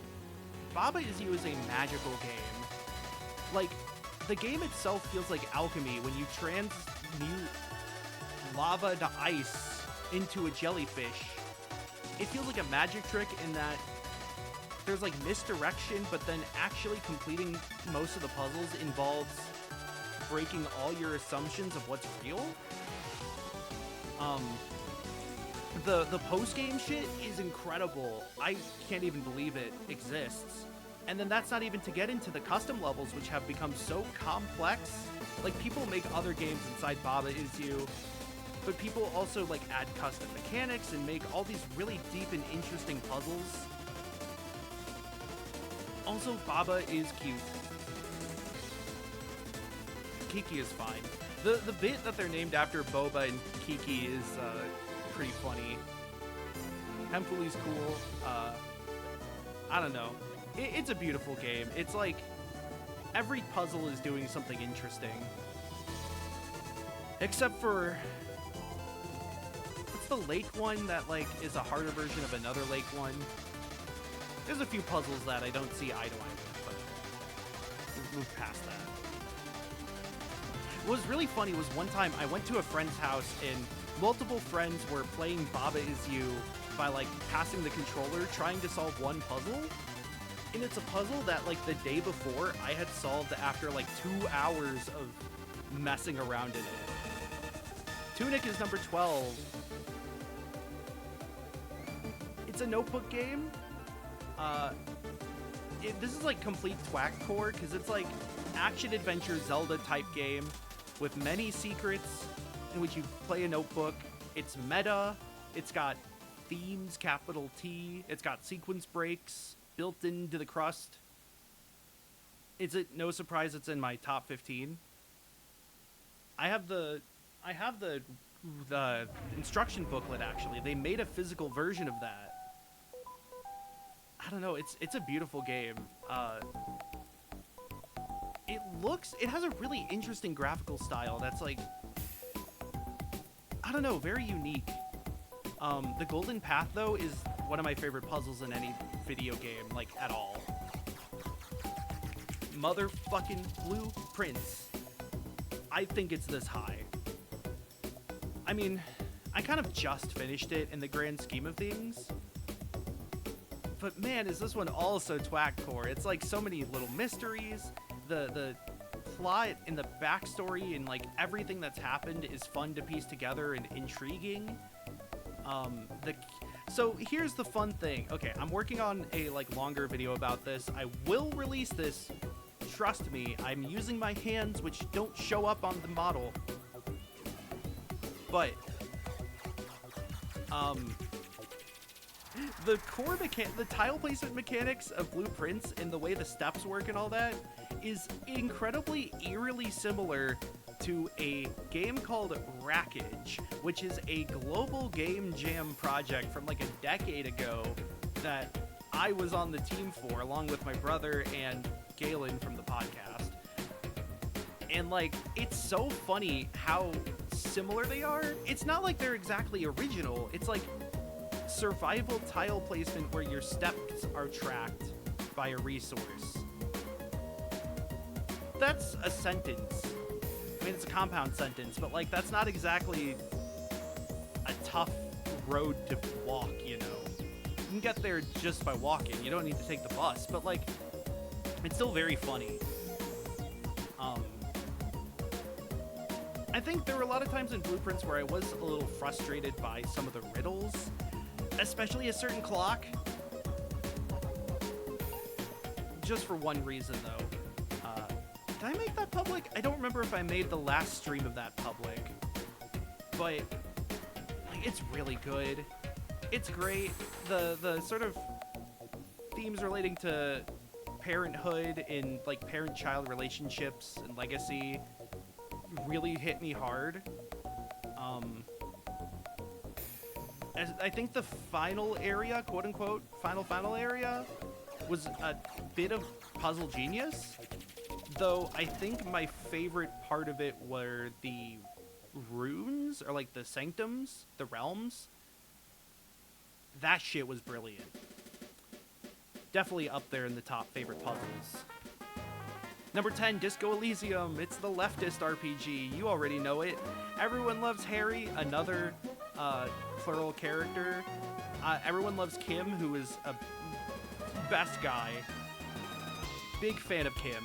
Baba Is You is a magical game. Like, the game itself feels like alchemy when you transmute lava to ice into a jellyfish. It feels like a magic trick in that there's like misdirection, but then actually completing most of the puzzles involves breaking all your assumptions of what's real. The post-game shit is incredible. I can't even believe it exists. And then that's not even to get into the custom levels, which have become so complex. Like, people make other games inside Baba Is You, but people also like add custom mechanics and make all these really deep and interesting puzzles. Also, Baba is cute. Kiki is fine. The bit that they're named after Boba and Kiki is pretty funny. Hempuli's cool. I don't know. It's a beautiful game. It's like every puzzle is doing something interesting. Except for, what's the lake one that like is a harder version of another lake one? There's a few puzzles that I don't see eye to eye with, but we'll move past that. What was really funny was one time I went to a friend's house and multiple friends were playing Baba Is You by like passing the controller trying to solve one puzzle. And it's a puzzle that like the day before I had solved after like 2 hours of messing around in it. Tunic is number 12. It's a notebook game. This is like complete Twak core because it's like action-adventure Zelda type game with many secrets in which you play a notebook. It's meta. It's got themes, capital T. It's got sequence breaks built into the crust. Is it no surprise it's in my top 15? I have the instruction booklet actually. They made a physical version of that. I don't know, it's a beautiful game. It has a really interesting graphical style that's like, I don't know, very unique. The Golden Path though is one of my favorite puzzles in any video game, like at all. Motherfucking blueprints. I think it's this high. I mean, I kind of just finished it in the grand scheme of things. But man, is this one also Twak core. It's like so many little mysteries. The plot and the backstory and like everything that's happened is fun to piece together and intriguing. So here's the fun thing. Okay, I'm working on a like longer video about this. I will release this. Trust me, I'm using my hands, which don't show up on the model. But the tile placement mechanics of blueprints and the way the steps work and all that is incredibly eerily similar to a game called Rackage, which is a global game jam project from like a decade ago that I was on the team for, along with my brother and Galen from the podcast. And like, it's so funny how similar they are. It's not like they're exactly original. It's like survival tile placement where your steps are tracked by a resource. That's a sentence. I mean, it's a compound sentence, but like, that's not exactly a tough road to walk, you know? You can get there just by walking. You don't need to take the bus, but like, it's still very funny. I think there were a lot of times in Blueprints where I was a little frustrated by some of the riddles, especially a certain clock. Just for one reason, though. Did I make that public? I don't remember if I made the last stream of that public, but like, it's really good. It's great. The sort of themes relating to parenthood and like parent-child relationships and legacy really hit me hard. I think the final area, quote unquote, final area, was a bit of puzzle genius. Though I think my favorite part of it were the runes, or like the sanctums, the realms. That shit was brilliant. Definitely up there in the top favorite puzzles. Number 10, Disco Elysium. It's the leftist RPG. You already know it. Everyone loves Harry, another plural character. Everyone loves Kim, who is a best guy. Big fan of Kim.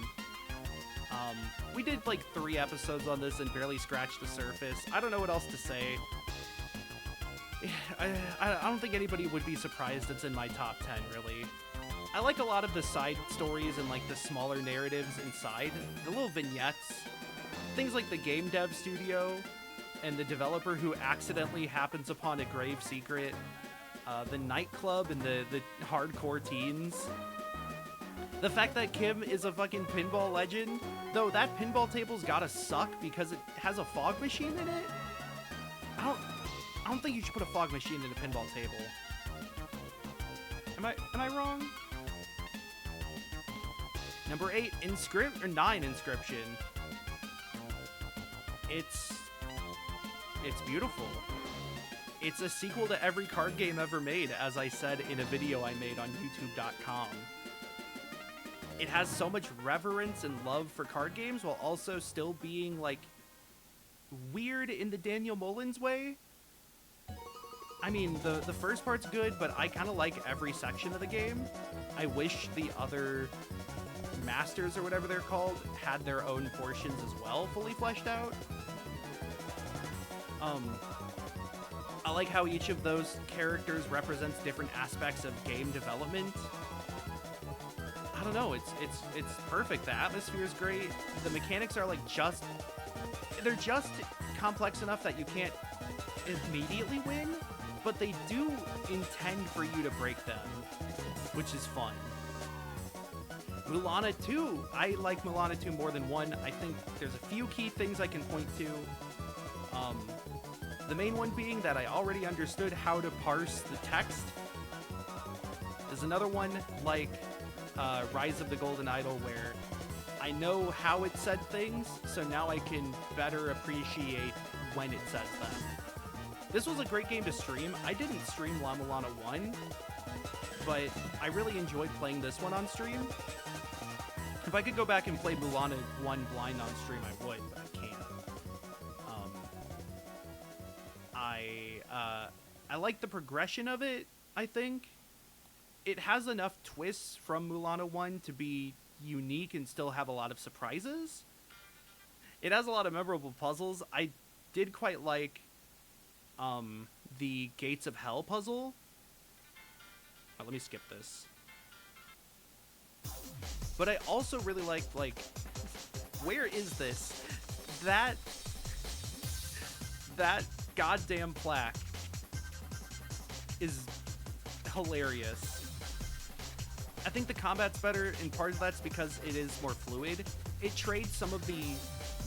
We did like 3 episodes on this and barely scratched the surface. I don't know what else to say. I don't think anybody would be surprised it's in my top 10, really. I like a lot of the side stories and like the smaller narratives inside, the little vignettes. Things like the game dev studio and the developer who accidentally happens upon a grave secret, the nightclub and the hardcore teens. The fact that Kim is a fucking pinball legend, though that pinball table's gotta suck because it has a fog machine in it. I don't think you should put a fog machine in a pinball table. Am I wrong? Number 8, 9, Inscription. It's beautiful. It's a sequel to every card game ever made, as I said in a video I made on youtube.com. It has so much reverence and love for card games while also still being, like, weird in the Daniel Mullins way. I mean, the first part's good, but I kind of like every section of the game. I wish the other masters, or whatever they're called, had their own portions as well, fully fleshed out. I like how each of those characters represents different aspects of game development. I don't know, it's perfect. The atmosphere is great. The mechanics are like they're just complex enough that you can't immediately win, but they do intend for you to break them, which is fun. Mulana 2. I like Mulana 2 more than 1. I think there's a few key things I can point to. The main one being that I already understood how to parse the text. There's another one like Rise of the Golden Idol where I know how it said things, so now I can better appreciate when it says them. This was a great game to stream. I didn't stream La Mulana 1, but I really enjoyed playing this one on stream. If I could go back and play Mulana 1 blind on stream, I would, but I can't. I like the progression of it, I think. It has enough twists from Mulana 1 to be unique and still have a lot of surprises. It has a lot of memorable puzzles. I did quite like the Gates of Hell puzzle. Oh, let me skip this. But I also really liked, like, where is this? That goddamn plaque is hilarious. I think the combat's better, and part of that's because it is more fluid. It trades some of the,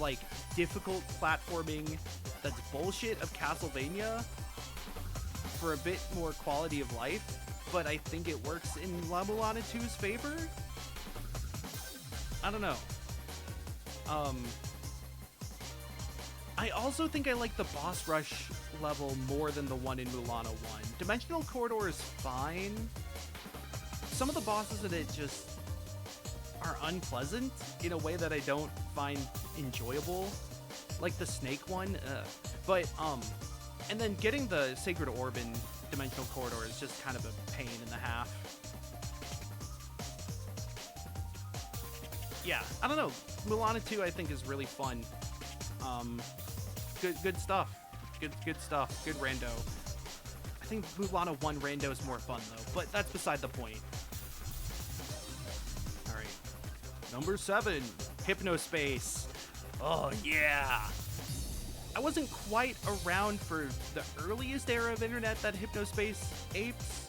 like, difficult platforming that's bullshit of Castlevania for a bit more quality of life, but I think it works in La Mulana 2's favor? I don't know. I also think I like the boss rush level more than the one in Mulana 1. Dimensional Corridor is fine. Some of the bosses in it just are unpleasant in a way that I don't find enjoyable. Like the snake one. But, and then getting the Sacred Orb in Dimensional Corridor is just kind of a pain in the half. Yeah, I don't know. Mulana 2 I think is really fun. Good stuff. Good stuff. Good rando. I think Mulana 1 rando is more fun though, but that's beside the point. Alright. Number 7, Hypnospace. Oh yeah! I wasn't quite around for the earliest era of internet that Hypnospace apes.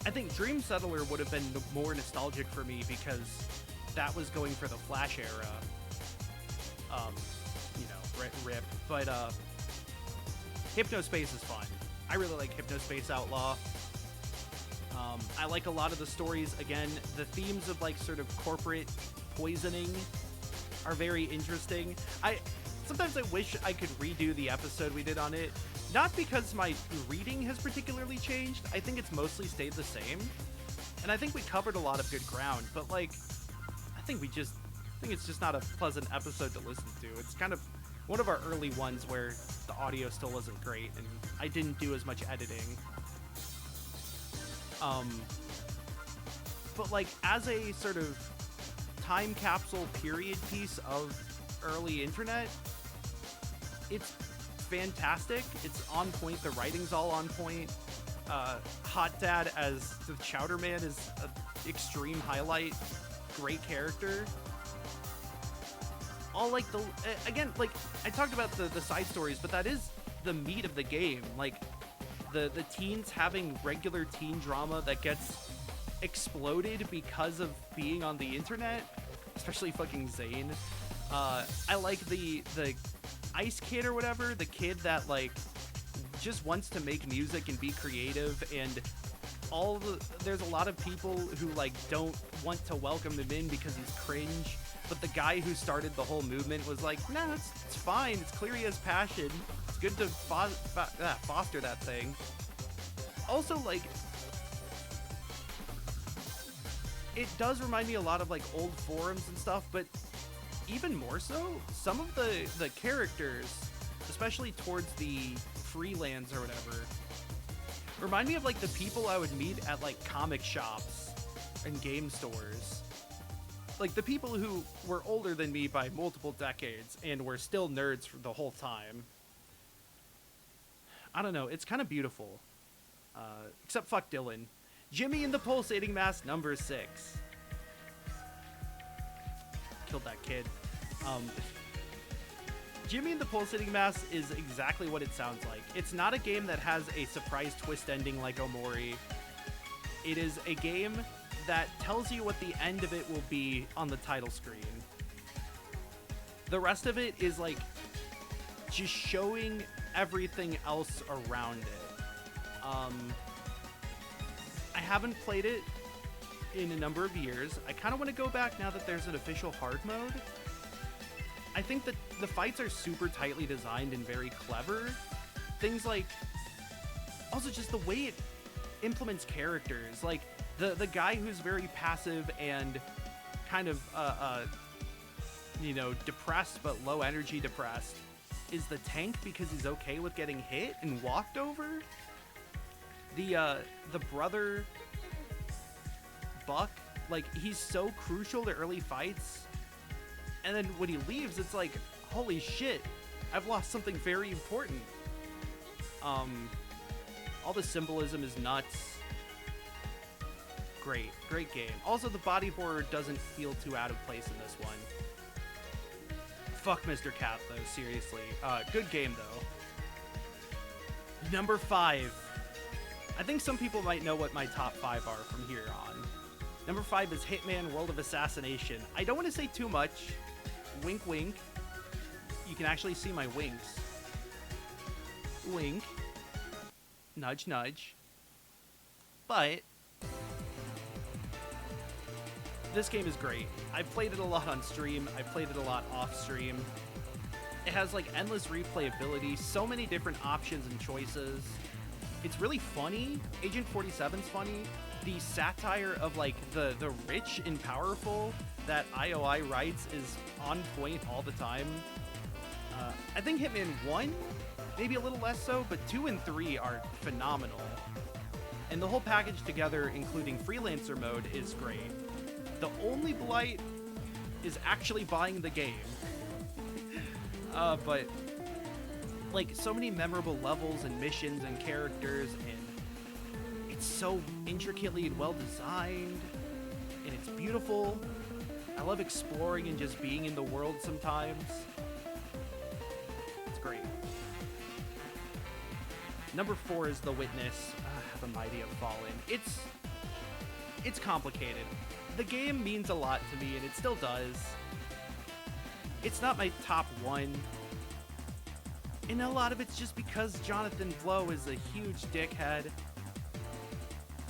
I think Dream Settler would have been more nostalgic for me because that was going for the Flash era. You know, rip. But Hypnospace is fun. I really like Hypnospace Outlaw. I like a lot of the stories. Again, the themes of like sort of corporate poisoning are very interesting. Sometimes I wish I could redo the episode we did on it. Not because my reading has particularly changed. I think it's mostly stayed the same. And I think we covered a lot of good ground, but like, I think it's just not a pleasant episode to listen to. It's kind of one of our early ones where the audio still wasn't great and I didn't do as much editing. But like as a sort of time capsule period piece of early internet, it's fantastic. It's on point. The writing's all on point. Hot Dad as the Chowder Man is an extreme highlight. Great character. All like the again, like I talked about the side stories, but that is the meat of the game. Like the teens having regular teen drama that gets exploded because of being on the internet, especially fucking Zane. I like the Ice Kid or whatever, the kid that like just wants to make music and be creative, and there's a lot of people who like don't want to welcome him in because he's cringe, but the guy who started the whole movement was like, nah, it's fine, it's clear he has passion, it's good to foster that thing. Also, like, it does remind me a lot of like old forums and stuff, but even more so, some of the characters, especially towards the freelance or whatever, remind me of like the people I would meet at like comic shops and game stores. Like the people who were older than me by multiple decades and were still nerds for the whole time. I don't know, it's kind of beautiful. Except fuck Dylan. Jimmy and the Pulsating Mass, number 6. Killed that kid. Jimmy and the Pulsating Mass is exactly what it sounds like. It's not a game that has a surprise twist ending like Omori. It is a game that tells you what the end of it will be on the title screen. The rest of it is like just showing everything else around it. I haven't played it in a number of years. I kind of want to go back now that there's an official hard mode. I think that the fights are super tightly designed and very clever. Things like, also just the way it implements characters. Like the guy who's very passive and kind of, you know, depressed but low energy depressed is the tank because he's okay with getting hit and walked over. The brother Buck, like, he's so crucial to early fights, and then when he leaves, it's like, holy shit, I've lost something very important. All the symbolism is nuts. Great game. Also, the body horror doesn't feel too out of place in this one. Fuck Mr. Cat, though, seriously. Good game, though. Number 5. I think some people might know what my top 5 are from here on. Number 5 is Hitman World of Assassination. I don't want to say too much. Wink, wink. You can actually see my winks. Wink. Nudge, nudge. But this game is great. I've played it a lot on stream. I've played it a lot off stream. It has like endless replayability, so many different options and choices. It's really funny. Agent 47's funny. The satire of like the rich and powerful that IOI writes is on point all the time. I think Hitman 1, maybe a little less so, but 2 and 3 are phenomenal. And the whole package together, including freelancer mode, is great. The only blight is actually buying the game. But like so many memorable levels and missions and characters, and it's so intricately and well designed, and it's beautiful. I love exploring and just being in the world sometimes. It's great. Number 4 is The Witness. The Mighty Have Fallen. It's complicated. The game means a lot to me, and it still does. It's not my top 1. And a lot of it's just because Jonathan Blow is a huge dickhead.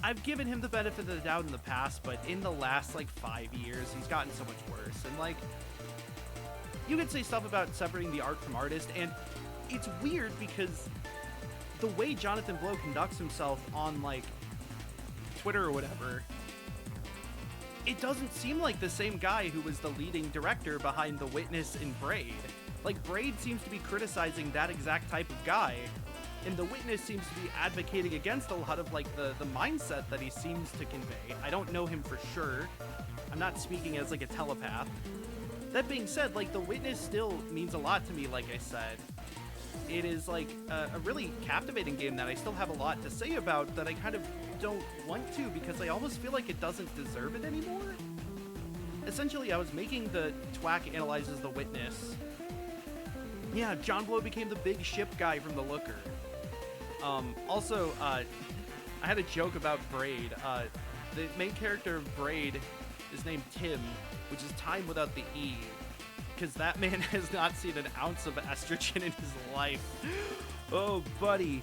I've given him the benefit of the doubt in the past, but in the last, like, 5 years, he's gotten so much worse. And, like, you could say stuff about separating the art from artist, and it's weird because the way Jonathan Blow conducts himself on, like, Twitter or whatever, it doesn't seem like the same guy who was the leading director behind The Witness and Braid. Like, Braid seems to be criticizing that exact type of guy, and The Witness seems to be advocating against a lot of, like, the mindset that he seems to convey. I don't know him for sure. I'm not speaking as, like, a telepath. That being said, like, The Witness still means a lot to me, like I said. It is, like, a really captivating game that I still have a lot to say about that I kind of don't want to because I almost feel like it doesn't deserve it anymore. Essentially, I was making the Twak Analyzes The Witness. Yeah, John Blow became the big ship guy from The Looker. Also, I had a joke about Braid. The main character of Braid is named Tim, which is time without the E, because that man has not seen an ounce of estrogen in his life. Oh, buddy.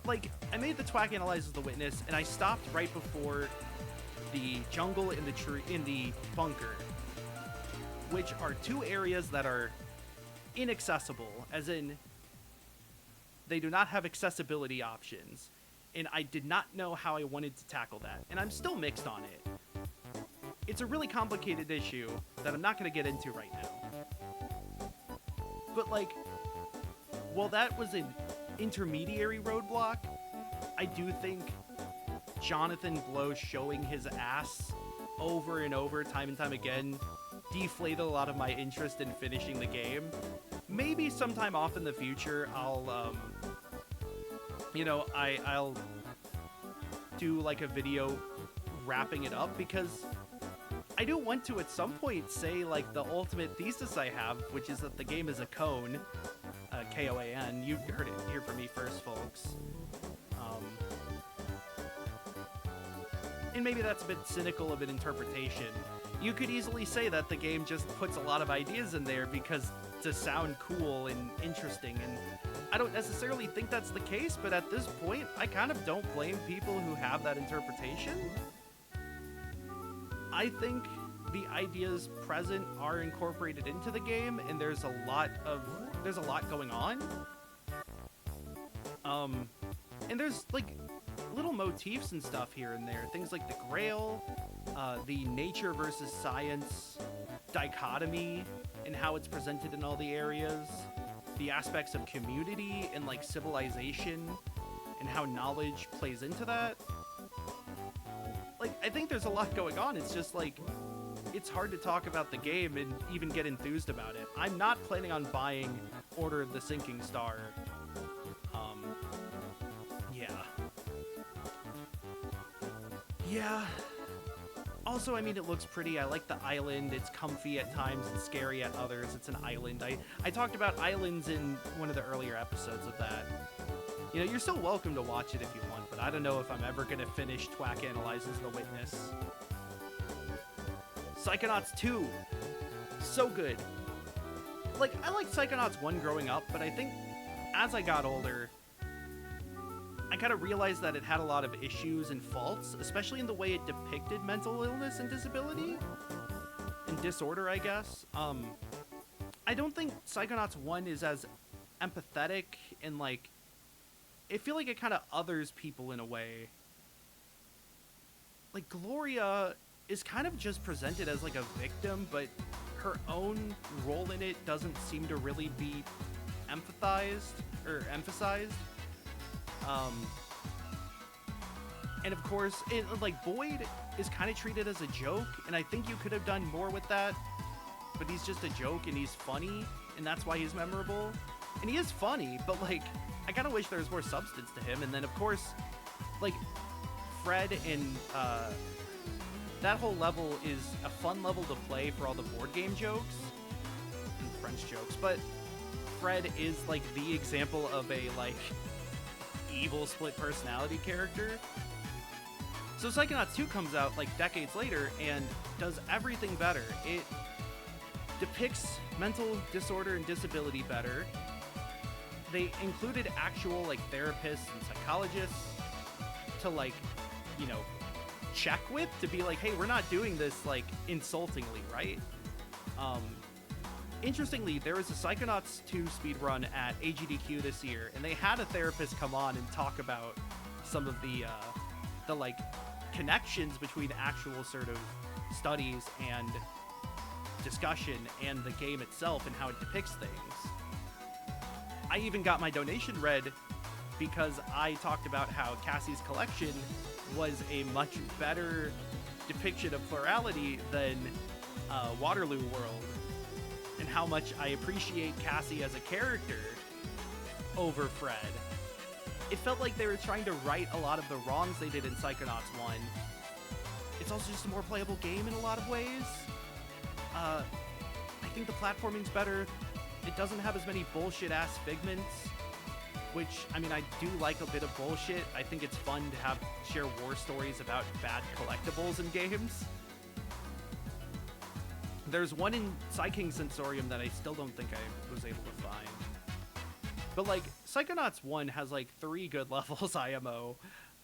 Like, I made the Twak Analyzes The Witness, and I stopped right before the jungle and the tree in the bunker, which are 2 areas that are inaccessible, as in they do not have accessibility options, and I did not know how I wanted to tackle that, and I'm still mixed on it. It's a really complicated issue that I'm not going to get into right now. But, like, while that was an intermediary roadblock, I do think Jonathan Blow showing his ass over and over, time and time again, deflated a lot of my interest in finishing the game. Maybe sometime off in the future, I'll do, like, a video wrapping it up, because I do want to, at some point, say, like, the ultimate thesis I have, which is that the game is a cone. K-O-A-N. You heard it here from me first, folks. And maybe that's a bit cynical of an interpretation. You could easily say that the game just puts a lot of ideas in there because to sound cool and interesting, and I don't necessarily think that's the case, but at this point, I kind of don't blame people who have that interpretation. I think the ideas present are incorporated into the game, and there's a lot going on. And there's, like, little motifs and stuff here and there. Things like the Grail, the nature versus science dichotomy, and how it's presented in all the areas. The aspects of community and, like, civilization, and how knowledge plays into that. Like, I think there's a lot going on. It's just, like, it's hard to talk about the game and even get enthused about it. I'm not planning on buying Order of the Sinking Star. Yeah. Also, I mean, it looks pretty. I like the island. It's comfy at times and scary at others. It's an island. I talked about islands in one of the earlier episodes of that. You know, you're still welcome to watch it if you want, but I don't know if I'm ever going to finish Twak Analyzes The Witness. Psychonauts 2. So good. Like, I liked Psychonauts 1 growing up, but I think as I got older, I kind of realized that it had a lot of issues and faults, especially in the way it depicted mental illness and disability. And disorder, I guess. I don't think Psychonauts 1 is as empathetic and, like, I feel like it kind of others people in a way. Like, Gloria is kind of just presented as, like, a victim, but her own role in it doesn't seem to really be emphasized. And of course, like, Boyd is kind of treated as a joke, and I think you could have done more with that, but he's just a joke, and he's funny, and that's why he's memorable. And he is funny, but, like, I kind of wish there was more substance to him. And then, of course, like, Fred and, that whole level is a fun level to play for all the board game jokes and French jokes, but Fred is, like, the example of a, like, evil split personality character. So Psychonauts 2 comes out, like, decades later and does everything better. It depicts mental disorder and disability better. They included actual, like, therapists and psychologists to, like, you know, check with, to be like, hey, we're not doing this, like, insultingly, right? Interestingly, there was a Psychonauts 2 speedrun at AGDQ this year, and they had a therapist come on and talk about some of the like, connections between actual sort of studies and discussion and the game itself and how it depicts things. I even got my donation read because I talked about how Cassie's collection was a much better depiction of plurality than Waterloo World, and how much I appreciate Cassie as a character over Fred. It felt like they were trying to right a lot of the wrongs they did in Psychonauts 1. It's also just a more playable game in a lot of ways. I think the platforming's better. It doesn't have as many bullshit-ass figments, which, I mean, I do like a bit of bullshit. I think it's fun to share war stories about bad collectibles in games. There's one in Psyking Sensorium that I still don't think I was able to find. But, like, Psychonauts 1 has, like, 3 good levels IMO.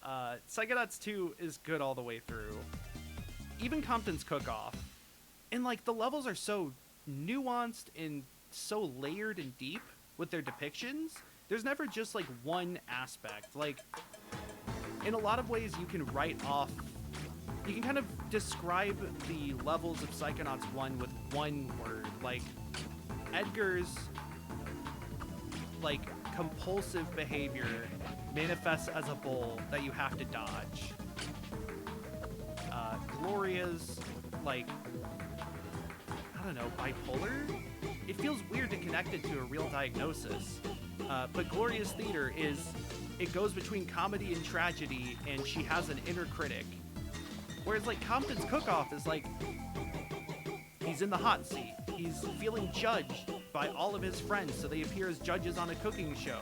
Psychonauts 2 is good all the way through. Even Compton's Cook-Off. And, like, the levels are so nuanced and so layered and deep with their depictions. There's never just, like, one aspect. Like, in a lot of ways, you can write off... You can kind of describe the levels of Psychonauts 1 with one word. Like, Edgar's, like, compulsive behavior manifests as a bull that you have to dodge. Gloria's, like, I don't know, bipolar? It feels weird to connect it to a real diagnosis. But Gloria's theater is, it goes between comedy and tragedy, and she has an inner critic. Whereas, like, Compton's Cook-Off is, like, he's in the hot seat. He's feeling judged by all of his friends, so they appear as judges on a cooking show.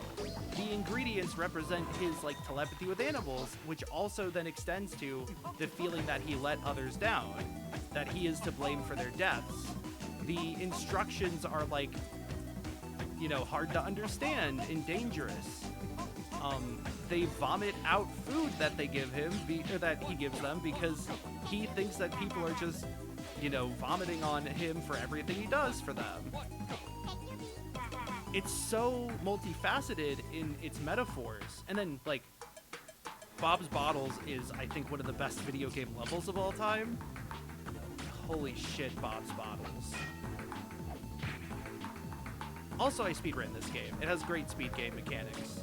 The ingredients represent his, like, telepathy with animals, which also then extends to the feeling that he let others down, that he is to blame for their deaths. The instructions are, like, you know, hard to understand and dangerous. They vomit out food that they give him, or that he gives them, because he thinks that people are just, you know, vomiting on him for everything he does for them. It's so multifaceted in its metaphors. And then, like, Bob's Bottles is, I think, one of the best video game levels of all time. Holy shit, Bob's Bottles. Also, I speedran this game. It has great speed game mechanics.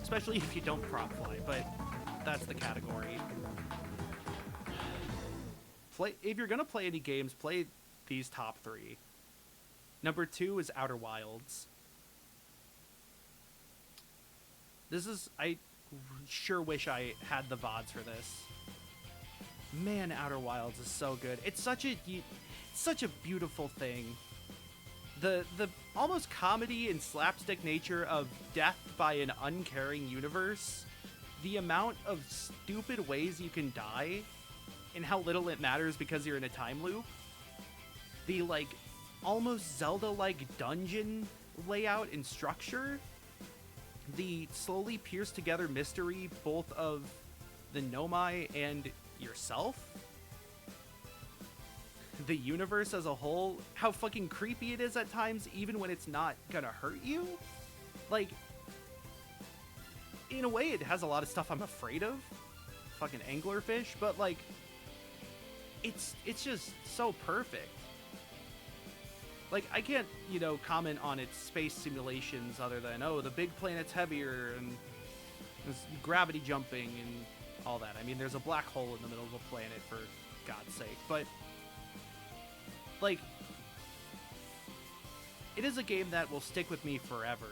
Especially if you don't prop fly, but that's the category. If you're gonna play any games, play these top 3. Number 2 is Outer Wilds. I sure wish I had the VODs for this. Man, Outer Wilds is so good. It's such a beautiful thing. The almost comedy and slapstick nature of death by an uncaring universe, the amount of stupid ways you can die, and how little it matters because you're in a time loop, the like almost Zelda-like dungeon layout and structure, the slowly pierced together mystery both of the Nomai and yourself, the universe as a whole, how fucking creepy it is at times, even when it's not gonna hurt you. Like, in a way, it has a lot of stuff I'm afraid of. Fucking anglerfish, but like, it's just so perfect. Like, I can't, you know, comment on its space simulations other than, oh, the big planet's heavier and there's gravity jumping and all that. I mean, there's a black hole in the middle of a planet, for God's sake. But, like, it is a game that will stick with me forever.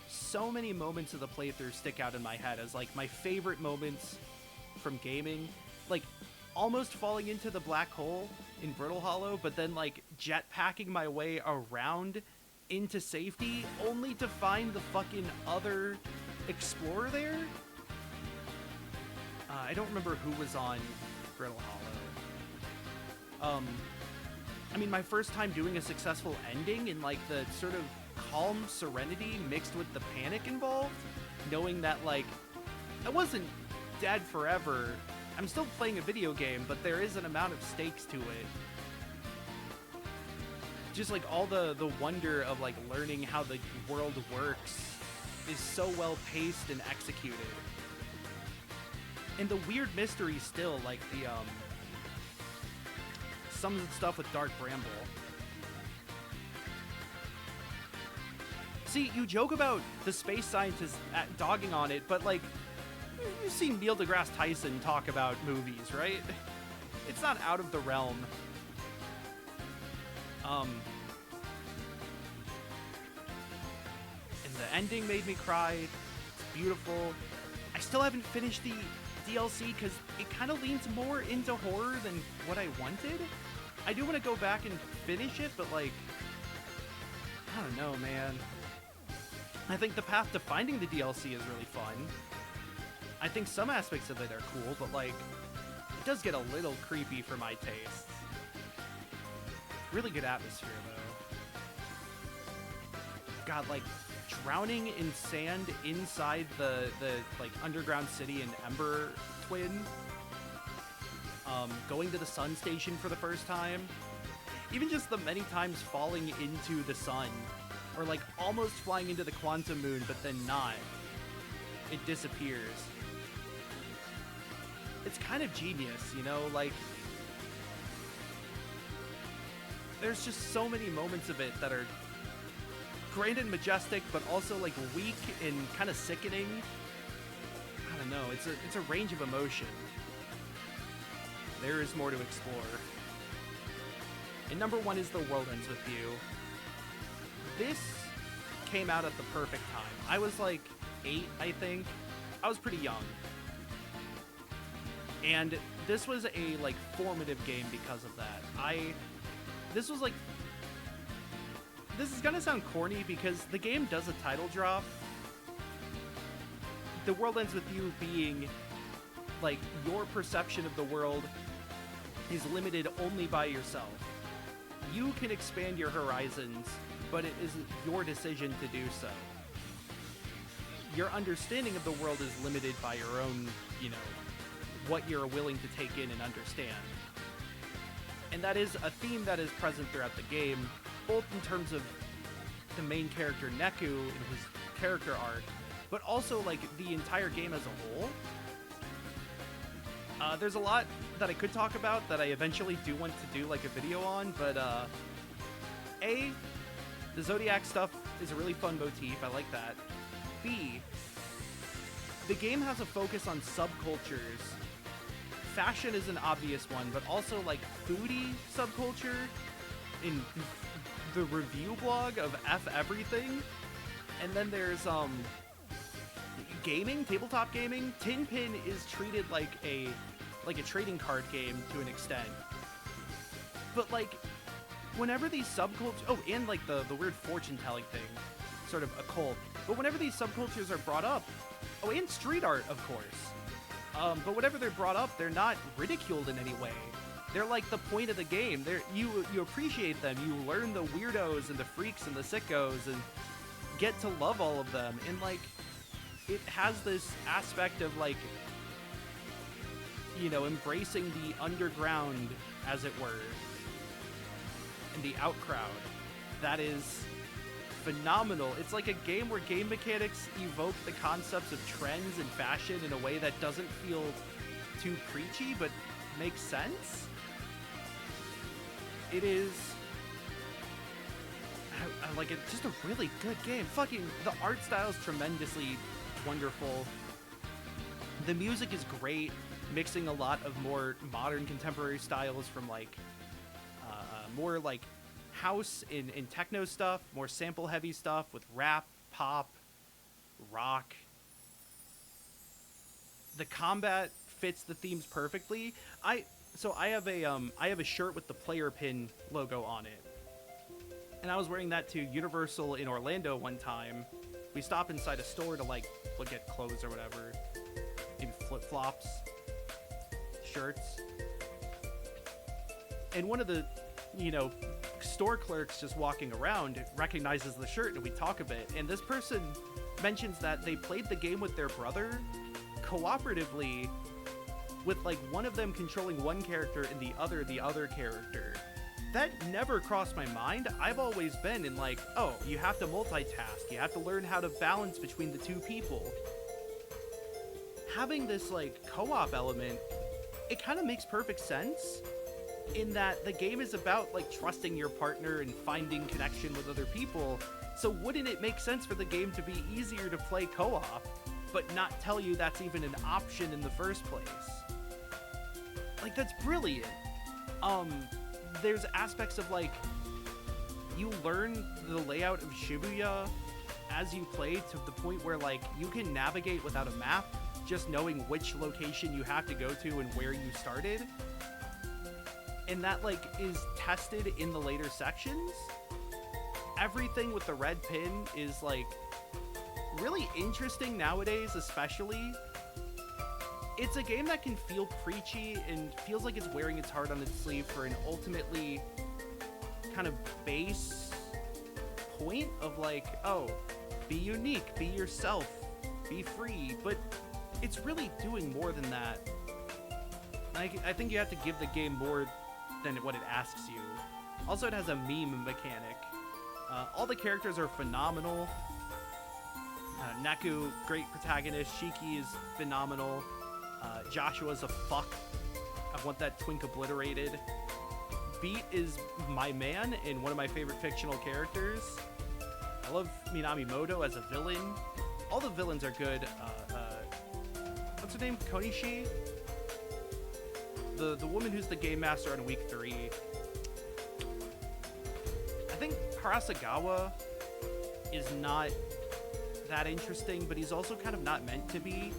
So many moments of the playthrough stick out in my head as, like, my favorite moments from gaming. Like, almost falling into the black hole in Brittle Hollow, but then, like, jetpacking my way around into safety, only to find the fucking other explorer there. I don't remember who was on Brittle Hollow. I mean, my first time doing a successful ending, and like the sort of calm serenity mixed with the panic involved, knowing that, like, I wasn't dead forever. I'm still playing a video game, but there is an amount of stakes to it. Just like all the wonder of like learning how the world works is so well paced and executed. And the weird mystery still, like the some of the stuff with Dark Bramble. See, you joke about the space scientists dogging on it, but like, you've seen Neil deGrasse Tyson talk about movies, right? It's not out of the realm. And the ending made me cry. It's beautiful. I still haven't finished the DLC because it kind of leans more into horror than what I wanted. I do want to go back and finish it, but like, I don't know, man. I think the path to finding the DLC is really fun. I think some aspects of it are cool, but like, it does get a little creepy for my taste. Really good atmosphere, though. God, like, drowning in sand inside the like underground city in Ember Twin. Going to the sun station for the first time. Even just the many times falling into the sun, or like almost flying into the quantum moon, but then not. It disappears. It's kind of genius, you know, like, there's just so many moments of it that are grand and majestic, but also like weak and kind of sickening. I don't know, it's a range of emotion. There is more to explore. And number one is The World Ends With You. This came out at the perfect time. I was like 8, I think. I was pretty young. And this was a like formative game because of that. This was like, this is gonna sound corny because the game does a title drop. The World Ends With You being like your perception of the world is limited only by yourself. You can expand your horizons, but it is your decision to do so. Your understanding of the world is limited by your own, you know, what you're willing to take in and understand. And that is a theme that is present throughout the game, both in terms of the main character Neku and his character arc, but also like the entire game as a whole. There's a lot that I could talk about that I eventually do want to do like a video on, but A, the Zodiac stuff is a really fun motif, I like that. B, the game has a focus on subcultures. Fashion is an obvious one, but also like foodie subculture in the review blog of F Everything. And then there's gaming, tabletop gaming. Tinpin is treated like a like a trading card game to an extent. But like, whenever these subcultures, oh, and like the weird fortune telling thing, sort of occult. But whenever these subcultures are brought up, oh, and street art, of course. But whenever they're brought up, they're not ridiculed in any way. They're like the point of the game. You appreciate them. You learn the weirdos and the freaks and the sickos and get to love all of them. And like, it has this aspect of like, you know, embracing the underground, as it were, and the out crowd. That is phenomenal. It's like a game where game mechanics evoke the concepts of trends and fashion in a way that doesn't feel too preachy, but makes sense. It is, I like it, just a really good game. Fucking, the art style is tremendously wonderful. The music is great, mixing a lot of more modern contemporary styles from like, more like house and techno stuff, more sample heavy stuff with rap, pop, rock. The combat fits the themes perfectly. I have a shirt with the player pin logo on it. And I was wearing that to Universal in Orlando one time. We stopped inside a store to like look at clothes or whatever. Maybe flip-flops, shirts. And one of the, you know, store clerks just walking around recognizes the shirt, and we talk a bit. And this person mentions that they played the game with their brother cooperatively, with like one of them controlling one character and the other character. That never crossed my mind. I've always been in like, oh, you have to multitask. You have to learn how to balance between the two people. Having this like co-op element, it kind of makes perfect sense, in that the game is about like trusting your partner and finding connection with other people. So wouldn't it make sense for the game to be easier to play co-op, but not tell you that's even an option in the first place? Like, that's brilliant. There's aspects of like, you learn the layout of Shibuya as you play, to the point where like you can navigate without a map, just knowing which location you have to go to and where you started. And that like is tested in the later sections. Everything with the red pin is like really interesting nowadays, especially. It's a game that can feel preachy and feels like it's wearing its heart on its sleeve for an ultimately kind of base point of like, oh, be unique, be yourself, be free. But it's really doing more than that. I think you have to give the game more than what it asks you. Also, it has a meme mechanic. All the characters are phenomenal. Neku, great protagonist. Shiki is phenomenal. Joshua's a fuck. I want that twink obliterated. Beat is my man and one of my favorite fictional characters. I love Minamimoto as a villain. All the villains are good. What's her name? Konishi? The woman who's the game master on week 3. I think Harasagawa is not that interesting, but he's also kind of not meant to be.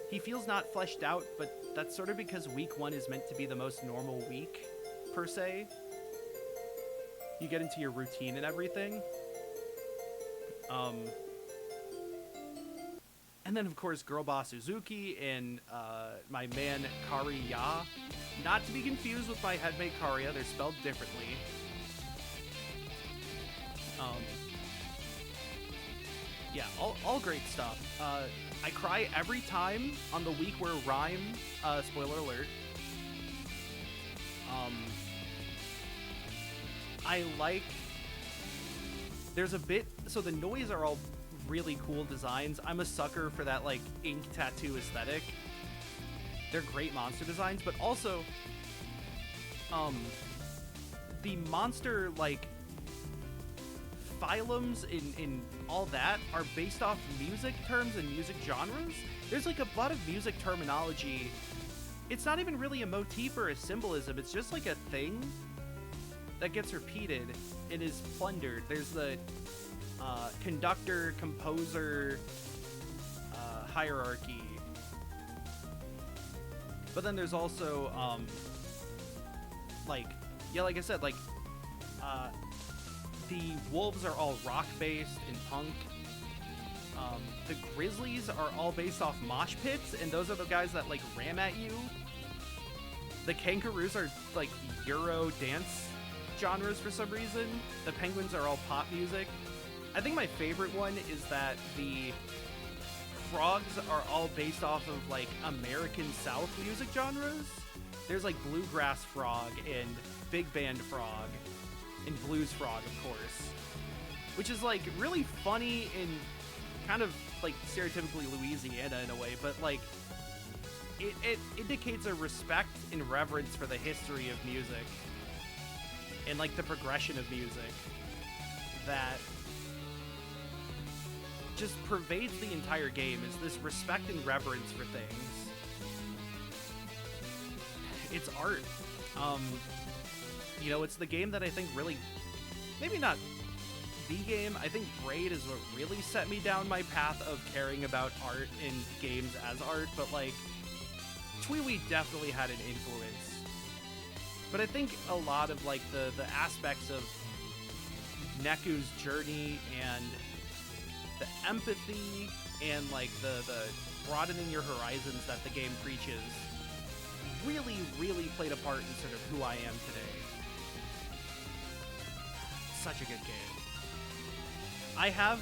He feels not fleshed out, but that's sort of because week 1 is meant to be the most normal week, per se. You get into your routine and everything. And then, of course, Girl Boss Uzuki and my man Kariya. Not to be confused with my headmate Karia, they're spelled differently. Yeah, all great stuff. I cry every time on the week where Rhyme, spoiler alert. I like, there's a bit, so the noise are all really cool designs. I'm a sucker for that like ink tattoo aesthetic. They're great monster designs, but also the monster like phylums in all that are based off music terms and music genres. There's like a lot of music terminology. It's not even really a motif or a symbolism. It's just like a thing that gets repeated and is plundered. There's the conductor, composer hierarchy. But then there's also, like, yeah, like I said, like, the wolves are all rock-based and punk. The grizzlies are all based off mosh pits, and those are the guys that, like, ram at you. The kangaroos are, like, Euro dance genres for some reason. The penguins are all pop music. I think my favorite one is that the frogs are all based off of, like, American South music genres. There's, like, bluegrass frog and big band frog and blues frog, of course, which is, like, really funny and kind of, like, stereotypically Louisiana in a way, but, like, it indicates a respect and reverence for the history of music and, like, the progression of music that just pervades the entire game, is this respect and reverence for things. It's art. You know, it's the game that I think really, maybe not the game, I think Braid is what really set me down my path of caring about art in games as art, but, like, TWiWi definitely had an influence. But I think a lot of, like, the aspects of Neku's journey and the empathy and, like, the broadening your horizons that the game preaches really, really played a part in sort of who I am today. Such a good game. I have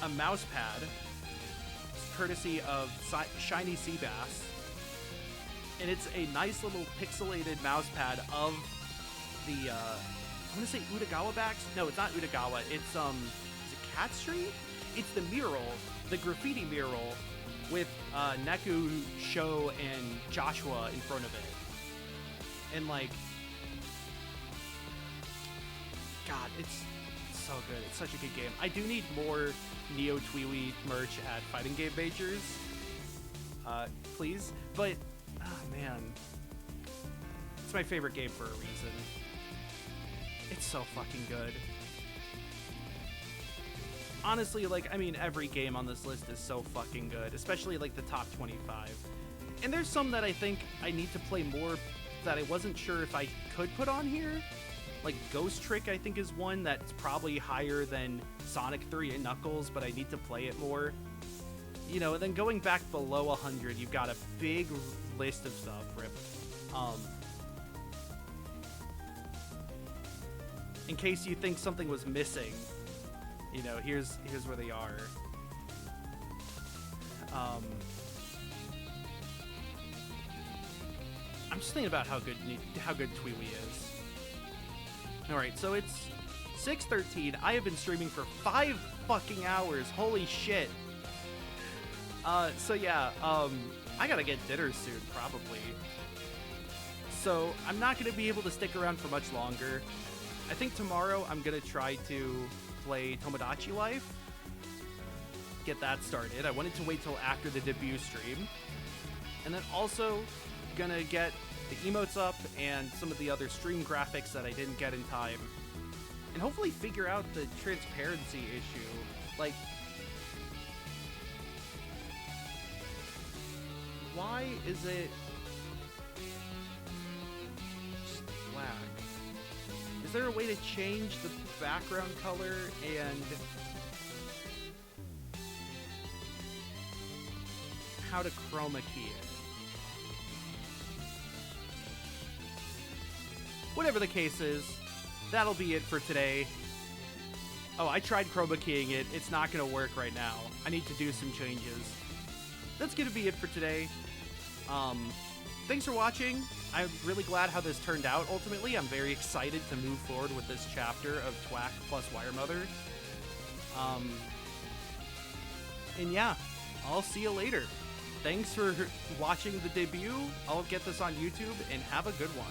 a mouse pad, courtessy of Shiny Seabass, and it's a nice little pixelated mouse pad of the, I'm gonna say Utagawa backs? No, it's not Utagawa, it's, is it Cat Street? It's the mural, the graffiti mural, with Neku, Sho, and Joshua in front of it. And, like, God, it's so good. It's such a good game. I do need more Neo TWiWi merch at fighting game majors, please. But, oh man, it's my favorite game for a reason. It's so fucking good. Honestly, like, I mean, every game on this list is so fucking good, especially, like, the top 25. And there's some that I think I need to play more that I wasn't sure if I could put on here. Like, Ghost Trick, I think, is one that's probably higher than Sonic 3 and Knuckles, but I need to play it more. You know, and then going back below 100, you've got a big list of stuff, Rip. In case you think something was missing, you know, here's where they are. I'm just thinking about how good TWiWi is. All right, so it's 6:13. I have been streaming for 5 fucking hours. Holy shit. So yeah, I gotta get dinner soon, probably. So I'm not gonna be able to stick around for much longer. I think tomorrow I'm gonna try to play Tomodachi Life. Get that started. I wanted to wait till after the debut stream. And then also gonna get the emotes up and some of the other stream graphics that I didn't get in time. And hopefully figure out the transparency issue. Like, why is it just black? Is there a way to change the background color and how to chroma key it? Whatever the case is, that'll be it for today. Oh, I tried chroma keying it. It's not going to work right now. I need to do some changes. That's going to be it for today. Thanks for watching. I'm really glad how this turned out ultimately. I'm very excited to move forward with this chapter of Twak plus Wiremother. And yeah, I'll see you later. Thanks for watching the debut. I'll get this on YouTube, and have a good one.